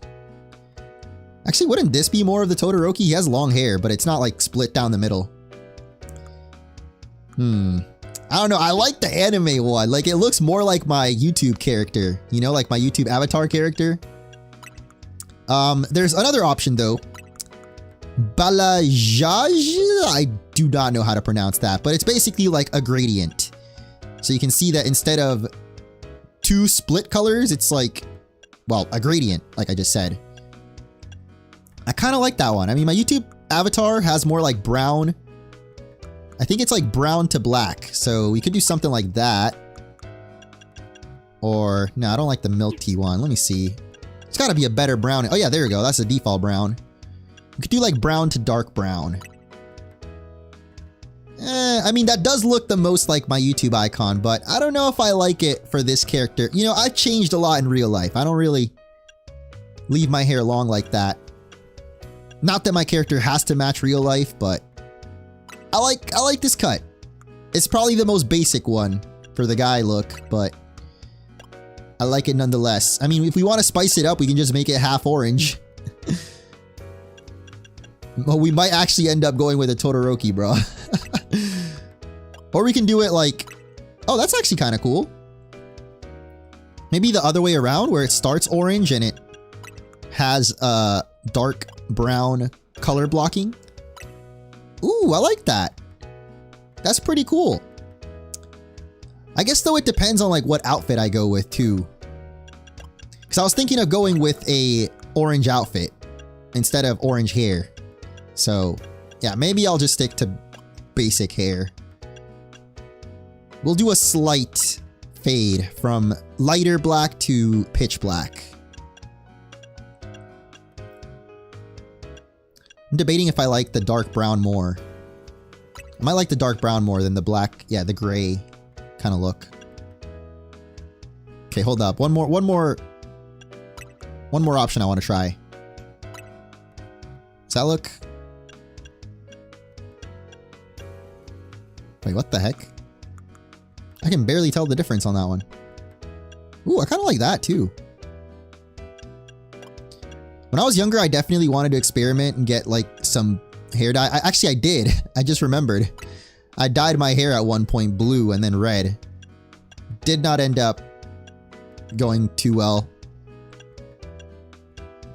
Actually, wouldn't this be more of the Todoroki? He has long hair, but it's not like split down the middle. I don't know. I like the anime one. Like, it looks more like my YouTube character. You know, like my YouTube avatar character. There's another option though. Balajaj? I do not know how to pronounce that, but it's basically like a gradient. So you can see that instead of 2 split colors, it's like, well, a gradient, like I just said. I kind of like that one. I mean, my YouTube avatar has more like brown. I think it's like brown to black. So we could do something like that. Or, no, I don't like the milk tea one. Let me see. It's got to be a better brown. Oh yeah, there we go. That's a default brown. We could do like brown to dark brown. I mean, that does look the most like my YouTube icon, but I don't know if I like it for this character. You know, I've changed a lot in real life. I don't really leave my hair long like that. Not that my character has to match real life, but I like this cut. It's probably the most basic one for the guy look, but I like it nonetheless. I mean, if we want to spice it up, we can just make it half orange. Well, we might actually end up going with a Todoroki, bro. Or we can do it like... Oh, that's actually kind of cool. Maybe the other way around, where it starts orange and it has dark brown color blocking. Ooh, I like that. That's pretty cool. I guess though it depends on like what outfit I go with too. Because I was thinking of going with a orange outfit instead of orange hair. So yeah, maybe I'll just stick to basic hair. We'll do a slight fade from lighter black to pitch black. I'm debating if I like the dark brown more. I might like the dark brown more than the black, yeah, the gray kind of look. Okay, hold up. One more option I want to try. Does that look? Wait, what the heck? I can barely tell the difference on that one. Ooh, I kind of like that too. When I was younger, I definitely wanted to experiment and get like some hair dye. Actually, I did. I just remembered. I dyed my hair at one point blue and then red. Did not end up going too well.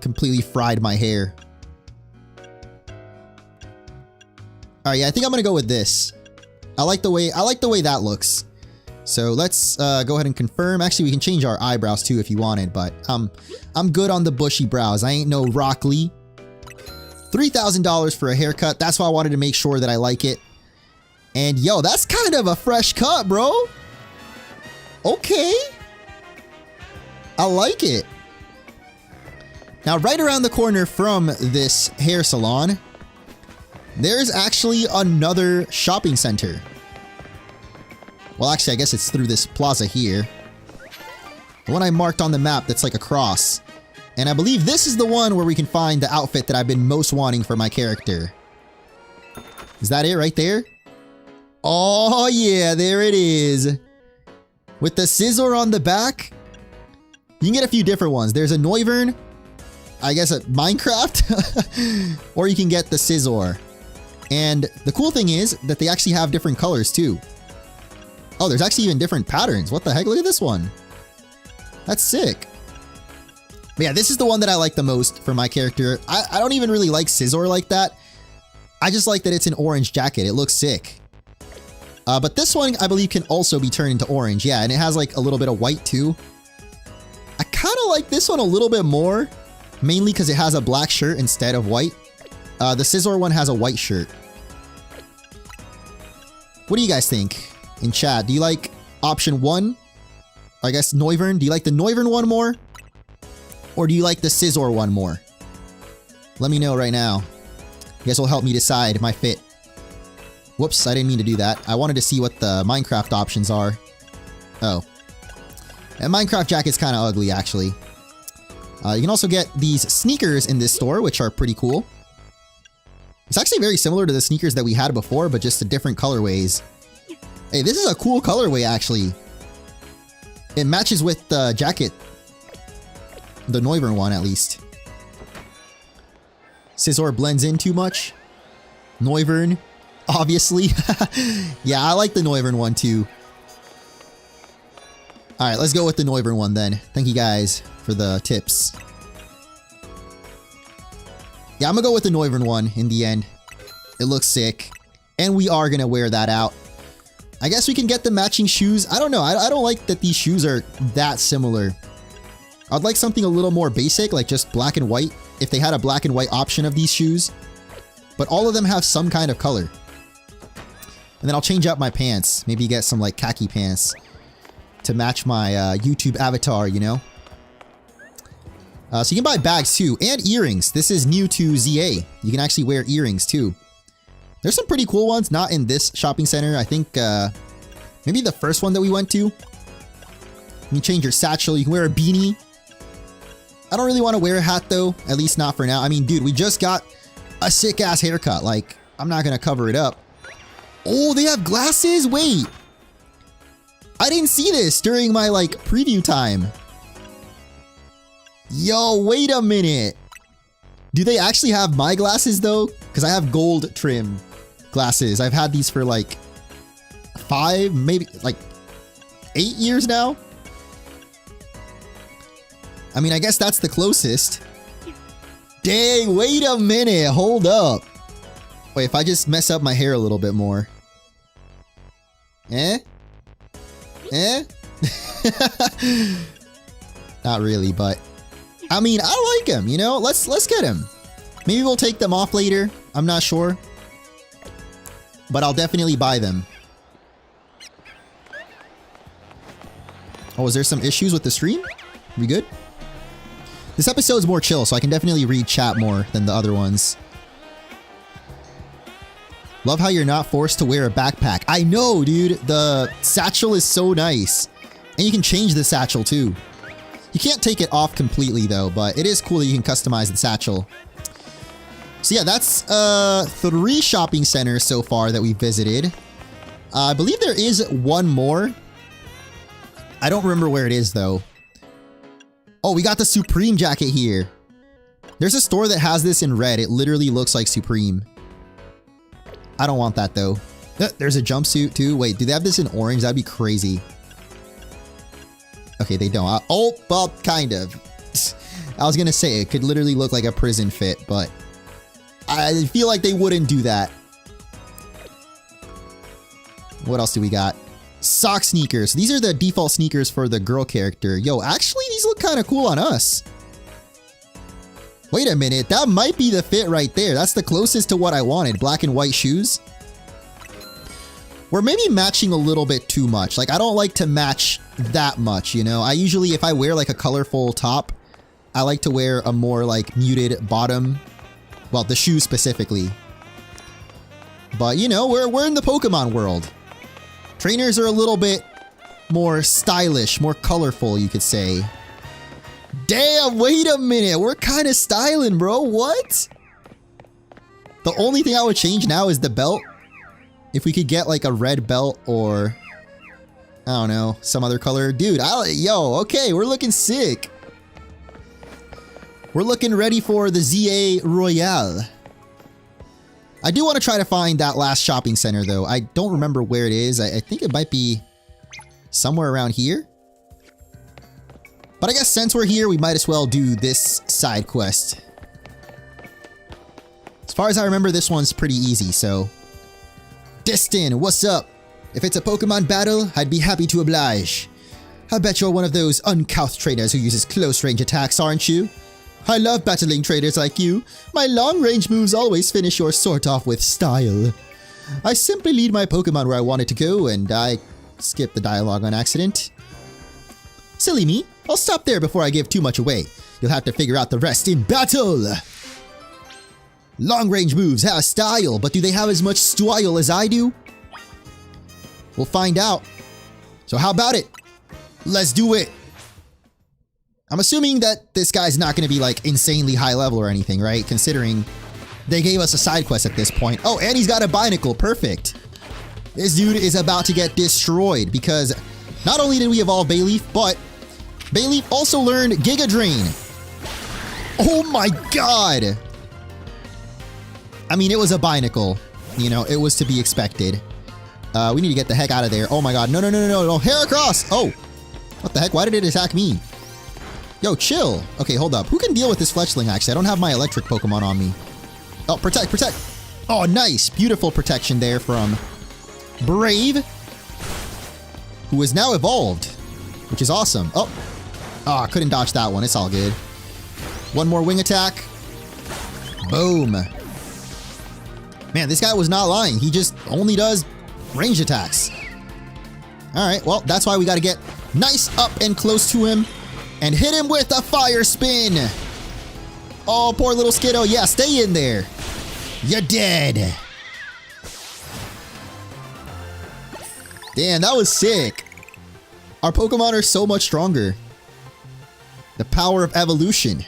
Completely fried my hair. Alright, yeah, I think I'm gonna go with this. I like the way that looks. So let's go ahead and confirm. Actually, we can change our eyebrows too if you wanted, but I'm good on the bushy brows. I ain't no Rock Lee. $3,000 for a haircut. That's why I wanted to make sure that I like it. And yo, that's kind of a fresh cut, bro. Okay. I like it. Now, right around the corner from this hair salon, there's actually another shopping center. Well, actually, I guess it's through this plaza here. The one I marked on the map that's like a cross. And I believe this is the one where we can find the outfit that I've been most wanting for my character. Is that it right there? Oh yeah, there it is. With the scissor on the back. You can get a few different ones. There's a Noivern. I guess a Minecraft. Or you can get the scissor. And the cool thing is that they actually have different colors too. Oh, there's actually even different patterns. What the heck? Look at this one. That's sick. But yeah, this is the one that I like the most for my character. I don't even really like scissor like that. I just like that it's an orange jacket. It looks sick. But this one, I believe, can also be turned into orange. Yeah, and it has like a little bit of white too. I kind of like this one a little bit more. Mainly because it has a black shirt instead of white. The scissor one has a white shirt. What do you guys think in chat? Do you like option 1? I guess Noivern. Do you like the Noivern one more? Or do you like the scissor one more? Let me know right now. You guys will help me decide my fit. Whoops, I didn't mean to do that. I wanted to see what the Minecraft options are. Oh. And Minecraft jacket's kind of ugly, actually. You can also get these sneakers in this store, which are pretty cool. It's actually very similar to the sneakers that we had before, but just a different colorways. Hey, this is a cool colorway, actually. It matches with the jacket. The Noivern one, at least. Scizor blends in too much. Noivern, obviously. Yeah, I like the Noivern one, too. Alright, let's go with the Noivern one, then. Thank you guys for the tips. Yeah, I'm gonna go with the Noivern one in the end. It looks sick. And we are gonna wear that out. I guess we can get the matching shoes. I don't know. I don't like that these shoes are that similar. I'd like something a little more basic, like just black and white, if they had a black and white option of these shoes. But all of them have some kind of color. And then I'll change out my pants. Maybe get some like khaki pants to match my YouTube avatar, you know? So you can buy bags too, and earrings. This is new to Z-A. You can actually wear earrings too. There's some pretty cool ones, not in this shopping center. I think maybe the first one that we went to. You can change your satchel. You can wear a beanie. I don't really want to wear a hat though, at least not for now. I mean, dude, we just got a sick ass haircut. Like, I'm not gonna cover it up. Oh, they have glasses? Wait. I didn't see this during my like preview time. Yo, wait a minute. Do they actually have my glasses though? Because I have gold trim glasses. I've had these for like 5, maybe like 8 years now. I mean, I guess that's the closest. Dang, wait a minute. Hold up. Wait, if I just mess up my hair a little bit more. Eh? Eh? Not really, but I mean, I like him, you know? Let's get him. Maybe we'll take them off later. I'm not sure. But I'll definitely buy them. Oh, is there some issues with the stream? We good? This episode's more chill, so I can definitely read chat more than the other ones. Love how you're not forced to wear a backpack. I know, dude. The satchel is so nice. And you can change the satchel, too. You can't take it off completely, though, but it is cool that you can customize the satchel. So yeah, that's 3 shopping centers so far that we visited. I believe there is one more. I don't remember where it is, though. Oh, we got the Supreme jacket here. There's a store that has this in red. It literally looks like Supreme. I don't want that, though. There's a jumpsuit, too. Wait, do they have this in orange? That'd be crazy. Okay, they don't. Oh, well, kind of. I was gonna say, it could literally look like a prison fit, but I feel like they wouldn't do that. What else do we got? Sock sneakers. These are the default sneakers for the girl character. Yo, actually, these look kind of cool on us. Wait a minute, that might be the fit right there. That's the closest to what I wanted. Black and white shoes. We're maybe matching a little bit too much. Like, I don't like to match that much, you know? I usually, if I wear like a colorful top, I like to wear a more like muted bottom. Well, the shoes specifically. But, you know, we're in the Pokemon world. Trainers are a little bit more stylish, more colorful, you could say. Damn, wait a minute. We're kind of styling, bro. What? The only thing I would change now is the belt. If we could get like a red belt or, I don't know, some other color. Dude, yo, okay, we're looking sick. We're looking ready for the Z-A Royale. I do want to try to find that last shopping center, though. I don't remember where it is. I think it might be somewhere around here. But I guess since we're here, we might as well do this side quest. As far as I remember, this one's pretty easy, so... Destin, what's up? If it's a Pokemon battle, I'd be happy to oblige. I bet you're one of those uncouth trainers who uses close-range attacks, aren't you? I love battling traders like you. My long-range moves always finish your sort off with style. I simply lead my Pokemon where I want it to go, and I skip the dialogue on accident. Silly me. I'll stop there before I give too much away. You'll have to figure out the rest in battle. Long-range moves have style, but do they have as much style as I do? We'll find out. So how about it? Let's do it. I'm assuming that this guy's not going to be like insanely high level or anything, right? Considering they gave us a side quest at this point. Oh, and he's got a binacle. Perfect. This dude is about to get destroyed because not only did we evolve Bayleaf, but Bayleaf also learned Giga Drain. Oh my god. I mean, it was a binacle. You know, it was to be expected. We need to get the heck out of there. Oh my god. No, no, no, no, no, no. Heracross. Oh. What the heck? Why did it attack me? Yo, chill. Okay, hold up. Who can deal with this Fletchling, actually? I don't have my electric Pokemon on me. Oh, protect, protect. Oh, nice. Beautiful protection there from Brave, who is now evolved, which is awesome. Oh. Ah, couldn't dodge that one. It's all good. One more wing attack. Boom. Man, this guy was not lying. He just only does range attacks. Alright, well, that's why we gotta get nice up and close to him and hit him with a fire spin. Oh, poor little Skiddo. Yeah, stay in there. You're dead. Damn, that was sick. Our Pokemon are so much stronger. The power of evolution.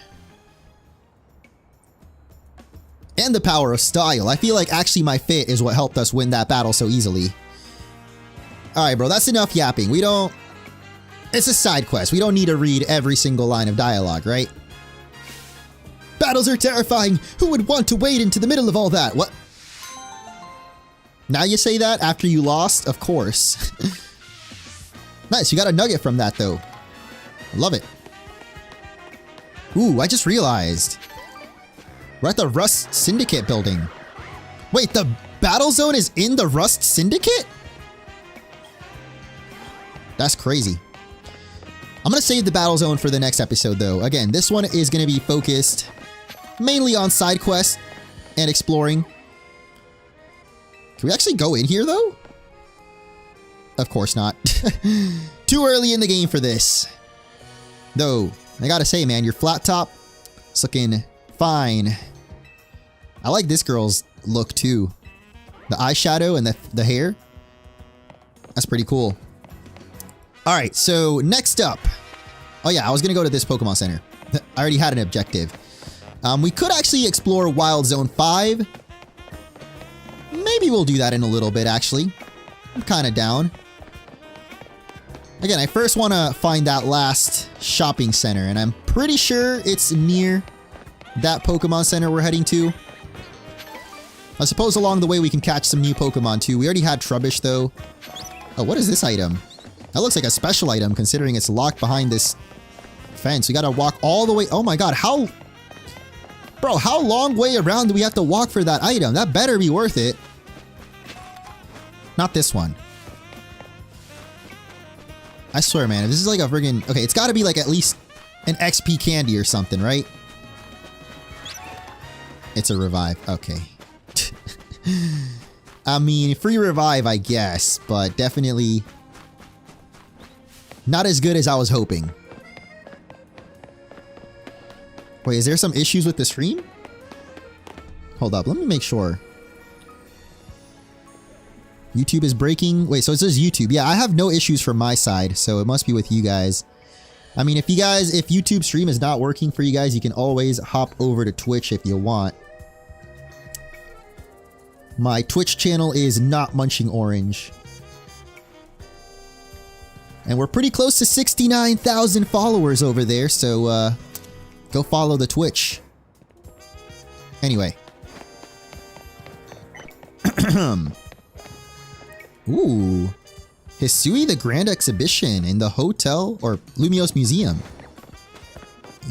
And the power of style. I feel like actually my fit is what helped us win that battle so easily. Alright, bro, that's enough yapping. We don't... It's a side quest. We don't need to read every single line of dialogue, right? Battles are terrifying. Who would want to wade into the middle of all that? What? Now you say that after you lost? Of course. Nice, you got a nugget from that, though. I love it. Ooh, I just realized. We're at the Rust Syndicate building. Wait, the battle zone is in the Rust Syndicate? That's crazy. I'm going to save the battle zone for the next episode, though. Again, this one is going to be focused mainly on side quests and exploring. Can we actually go in here, though? Of course not. Too early in the game for this. Though, I gotta say, man, your flat top is looking fine. I like this girl's look, too. The eyeshadow and the hair. That's pretty cool. Alright, so next up. Oh yeah, I was gonna go to this Pokemon Center. I already had an objective. We could actually explore Wild Zone 5. Maybe we'll do that in a little bit, actually. I'm kind of down. Again, I first want to find that last shopping center, and I'm pretty sure it's near that Pokemon Center we're heading to. I suppose along the way we can catch some new Pokemon too. We already had Trubbish, though. Oh, what is this item? That looks like a special item, considering it's locked behind this fence. We gotta walk all the way. Oh my god, how... Bro, how long way around do we have to walk for that item? That better be worth it. Not this one. I swear, man, if this is like a friggin... Okay, it's gotta be like at least an XP candy or something, right? It's a revive. Okay. I mean, free revive, I guess, but definitely not as good as I was hoping. Wait, is there some issues with the stream? Hold up, let me make sure. YouTube is breaking. Wait, so it says YouTube. Yeah, I have no issues from my side, so it must be with you guys. I mean, if YouTube stream is not working for you guys, you can always hop over to Twitch if you want. My Twitch channel is Not Munching Orange. And we're pretty close to 69,000 followers over there, so go follow the Twitch. Anyway. Ooh. Hisui the Grand Exhibition in the hotel or Lumiose Museum.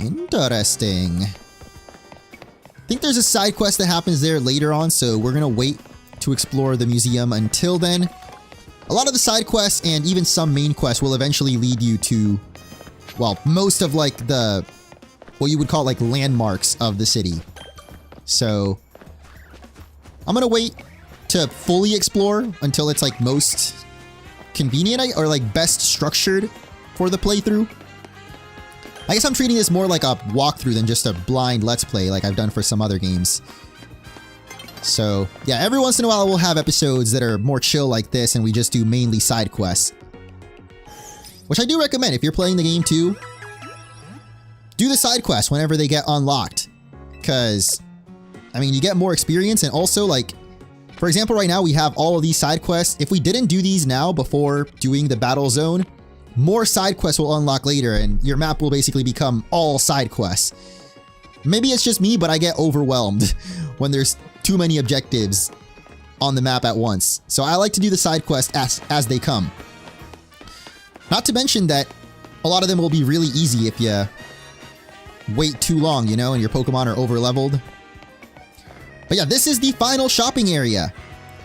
Interesting. I think there's a side quest that happens there later on, so we're gonna wait to explore the museum until then. A lot of the side quests and even some main quests will eventually lead you to, well, most of like the, what you would call like landmarks of the city. So I'm gonna wait to fully explore until it's like most convenient or like best structured for the playthrough. I guess I'm treating this more like a walkthrough than just a blind let's play like I've done for some other games. So yeah, every once in a while we'll have episodes that are more chill like this and we just do mainly side quests. Which I do recommend if you're playing the game too. do the side quests whenever they get unlocked. Because, I mean, you get more experience, and also, like, for example, right now we have all of these side quests. If we didn't do these now before doing the battle zone, more side quests will unlock later, and your map will basically become all side quests. Maybe it's just me, but I get overwhelmed when there's too many objectives on the map at once. So I like to do the side quests as they come. Not to mention that a lot of them will be really easy if you wait too long, you know, and your Pokemon are over leveled. But yeah, this is the final shopping area.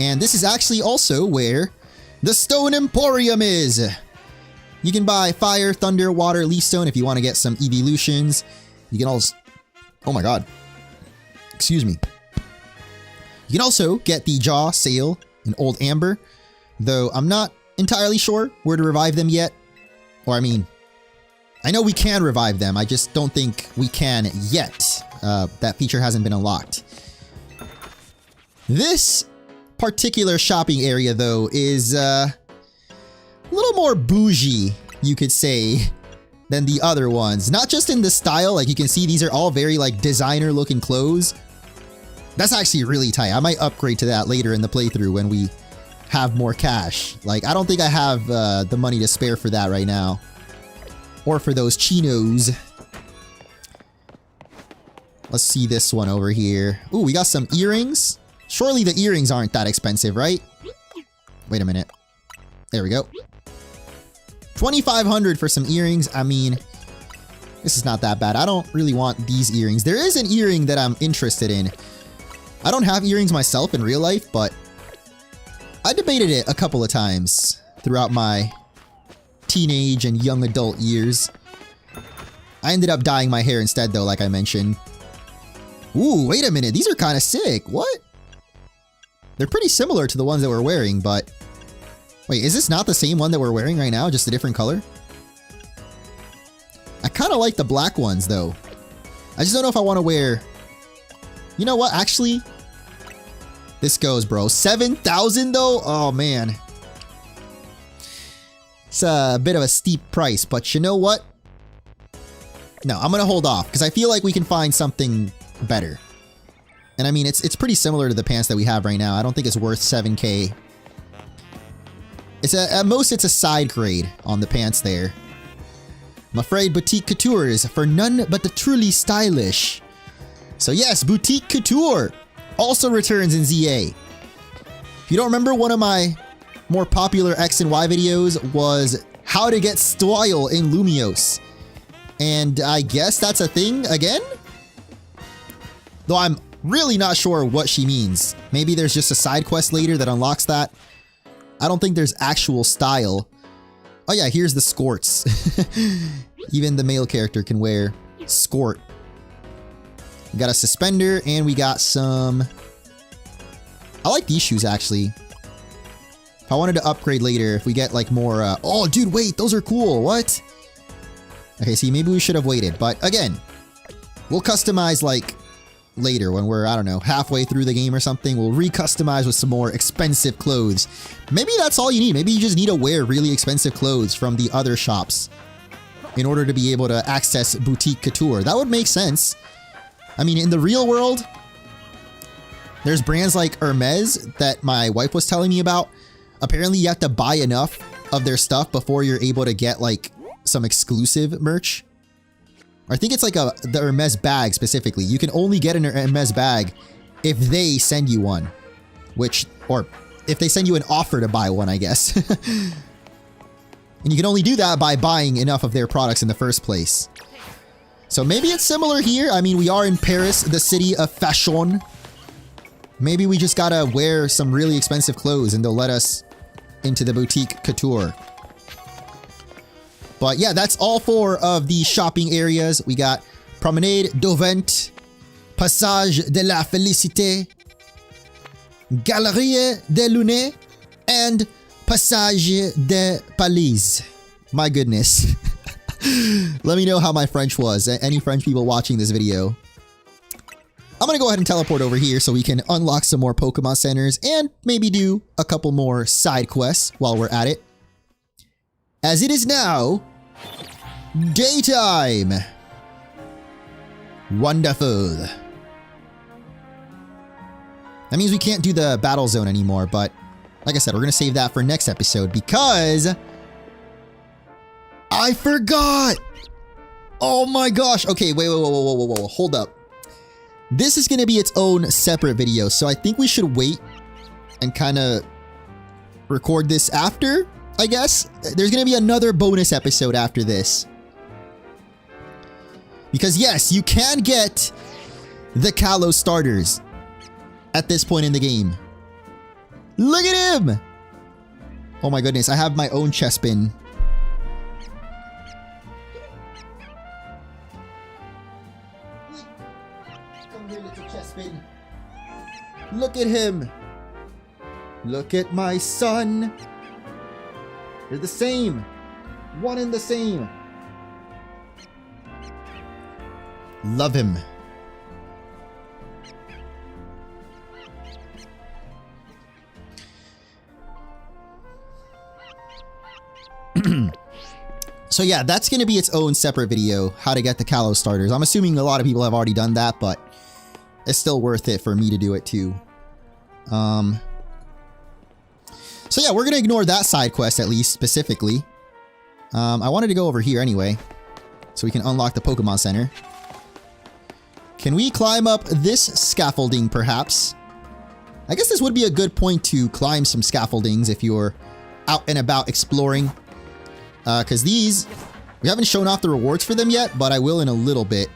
And this is actually also where the Stone Emporium is. You can buy Fire, Thunder, Water, Leaf Stone if you want to get some evolutions. You can also... Oh my god. Excuse me. You can also get the Jaw, Sail, and Old Amber. Though I'm not entirely sure where to revive them yet. Or I mean, I know we can revive them. I just don't think we can yet. That feature hasn't been unlocked. This particular shopping area, though, is a little more bougie, you could say, than the other ones. Not just in the style, like you can see these are all very like designer looking clothes. That's actually really tight. I might upgrade to that later in the playthrough when we have more cash. Like, I don't think I have the money to spare for that right now. Or for those chinos. Let's see this one over here. Ooh, we got some earrings. Surely the earrings aren't that expensive, right? Wait a minute. There we go. 2,500 for some earrings. I mean, this is not that bad. I don't really want these earrings. There is an earring that I'm interested in. I don't have earrings myself in real life, but I debated it a couple of times throughout my teenage and young adult years. I ended up dyeing my hair instead, though, like I mentioned. Ooh, wait a minute. These are kind of sick. What? They're pretty similar to the ones that we're wearing, but... Wait, is this not the same one that we're wearing right now? Just a different color? I kind of like the black ones, though. I just don't know if I want to wear... You know what? Actually, this goes, bro. 7,000, though? Oh, man. It's a bit of a steep price, but you know what? No, I'm going to hold off, because I feel like we can find something better. And I mean, it's pretty similar to the pants that we have right now. I don't think it's worth 7K. It's at most, it's a side grade on the pants there. I'm afraid Boutique Couture is for none but the truly stylish. So yes, Boutique Couture also returns in Z-A. If you don't remember, one of my more popular X and Y videos was how to get style in Lumiose. And I guess that's a thing again? Though I'm really not sure what she means. Maybe there's just a side quest later that unlocks that. I don't think there's actual style. Oh yeah, here's the skirts. Even the male character can wear skirt. We got a suspender and we got some... I like these shoes actually. If I wanted to upgrade later, if we get like more... Oh dude, wait, those are cool. What? Okay, see, maybe we should have waited. But again, we'll customize like later when we're, I don't know, halfway through the game or something. We'll re-customize with some more expensive clothes. Maybe that's all you need. Maybe you just need to wear really expensive clothes from the other shops in order to be able to access Boutique Couture. That would make sense. I mean, in the real world, there's brands like Hermes that my wife was telling me about. Apparently, you have to buy enough of their stuff before you're able to get like some exclusive merch. I think it's like the Hermes bag specifically. You can only get an Hermes bag if they send you one. Or if they send you an offer to buy one, I guess. And you can only do that by buying enough of their products in the first place. So maybe it's similar here. I mean, we are in Paris, the city of fashion. Maybe we just gotta wear some really expensive clothes and they'll let us into the Boutique Couture. But yeah, that's all 4 of the shopping areas. We got Promenade d'Auvent, Passage de la Félicité, Galerie des Lunes, and Passage des Palais. My goodness. Let me know how my French was. Any French people watching this video. I'm gonna go ahead and teleport over here so we can unlock some more Pokemon centers and maybe do a couple more side quests while we're at it. As it is now daytime. Wonderful. That means we can't do the battle zone anymore, but like I said, we're going to save that for next episode because I forgot. Oh my gosh. Okay, wait, hold up. This is going to be its own separate video, so I think we should wait and kind of record this after, I guess. There's going to be another bonus episode after this. Because yes, you can get the Kalos starters at this point in the game. Look at him! Oh my goodness, I have my own chestpin. Come here, little chestpin. Look at him. Look at my son. They're the same. One and the same. Love him. So yeah, that's going to be its own separate video, how to get the Kalos starters. I'm assuming a lot of people have already done that, but it's still worth it for me to do it too. So yeah, we're going to ignore that side quest at least, specifically. I wanted to go over here anyway, so we can unlock the Pokemon Center. Can we climb up this scaffolding, perhaps? I guess this would be a good point to climb some scaffoldings if you're out and about exploring. Because these, we haven't shown off the rewards for them yet, but I will in a little bit.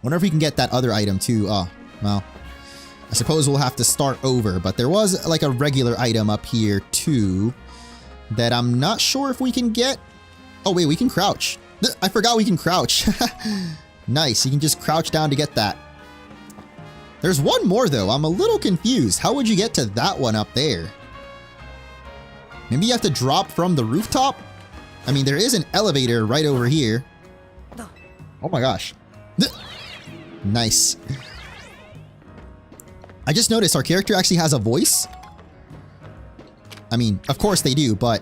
Wonder if we can get that other item too. Oh, well, I suppose we'll have to start over. But there was like a regular item up here too that I'm not sure if we can get. Oh wait, we can crouch. I forgot we can crouch. Nice, you can just crouch down to get that. There's one more though. I'm a little confused. How would you get to that one up there? Maybe you have to drop from the rooftop? I mean, there is an elevator right over here. Oh my gosh. Nice. I just noticed our character actually has a voice. I mean, of course they do, but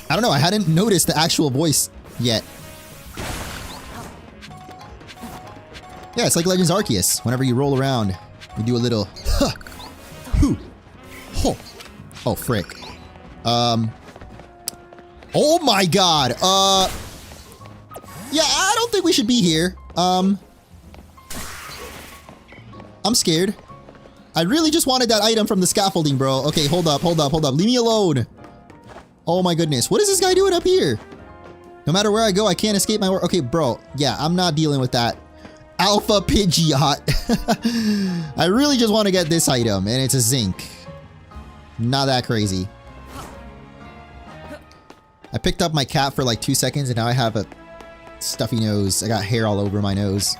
I don't know. I hadn't noticed the actual voice yet. Yeah, it's like Legends Arceus. Whenever you roll around, you do a little huh, hoo, ho. Oh, frick. Oh my god. Yeah, I don't think we should be here. I'm scared. I really just wanted that item from the scaffolding, bro. Okay, hold up. Leave me alone. Oh my goodness. What is this guy doing up here? No matter where I go, I can't escape my work. Okay, bro. Yeah, I'm not dealing with that. Alpha Pidgeot. I really just want to get this item, and it's a zinc. Not that crazy. I picked up my cap for like 2 seconds, and now I have a stuffy nose. I got hair all over my nose.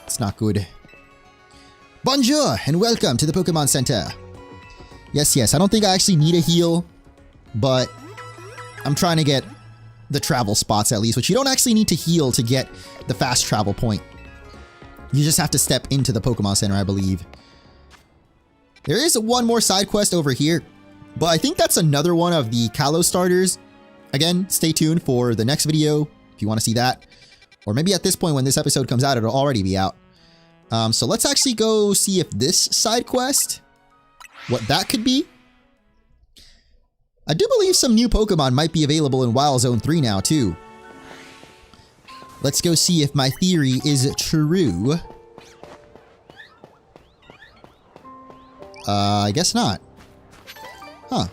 It's not good. Bonjour, and welcome to the Pokemon Center. Yes, I don't think I actually need a heal, but I'm trying to get the travel spots at least, which you don't actually need to heal to get the fast travel point. You just have to step into the Pokemon Center, I believe. There is one more side quest over here, but I think that's another one of the Kalos starters. Again, stay tuned for the next video if you want to see that. Or maybe at this point when this episode comes out, it'll already be out. So let's actually go see if this side quest, what that could be. I do believe some new Pokemon might be available in Wild Zone 3 now too. Let's go see if my theory is true. I guess not. Huh.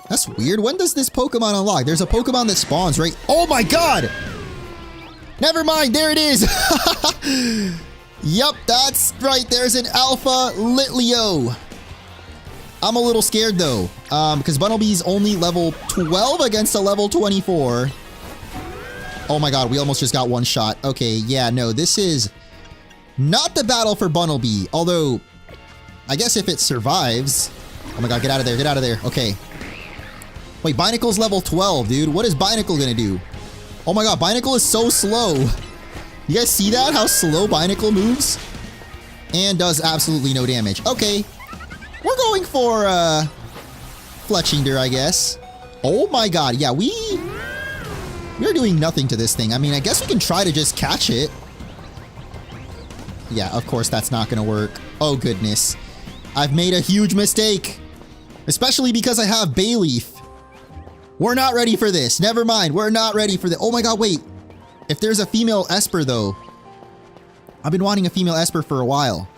That's weird. When does this Pokemon unlock? There's a Pokemon that spawns right... Oh my god! Never mind, there it is! Yup, that's right. There's an Alpha Litleo. I'm a little scared though, because Bunnelby's only level 12 against a level 24. Oh my god, we almost just got one shot. Okay, yeah, no, this is not the battle for Bunnelby, although I guess if it survives... Oh my god, get out of there, get out of there. Okay. Wait, Binacle's level 12, dude. What is Binacle gonna do? Oh my god, Binacle is so slow. You guys see that? How slow Binacle moves? And does absolutely no damage. Okay. We're going for, Fletchinder, I guess. Oh my god, yeah, we're doing nothing to this thing. I mean, I guess we can try to just catch it. Yeah, of course that's not gonna work. Oh goodness. I've made a huge mistake. Especially because I have Bayleaf. We're not ready for this. Never mind. We're not ready for this. Oh my god, wait. If there's a female Esper though. I've been wanting a female Esper for a while.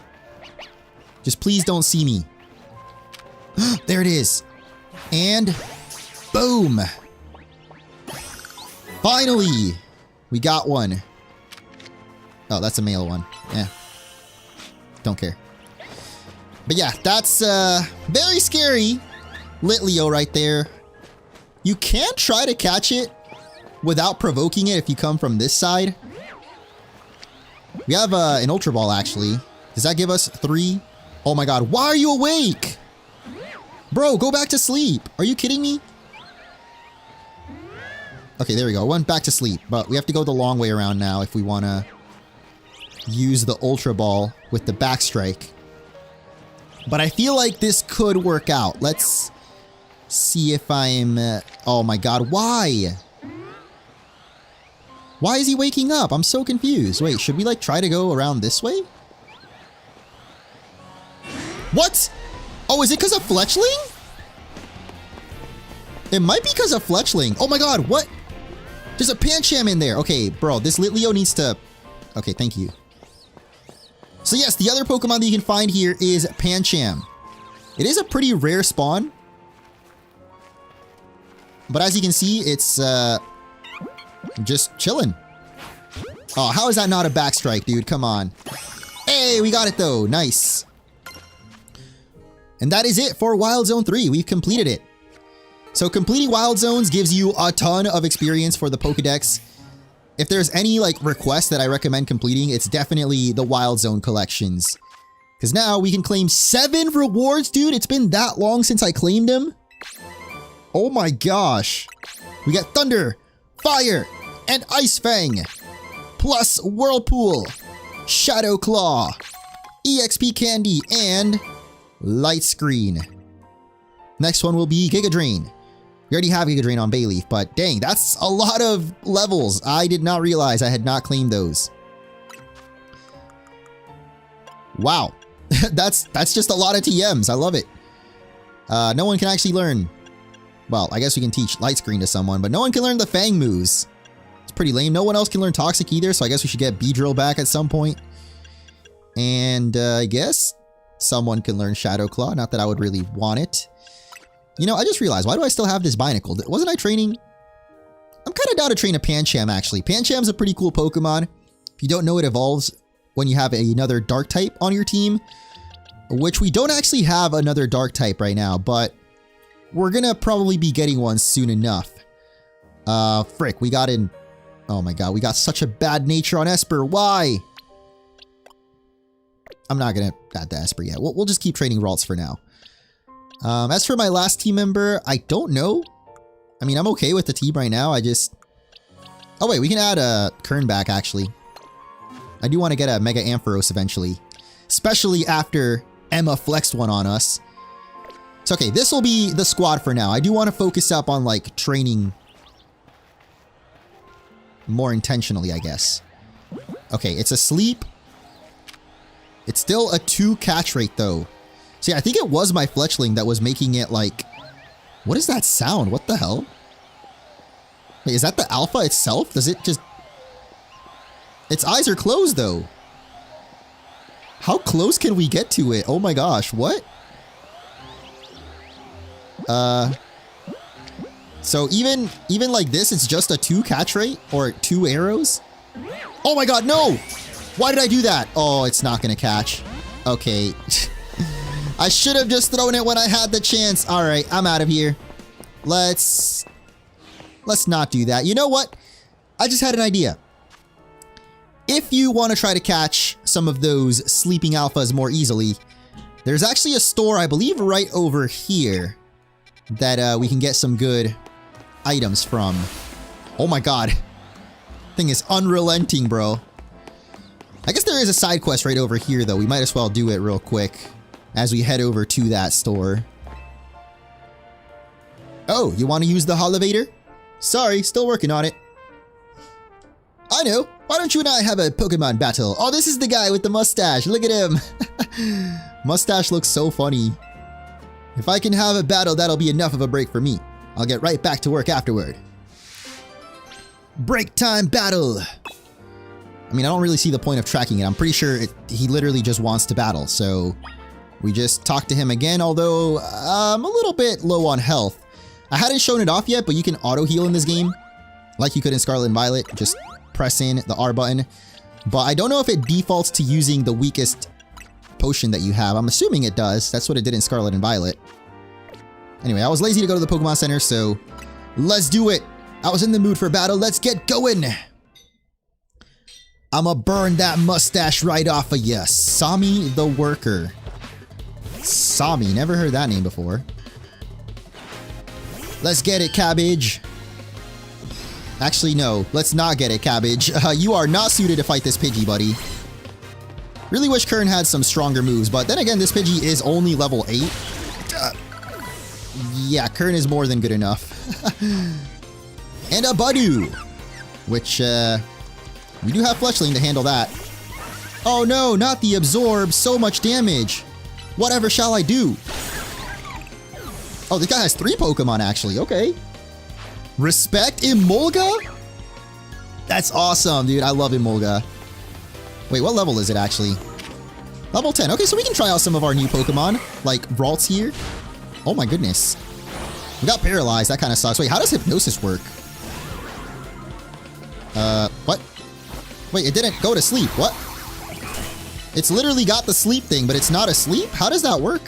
Just please don't see me. There it is. And boom. Finally. We got one. Oh, that's a male one. Yeah. Don't care. But yeah, that's very scary. Litleo right there. You can try to catch it without provoking it if you come from this side. We have an Ultra Ball actually. Does that give us 3? Oh my god, why are you awake? Bro, go back to sleep. Are you kidding me? Okay, there we go. Went back to sleep. But we have to go the long way around now if we want to use the Ultra Ball with the backstrike. But I feel like this could work out. Let's see if I'm... oh my god, why? Why is he waking up? I'm so confused. Wait, should we like try to go around this way? What? Oh, is it because of Fletchling? It might be because of Fletchling. Oh my god, what? There's a Pancham in there. Okay, bro, this Litleo needs to... okay, thank you. So yes, the other Pokemon that you can find here is Pancham. It is a pretty rare spawn. But as you can see, it's just chilling. Oh, how is that not a backstrike, dude? Come on. Hey, we got it though. Nice. And that is it for Wild Zone 3. We've completed it. So completing Wild Zones gives you a ton of experience for the Pokedex. If there's any like request that I recommend completing, it's definitely the Wild Zone collections. Because now we can claim 7 rewards, dude. It's been that long since I claimed them. Oh my gosh. We got Thunder, Fire, and Ice Fang. Plus Whirlpool, Shadow Claw, EXP Candy, and Light Screen. Next one will be Giga Drain. We already have Giga Drain on Bayleaf, but dang, that's a lot of levels. I did not realize I had not claimed those. Wow. that's just a lot of TMs. I love it. No one can actually learn. Well, I guess we can teach Light Screen to someone, but no one can learn the Fang moves. It's pretty lame. No one else can learn Toxic either, so I guess we should get Beedrill back at some point. And I guess someone can learn Shadow Claw. Not that I would really want it. You know, I just realized, why do I still have this Binacle? Wasn't I training? I'm kind of down to train a Pancham, actually. Pancham's a pretty cool Pokemon. If you don't know, it evolves when you have another Dark type on your team. Which we don't actually have another Dark type right now, but we're gonna probably be getting one soon enough. Frick, we got in... oh my god, we got such a bad nature on Esper. Why? I'm not gonna add the Esper yet. We'll just keep training Ralts for now. As for my last team member, I don't know. I mean, I'm okay with the team right now. I just... oh wait, we can add a Kern back actually. I do want to get a Mega Ampharos eventually. Especially after Emma flexed one on us. So okay, this will be the squad for now. I do want to focus up on like training more intentionally, I guess. Okay, it's asleep. It's still a 2 catch rate though. See, I think it was my Fletchling that was making it like... what is that sound? What the hell? Wait, is that the alpha itself? Does it just... its eyes are closed though. How close can we get to it? Oh my gosh, what? So even like this, it's just a 2 catch rate or 2 arrows? Oh my god, no! Why did I do that? Oh, it's not gonna catch. Okay. I should have just thrown it when I had the chance. Alright, I'm out of here. Let's not do that. You know what? I just had an idea. If you want to try to catch some of those sleeping alphas more easily, there's actually a store, I believe, right over here that we can get some good items from. Oh my god. Thing is unrelenting, bro. I guess there is a side quest right over here, though. We might as well do it real quick as we head over to that store. Oh, you want to use the Holovator? Sorry, still working on it. I know. Why don't you and I have a Pokemon battle? Oh, this is the guy with the mustache. Look at him. Mustache looks so funny. If I can have a battle, that'll be enough of a break for me. I'll get right back to work afterward. Break time battle. I mean, I don't really see the point of tracking it. I'm pretty sure he literally just wants to battle. So we just talk to him again, although I'm a little bit low on health. I hadn't shown it off yet, but you can auto heal in this game. Like you could in Scarlet and Violet. Just press in the R button. But I don't know if it defaults to using the weakest potion that you have. I'm assuming it does. That's what it did in Scarlet and Violet. Anyway, I was lazy to go to the Pokemon Center, so let's do it. I was in the mood for battle. Let's get going. I'ma burn that mustache right off of ya. Sami the Worker. Sami, never heard that name before. Let's get it, Cabbage. Actually, no. Let's not get it, Cabbage. You are not suited to fight this Pidgey, buddy. Really wish Kern had some stronger moves, but then again, this Pidgey is only level 8. Yeah, Kern is more than good enough. And a Budew, which, we do have Fletchling to handle that. Oh no, not the Absorb, so much damage. Whatever shall I do? Oh, this guy has 3 Pokemon, actually, okay. Respect Emolga? That's awesome, dude. I love Emolga. Wait, what level is it, actually? Level 10. Okay, so we can try out some of our new Pokemon, like Ralts here. Oh my goodness. We got paralyzed. That kind of sucks. Wait, how does Hypnosis work? What? Wait, it didn't go to sleep. What? It's literally got the sleep thing, but it's not asleep? How does that work?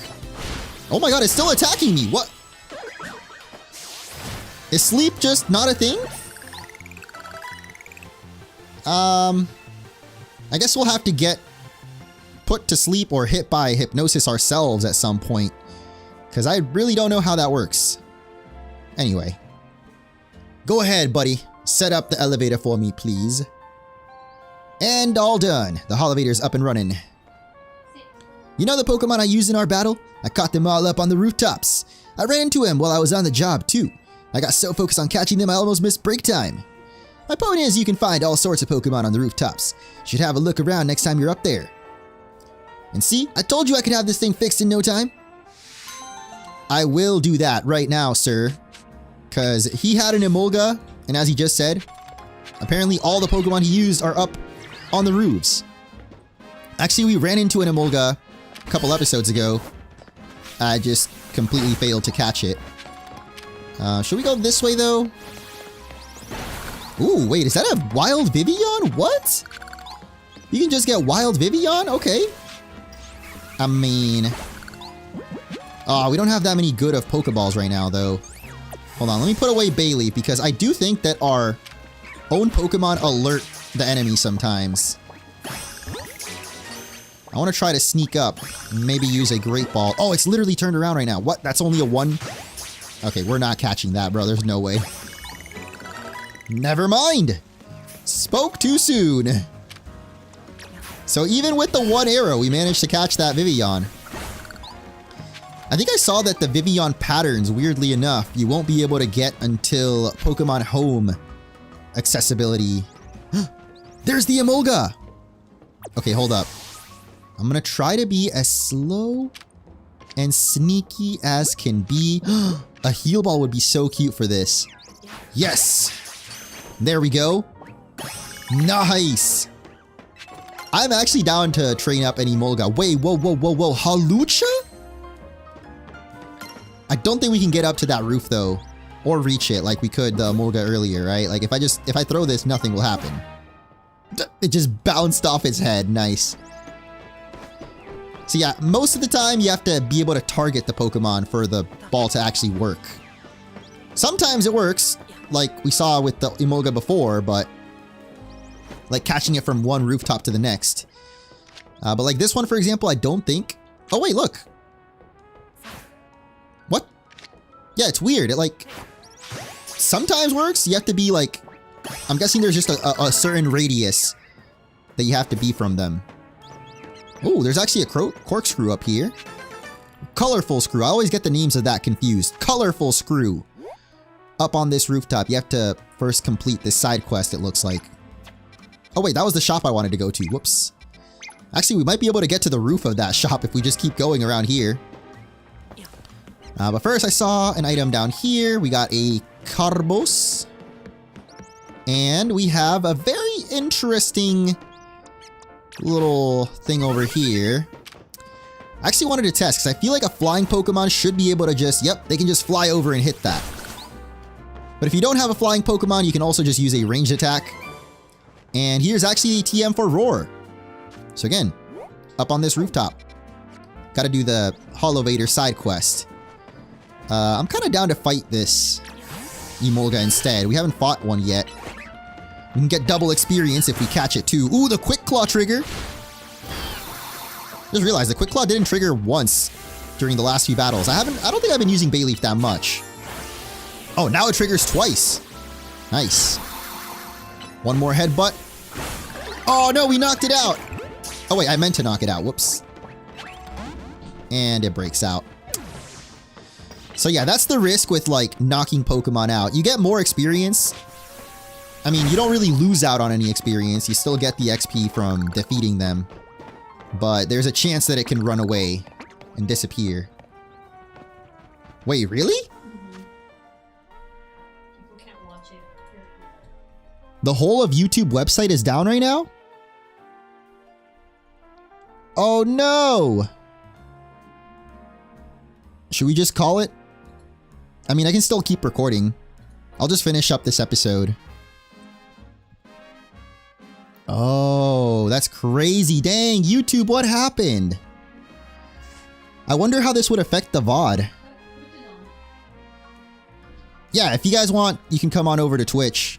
Oh my god, it's still attacking me. What? Is sleep just not a thing? I guess we'll have to get put to sleep or hit by hypnosis ourselves at some point. Because I really don't know how that works. Anyway. Go ahead, buddy. Set up the elevator for me, please. And all done. The elevator's up and running. You know the Pokemon I used in our battle? I caught them all up on the rooftops. I ran into him while I was on the job, too. I got so focused on catching them I almost missed break time. My point is, you can find all sorts of Pokemon on the rooftops. You should have a look around next time you're up there. And see, I told you I could have this thing fixed in no time. I will do that right now, sir. Because he had an Emolga, and as he just said, apparently all the Pokemon he used are up on the roofs. Actually, we ran into an Emolga a couple episodes ago. I just completely failed to catch it. Should we go this way, though? Ooh, wait, is that a Wild Vivillon? What? You can just get Wild Vivillon? Okay. I mean... Oh, we don't have that many good of Pokeballs right now, though. Hold on, let me put away Bayleaf, because I do think that our own Pokemon alert the enemy sometimes. I want to try to sneak up. Maybe use a Great Ball. Oh, it's literally turned around right now. What? That's only a 1? Okay, we're not catching that, bro. There's no way. Never mind. Spoke too soon. So even with the 1 arrow, we managed to catch that Vivillon. I think I saw that the Vivillon patterns, weirdly enough, you won't be able to get until Pokemon Home accessibility. There's the Emolga! Okay, hold up. I'm gonna try to be as slow and sneaky as can be. A Heal Ball would be so cute for this. Yes! There we go. Nice! I'm actually down to train up an Emolga. Wait, whoa, whoa, whoa, whoa. Halucha? I don't think we can get up to that roof, though. Or reach it like we could the Emolga earlier, right? Like, if I throw this, nothing will happen. It just bounced off its head. Nice. So yeah, most of the time you have to be able to target the Pokemon for the ball to actually work. Sometimes it works, like we saw with the Emolga before, but like catching it from one rooftop to the next. But like this one, for example, I don't think... Oh wait, look. What? Yeah, it's weird. It like sometimes works. You have to be like... I'm guessing there's just a certain radius that you have to be from them. Oh, there's actually a corkscrew up here. Colorful Screw. I always get the names of that confused. Colorful Screw. Up on this rooftop. You have to first complete this side quest, it looks like. Oh wait, that was the shop I wanted to go to. Whoops. Actually, we might be able to get to the roof of that shop if we just keep going around here. But first, I saw an item down here. We got a Carbos. And we have a very interesting little thing over here. I actually wanted to test because I feel like a flying Pokemon should be able to just, yep, they can just fly over and hit that. But if you don't have a flying Pokemon, you can also just use a ranged attack. And here's actually a TM for Roar. So again, up on this rooftop. Gotta do the Holovator side quest. I'm kind of down to fight this Emolga instead. We haven't fought one yet. We can get double experience if we catch it too. Ooh, the Quick Claw trigger. Just realized the Quick Claw didn't trigger once during the last few battles. I don't think I've been using Bayleaf that much. Oh, now it triggers twice. Nice. One more headbutt. Oh no, we knocked it out. Oh wait, I meant to knock it out. Whoops. And it breaks out. So yeah, that's the risk with like knocking Pokemon out. You get more experience. I mean, you don't really lose out on any experience. You still get the XP from defeating them. But there's a chance that it can run away and disappear. Wait, really? Mm-hmm. People can't watch it. The whole of YouTube website is down right now? Oh no! Should we just call it? I mean, I can still keep recording. I'll just finish up this episode. Oh, that's crazy. Dang, YouTube, what happened? I wonder how this would affect the VOD. Yeah, if you guys want, you can come on over to Twitch.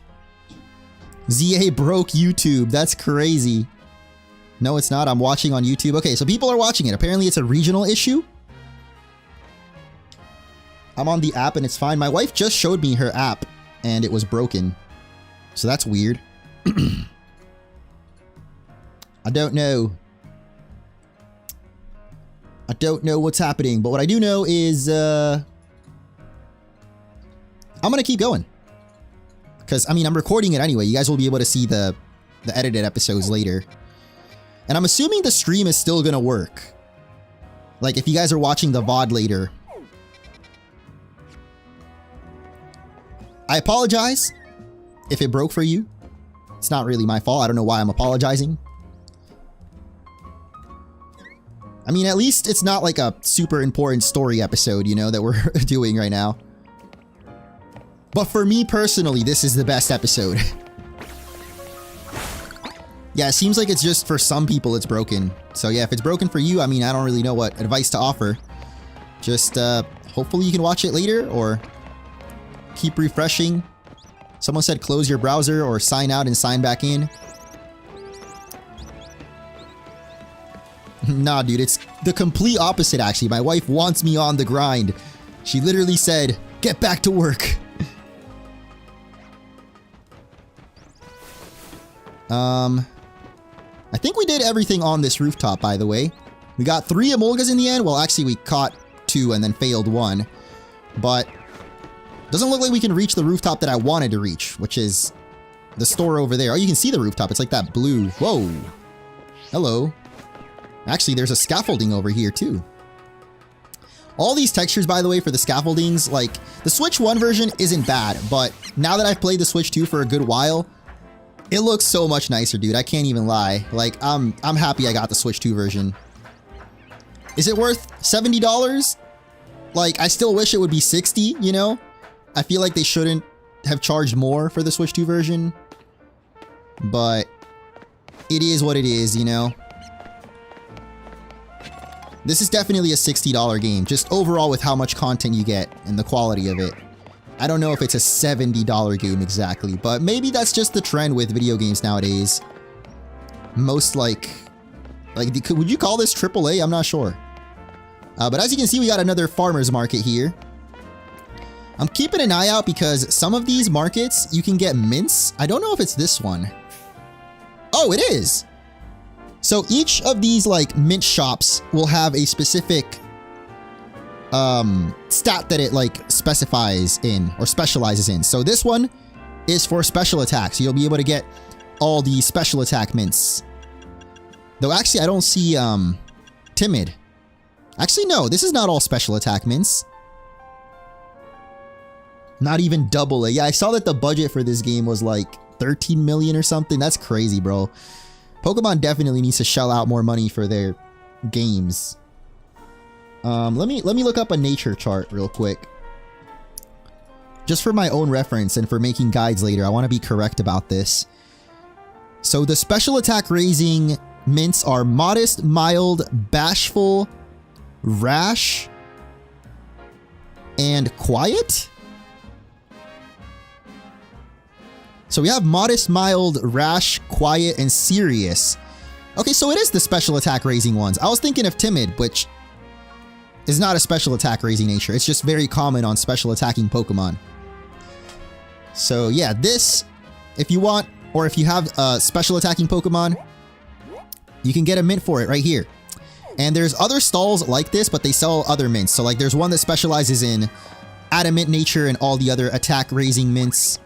Z-A broke YouTube. That's crazy. No, it's not. I'm watching on YouTube. Okay, so people are watching it. Apparently, it's a regional issue. I'm on the app and it's fine. My wife just showed me her app and it was broken. So that's weird. I don't know. I don't know what's happening, but what I do know is I'm gonna keep going. Because, I mean, I'm recording it anyway. You guys will be able to see the edited episodes later. And I'm assuming the stream is still gonna work. Like, if you guys are watching the VOD later. I apologize if it broke for you. It's not really my fault. I don't know why I'm apologizing. I mean, at least it's not like a super important story episode, you know, that we're doing right now. But for me personally, this is the best episode. Yeah, it seems like it's just for some people it's broken. So yeah, if it's broken for you, I mean, I don't really know what advice to offer. Just hopefully you can watch it later or keep refreshing. Someone said close your browser or sign out and sign back in. Nah, dude, it's the complete opposite actually. My wife wants me on the grind. She literally said, get back to work. I think we did everything on this rooftop, by the way. We got 3 Emolgas in the end. Well, actually, we caught 2 and then failed 1. But doesn't look like we can reach the rooftop that I wanted to reach, which is the store over there. Oh, you can see the rooftop. It's like that blue. Whoa. Hello. Actually, there's a scaffolding over here, too. All these textures, by the way, for the scaffoldings, like, the Switch 1 version isn't bad, but now that I've played the Switch 2 for a good while, it looks so much nicer, dude. I can't even lie. Like, I'm happy I got the Switch 2 version. Is it worth $70? Like, I still wish it would be $60, you know? I feel like they shouldn't have charged more for the Switch 2 version. But it is what it is, you know? This is definitely a $60 game, just overall with how much content you get and the quality of it. I don't know if it's a $70 game exactly, but maybe that's just the trend with video games nowadays. Most like would you call this AAA? I'm not sure. But as you can see, we got another farmer's market here. I'm keeping an eye out because some of these markets, you can get mints. I don't know if it's this one. Oh, it is! So each of these like mint shops will have a specific stat that it like specifies in or specializes in. So this one is for special attacks. You'll be able to get all the special attack mints. Though actually I don't see timid. Actually no, this is not all special attack mints. Not even double it. Yeah, I saw that the budget for this game was like 13 million or something. That's crazy, bro. Pokemon definitely needs to shell out more money for their games. Let me look up a nature chart real quick. Just for my own reference and for making guides later, I want to be correct about this. So the special attack raising mints are modest, mild, bashful, rash, and quiet? So we have modest, mild, rash, quiet, and serious. Okay, so it is the special attack raising ones. I was thinking of timid, which is not a special attack raising nature. It's just very common on special attacking Pokemon. So yeah, this, if you want, or if you have a special attacking Pokemon, you can get a mint for it right here. And there's other stalls like this, but they sell other mints. So like there's one that specializes in adamant nature and all the other attack raising mints.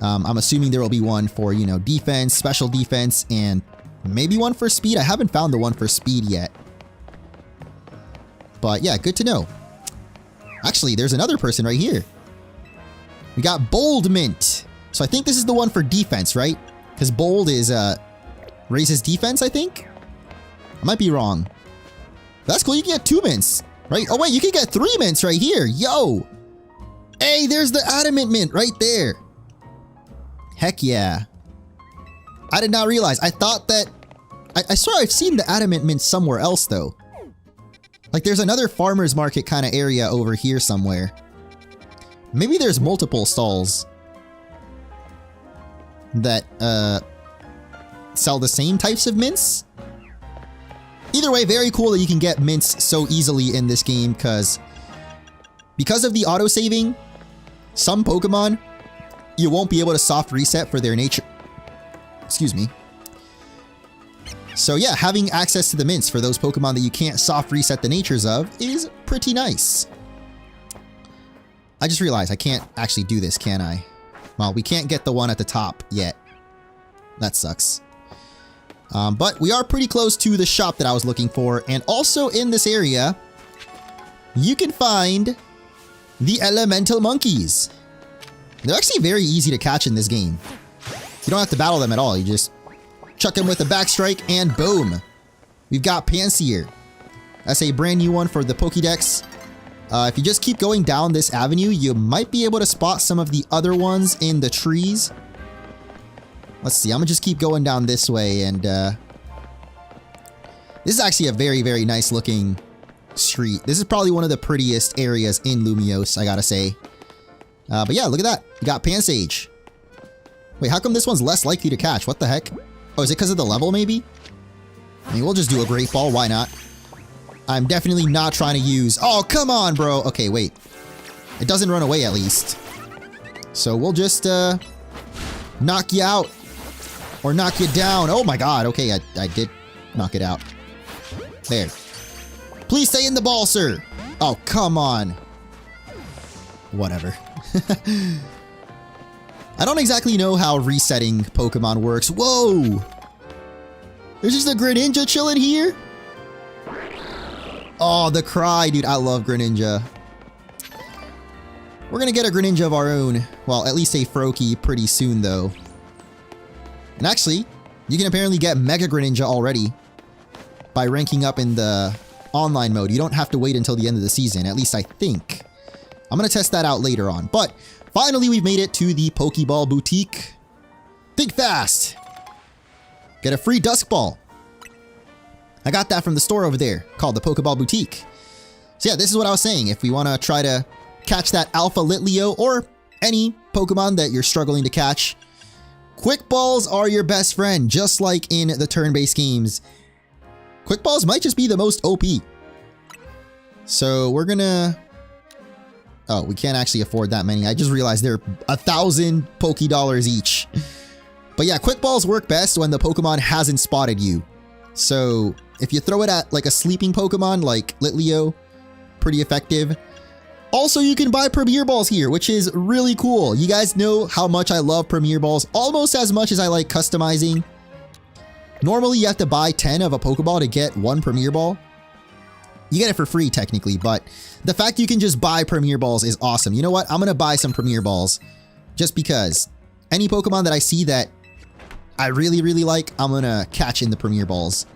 I'm assuming there will be one for, you know, defense, special defense, and maybe one for speed. I haven't found the one for speed yet. But yeah, good to know. Actually, there's another person right here. We got Bold Mint. So I think this is the one for defense, right? Because Bold is, raises defense, I think? I might be wrong. That's cool, you can get 2 mints, right? Oh wait, you can get 3 mints right here. Yo! Hey, there's the Adamant Mint right there. Heck yeah. I did not realize. I thought that... I swear I've seen the Adamant Mint somewhere else though. Like there's another farmer's market kind of area over here somewhere. Maybe there's multiple stalls that sell the same types of mints. Either way, very cool that you can get mints so easily in this game because of the auto-saving, some Pokemon, you won't be able to soft reset for their nature. Excuse me. So yeah, having access to the mints for those Pokemon that you can't soft reset the natures of is pretty nice. I just realized I can't actually do this, can I? Well, we can't get the one at the top yet. That sucks. But we are pretty close to the shop that I was looking for. And also in this area, you can find the elemental monkeys. They're actually very easy to catch in this game. You don't have to battle them at all. You just chuck them with a backstrike and boom. We've got Panseer. That's a brand new one for the Pokédex. If you just keep going down this avenue, you might be able to spot some of the other ones in the trees. Let's see, I'm gonna just keep going down this way and this is actually a very, very nice looking street. This is probably one of the prettiest areas in Lumiose, I gotta say. But yeah, look at that. You got Pansage. Wait, how come this one's less likely to catch? What the heck? Oh, is it because of the level, maybe? I mean, we'll just do a Great Ball. Why not? I'm definitely not trying to use... Oh, come on, bro. Okay, wait. It doesn't run away, at least. So we'll just, knock you out. Or knock you down. Oh my god. Okay, I did knock it out. There. Please stay in the ball, sir. Oh, come on. Whatever. I don't exactly know how resetting Pokemon works. Whoa! There's just a Greninja chilling here? Oh, the cry, dude. I love Greninja. We're gonna get a Greninja of our own. Well, at least a Froakie pretty soon, though. And actually, you can apparently get Mega Greninja already by ranking up in the online mode. You don't have to wait until the end of the season, at least I think. I'm gonna test that out later on. But finally, we've made it to the Pokeball Boutique. Think fast! Get a free Dusk Ball. I got that from the store over there, called the Pokeball Boutique. So yeah, this is what I was saying. If we want to try to catch that Alpha Litleo or any Pokemon that you're struggling to catch, Quick Balls are your best friend, just like in the turn-based games. Quick Balls might just be the most OP. So we're gonna... Oh, we can't actually afford that many. I just realized they're 1,000 Poké-Dollars each. But yeah, Quick Balls work best when the Pokemon hasn't spotted you. So if you throw it at like a sleeping Pokemon like Litleo, pretty effective. Also, you can buy Premier Balls here, which is really cool. You guys know how much I love Premier Balls, almost as much as I like customizing. Normally, you have to buy 10 of a Pokeball to get one Premier Ball. You get it for free, technically, but the fact you can just buy Premier Balls is awesome. You know what? I'm going to buy some Premier Balls just because any Pokemon that I see that I really, really like, I'm going to catch in the Premier Balls.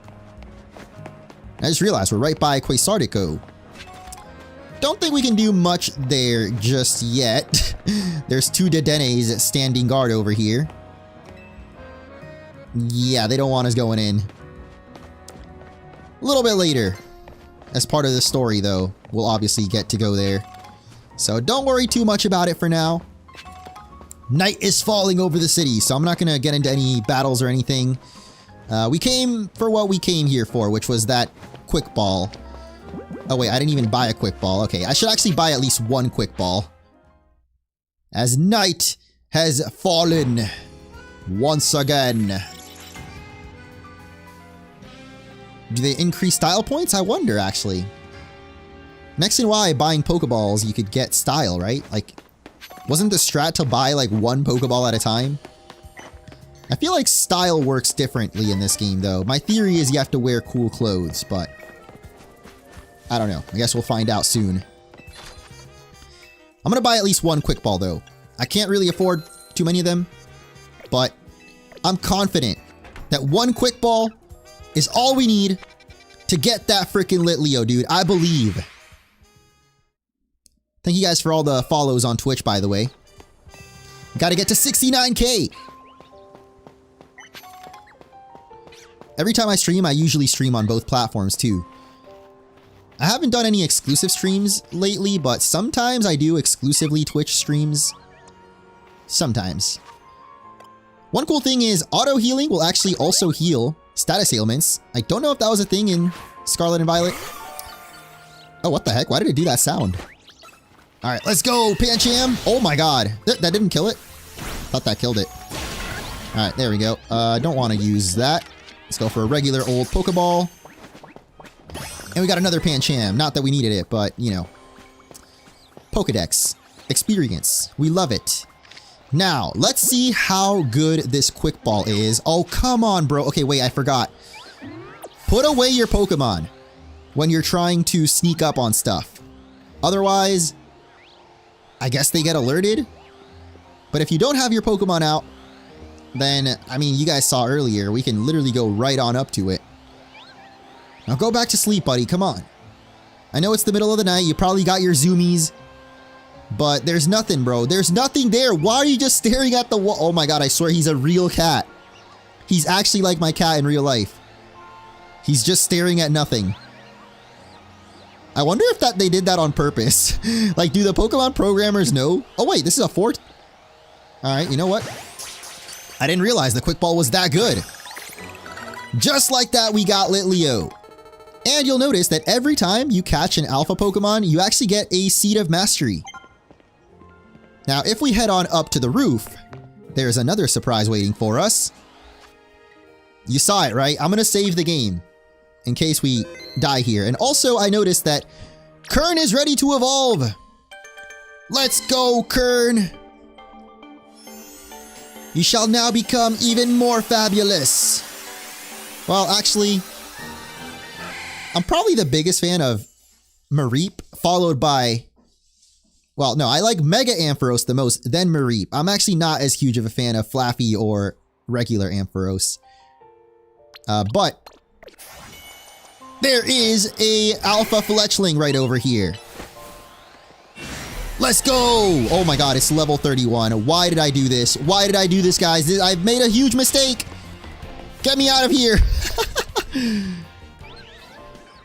I just realized we're right by Quasartico. Don't think we can do much there just yet. There's 2 Dedenes standing guard over here. Yeah, they don't want us going in. A little bit later. As part of the story, though, we'll obviously get to go there. So don't worry too much about it for now. Night is falling over the city, so I'm not going to get into any battles or anything. We came for what we came here for, which was that Quick Ball. Oh wait, I didn't even buy a Quick Ball. Okay, I should actually buy at least one Quick Ball. As night has fallen once again. Do they increase style points? I wonder, actually. Next in Y, buying Pokeballs, you could get style, right? Like, wasn't the strat to buy like one Pokeball at a time? I feel like style works differently in this game, though. My theory is you have to wear cool clothes, but I don't know. I guess we'll find out soon. I'm gonna buy at least one Quick Ball, though. I can't really afford too many of them, but I'm confident that one Quick Ball is all we need to get that freaking Litleo, dude. I believe. Thank you guys for all the follows on Twitch, by the way. Gotta get to 69K. Every time I stream, I usually stream on both platforms, too. I haven't done any exclusive streams lately, but sometimes I do exclusively Twitch streams. Sometimes. One cool thing is auto healing will actually also heal status ailments. I don't know if that was a thing in Scarlet and Violet. Oh, what the heck? Why did it do that sound? All right, let's go, Pancham. Oh my god. That didn't kill it. Thought that killed it. All right, there we go. Don't want to use that. Let's go for a regular old Pokeball. And we got another Pancham. Not that we needed it, but, you know. Pokedex. Experience. We love it. Now, let's see how good this Quick Ball is. Oh, come on, bro. Okay, wait, I forgot. Put away your Pokemon when you're trying to sneak up on stuff. Otherwise, I guess they get alerted. But if you don't have your Pokemon out, then, I mean, you guys saw earlier, we can literally go right on up to it. Now go back to sleep, buddy. Come on. I know it's the middle of the night. You probably got your zoomies. But there's nothing, bro. There's nothing there. Why are you just staring at the wall? Oh my god, I swear he's a real cat. He's actually like my cat in real life. He's just staring at nothing. I wonder if they did that on purpose. Like, do the Pokemon programmers know? Oh wait, this is a fort? Alright, you know what? I didn't realize the Quick Ball was that good. Just like that, we got Litleo. And you'll notice that every time you catch an Alpha Pokemon, you actually get a Seed of Mastery. Now, if we head on up to the roof, there's another surprise waiting for us. You saw it, right? I'm going to save the game in case we die here. And also, I noticed that Kern is ready to evolve. Let's go, Kern. You shall now become even more fabulous. Well, actually, I'm probably the biggest fan of Mareep, followed by... Well, no, I like Mega Ampharos the most, then Mareep. I'm actually not as huge of a fan of Flaffy or regular Ampharos. But there is a Alpha Fletchling right over here. Let's go! Oh my god, it's level 31. Why did I do this? Why did I do this, guys? I've made a huge mistake! Get me out of here!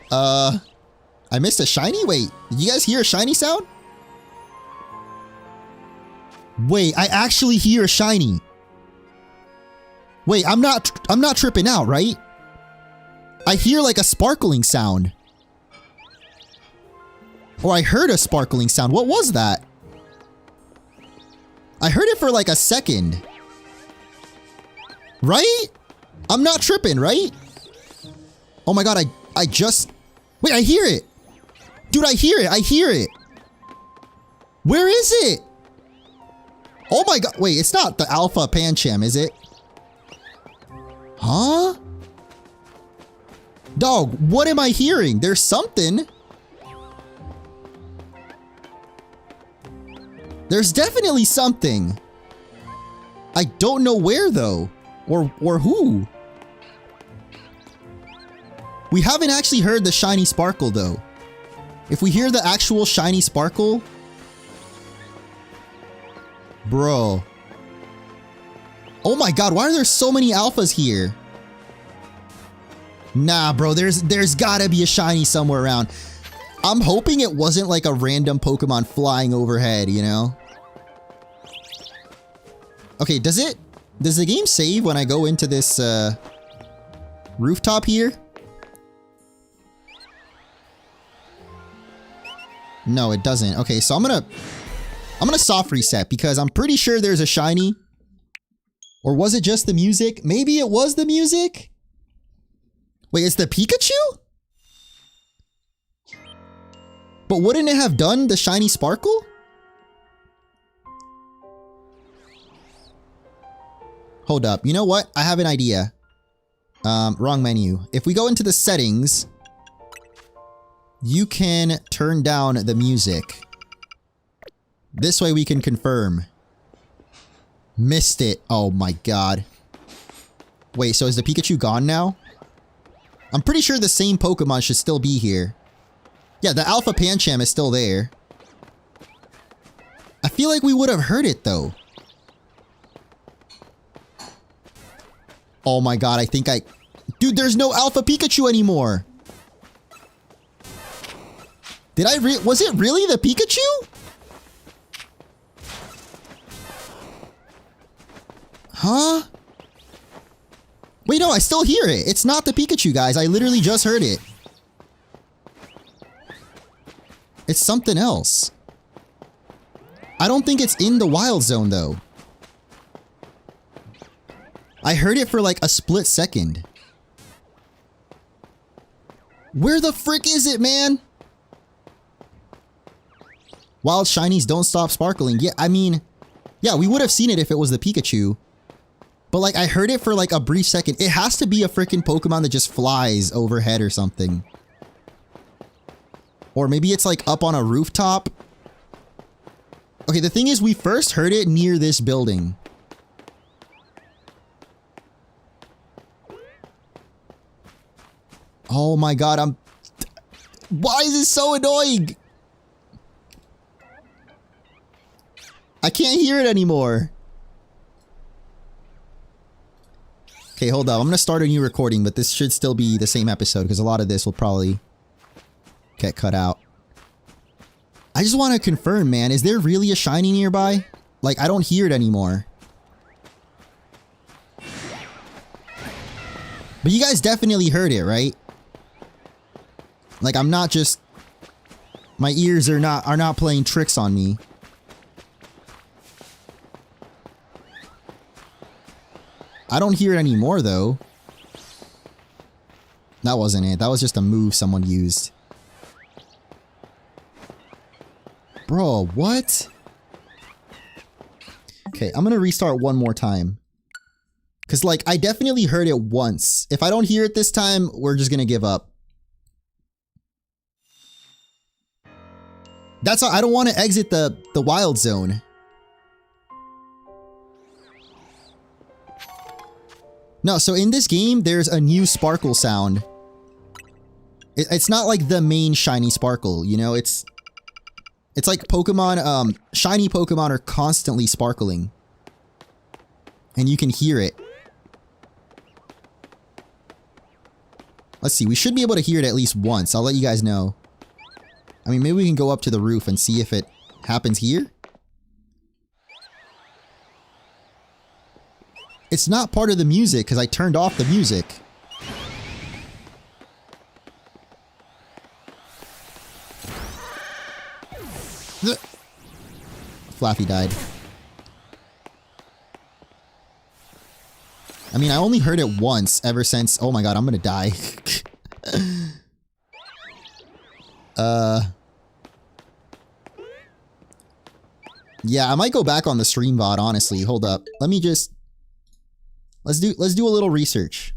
I missed a shiny? Wait, did you guys hear a shiny sound? Wait, I actually hear a shiny. Wait, I'm not tripping out, right? I hear like a sparkling sound. Or I heard a sparkling sound. What was that? I heard it for like a second. Right? I'm not tripping, right? Oh my god, I just... Wait, I hear it! Dude, I hear it! I hear it! Where is it? Oh my god. Wait, it's not the Alpha Pancham, is it? Huh? Dog, what am I hearing? There's something. There's definitely something. I don't know where though. Or who. We haven't actually heard the shiny sparkle though. If we hear the actual shiny sparkle, bro. Oh my god, why are there so many alphas here? Nah, bro, there's gotta be a shiny somewhere around. I'm hoping it wasn't like a random Pokemon flying overhead, you know? Okay, does the game save when I go into this rooftop here? No, it doesn't. Okay, so I'm gonna soft reset because I'm pretty sure there's a shiny. Or was it just the music? Maybe it was the music? Wait, it's the Pikachu? But wouldn't it have done the shiny sparkle? Hold up. You know what? I have an idea. Wrong menu. If we go into the settings, you can turn down the music. This way we can confirm. Missed it. Oh my god. Wait, so is the Pikachu gone now? I'm pretty sure the same Pokemon should still be here. Yeah, the Alpha Pancham is still there. I feel like we would have heard it though. Oh my god, I think I... Dude, there's no Alpha Pikachu anymore! Did I was it really the Pikachu? Huh? Wait, no, I still hear it. It's not the Pikachu, guys. I literally just heard it. It's something else. I don't think it's in the wild zone, though. I heard it for like a split second. Where the frick is it, man? Wild shinies don't stop sparkling. Yeah, I mean, yeah, we would have seen it if it was the Pikachu. But like, I heard it for like a brief second. It has to be a freaking Pokemon that just flies overhead or something. Or maybe it's like up on a rooftop. Okay, the thing is, we first heard it near this building. Oh my god, why is this so annoying? I can't hear it anymore. Okay, hold up. I'm gonna start a new recording, but this should still be the same episode because a lot of this will probably get cut out. I just want to confirm, man. Is there really a shiny nearby? Like, I don't hear it anymore. But you guys definitely heard it, right? Like, I'm not just... My ears are not playing tricks on me. I don't hear it anymore, though. That wasn't it. That was just a move someone used. Bro, what? Okay, I'm gonna restart one more time. Because, like, I definitely heard it once. If I don't hear it this time, we're just gonna give up. That's why I don't want to exit the wild zone. No, so in this game, there's a new sparkle sound. It's not like the main shiny sparkle, you know? It's like Pokemon, shiny Pokemon are constantly sparkling. And you can hear it. Let's see, we should be able to hear it at least once. I'll let you guys know. I mean, maybe we can go up to the roof and see if it happens here. It's not part of the music because I turned off the music. Flaffy died. I mean, I only heard it once ever since... Oh my god, I'm gonna die. Yeah, I might go back on the stream VOD, honestly. Hold up. Let me just... Let's do a little research.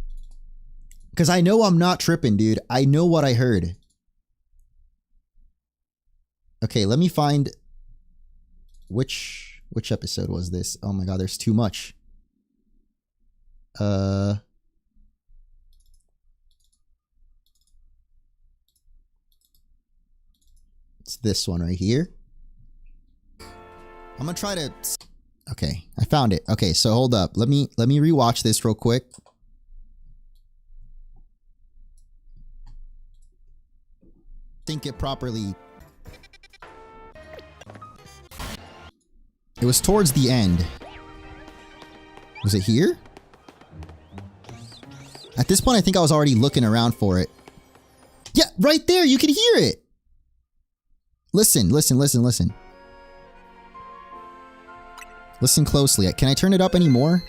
Because I know I'm not tripping, dude. I know what I heard. Okay, let me find... Which episode was this? Oh my god, there's too much. It's this one right here. I'm gonna try to... Okay, I found it. Okay, so hold up. Let me rewatch this real quick. Think it properly. It was towards the end. Was it here? At this point, I think I was already looking around for it. Yeah, right there. You can hear it. Listen, listen, listen, listen. Listen closely. Can I turn it up any more?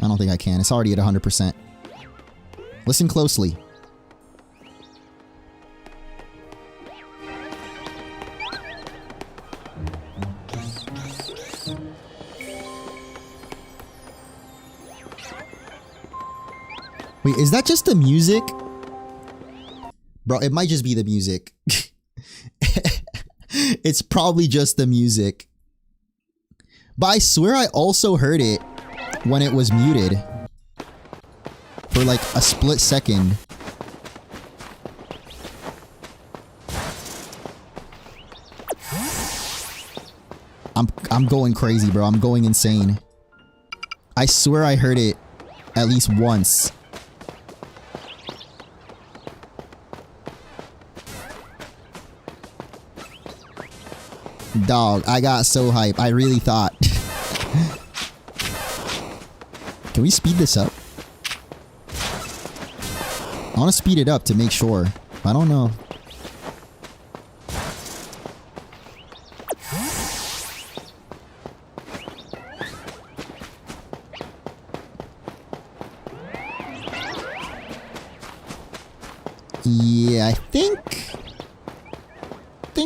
I don't think I can. It's already at 100%. Listen closely. Wait, is that just the music? Bro, it might just be the music. It's probably just the music. But I swear I also heard it when it was muted. For like a split second. I'm going crazy, bro. I'm going insane. I swear I heard it at least once. Dog, I got so hype. I really thought. Can we speed this up? I want to speed it up to make sure. I don't know. Yeah, I think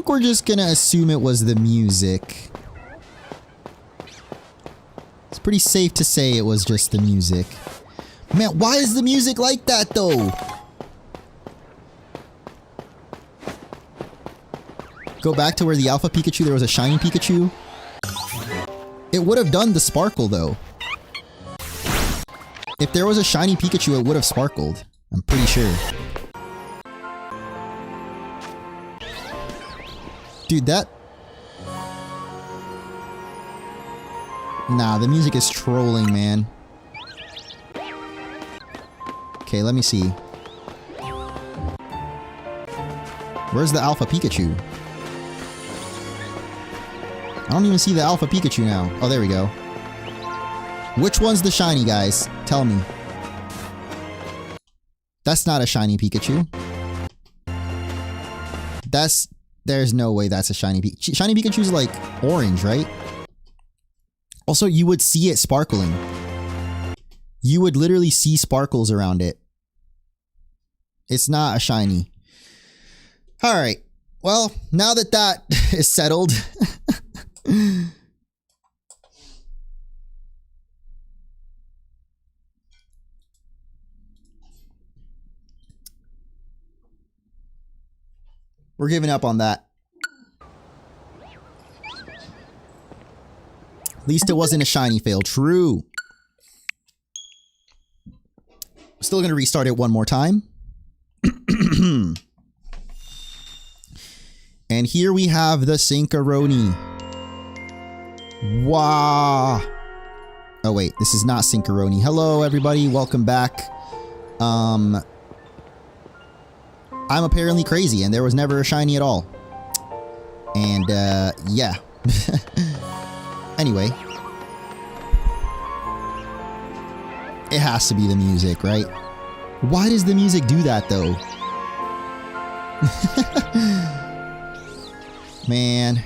we're just gonna assume it was the music. It's pretty safe to say it was just the music. Man, why is the music like that though? Go back to where the Alpha Pikachu, there was a shiny Pikachu. It would have done the sparkle though. If there was a shiny Pikachu, it would have sparkled. I'm pretty sure. Dude, that... Nah, the music is trolling, man. Okay, let me see. Where's the Alpha Pikachu? I don't even see the Alpha Pikachu now. Oh, there we go. Which one's the shiny, guys? Tell me. That's not a shiny Pikachu. There's no way that's a shiny Pikachu. Shiny Pikachu's like orange, right? Also, you would see it sparkling. You would literally see sparkles around it. It's not a shiny. Alright. Well, now that that is settled. We're giving up on that. At least it wasn't a shiny fail. True. Still gonna restart it one more time. And here we have the Synchrononi. Wow. Oh wait, this is not Synchrononi. Hello everybody, welcome back. I'm apparently crazy and there was never a shiny at all. And yeah. Anyway. It has to be the music, right? Why does the music do that though? Man.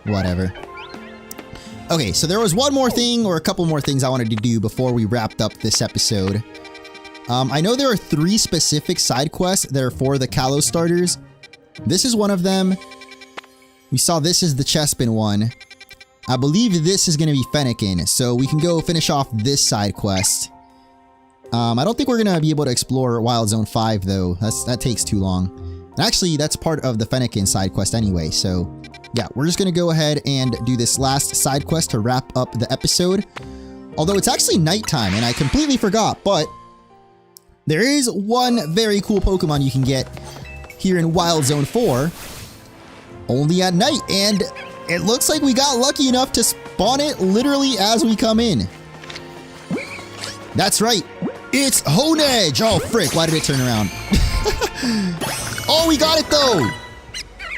Whatever. Okay, so there was one more thing or a couple more things I wanted to do before we wrapped up this episode. I know there are 3 specific side quests that are for the Kalos starters. This is one of them. We saw this is the Chespin one. I believe this is going to be Fennekin, so we can go finish off this side quest. I don't think we're going to be able to explore Wild Zone 5 though. That takes too long. And actually, that's part of the Fennekin side quest anyway, so yeah, we're just going to go ahead and do this last side quest to wrap up the episode. Although it's actually nighttime and I completely forgot, but there is one very cool Pokemon you can get here in Wild Zone 4 only at night, and it looks like we got lucky enough to spawn it literally as we come in. That's right. It's Honedge! Oh, frick. Why did it turn around? Oh, we got it, though!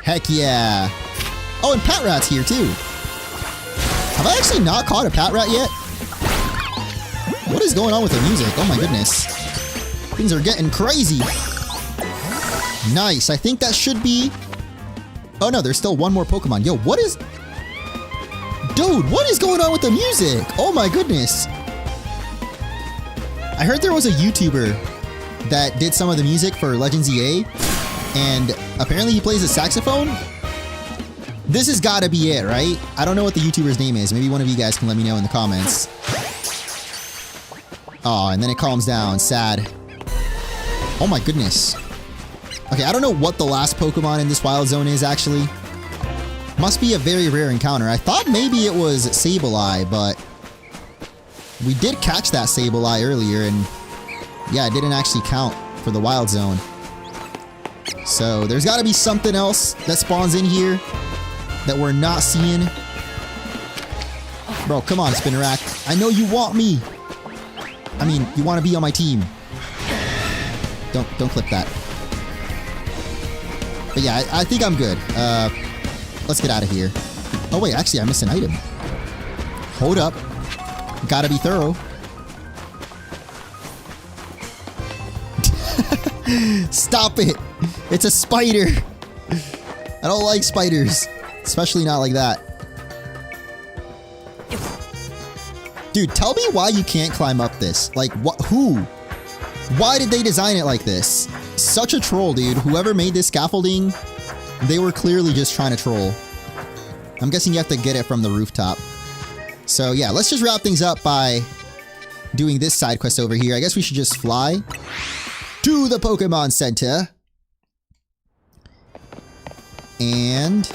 Heck yeah. Oh, and Patrat's here, too. Have I actually not caught a Patrat yet? What is going on with the music? Oh, my goodness. Things are getting crazy. Nice. I think that should be... Oh, no. There's still one more Pokemon. Yo, what is... Dude, what is going on with the music? Oh, my goodness. I heard there was a YouTuber that did some of the music for Legends Z-A, and apparently he plays a saxophone. This has got to be it, right? I don't know what the YouTuber's name is. Maybe one of you guys can let me know in the comments. Oh, and then it calms down. Sad. Oh my goodness. Okay, I don't know what the last Pokemon in this Wild Zone is, actually. Must be a very rare encounter. I thought maybe it was Sableye, but... we did catch that Sableye earlier, and yeah, it didn't actually count for the Wild Zone. So there's got to be something else that spawns in here that we're not seeing. Bro, come on, Spinarak. I know you want me. I mean, you want to be on my team. Don't clip that. But yeah, I think I'm good. Let's get out of here. Oh wait, actually I missed an item. Hold up. Gotta be thorough. Stop it! It's a spider! I don't like spiders. Especially not like that. Dude, tell me why you can't climb up this. Like, what? Who? Why did they design it like this? Such a troll, dude. Whoever made this scaffolding, they were clearly just trying to troll. I'm guessing you have to get it from the rooftop. So yeah, let's just wrap things up by doing this side quest over here. I guess we should just fly to the Pokemon Center. And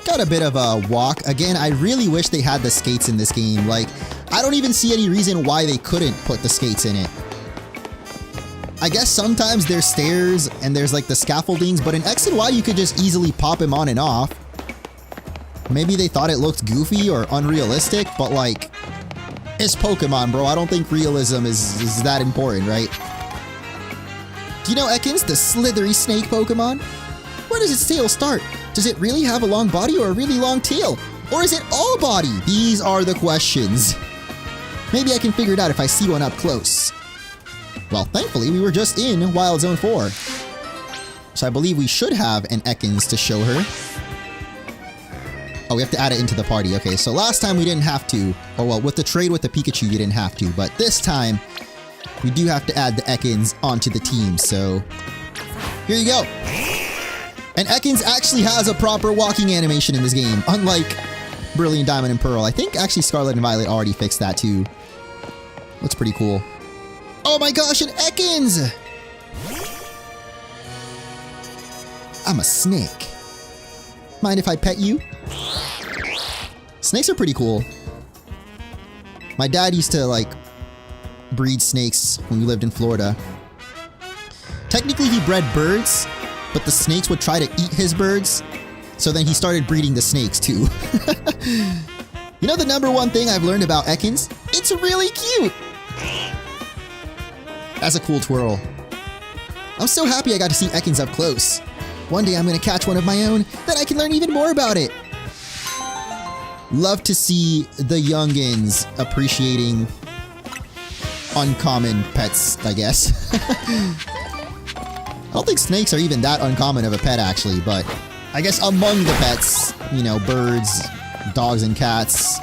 got a bit of a walk. Again, I really wish they had the skates in this game. Like, I don't even see any reason why they couldn't put the skates in it. I guess sometimes there's stairs and there's like the scaffoldings, but in X and Y you could just easily pop them on and off. Maybe they thought it looked goofy or unrealistic, but like, it's Pokemon, bro. I don't think realism is that important, right? Do you know Ekans, the slithery snake Pokemon? Where does its tail start? Does it really have a long body or a really long tail? Or is it all body? These are the questions. Maybe I can figure it out if I see one up close. Well, thankfully, we were just in Wild Zone 4. So I believe we should have an Ekans to show her. Oh, we have to add it into the party. Okay, so last time we didn't have to. Oh, well, with the trade with the Pikachu, you didn't have to. But this time, we do have to add the Ekans onto the team. So, here you go. And Ekans actually has a proper walking animation in this game, unlike Brilliant Diamond and Pearl. I think actually Scarlet and Violet already fixed that too. Looks pretty cool. Oh my gosh, an Ekans! I'm a snake. Mind if I pet you? Snakes are pretty cool. My dad used to, like, breed snakes when we lived in Florida. Technically, he bred birds, but the snakes would try to eat his birds. So then he started breeding the snakes, too. You know the #1 thing I've learned about Ekans? It's really cute! That's a cool twirl. I'm so happy I got to see Ekans up close. One day I'm going to catch one of my own, then I can learn even more about it. Love to see the youngins appreciating uncommon pets, I guess. I don't think snakes are even that uncommon of a pet, actually, but I guess among the pets, you know, birds, dogs and cats,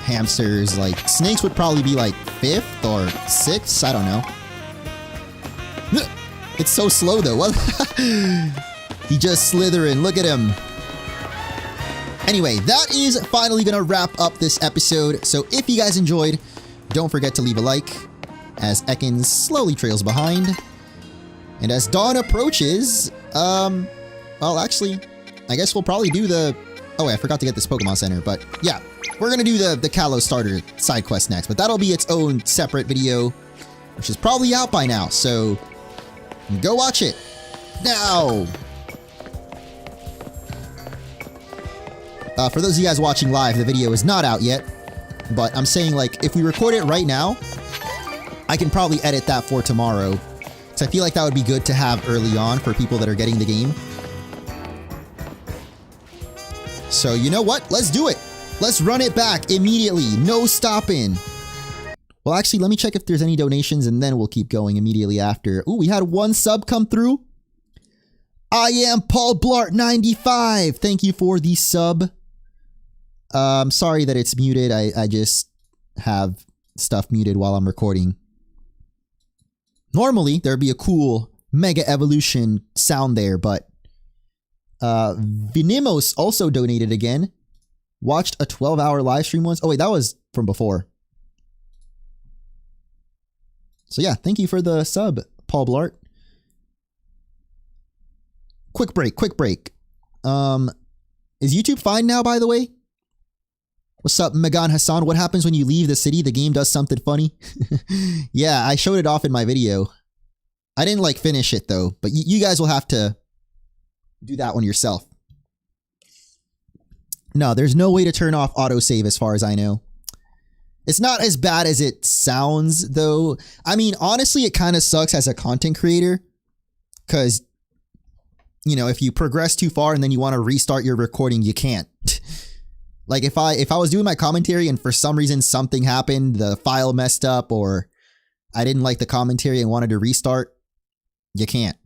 hamsters, like, snakes would probably be like 5th or 6th, I don't know. It's so slow though. What? He just Slytherin. Look at him. Anyway, that is finally going to wrap up this episode. So if you guys enjoyed, don't forget to leave a like as Ekans slowly trails behind. And as dawn approaches, well, actually, I guess we'll probably do the... Oh, wait, I forgot to get this Pokemon Center, but yeah. We're going to do the Kalos starter side quest next, but that'll be its own separate video, which is probably out by now, so go watch it now. For those of you guys watching live, the video is not out yet, but I'm saying, like, if we record it right now, I can probably edit that for tomorrow, so I feel like that would be good to have early on for people that are getting the game. So you know what? Let's do it. Let's run it back immediately. No stopping. Well, actually, let me check if there's any donations and then we'll keep going immediately after. Ooh, we had one sub come through. I am Paul Blart 95. Thank you for the sub. I'm sorry that it's muted. I just have stuff muted while I'm recording. Normally, there'd be a cool Mega Evolution sound there, but Vinimos also donated again. Watched a 12-hour live stream once. Oh, wait, that was from before. So yeah, thank you for the sub, Paul Blart. Quick break, quick break. Is YouTube fine now, by the way? What's up, Megan Hassan? What happens when you leave the city? The game does something funny. Yeah, I showed it off in my video. I didn't, like, finish it, though. But you guys will have to do that one yourself. No, there's no way to turn off autosave as far as I know. It's not as bad as it sounds, though. I mean, honestly, it kind of sucks as a content creator. Because, you know, if you progress too far and then you want to restart your recording, you can't. Like, if I was doing my commentary and for some reason something happened, the file messed up, or I didn't like the commentary and wanted to restart, you can't.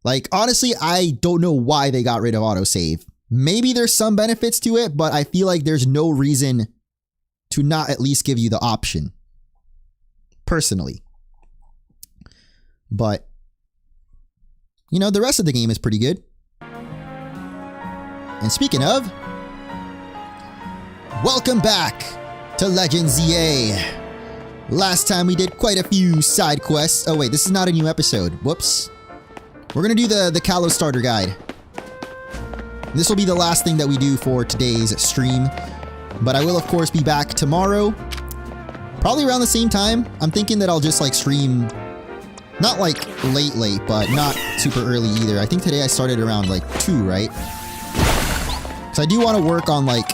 Like, honestly, I don't know why they got rid of autosave. Maybe there's some benefits to it, but I feel like there's no reason to not at least give you the option. Personally. But, you know, the rest of the game is pretty good. And speaking of, welcome back to Legends Z-A. Last time we did quite a few side quests. Oh wait, this is not a new episode. Whoops. We're gonna do the Kalos starter guide. This will be the last thing that we do for today's stream, but I will of course be back tomorrow, probably around the same time. I'm thinking that I'll just like stream, not like late, but not super early either. I think today I started around like 2, right? Because I do want to work on like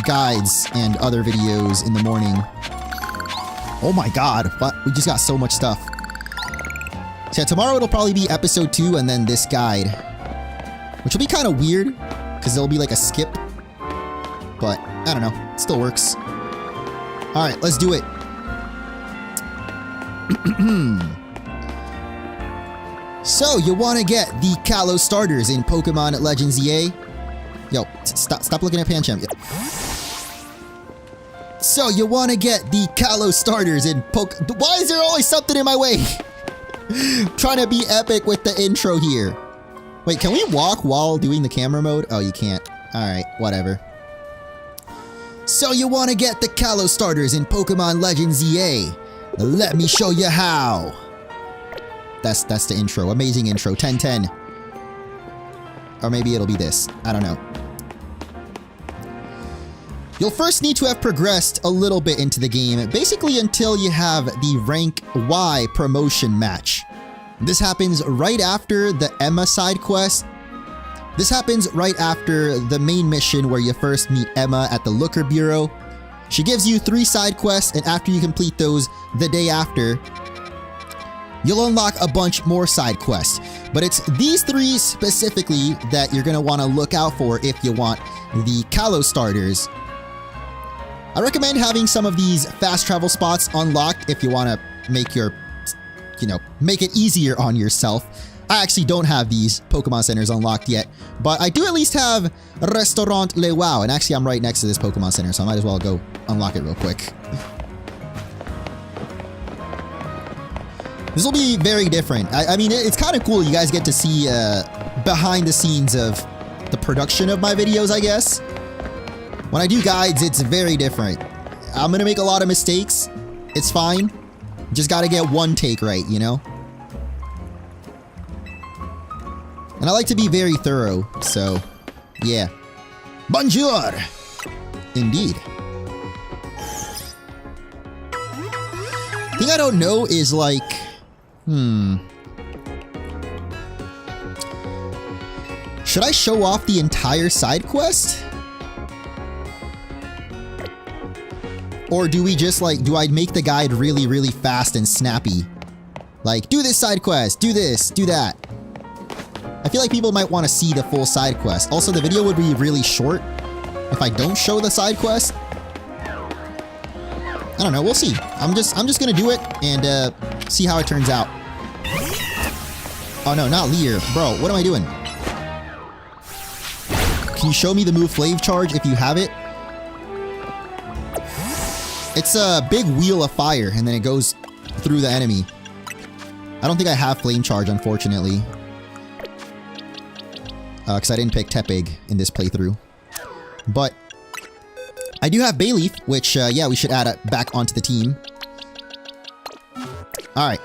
guides and other videos in the morning. Oh my god, what? We just got so much stuff. So yeah, tomorrow it'll probably be episode 2 and then this guide. Which will be kind of weird, because there'll be like a skip. But, I don't know. It still works. Alright, let's do it. So, you want to get the Kalos starters in Pokémon Legends Z-A? Yo, stop looking at Pancham. So, you want to get the Kalos starters in Why is there always something in my way? Trying to be epic with the intro here. Wait, can we walk while doing the camera mode? Oh, you can't. Alright, whatever. So you want to get the Kalos starters in Pokémon Legends Z-A? Let me show you how. That's the intro. Amazing intro. 10-10. Or maybe it'll be this. I don't know. You'll first need to have progressed a little bit into the game, basically until you have the rank Y promotion match. This happens right after the Emma side quest. This happens right after the main mission where you first meet Emma at the Looker Bureau. She gives you 3 side quests, and after you complete those the day after, you'll unlock a bunch more side quests. But it's these 3 specifically that you're going to want to look out for if you want the Kalos starters. I recommend having some of these fast travel spots unlocked if you want to make your, make it easier on yourself. I actually don't have these Pokemon Centers unlocked yet, but I do at least have Restaurant Le Wow, and actually I'm right next to this Pokemon Center, so I might as well go unlock it real quick. This will be very different. I mean, it's kind of cool. You guys get to see behind the scenes of the production of my videos, I guess. When I do guides, it's very different. I'm gonna make a lot of mistakes. It's fine. Just gotta get one take right, you know? And I like to be very thorough, so yeah. Bonjour! Indeed. Thing I don't know is like, should I show off the entire side quest? Or do we just like, do I make the guide really, really fast and snappy? Like, do this side quest, do this, do that. I feel like people might want to see the full side quest. Also, the video would be really short if I don't show the side quest. I don't know, we'll see. I'm just gonna do it and see how it turns out. Oh no, not Lear. Bro, what am I doing? Can you show me the move Flame Charge if you have it? It's a big wheel of fire and then it goes through the enemy. I don't think I have Flame Charge, unfortunately. Because I didn't pick Tepig in this playthrough. But I do have Bayleaf, which, yeah, we should add it back onto the team. Alright.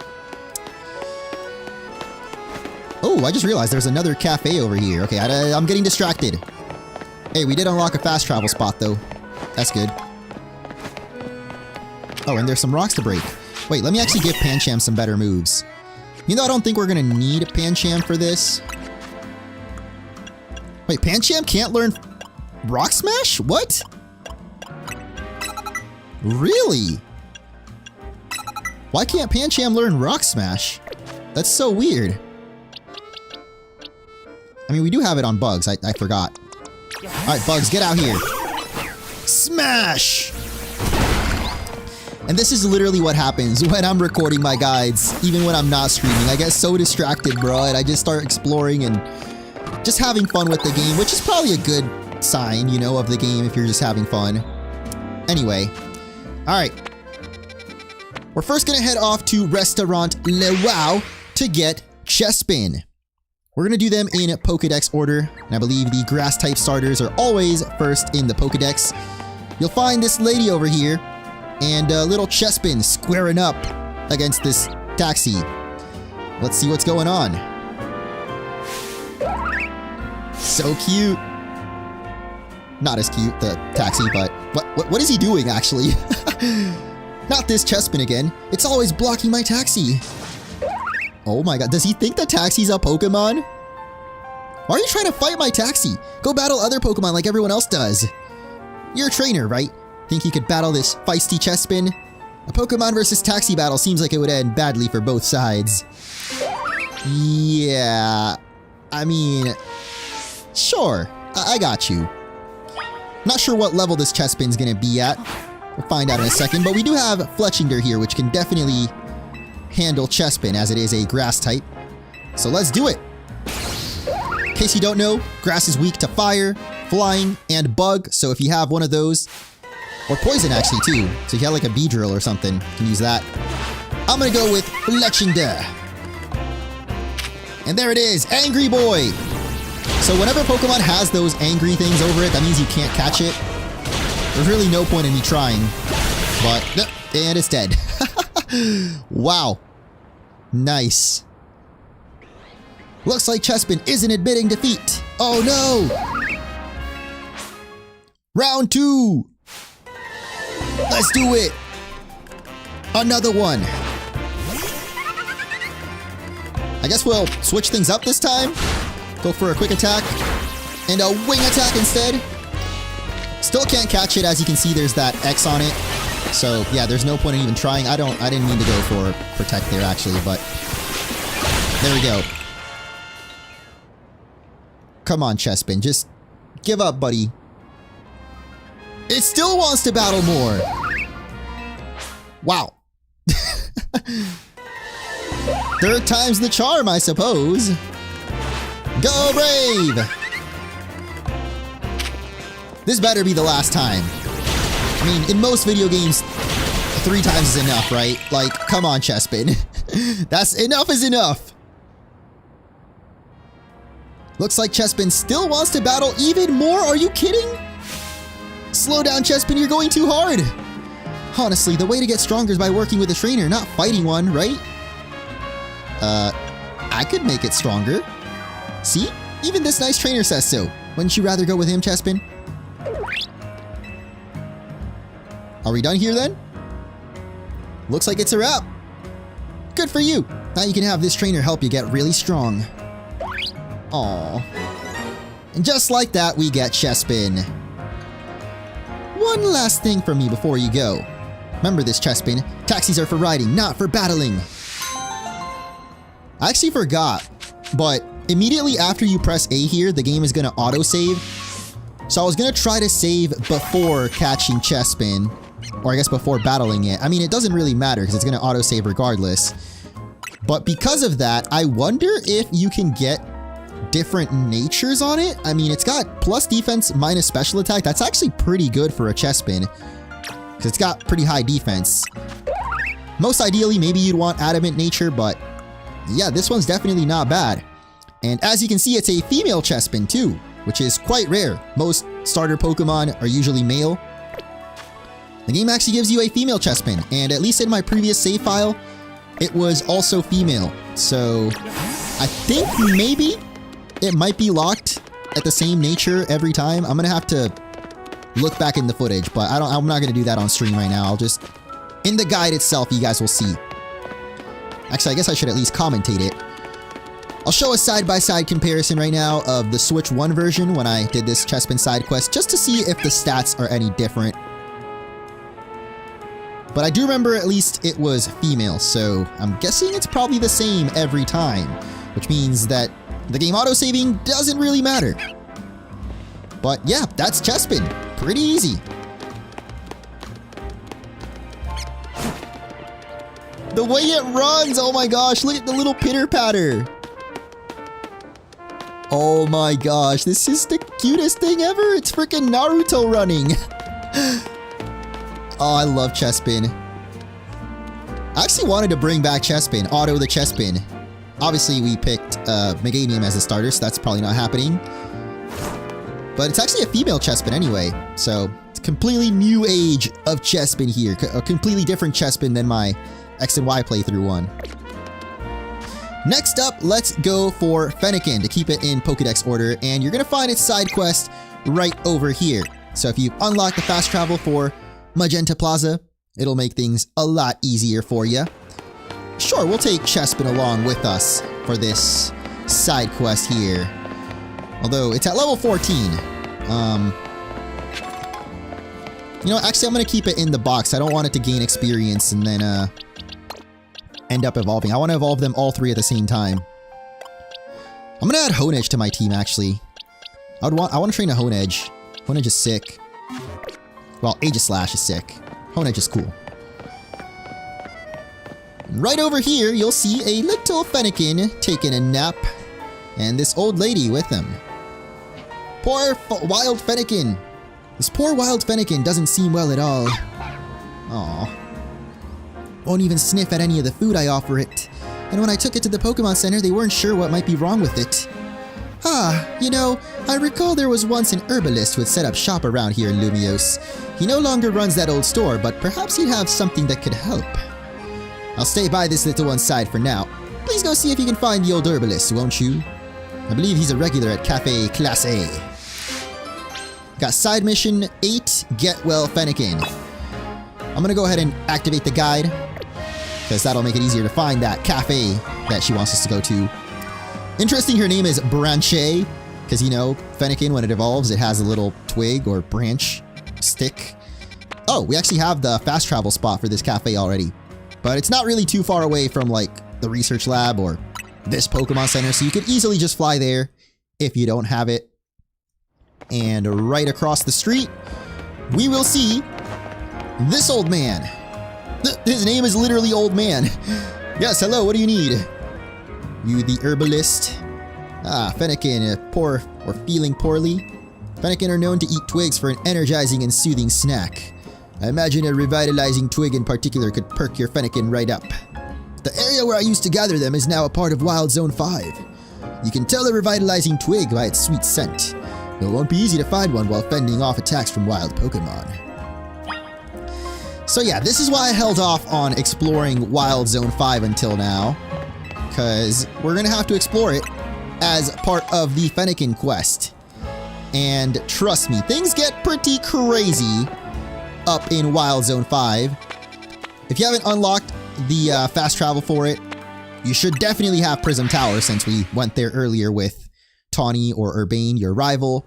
Oh, I just realized there's another cafe over here. Okay, I'm getting distracted. Hey, we did unlock a fast travel spot, though. That's good. Oh, and there's some rocks to break. Wait, let me actually give Pancham some better moves. You know, I don't think we're gonna need Pancham for this. Wait, Pancham can't learn Rock Smash? What? Really? Why can't Pancham learn Rock Smash? That's so weird. I mean, we do have it on Bugs. I forgot. Alright, Bugs, get out here. Smash! And this is literally what happens when I'm recording my guides, even when I'm not streaming. I get so distracted, bro, and I just start exploring and just having fun with the game, which is probably a good sign, you know, of the game if you're just having fun. Anyway, alright. We're first gonna head off to Restaurant Le Wow to get Chespin. We're gonna do them in Pokedex order, and I believe the grass-type starters are always first in the Pokedex. You'll find this lady over here, and little Chespin squaring up against this taxi. Let's see what's going on. So cute. Not as cute, the taxi, but what is he doing, actually? Not this Chespin again. It's always blocking my taxi. Oh my god, does he think the taxi's a Pokemon? Why are you trying to fight my taxi? Go battle other Pokemon like everyone else does. You're a trainer, right? Think you could battle this feisty Chespin? A Pokemon versus taxi battle seems like it would end badly for both sides. Yeah, I mean, sure, I got you. Not sure what level this Chespin's gonna be at. We'll find out in a second, but we do have Fletchinder here, which can definitely handle Chespin as it is a grass type. So let's do it. In case you don't know, grass is weak to fire, flying, and bug, so if you have one of those, or poison actually too, so if you have like a Beedrill or something, you can use that. I'm gonna go with Fletchinder. And there it is, Angry Boy! So whenever Pokemon has those angry things over it, that means you can't catch it. There's really no point in me trying. But, and it's dead. Wow. Nice. Looks like Chespin isn't admitting defeat. Oh no! Round 2! Let's do it! Another one! I guess we'll switch things up this time. Go for a quick attack and a wing attack instead. Still can't catch it. As you can see, there's that X on it. So yeah, there's no point in even trying. I didn't mean to go for protect there actually, but there we go. Come on, Chespin, just give up, buddy. It still wants to battle more. Wow. Third time's the charm, I suppose. Go Brave! This better be the last time. I mean, in most video games, 3 times is enough, right? Like, come on, Chespin. That's enough is enough. Looks like Chespin still wants to battle even more. Are you kidding? Slow down, Chespin. You're going too hard. Honestly, the way to get stronger is by working with a trainer, not fighting one, right? I could make it stronger. See? Even this nice trainer says so. Wouldn't you rather go with him, Chespin? Are we done here then? Looks like it's a wrap. Good for you. Now you can have this trainer help you get really strong. Aww. And just like that, we get Chespin. One last thing from me before you go. Remember this, Chespin. Taxis are for riding, not for battling. I actually forgot, but immediately after you press A here, the game is going to auto-save. So I was going to try to save before catching Chespin, or I guess before battling it. I mean, it doesn't really matter because it's going to auto-save regardless. But because of that, I wonder if you can get different natures on it. I mean, it's got plus defense minus special attack. That's actually pretty good for a Chespin because it's got pretty high defense. Most ideally, maybe you'd want adamant nature, but yeah, this one's definitely not bad. And as you can see, it's a female Chespin too, which is quite rare. Most starter Pokemon are usually male. The game actually gives you a female Chespin, and at least in my previous save file, it was also female. So I think maybe it might be locked at the same nature every time. I'm gonna have to look back in the footage, but I'm not gonna do that on stream right now. I'll just, in the guide itself, you guys will see. Actually, I guess I should at least commentate it. I'll show a side-by-side comparison right now of the Switch 1 version when I did this Chespin side quest, just to see if the stats are any different. But I do remember at least it was female, so I'm guessing it's probably the same every time, which means that the game autosaving doesn't really matter. But yeah, that's Chespin. Pretty easy. The way it runs, oh my gosh, look at the little pitter-patter. Oh my gosh, this is the cutest thing ever. It's freaking Naruto running. Oh, I love Chespin. I actually wanted to bring back Chespin, Auto the Chespin. Obviously, we picked Meganium as a starter, so that's probably not happening. But it's actually a female Chespin anyway, so it's a completely new age of Chespin here. A completely different Chespin than my X and Y playthrough one. Next up, let's go for Fennekin to keep it in Pokedex order, and you're going to find its side quest right over here. So if you unlock the fast travel for Magenta Plaza, it'll make things a lot easier for you. Sure, we'll take Chespin along with us for this side quest here. Although, it's at level 14. You know, actually, I'm going to keep it in the box. I don't want it to gain experience and then, end up evolving. I want to evolve them all three at the same time. I'm going to add Honedge to my team, actually. I want to train a Honedge. Honedge is sick. Well, Aegislash is sick. Honedge is cool. Right over here, you'll see a little Fennekin taking a nap. And this old lady with him. Poor wild Fennekin. This poor wild Fennekin doesn't seem well at all. Aww. Won't even sniff at any of the food I offer it. And when I took it to the Pokemon Center, they weren't sure what might be wrong with it. Ah, you know, I recall there was once an herbalist who had set up shop around here in Lumiose. He no longer runs that old store, but perhaps he'd have something that could help. I'll stay by this little one's side for now. Please go see if you can find the old herbalist, won't you? I believe he's a regular at Cafe Class A. Got side mission 8, Get Well Fennekin. I'm gonna go ahead and activate the guide, because that'll make it easier to find that cafe that she wants us to go to. Interesting, her name is Branche, because, you know, Fennekin, when it evolves, it has a little twig or branch stick. Oh, we actually have the fast travel spot for this cafe already. But it's not really too far away from, like, the research lab or this Pokemon Center, so you could easily just fly there if you don't have it. And right across the street, we will see this old man. His name is literally Old Man. Yes, hello, what do you need? You the herbalist? Ah, Fennekin, poor or feeling poorly? Fennekin are known to eat twigs for an energizing and soothing snack. I imagine a revitalizing twig in particular could perk your Fennekin right up. The area where I used to gather them is now a part of Wild Zone 5. You can tell a revitalizing twig by its sweet scent. It won't be easy to find one while fending off attacks from wild Pokemon. So yeah, this is why I held off on exploring Wild Zone 5 until now. Because we're going to have to explore it as part of the Fennekin quest. And trust me, things get pretty crazy up in Wild Zone 5. If you haven't unlocked the fast travel for it, you should definitely have Prism Tower since we went there earlier with Tawny or Urbane, your rival.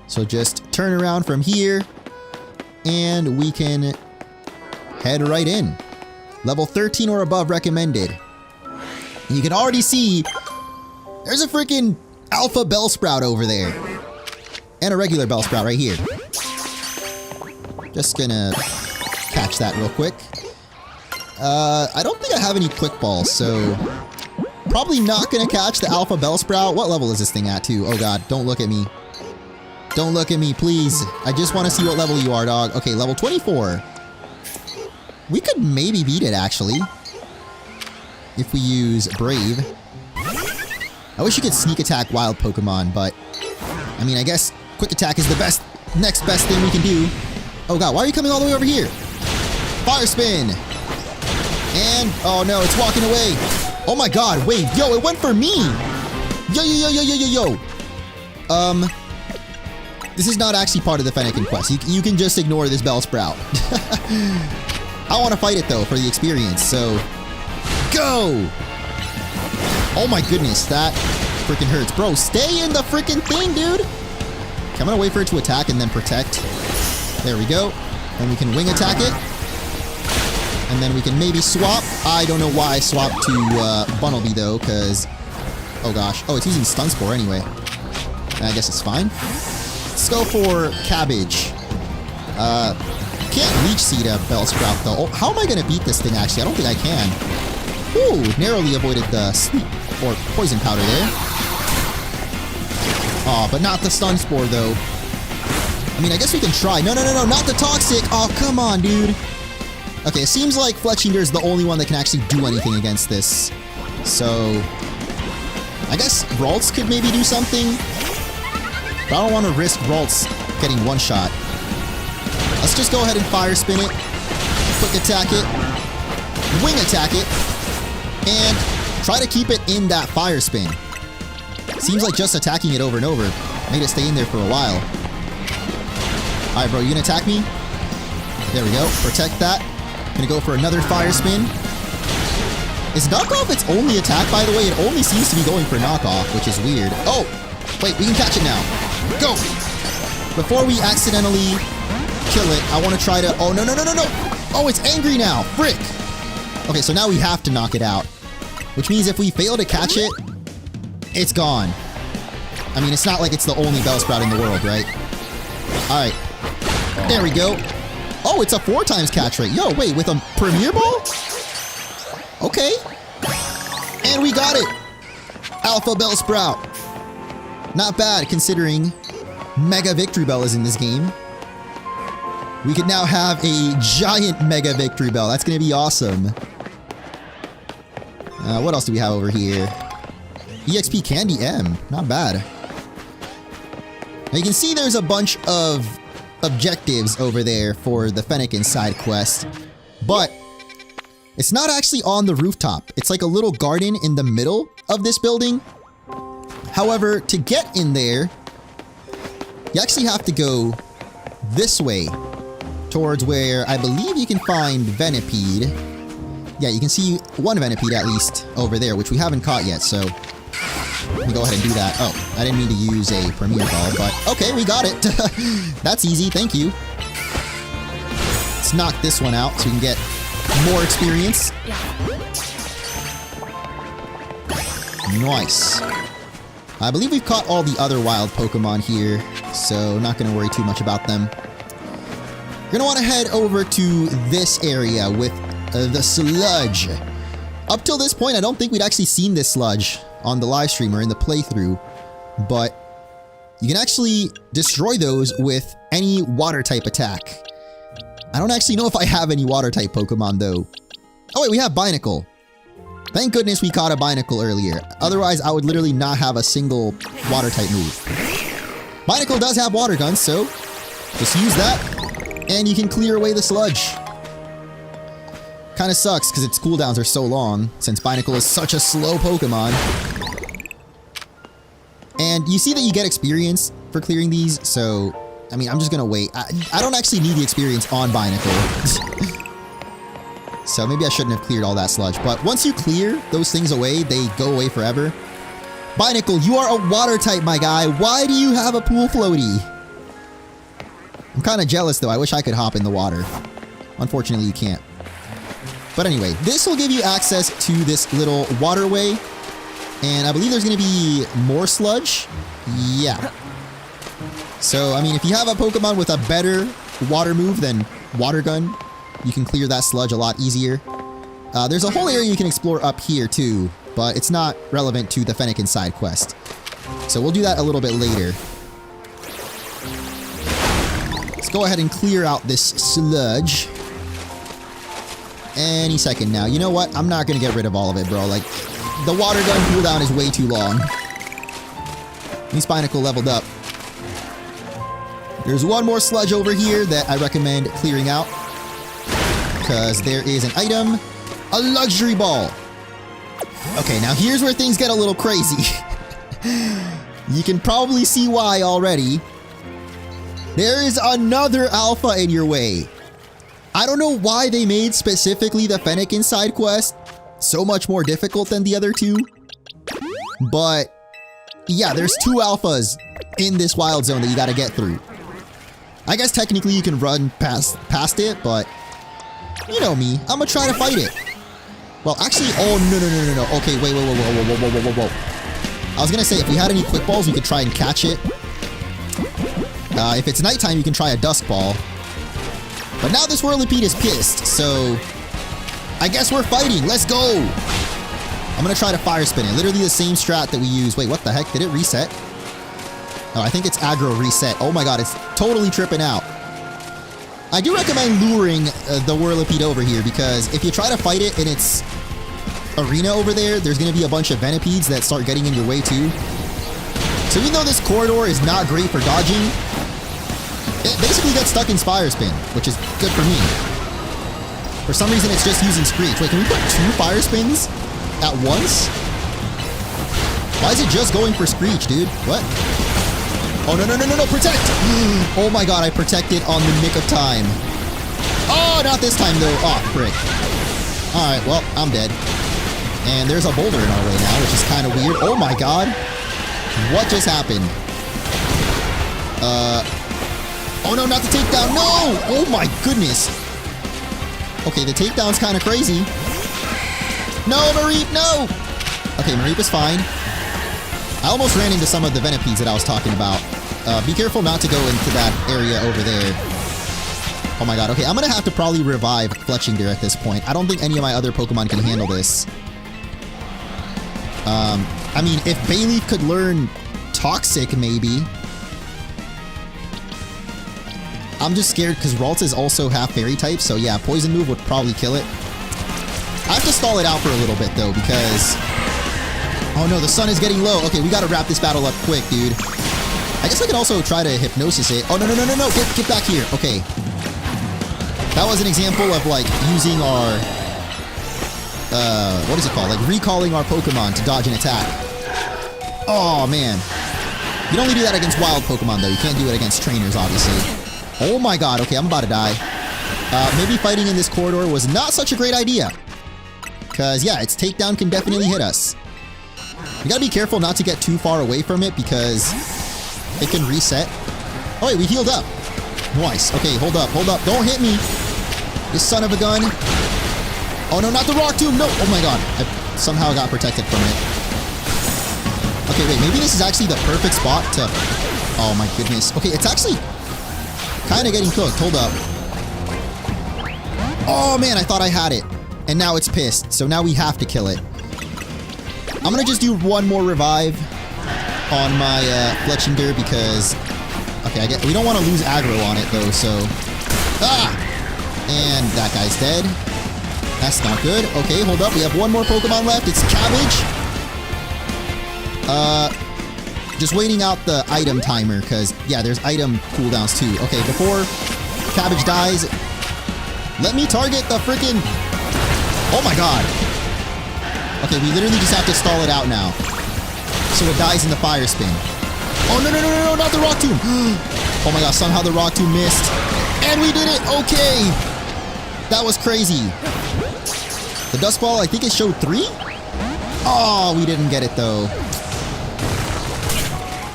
So just turn around from here and we can head right in. Level 13 or above recommended. You can already see there's a freaking Alpha Bellsprout over there. And a regular Bellsprout right here. Just gonna catch that real quick. I don't think I have any Quick Balls, so probably not gonna catch the Alpha Bellsprout. What level is this thing at too? Oh god, don't look at me. Don't look at me, please. I just want to see what level you are, dog. Okay, level 24. We could maybe beat it, actually. If we use Brave. I wish you could sneak attack wild Pokemon, but I mean, I guess Quick Attack is the next best thing we can do. Oh god, why are you coming all the way over here? Fire Spin! And, oh no, it's walking away. Oh my god, wait, yo, it went for me! Yo, yo, yo, yo, yo, yo, yo! This is not actually part of the Fennekin quest. You can just ignore this Bellsprout. I want to fight it though, for the experience, so... Go! Oh my goodness, that freaking hurts. Bro, stay in the freaking thing, dude! Okay, I'm gonna wait for it to attack and then protect. There we go. And we can wing attack it. And then we can maybe swap. I don't know why I swapped to Bunnelby though, because... Oh gosh. Oh, it's using Stun Spore anyway. I guess it's fine. Let's go for Cabbage. Can't Leech Seed a Bellsprout though. Oh, how am I gonna beat this thing actually? I don't think I can. Ooh, narrowly avoided the Sleep or Poison Powder there. Aw, but not the Stun Spore though. I mean, I guess we can try. No, no, no, no, not the Toxic! Oh, come on, dude. Okay, it seems like Fletchinder is the only one that can actually do anything against this. So... I guess Ralts could maybe do something. But I don't want to risk Ralts getting one shot. Let's just go ahead and Fire Spin it. Quick Attack it. Wing Attack it. And try to keep it in that Fire Spin. Seems like just attacking it over and over made it stay in there for a while. Alright, bro, you gonna attack me? There we go. Protect that. Gonna go for another Fire Spin. Is Knockoff its only attack, by the way? It only seems to be going for Knockoff, which is weird. Oh! Wait, we can catch it now. Go! Before we accidentally kill it, I want to try to... Oh, no, no, no, no, no! Oh, it's angry now! Frick! Okay, so now we have to knock it out. Which means if we fail to catch it, it's gone. I mean, it's not like it's the only Bellsprout in the world, right? Alright. There we go. Oh, it's a 4 times catch rate. Yo, wait, with a Premier Ball? Okay. And we got it! Alpha Bellsprout. Not bad, considering Mega Victory Bell is in this game. We could now have a giant Mega Victory Bell. That's gonna be awesome. What else do we have over here? EXP Candy M. Not bad. Now you can see there's a bunch of objectives over there for the Fennekin side quest. But it's not actually on the rooftop. It's like a little garden in the middle of this building. However, to get in there, you actually have to go this way towards where I believe you can find Venipede. Yeah, you can see one Venipede at least over there, which we haven't caught yet, so let me go ahead and do that. Oh, I didn't mean to use a Premier Ball, but okay, we got it. That's easy, thank you. Let's knock this one out so we can get more experience. Nice. I believe we've caught all the other wild Pokemon here, so not going to worry too much about them. We're going to want to head over to this area with the Sludge. Up till this point, I don't think we'd actually seen this Sludge on the live stream or in the playthrough, but you can actually destroy those with any water type attack. I don't actually know if I have any water type Pokemon though. Oh wait, we have Binacle. Thank goodness we caught a Binacle earlier. Otherwise, I would literally not have a single water type move. Binacle does have water guns, so just use that and you can clear away the sludge. Kind of sucks because its cooldowns are so long since Binacle is such a slow Pokemon. And you see that you get experience for clearing these, so I mean, I'm just gonna wait. I don't actually need the experience on Binacle. So maybe I shouldn't have cleared all that sludge. But once you clear those things away, they go away forever. Binacle, you are a water type, my guy. Why do you have a pool floaty? I'm kind of jealous, though. I wish I could hop in the water. Unfortunately, you can't. But anyway, this will give you access to this little waterway. And I believe there's going to be more sludge. Yeah. So, I mean, if you have a Pokemon with a better water move than Water Gun, you can clear that sludge a lot easier. There's a whole area you can explore up here too, but it's not relevant to the Fennekin side quest. So we'll do that a little bit later. Let's go ahead and clear out this sludge. Any second now. You know what? I'm not going to get rid of all of it, bro. Like, the water gun cooldown is way too long. These Binacle leveled up. There's one more sludge over here that I recommend clearing out. Because there is an item, a luxury ball. Okay, now here's where things get a little crazy. You can probably see why already. There is another alpha in your way. I don't know why they made specifically the Fennekin side quest so much more difficult than the other two. But yeah, there's 2 alphas in this wild zone that you gotta get through. I guess technically you can run past it, but you know me, I'm gonna try to fight it. Well, actually, oh, no. Okay, wait, whoa. I was gonna say, if we had any quick balls, we could try and catch it. If it's nighttime, you can try a dusk ball. But now this Whirlipede is pissed, so I guess we're fighting. Let's go. I'm gonna try to fire spin it. Literally the same strat that we use. Wait, what the heck? Did it reset? Oh, I think it's aggro reset. Oh my god, it's totally tripping out. I do recommend luring the Whirlipede over here because if you try to fight it in its arena over there, there's going to be a bunch of Venipedes that start getting in your way too. So even though this corridor is not great for dodging, it basically gets stuck in Fire Spin, which is good for me. For some reason, it's just using Screech. Wait, can we put 2 Fire Spins at once? Why is it just going for Screech, dude? What? Oh, no, protect! Oh my god, I protected on the nick of time. Oh, not this time, though. Oh, frick. Alright, well, I'm dead. And there's a boulder in our way now, which is kind of weird. Oh my god. What just happened? Oh no, not the takedown. No! Oh my goodness. Okay, the takedown's kind of crazy. No, Mareep, no! Okay, Mareep is fine. I almost ran into some of the Venipedes that I was talking about. Be careful not to go into that area over there. Oh my god, okay, I'm gonna have to probably revive Fletchinder at this point. I don't think any of my other Pokemon can handle this. I mean, if Bayleaf could learn Toxic, maybe. I'm just scared because Ralts is also half Fairy type, so yeah, Poison move would probably kill it. I have to stall it out for a little bit, though, because... Oh no, the sun is getting low. Okay, we gotta wrap this battle up quick, dude. I guess I can also try to Hypnosis it. Oh, no. Get back here. Okay. That was an example of, like, using our... what is it called? Like, recalling our Pokemon to dodge an attack. Oh, man. You can only do that against wild Pokemon, though. You can't do it against trainers, obviously. Oh my god. Okay, I'm about to die. Maybe fighting in this corridor was not such a great idea. Because, yeah, its takedown can definitely hit us. You gotta be careful not to get too far away from it because it can reset. Oh wait, we healed up. Nice. Okay, hold up. Don't hit me. You son of a gun. Oh no, not the Rock Tomb. No. Oh my god. I somehow got protected from it. Okay, wait. Maybe this is actually the perfect spot to... Oh my goodness. Okay, it's actually kind of getting cooked. Hold up. Oh man, I thought I had it. And now it's pissed. So now we have to kill it. I'm gonna just do one more revive on my Fletchinder because... Okay, we don't want to lose aggro on it though, so... Ah! And that guy's dead. That's not good. Okay, hold up. We have one more Pokemon left. It's Cabbage. Just waiting out the item timer, because, yeah, there's item cooldowns too. Okay, before Cabbage dies, let me target the freaking... Oh my god. Okay, we literally just have to stall it out now. So it dies in the fire spin. Oh, no, no, no, no, no, not the Rock Tomb. Oh my god, somehow the Rock Tomb missed. And we did it. Okay. That was crazy. The Dusk Ball, I think it showed 3? Oh, we didn't get it though.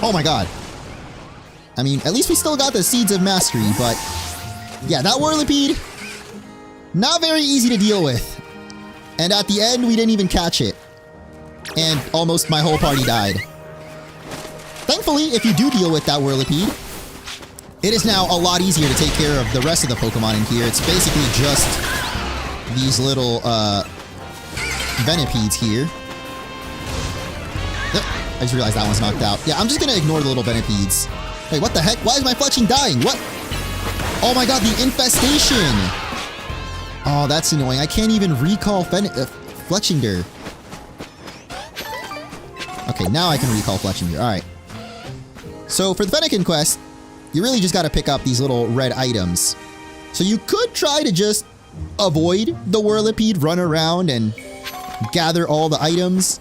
Oh my god. I mean, at least we still got the Seeds of Mastery, but yeah, that Whirlipede, not very easy to deal with. And at the end, we didn't even catch it. And almost my whole party died. Thankfully, if you do deal with that Whirlipede, it is now a lot easier to take care of the rest of the Pokemon in here. It's basically just these little Venipedes here. I just realized that one's knocked out. Yeah, I'm just gonna ignore the little Venipedes. Wait, what the heck? Why is my Fletching dying? What? Oh my god, the infestation! Oh, that's annoying. I can't even recall Fletchinder. Okay, now I can recall Fletchinder. Alright. So, for the Fennekin quest, you really just gotta pick up these little red items. So you could try to just avoid the Whirlipede, run around, and gather all the items.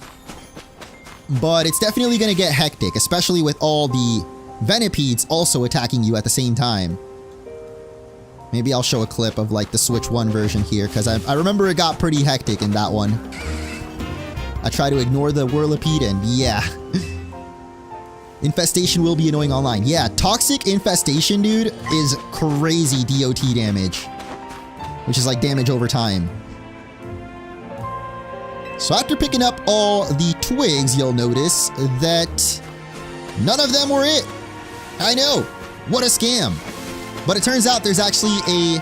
But it's definitely going to get hectic, especially with all the Venipedes also attacking you at the same time. Maybe I'll show a clip of like the Switch 1 version here, because I remember it got pretty hectic in that one. I try to ignore the Whirlipede and yeah. Infestation will be annoying online. Yeah, Toxic Infestation, dude, is crazy DOT damage. Which is like damage over time. So after picking up all the twigs, you'll notice that none of them were it. I know, what a scam. But it turns out there's actually a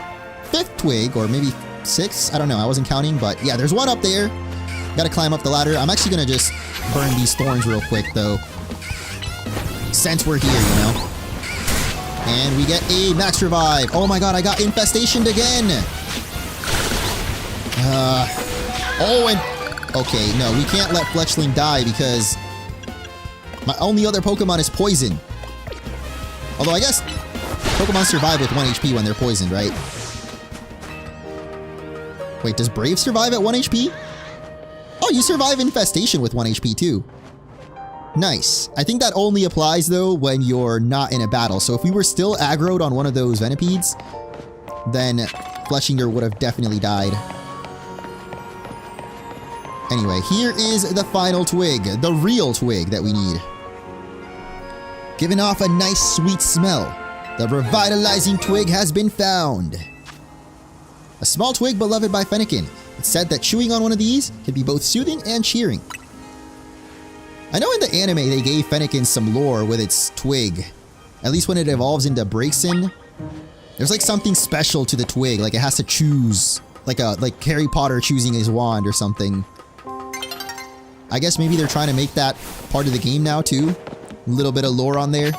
5th twig, or maybe 6, I don't know, I wasn't counting, but yeah, there's one up there. Gotta climb up the ladder. I'm actually gonna just burn these thorns real quick though, since we're here, you know. And we get a max revive. Oh my god, I got infestationed again. Oh, and okay, no, we can't let Fletchling die because my only other Pokemon is poison. Although I guess Pokemon survive with 1 HP when they're poisoned, right? Wait, does Brave survive at 1 HP? Oh, you survive Infestation with 1 HP too. Nice. I think that only applies though when you're not in a battle. So if we were still aggroed on one of those Venipedes, then Fletchinder would have definitely died. Anyway, here is the final twig, the real twig that we need. Giving off a nice sweet smell, the revitalizing twig has been found. A small twig beloved by Fennekin. It's said that chewing on one of these can be both soothing and cheering. I know in the anime they gave Fennekin some lore with its twig. At least when it evolves into Braixen. There's like something special to the twig, like it has to choose. Like Harry Potter choosing his wand or something. I guess maybe they're trying to make that part of the game now too. A little bit of lore on there.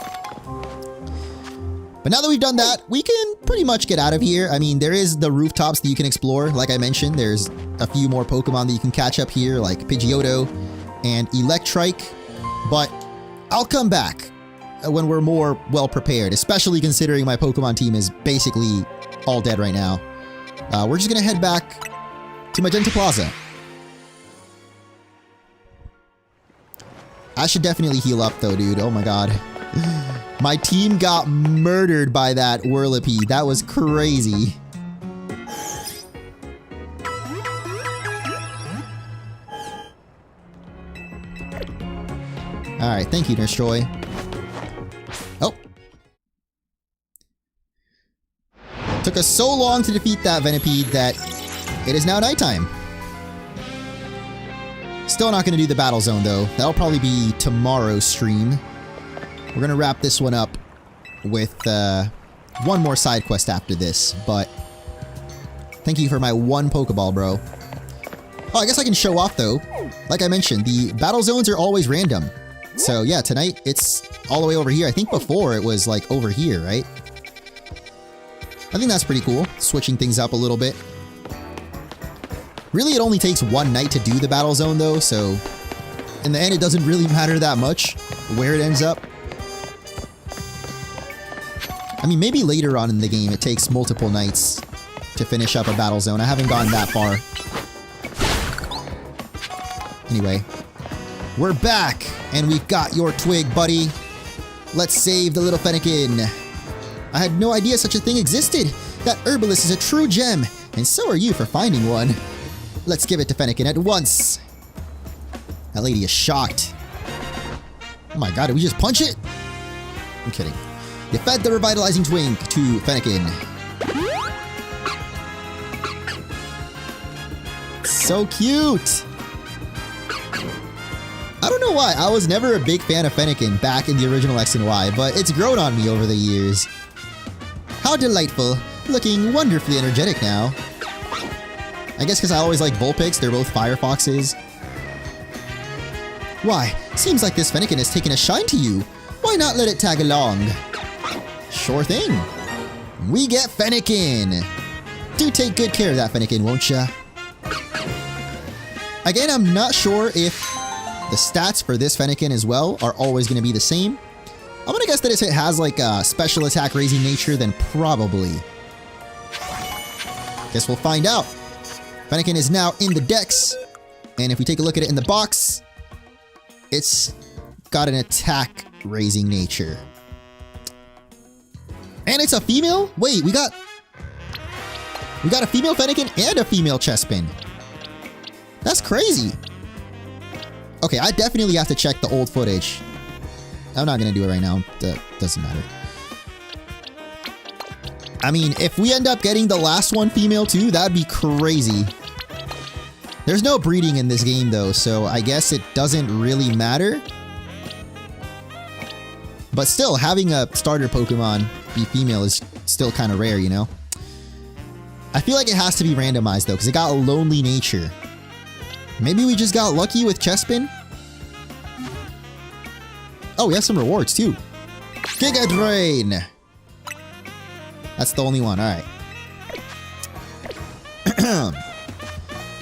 But now that we've done that, we can pretty much get out of here. I mean, there is the rooftops that you can explore. Like I mentioned, there's a few more Pokemon that you can catch up here, like Pidgeotto and Electrike. But I'll come back when we're more well prepared, especially considering my Pokemon team is basically all dead right now. We're just gonna head back to Magenta Plaza. I should definitely heal up though, dude. Oh my god. My team got murdered by that Whirlipede. That was crazy. Alright, thank you, Nurse Joy. Oh. Took us so long to defeat that Venipede that it is now nighttime. Still not going to do the battle zone though. That'll probably be tomorrow's stream. We're going to wrap this one up with one more side quest after this, but thank you for my 1 Pokeball, bro. Oh, I guess I can show off though. Like I mentioned, the battle zones are always random. So yeah, tonight it's all the way over here. I think before it was like over here, right? I think that's pretty cool. Switching things up a little bit. Really, it only takes one night to do the battle zone though, so in the end it doesn't really matter that much where it ends up. I mean, maybe later on in the game it takes multiple nights to finish up a battle zone. I haven't gotten that far. Anyway, we're back, and we've got your twig, buddy. Let's save the little Fennekin. I had no idea such a thing existed. That herbalist is a true gem, and so are you for finding one. Let's give it to Fennekin at once. That lady is shocked. Oh my god, did we just punch it? I'm kidding. You fed the revitalizing twink to Fennekin. So cute! I don't know why, I was never a big fan of Fennekin back in the original X and Y, but it's grown on me over the years. How delightful. Looking wonderfully energetic now. I guess because I always like Vulpix, they're both fire foxes. Why, seems like this Fennekin has taken a shine to you. Why not let it tag along? Sure thing. We get Fennekin. Do take good care of that Fennekin, won't ya? Again, I'm not sure if the stats for this Fennekin as well are always going to be the same. I'm going to guess that if it has like a special attack raising nature, then probably. Guess we'll find out. Fennekin is now in the dex, and if we take a look at it in the box, it's got an attack raising nature. And it's a female? Wait, we got a female Fennekin and a female Chespin. That's crazy. Okay, I definitely have to check the old footage. I'm not gonna do it right now. That doesn't matter. I mean, if we end up getting the last one female too, that'd be crazy. There's no breeding in this game though, so I guess it doesn't really matter. But still, having a starter Pokemon be female is still kind of rare, you know? I feel like it has to be randomized though, because it got a lonely nature. Maybe we just got lucky with Chespin? Oh, we have some rewards too. Giga Drain! That's the only one, alright.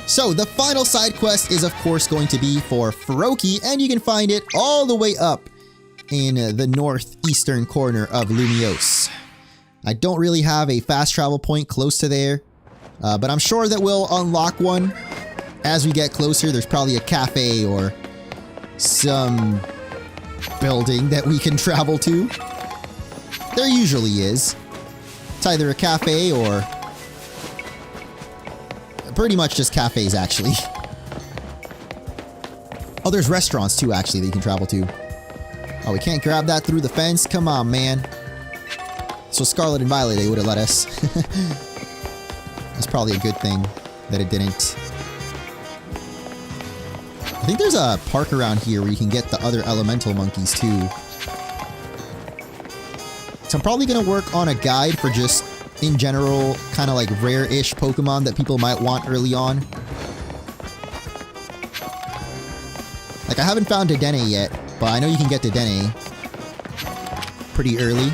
So, the final side quest is of course going to be for Froakie, and you can find it all the way up in the northeastern corner of Lumiose. I don't really have a fast travel point close to there, but I'm sure that we'll unlock one as we get closer. There's probably a cafe or some building that we can travel to. There usually is. It's either a cafe or pretty much just cafes, actually. Oh, there's restaurants too, actually, that you can travel to. Oh, we can't grab that through the fence? Come on, man. So Scarlet and Violet, they would have let us. That's probably a good thing that it didn't. I think there's a park around here where you can get the other elemental monkeys too. So I'm probably going to work on a guide for just, in general, kind of like rare-ish Pokemon that people might want early on. Like, I haven't found Dedenne yet, but I know you can get Dedenne pretty early.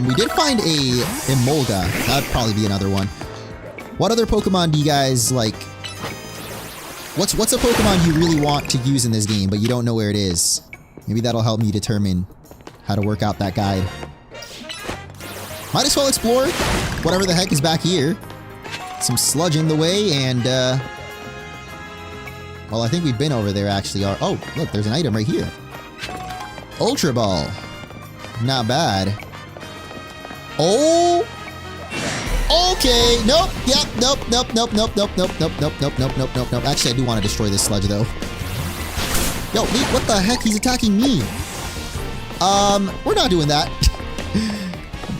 We did find a Emolga. That'd probably be another one. What other Pokemon do you guys like? What's a Pokemon you really want to use in this game, but you don't know where it is? Maybe that'll help me determine how to work out that guide. Might as well explore whatever the heck is back here. Some sludge in the way, and well, I think we've been over there actually. Oh, look, there's an item right here. Ultra Ball. Not bad. Oh! Okay, nope, yep, nope. Actually, I do want to destroy this sludge, though. Yo, what the heck? He's attacking me. We're not doing that.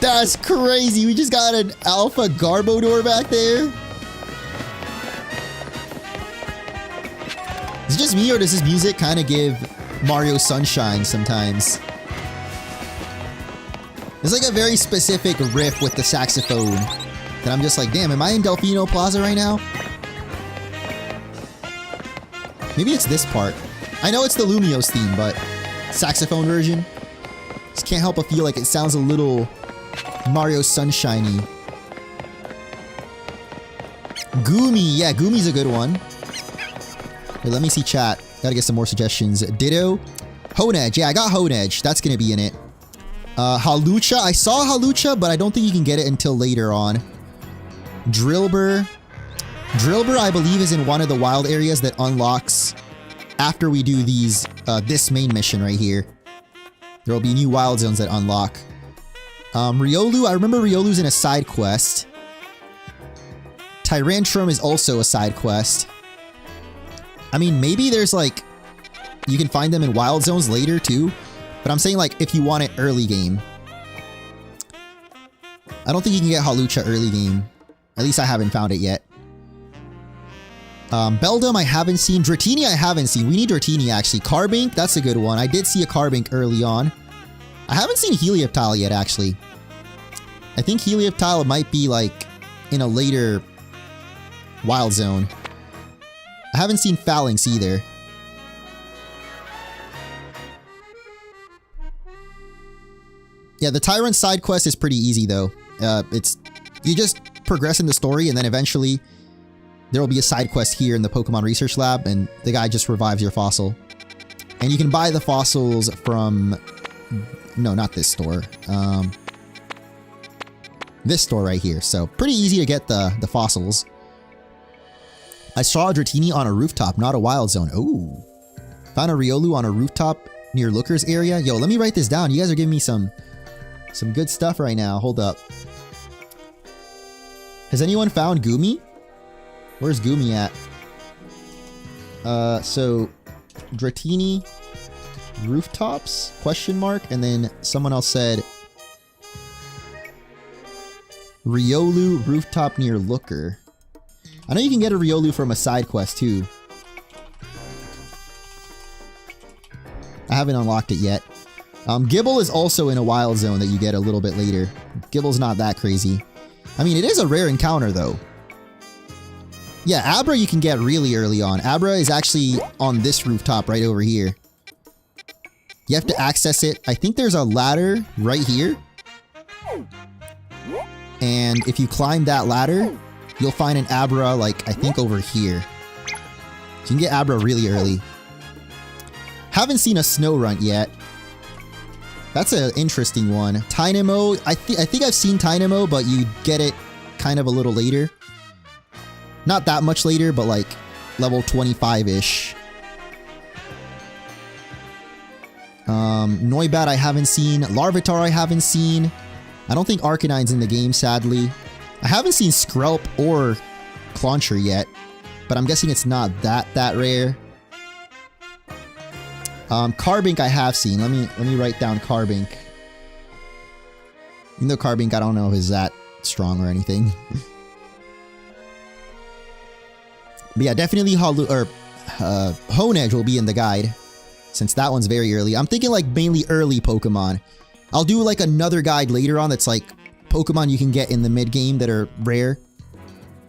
That's crazy. We just got an Alpha Garbodor back there. Is it just me, or does this music kind of give Mario Sunshine sometimes? There's like a very specific riff with the saxophone that I'm just like, damn, am I in Delfino Plaza right now? Maybe it's this part. I know it's the Lumiose theme, but saxophone version. Just can't help but feel like it sounds a little Mario Sunshiny. Goomy. Yeah, Goomy's a good one. Wait, let me see chat. Gotta get some more suggestions. Ditto. Honedge. Yeah, I got Honedge. That's gonna be in it. Halucha. I saw Halucha, but I don't think you can get it until later on. Drillbur. Drillbur, I believe, is in one of the wild areas that unlocks after we do these, this main mission right here. There will be new wild zones that unlock. Riolu, I remember Riolu's in a side quest. Tyrantrum is also a side quest. I mean, maybe there's like, you can find them in wild zones later too. But I'm saying like, if you want it early game. I don't think you can get Halucha early game. At least I haven't found it yet. Beldum I haven't seen. Dratini I haven't seen. We need Dratini actually. Carbink, that's a good one. I did see a Carbink early on. I haven't seen Helioptile yet actually. I think Helioptile might be like in a later wild zone. I haven't seen Phalanx either. Yeah, the Tyrant side quest is pretty easy though. It's you just progress in the story and then eventually there will be a side quest here in the Pokemon Research Lab and the guy just revives your fossil. And you can buy the fossils from... No, not this store. This store right here. So, pretty easy to get the fossils. I saw a Dratini on a rooftop, not a wild zone. Ooh. Found a Riolu on a rooftop near Looker's area. Yo, let me write this down. You guys are giving me some good stuff right now. Hold up. Has anyone found Goomy? Where's Goomy at? So Dratini rooftops question mark and then someone else said Riolu rooftop near Looker. I know you can get a Riolu from a side quest too. I haven't unlocked it yet. Gibble is also in a wild zone that you get a little bit later. Gibble's not that crazy. I mean, it is a rare encounter though. Yeah, Abra you can get really early on. Abra is actually on this rooftop right over here. You have to access it. I think there's a ladder right here. And if you climb that ladder, you'll find an Abra like, I think over here. So you can get Abra really early. Haven't seen a Snow Runt yet. That's an interesting one. Tynamo, I think I've seen Tynamo, but you get it kind of a little later. Not that much later, but like level 25-ish. Noibat I haven't seen. Larvitar I haven't seen. I don't think Arcanine's in the game, sadly. I haven't seen Skrelp or Clauncher yet, but I'm guessing it's not that rare. Carbink I have seen. Let me write down Carbink. Even though Carbink I don't know if it's that strong or anything. But yeah, definitely Honedge will be in the guide, since that one's very early. I'm thinking like mainly early Pokemon. I'll do like another guide later on that's like Pokemon you can get in the mid-game that are rare.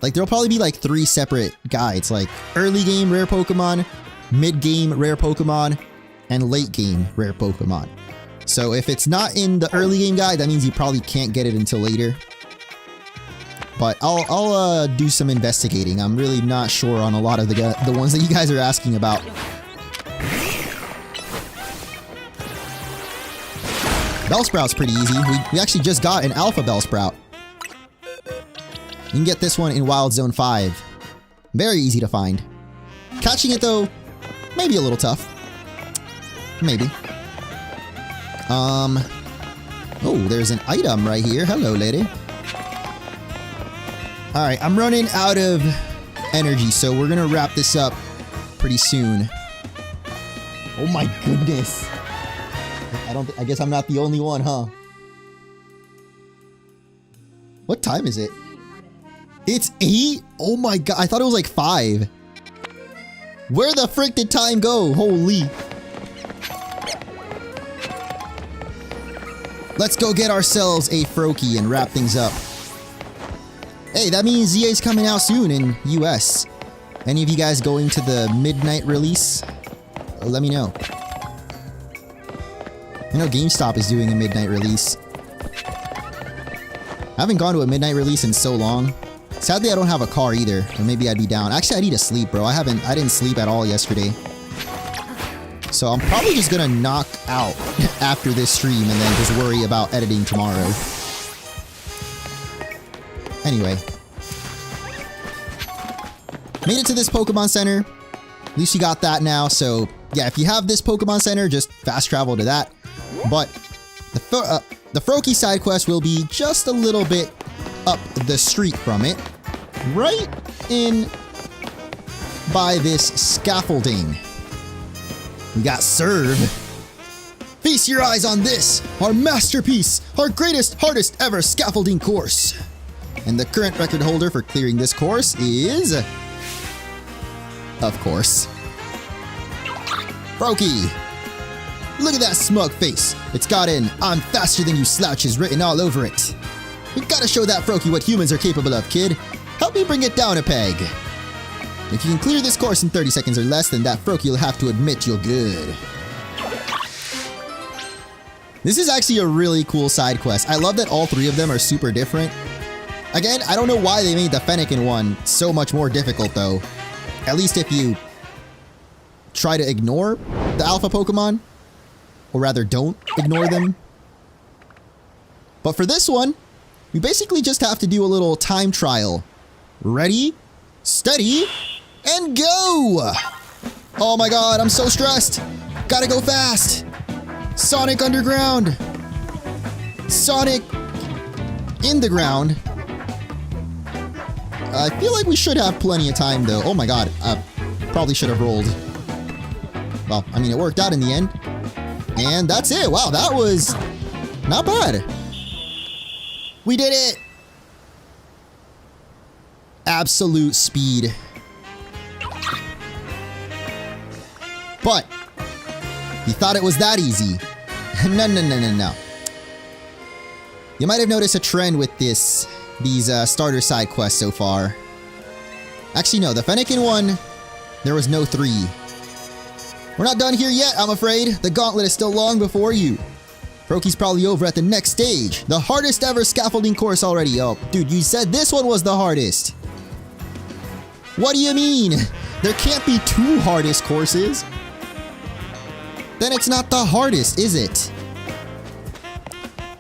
Like there'll probably be like 3 separate guides, like early game rare Pokemon, mid-game rare Pokemon, and late game rare Pokemon. So if it's not in the early game guide, that means you probably can't get it until later. But I'll do some investigating. I'm really not sure on a lot of the ones that you guys are asking about. Bellsprout's pretty easy. We actually just got an Alpha Bellsprout. You can get this one in Wild Zone 5. Very easy to find. Catching it though, maybe a little tough. Maybe. Oh, there's an item right here. Hello, lady. Alright, I'm running out of energy, so we're gonna wrap this up pretty soon. Oh my goodness. I guess I'm not the only one, huh? What time is it? It's 8? Oh my god, I thought it was like 5. Where the frick did time go? Holy. Let's go get ourselves a Froakie and wrap things up. Hey, that means ZA's coming out soon in US. Any of you guys going to the midnight release? Let me know. I know GameStop is doing a midnight release. I haven't gone to a midnight release in so long. Sadly, I don't have a car either, or maybe I'd be down. Actually, I need to sleep, bro. I didn't sleep at all yesterday. So I'm probably just gonna knock out after this stream and then just worry about editing tomorrow. Anyway. Made it to this Pokemon Center. At least you got that now, so yeah, if you have this Pokemon Center, just fast travel to that. But the Froakie side quest will be just a little bit up the street from it. Right in by this scaffolding. We got Serve. Feast your eyes on this, our masterpiece, our greatest, hardest ever scaffolding course. And the current record holder for clearing this course is... of course, Froakie. Look at that smug face. It's got an "I'm faster than you" slouches written all over it. We gotta show that Froakie what humans are capable of, kid. Help me bring it down a peg. If you can clear this course in 30 seconds or less, then that Froakie will have to admit you're good. This is actually a really cool side quest. I love that all three of them are super different. Again, I don't know why they made the Fennekin one so much more difficult though. At least if you try to ignore the alpha Pokemon. Or rather, don't ignore them. But for this one, we basically just have to do a little time trial. Ready, steady, and go! Oh my god, I'm so stressed. Gotta go fast. Sonic Underground. Sonic in the ground. I feel like we should have plenty of time though. Oh my god, I probably should have rolled. Well, I mean, it worked out in the end. And that's it. Wow, that was not bad. We did it. Absolute speed. But you thought it was that easy. No. You might have noticed a trend with these starter side quests so far. Actually, no, the Fennekin one, there was no 3. We're not done here yet, I'm afraid. The gauntlet is still long before you. Froakie's probably over at the next stage. The hardest ever scaffolding course already. Oh, dude, you said this one was the hardest. What do you mean? There can't be 2 hardest courses. Then it's not the hardest, is it?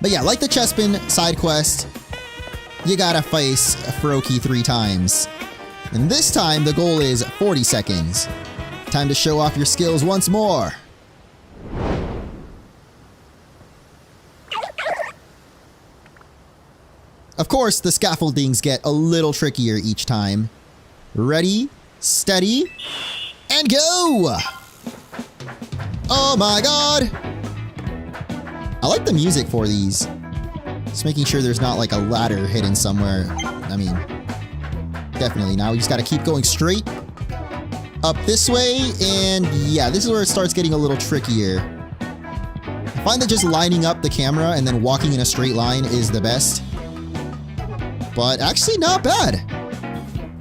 But yeah, like the Chespin side quest, you gotta face Froakie 3 times. And this time, the goal is 40 seconds. Time to show off your skills once more. Of course, the scaffoldings get a little trickier each time. Ready, steady, and go! Oh my god! I like the music for these. Just making sure there's not like a ladder hidden somewhere. I mean, definitely now. We just gotta keep going straight up this way, and yeah, this is where it starts getting a little trickier. I find that just lining up the camera and then walking in a straight line is the best. But actually not bad.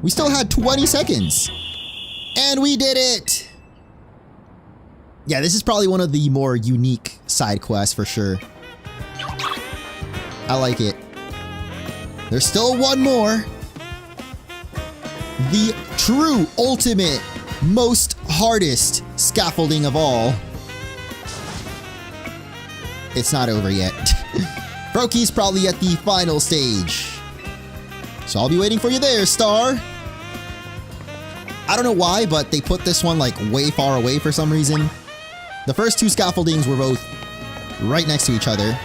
We still had 20 seconds. And we did it! Yeah, this is probably one of the more unique side quests for sure. I like it. There's still one more. The true ultimate, most hardest scaffolding of all. It's not over yet. Froakie's probably at the final stage. So I'll be waiting for you there, Star. I don't know why, but they put this one like way far away for some reason. The first 2 scaffoldings were both right next to each other.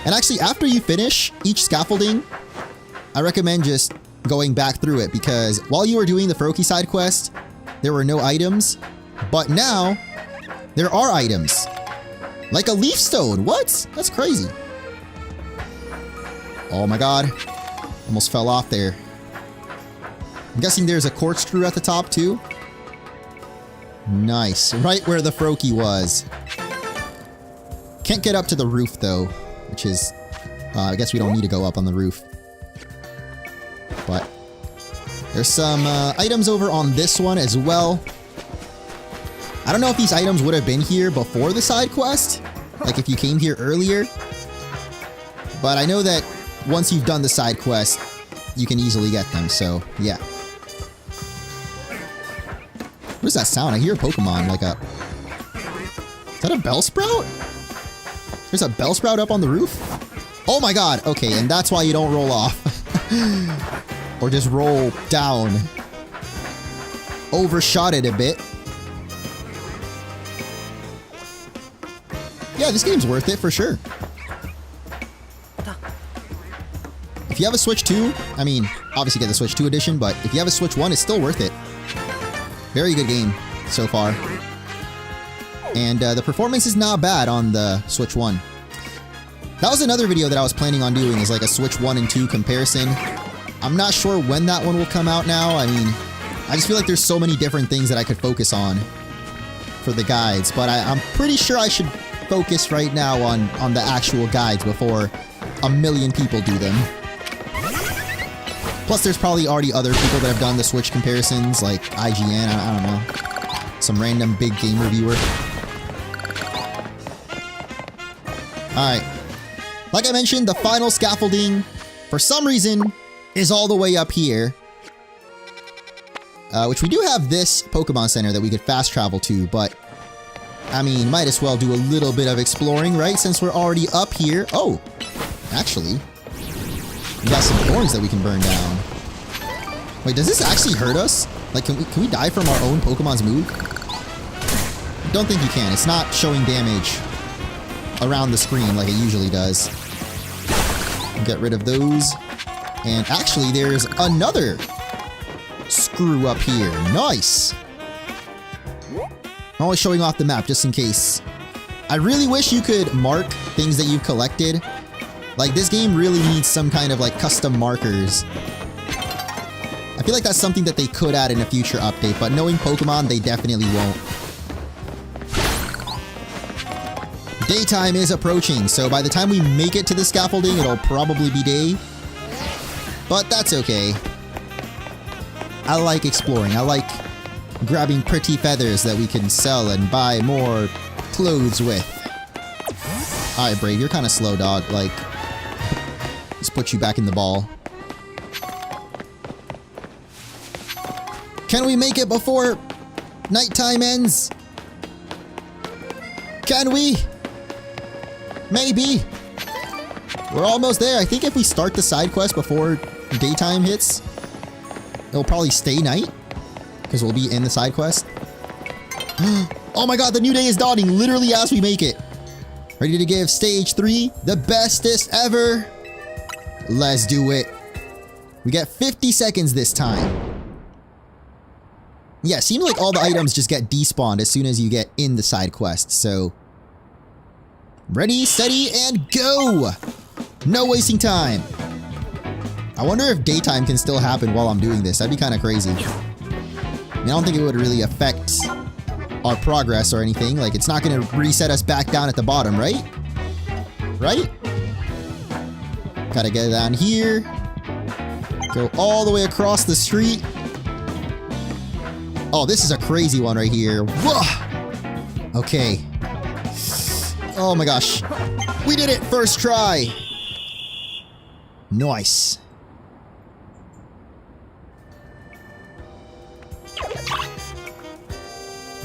And actually, after you finish each scaffolding, I recommend just going back through it, because while you were doing the Froakie side quest, there were no items. But now, there are items. Like a leaf stone. What? That's crazy. Oh my god. Almost fell off there. I'm guessing there's a corkscrew at the top too. Nice. Right where the Froakie was. Can't get up to the roof though, which is... I guess we don't need to go up on the roof. But there's some items over on this one as well. I don't know if these items would have been here before the side quest, like if you came here earlier. But I know that once you've done the side quest, you can easily get them, so yeah. What is that sound? I hear a Pokemon, like a... Is that a Bellsprout? There's a Bellsprout up on the roof? Oh my god, okay, and that's why you don't roll off. Or just roll down. Overshot it a bit. Yeah, this game's worth it for sure. If you have a Switch 2, I mean, obviously get the Switch 2 edition, but if you have a Switch 1, it's still worth it. Very good game so far. And the performance is not bad on the Switch 1. That was another video that I was planning on doing, is like a Switch 1 and 2 comparison. I'm not sure when that one will come out now. I mean, I just feel like there's so many different things that I could focus on for the guides, but I'm pretty sure I should focus right now on the actual guides before a million people do them. Plus, there's probably already other people that have done the Switch comparisons, like IGN, I don't know. Some random big game reviewer. Alright. Like I mentioned, the final scaffolding, for some reason, is all the way up here. Which we do have this Pokemon Center that we could fast travel to, but... I mean, might as well do a little bit of exploring, right? Since we're already up here. Oh! Actually... we got some thorns that we can burn down. Wait, does this actually hurt us? Like, can we die from our own Pokemon's move? Don't think you can. It's not showing damage around the screen like it usually does. Get rid of those. And actually, there's another screw up here. Nice! I'm always showing off the map just in case. I really wish you could mark things that you've collected. Like, this game really needs some kind of, like, custom markers. I feel like that's something that they could add in a future update, but knowing Pokemon, they definitely won't. Daytime is approaching, so by the time we make it to the scaffolding, it'll probably be day. But that's okay. I like exploring. I like grabbing pretty feathers that we can sell and buy more clothes with. Alright, Brave, you're kind of slow, dog. Like... let's put you back in the ball. Can we make it before nighttime ends? Can we? Maybe. We're almost there. I think if we start the side quest before daytime hits, it'll probably stay night, because we'll be in the side quest. Oh my god, the new day is dawning literally as we make it. Ready to give stage 3 the bestest ever? Let's do it. We get 50 seconds this time. Yeah, seems like all the items just get despawned as soon as you get in the side quest, so... ready, steady, and go! No wasting time. I wonder if daytime can still happen while I'm doing this. That'd be kind of crazy. I mean, I don't think it would really affect our progress or anything. Like, it's not going to reset us back down at the bottom, right? Right? Gotta get down here. Go all the way across the street. Oh, this is a crazy one right here. Whoa! Okay. Oh my gosh. We did it! First try! Nice.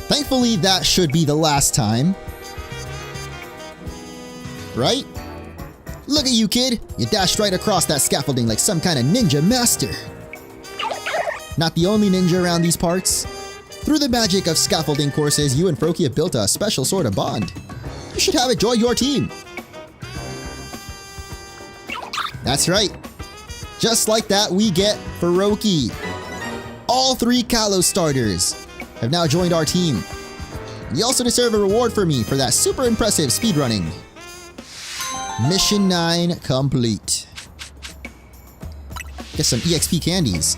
Thankfully, that should be the last time. Right? Look at you, kid! You dashed right across that scaffolding like some kind of ninja master. Not the only ninja around these parts. Through the magic of scaffolding courses, you and Froakie have built a special sort of bond. You should have it join your team. That's right. Just like that, we get Froakie. All 3 Kalos starters have now joined our team. You also deserve a reward from me for that super impressive speedrunning. Mission 9 complete. Get some EXP candies.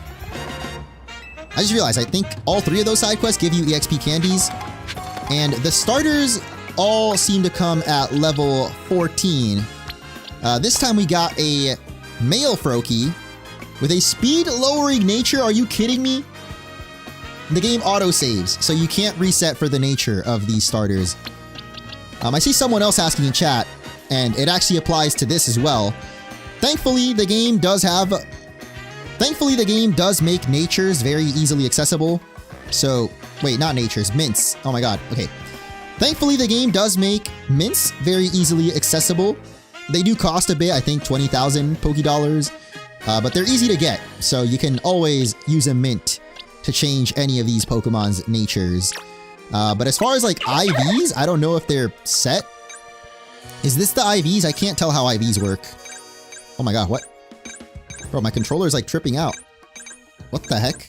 I just realized, I think all 3 of those side quests give you EXP candies. And the starters all seem to come at level 14. This time we got a male Froakie with a speed lowering nature. Are you kidding me? The game auto-saves, so you can't reset for the nature of these starters. I see someone else asking in chat, and it actually applies to this as well. Thankfully, the game does have Thankfully, the game does make natures very easily accessible. So, wait, not natures, mints. Oh my god, okay. Thankfully, the game does make mints very easily accessible. They do cost a bit, I think 20,000 Pokédollars, but they're easy to get. So you can always use a mint to change any of these Pokemon's natures. But as far as like IVs, I don't know if they're set. Is this the IVs? I can't tell how IVs work. Oh my god, what? Bro, my controller's like tripping out. What the heck?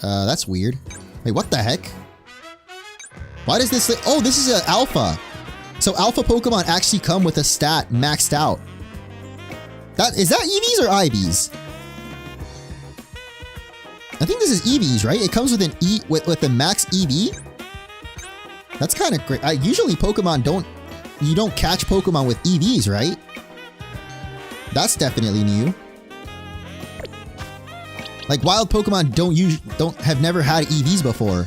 That's weird. Wait, what the heck? Why does this... Oh, this is an alpha. So alpha Pokemon actually come with a stat maxed out. Is that EVs or IVs? I think this is EVs, right? It comes with an with a max EV. That's kind of great. Usually Pokemon you don't catch Pokemon with EVs, right? That's definitely new. Like wild Pokemon have never had EVs before.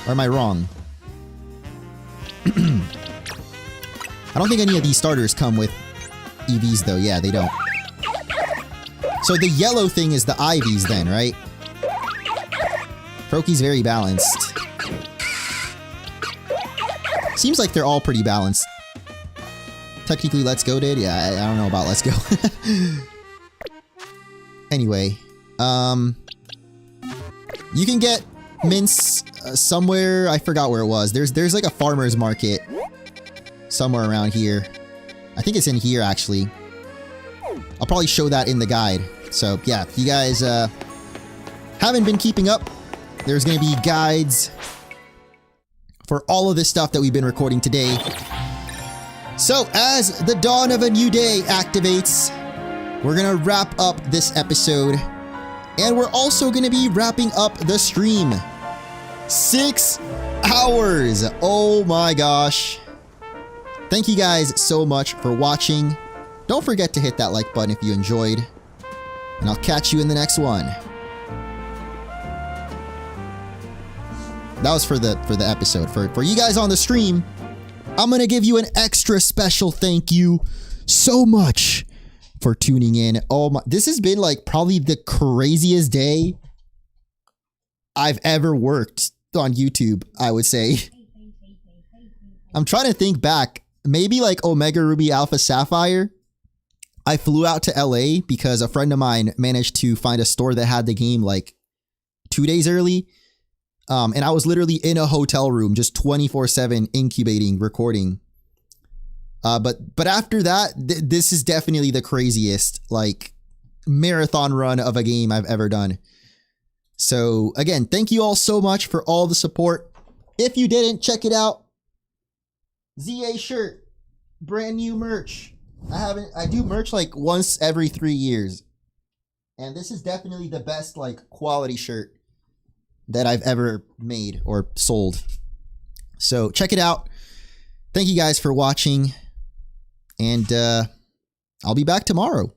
Or am I wrong? I don't think any of these starters come with EVs though. Yeah, they don't. So the yellow thing is the IVs then, right? Proki's very balanced. Seems like they're all pretty balanced. Technically, Let's Go did. Yeah, I don't know about Let's Go. Anyway, you can get mints somewhere. I forgot where it was. There's like a farmer's market somewhere around here. I think it's in here actually. I'll probably show that in the guide. So yeah, if you guys haven't been keeping up, there's gonna be guides for all of this stuff that we've been recording today. So as the dawn of a new day activates, we're gonna wrap up this episode, and we're also gonna be wrapping up the stream. 6 hours! Oh my gosh. Thank you guys so much for watching. Don't forget to hit that like button if you enjoyed, and I'll catch you in the next one. That was for the episode. For you guys on the stream, I'm gonna give you an extra special thank you so much for tuning in. Oh my, this has been like probably the craziest day I've ever worked on YouTube, I would say. I'm trying to think back. Maybe like Omega Ruby Alpha Sapphire. I flew out to LA because a friend of mine managed to find a store that had the game like 2 days early. And I was literally in a hotel room, just 24/7 incubating, recording. But after that, this is definitely the craziest like marathon run of a game I've ever done. So again, thank you all so much for all the support. If you didn't, check it out. Z-A shirt, brand new merch. I do merch like once every 3 years. And this is definitely the best like quality shirt that I've ever made or sold. So check it out. Thank you guys for watching. And I'll be back tomorrow.